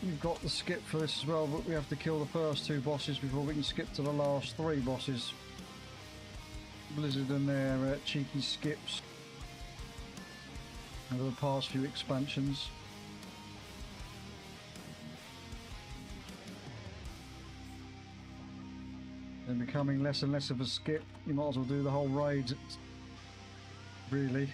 we've got the skip for this as well, but we have to kill the first 2 bosses before we can skip to the last 3 bosses. Blizzard and their cheeky skips over the past few expansions. They're becoming less and less of a skip. You might as well do the whole raid, really.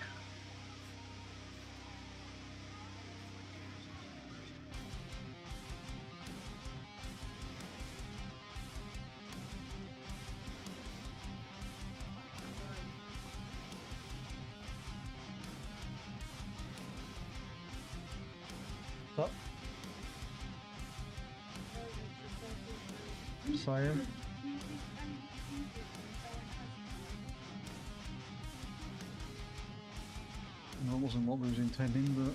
What? Saying. That wasn't what we was intending, but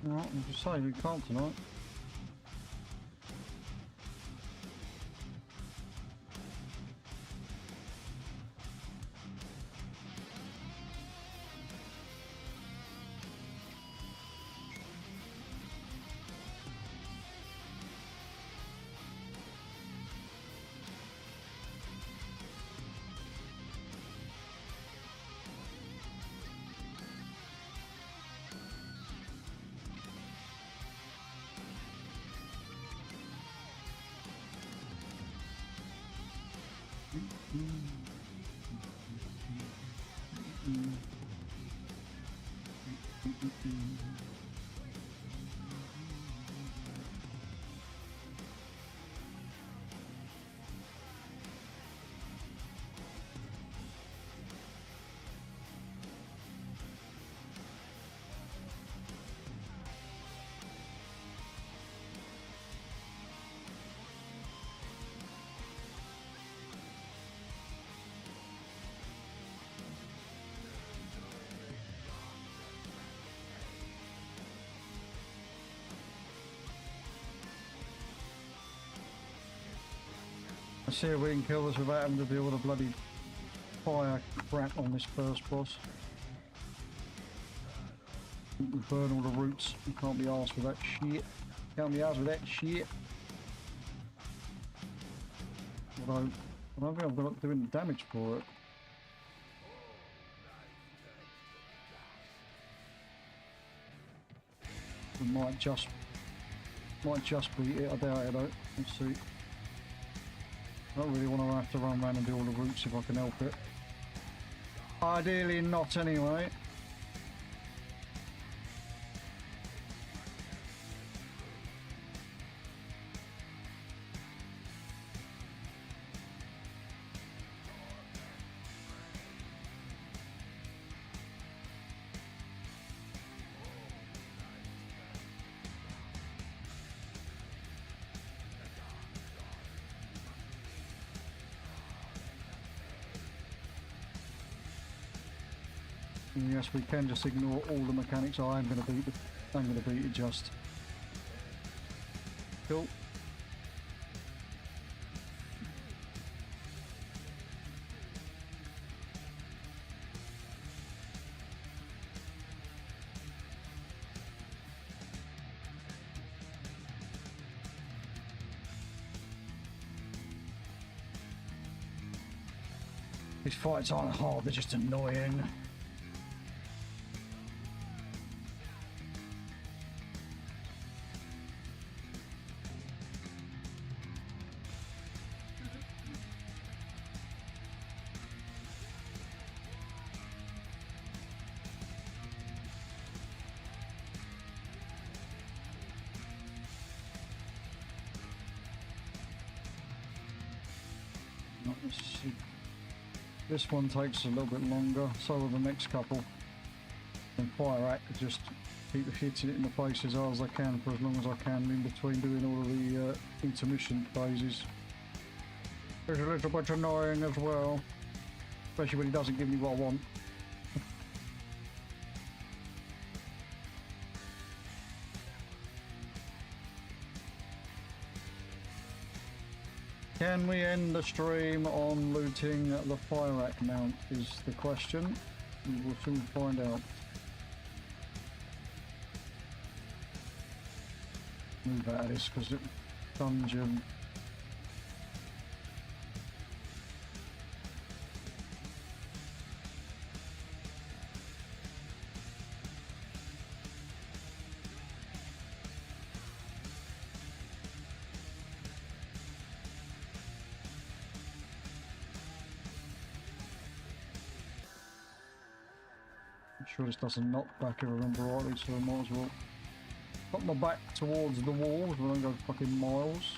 alright, I'm just saying we can't tonight. Let's see if we can kill this without having to deal with a bloody fire crap on this first boss. We burn all the roots. You can't be arsed with that shit. Can't be arsed with that shit. Although, I don't think I've got doing the damage for it. It might just be it. I doubt it though. Let's see. I don't really want to have to run around and do all the routes if I can help it. Ideally not anyway. Yes, we can just ignore all the mechanics. I'm going to beat it just. Cool. These fights aren't hard, they're just annoying. Let's see. This one takes a little bit longer, so will the next couple. And Fire Act, just keep hitting it in the face as hard as I can for as long as I can in between doing all of the intermission phases. It's a little bit annoying as well, especially when he doesn't give me what I want. Can we end the stream on looting the Fire Act mount is the question. We will soon find out. Move out of this because it's dungeon. Sure this doesn't knock back if I remember rightly, so I might as well put my back towards the walls when I go fucking miles.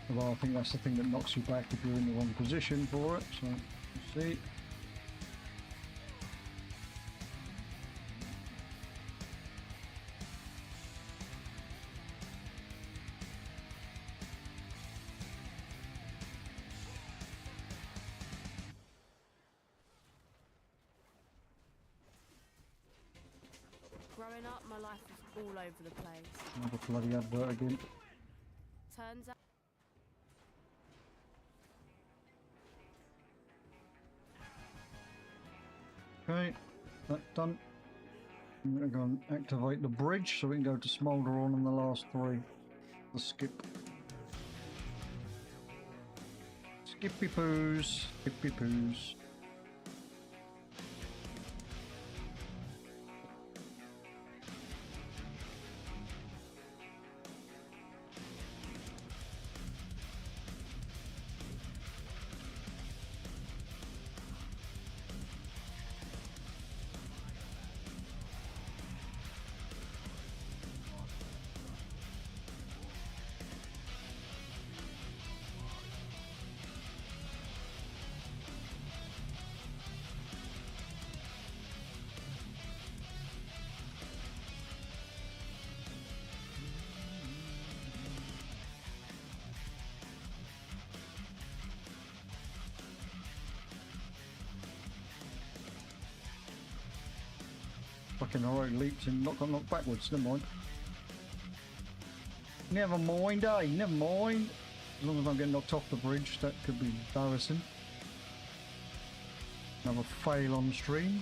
Although I think that's the thing that knocks you back if you're in the wrong position for it, so let's see. Growing up, my life was all over the place. Another bloody advert again. Turns out. Okay, that's done. I'm going to go and activate the bridge so we can go to Smolder on the last three. The skip. Skippy poos, skippy poos. Fucking heroic leaps and not got knocked backwards, never mind. Never mind, eh? Never mind. As long as I'm getting knocked off the bridge, that could be embarrassing. Another fail on stream.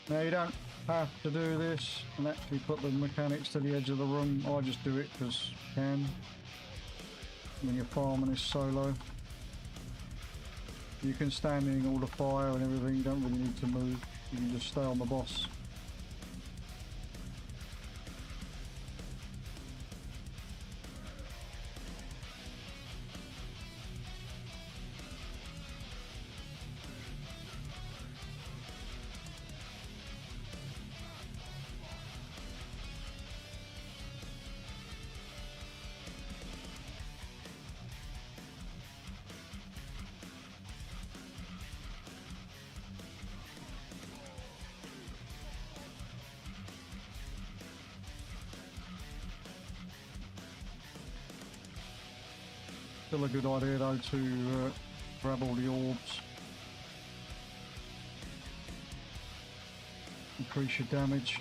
Now you don't have to do this and actually put the mechanics to the edge of the room. I just do it because I can. When you're farming this solo, you can stand in all the fire and everything. You don't really need to move. You can just stay on the boss. Still a good idea though to grab all the orbs. Increase your damage.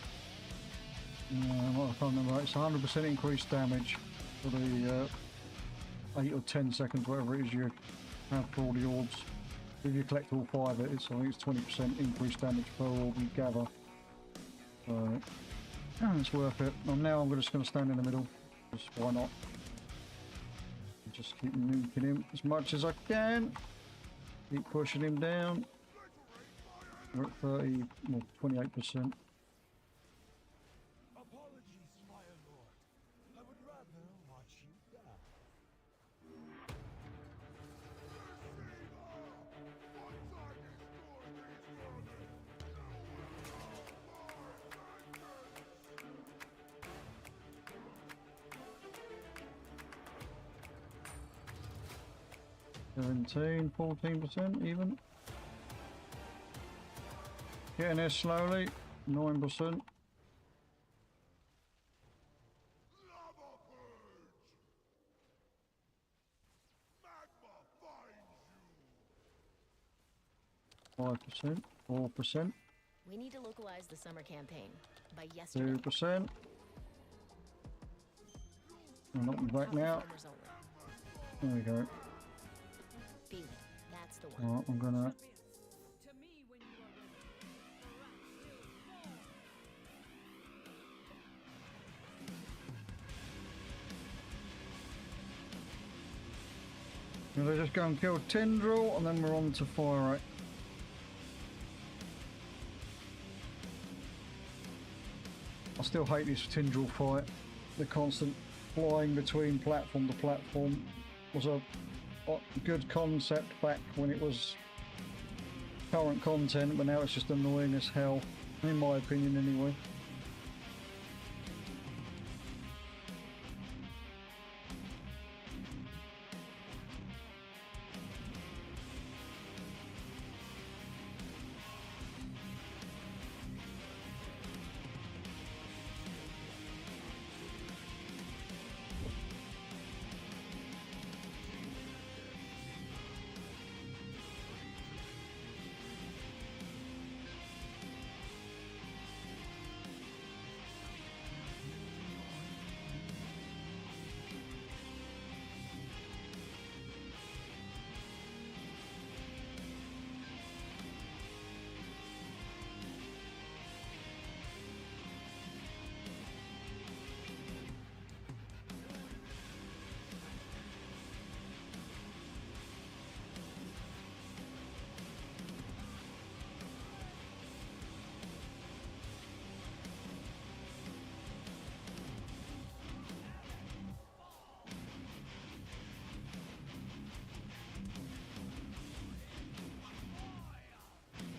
I can't remember, it's 100% increased damage for the 8 or 10 seconds, whatever it is you have for all the orbs. If you collect all 5 it is, I think it's 20% increased damage per orb you gather. So it's worth it. Now I'm just going to stand in the middle, just why not? Just keep nuking him as much as I can. Keep pushing him down. We're at 30, well, 28%. $17, 14% even. Getting there slowly, 9%. %, 4%. We need to localize the summer campaign by yesterday. 2%. I'm not back now. There we go. That's the one. Alright, I'm gonna. Gonna just go and kill Tindril and then we're on to Fire. I still hate this Tindril fight. The constant flying between platform to platform was a good concept back when it was current content, but now it's just annoying as hell, in my opinion anyway.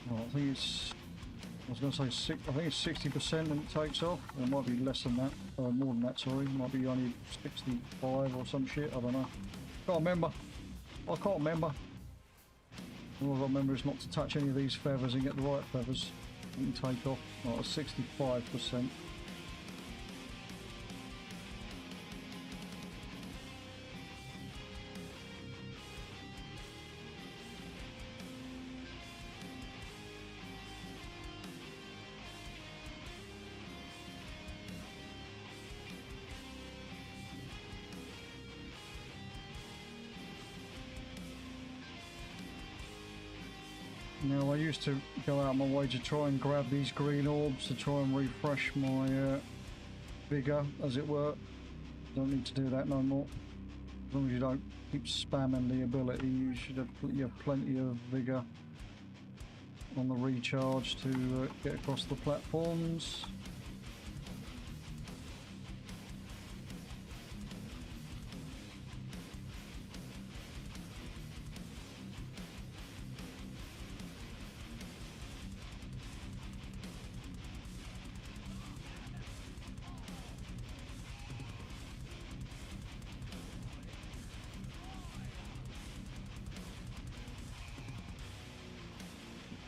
Well, I think it's, I was going to say I think it's 60% and it takes off. It might be less than that, more than that, sorry. It might be only 65 or some shit, I don't know. Can't remember. I can't remember. All I remember is not to touch any of these feathers and get the right feathers. You can take off. Oh, 65%. Now, I used to go out my way to try and grab these green orbs to try and refresh my vigour, as it were. Don't need to do that no more. As long as you don't keep spamming the ability, you should have plenty of vigour on the recharge to get across the platforms.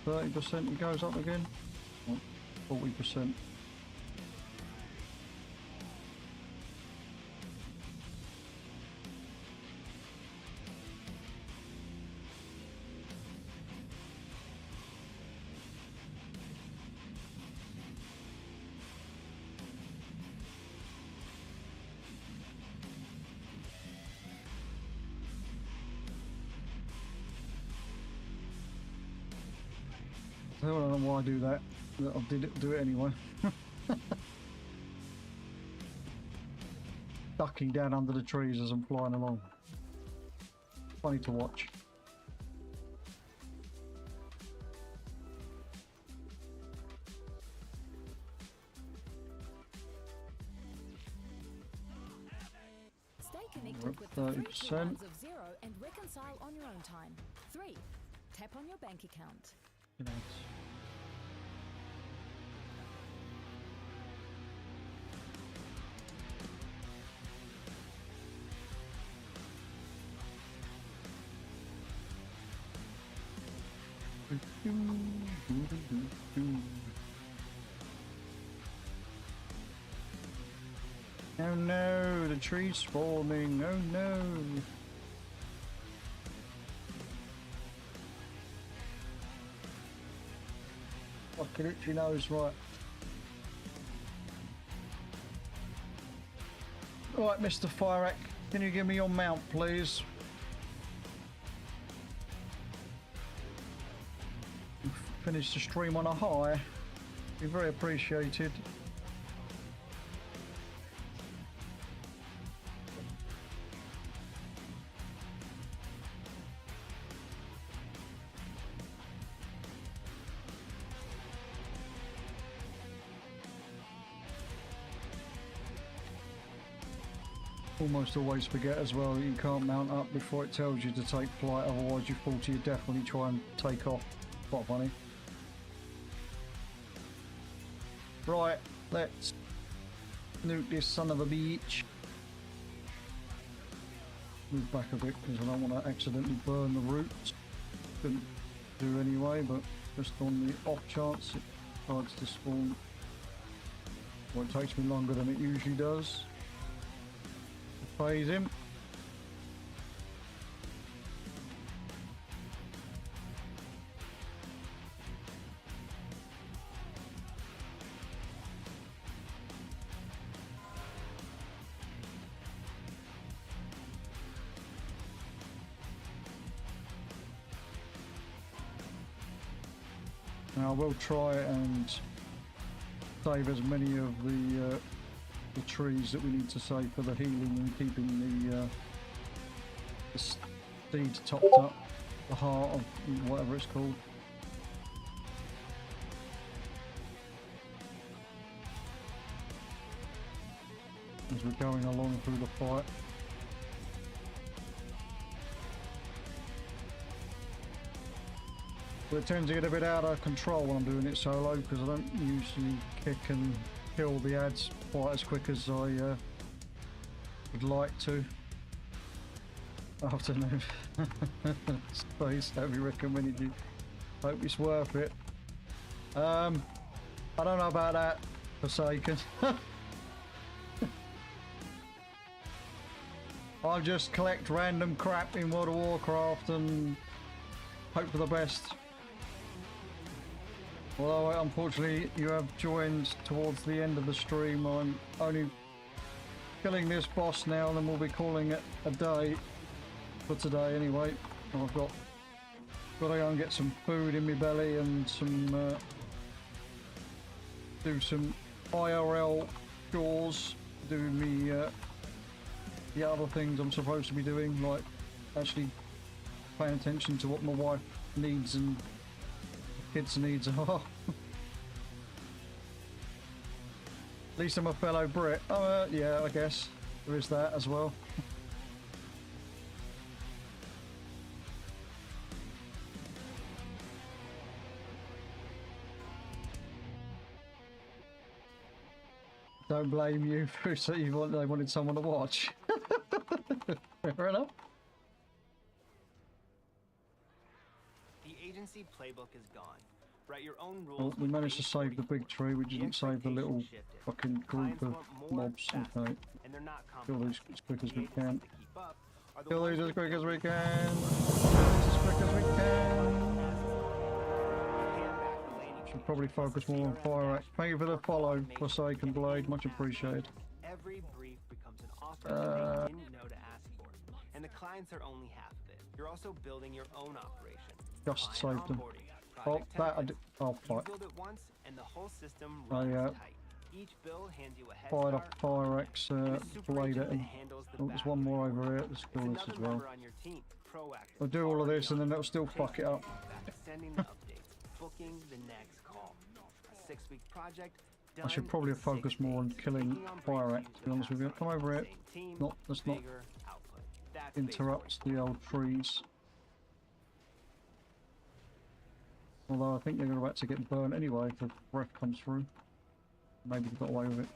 %, it goes up again. 40%. I don't know why I do that. I do it anyway. Ducking down under the trees as I'm flying along. Funny to watch. Stay connected with the 3 commands of 0 and reconcile on your own time. 3. Tap on your bank account. Oh no, the tree's forming. Oh no. Fucking itchy nose, right. Right, Mr. Fyrak, can you give me your mount, please? Finish the stream on a high. Be very appreciated. Almost always forget as well that you can't mount up before it tells you to take flight, otherwise you fall to your death when you try and take off. Quite funny. Right, let's nuke this son of a bitch. Move back a bit because I don't want to accidentally burn the roots. Couldn't do anyway, but just on the off chance it decides to spawn. Well, it takes me longer than it usually does. Phase him. Now I will try and save as many of the trees that we need to save for the healing and keeping the seeds topped up, the heart of whatever it's called. As we're going along through the fight. But it tends to get a bit out of control when I'm doing it solo because I don't usually kick and kill the ads quite as quick as I would like to. Afternoon. Space, have you recommended you? Hope it's worth it. I don't know about that, Forsaken. I just collect random crap in World of Warcraft and hope for the best. Although unfortunately you have joined towards the end of the stream, I'm only killing this boss now and then we'll be calling it a day for today anyway. I've got to go and get some food in my belly and some do some IRL chores, do me the other things I'm supposed to be doing, like actually paying attention to what my wife needs and kids' needs are. At least I'm a fellow Brit. Oh, yeah, I guess there is that as well. Don't blame you for saying they wanted someone to watch. Fair enough. The agency playbook is gone. Write your own rules. Well, we managed to save the big tree, we didn't save the little fucking group of mobs. Okay. Kill these as quick as we can. Kill these as quick as we can. As quick as we can. Should probably focus more on Fire Act. Thank you for the follow, Forsaken Blade. Much appreciated. Every brief becomes an offer that they didn't know to ask for. And the clients are only half of it. You're also building your own operation. Just saved them. project template. Oh, You fuck. build it once, and the whole system Oh, runs yeah. tight. Each build hands you a head Fired start, off Pyrex blade at him. Oh, there's one more over here. Let's kill this as well. member on your team, proactive. I'll do all of this and then it'll still fuck it up. Sending the updates, booking the next call. A 6-week project. I should probably have focused more on killing Pyrex, to be honest with you. Come over here. Let's not interrupt the old trees. Although I think they're about to get burnt anyway if the breath comes through. Maybe they got away with it.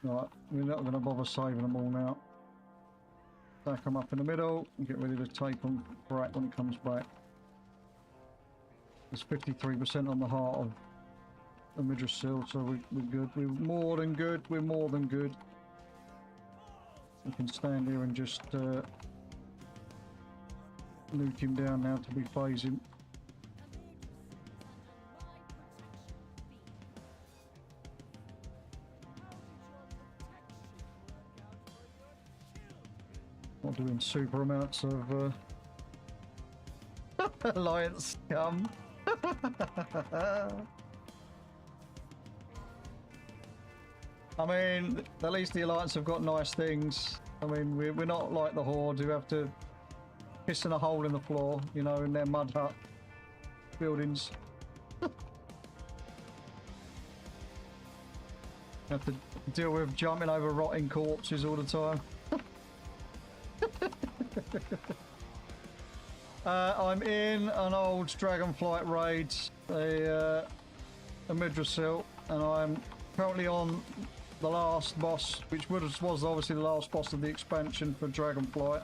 Right, we're not going to bother saving them all now. Stack them up in the middle and get ready to take them back when it comes back. There's 53% on the heart of the Midrisil, so we're good. We're more than good. We're more than good. We can stand here and just nuke him down now to be phasing. Not doing super amounts of alliance scum. I mean, at least the Alliance have got nice things. I mean, we're not like the Horde who have to piss in a hole in the floor, you know, in their mud hut buildings. Have to deal with jumping over rotting corpses all the time. I'm in an old Dragonflight raid, a Midrisil, and I'm currently on the last boss, which was obviously the last boss of the expansion for Dragonflight.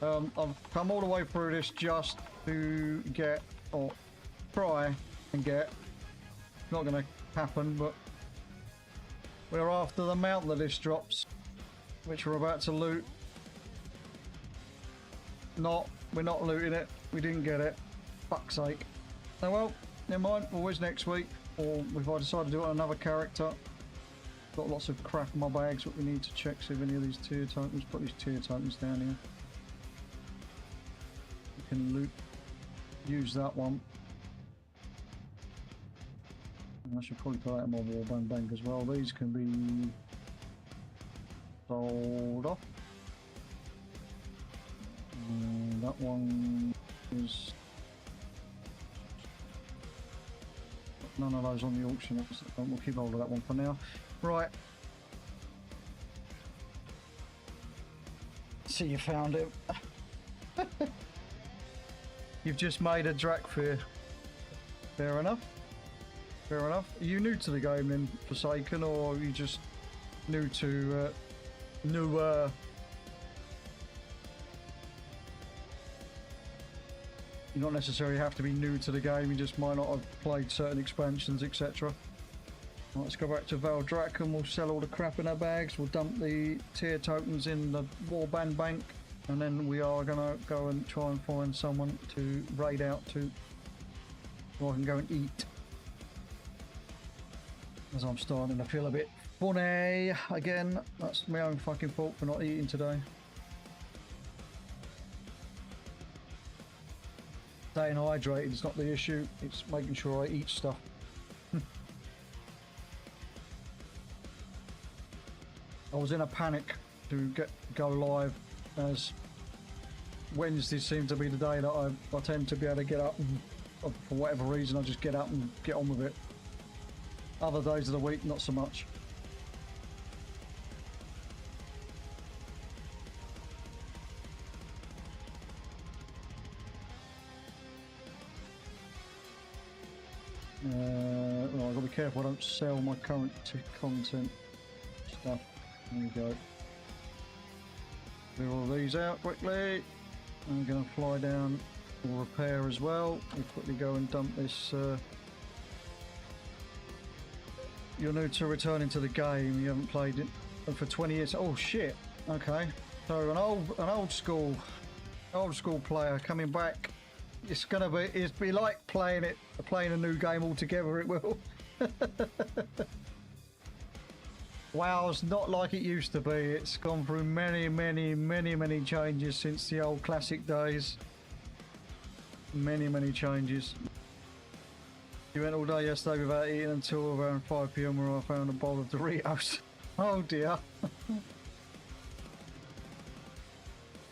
I've come all the way through this just to get, or try and get, not going to happen, but we're after the mount that this drops, which we're about to loot. We're not looting it. We didn't get it. Fuck's sake. Oh well, never mind. Always next week. Or if I decide to do it on another character. Got lots of crap in my bags. What we need to check, see if any of these tier tokens. Put these tier tokens down here. We can loot. Use that one. And I should probably put that in my warband bank as well. These can be sold off. That one is none of those on the auction. We'll keep hold of that one for now. Right. See, you found it. You've just made a Drakfir. Fair enough. Fair enough. Are you new to the game then, Forsaken, or are you just new to you don't necessarily have to be new to the game, you just might not have played certain expansions, etc. Right, let's go back to Valdrak and we'll sell all the crap in our bags. We'll dump the tier tokens in the warband bank, and then we are going to go and try and find someone to raid out to, so I can go and eat. As I'm starting to feel a bit funny again. That's my own fucking fault for not eating today. Staying hydrated is not the issue, it's making sure I eat stuff. I was in a panic to go live, as Wednesday seemed to be the day that I tend to be able to get up and, for whatever reason, I just get up and get on with it. Other days of the week, not so much. Well, I've got to be careful I don't sell my current content stuff. There we go. Clear all these out quickly. I'm going to fly down for repair as well. We'll quickly go and dump this. You're new to returning to the game. You haven't played it for 20 years. Oh shit. Okay. So an old school player coming back It's gonna be. It'd be like playing a new game altogether. It will. WoW's not like it used to be. It's gone through many changes since the old classic days. Many changes. You went all day yesterday without eating until around 5 PM where I found a bowl of Doritos. Oh dear.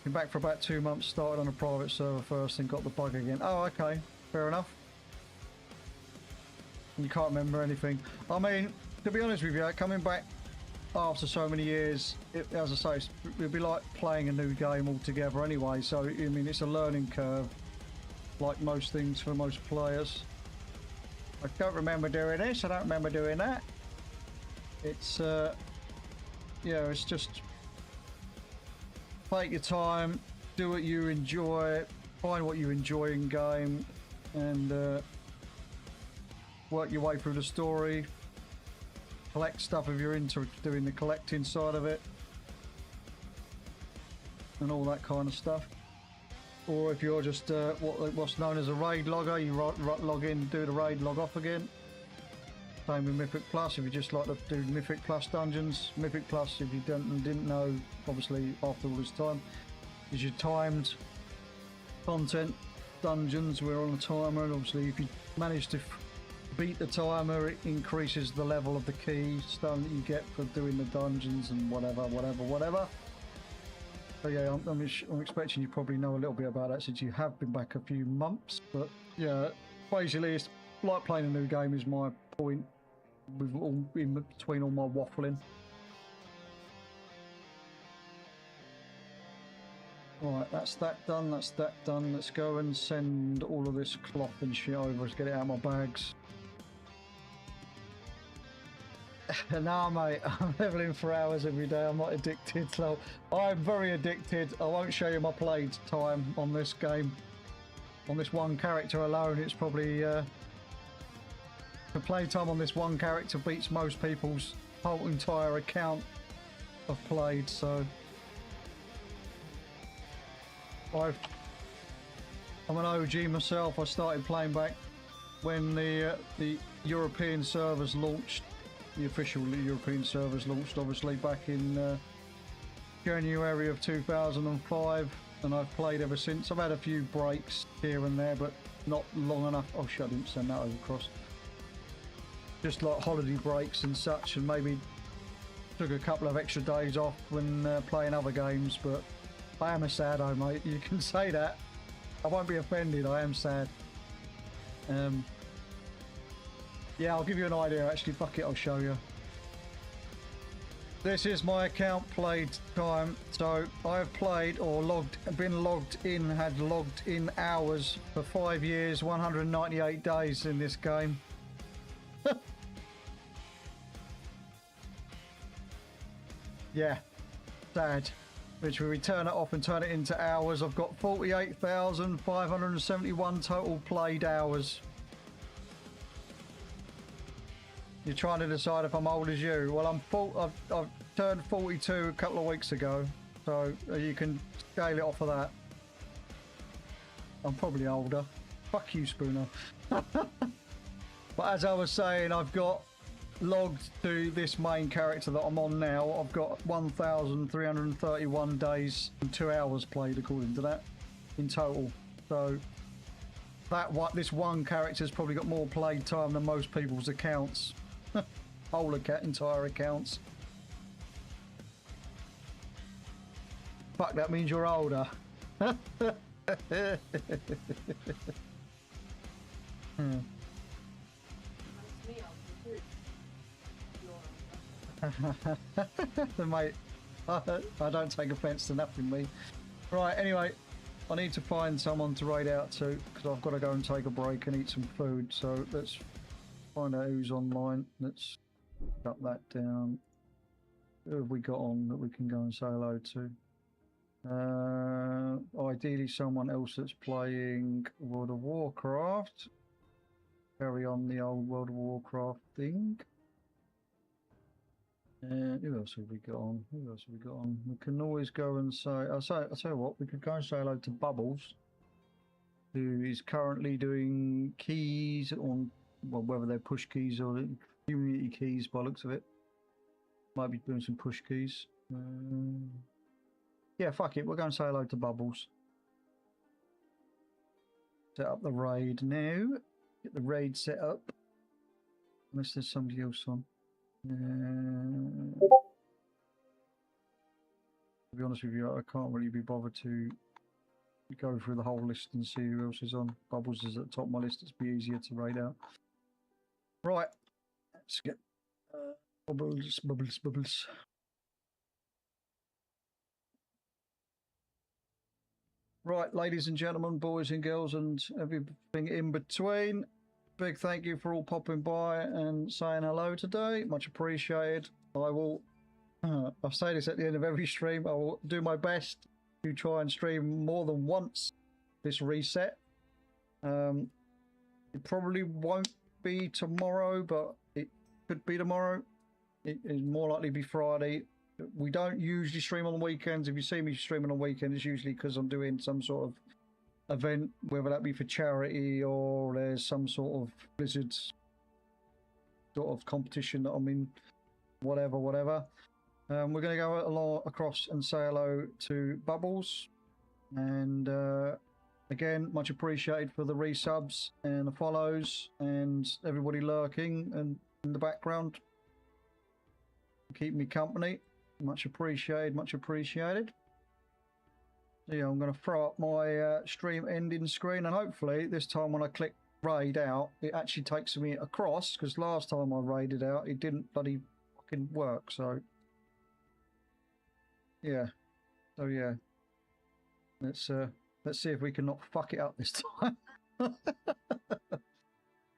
Been back for about 2 months, started on a private server first and got the bug again. Oh, okay. Fair enough. You can't remember anything. I mean, to be honest with you, coming back after so many years, as I say, it'd be like playing a new game altogether anyway. So, I mean, it's a learning curve, like most things for most players. I don't remember doing this, I don't remember doing that. It's, yeah, it's just take your time, do what you enjoy, find what you enjoy in game, and work your way through the story. Collect stuff if you're into doing the collecting side of it, and all that kind of stuff. Or if you're just what's known as a raid logger, you log in, do the raid, log off again. Same with Mythic Plus, if you just like to do Mythic Plus dungeons. Mythic Plus, if you didn't know, obviously after all this time, is your timed content dungeons. We're on a timer, and obviously if you manage to beat the timer, it increases the level of the key stone that you get for doing the dungeons and whatever. So yeah, I'm expecting you probably know a little bit about that since you have been back a few months. But yeah, basically it's like playing a new game is my point with all in between all my waffling. Right, that's that done, that's that done. Let's go and send all of this cloth and shit over. Let's get it out of my bags. Nah, mate, I'm leveling for hours every day. I'm not addicted, so I'm very addicted. I won't show you my play time on this game. On this one character alone, it's probably the play time on this one character beats most people's whole entire account of played. So I'm an OG myself. I started playing back when the European servers launched. The official European servers launched, obviously, back in January of 2005, and I've played ever since. I've had a few breaks here and there, but not long enough. Oh shit, I didn't send that over across. Just like holiday breaks and such, and maybe took a couple of extra days off when playing other games, but I am a saddo, mate. You can say that. I won't be offended, I am sad. Yeah, I'll give you an idea actually. Fuck it, I'll show you. This is my account played time. So I have played or been logged in, had logged in hours for 5 years, 198 days in this game. Yeah, sad. Which we turn it off and turn it into hours. I've got 48,571 total played hours. You're trying to decide if I'm old as you. Well, I've turned 42 a couple of weeks ago, so you can scale it off of that. I'm probably older. Fuck you, Spooner. But as I was saying, I've got logged to this main character that I'm on now. I've got 1,331 days and 2 hours played according to that in total. So this one character's probably got more played time than most people's accounts. Whole entire accounts. Fuck, that means you're older. Mate, I don't take offence to nothing, me. Right, anyway, I need to find someone to raid out to because I've got to go and take a break and eat some food. So let's find out who's online. Let's shut that down. Who have we got on that we can go and say hello to? Ideally someone else that's playing World of Warcraft. Carry on the old World of Warcraft thing. Who else have we got on? Who else have we got on? We can always go and say... I'll tell you what, we could go and say hello to Bubbles. who is currently doing keys on, well, whether they're push keys or community keys by the looks of it. Might be doing some push keys. Yeah, fuck it. We're going to say hello to Bubbles. Set up the raid now. Get the raid set up. Unless there's somebody else on. To be honest with you, I can't really be bothered to go through the whole list and see who else is on. Bubbles is at the top of my list. It's be easier to raid out. Right. Let's get Bubbles, Bubbles, Bubbles. Right, ladies and gentlemen, boys and girls, and everything in between. Big thank you for all popping by and saying hello today. Much appreciated. I will, I'll say this at the end of every stream, I will do my best to try and stream more than once this reset. It probably won't be tomorrow, but it could be tomorrow. It is more likely to be Friday. We don't usually stream on the weekends. If you see me streaming on the weekend, it's usually because I'm doing some sort of event, whether that be for charity or there's some sort of Blizzard sort of competition that I'm in, whatever. We're going to go along across and say hello to Bubbles. And again, much appreciated for the resubs and the follows and everybody lurking and in the background. Keep me company. Much appreciated, much appreciated. So yeah, I'm going to throw up my stream ending screen, and hopefully this time when I click raid out, it actually takes me across, because last time I raided out, it didn't bloody fucking work, so yeah. So yeah. Let's see if we can not fuck it up this time.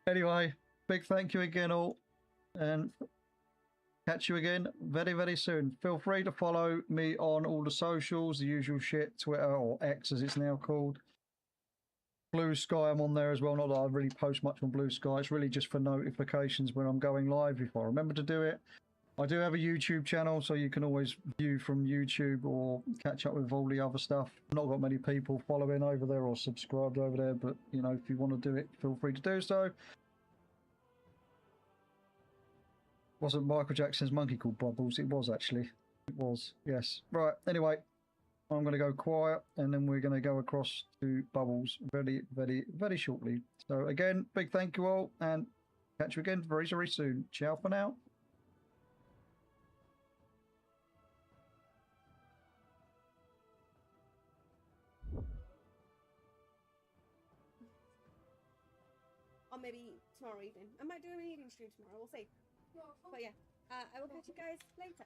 Anyway, big thank you again all, and catch you again very, very soon. Feel free to follow me on all the socials, the usual shit, Twitter, or X as it's now called. Blue Sky, I'm on there as well. Not that I really post much on Blue Sky. It's really just for notifications when I'm going live, if I remember to do it. I do have a YouTube channel, so you can always view from YouTube or catch up with all the other stuff. Not got many people following over there or subscribed over there, but, you know, if you want to do it, feel free to do so. Wasn't Michael Jackson's monkey called Bubbles? It was, actually. It was, yes. Right, anyway, I'm going to go quiet, and then we're going to go across to Bubbles very, very, very shortly. So, again, big thank you all, and catch you again very, very soon. Ciao for now. Or maybe tomorrow evening. I might do an evening stream tomorrow, we'll see. But yeah, I will catch you guys later.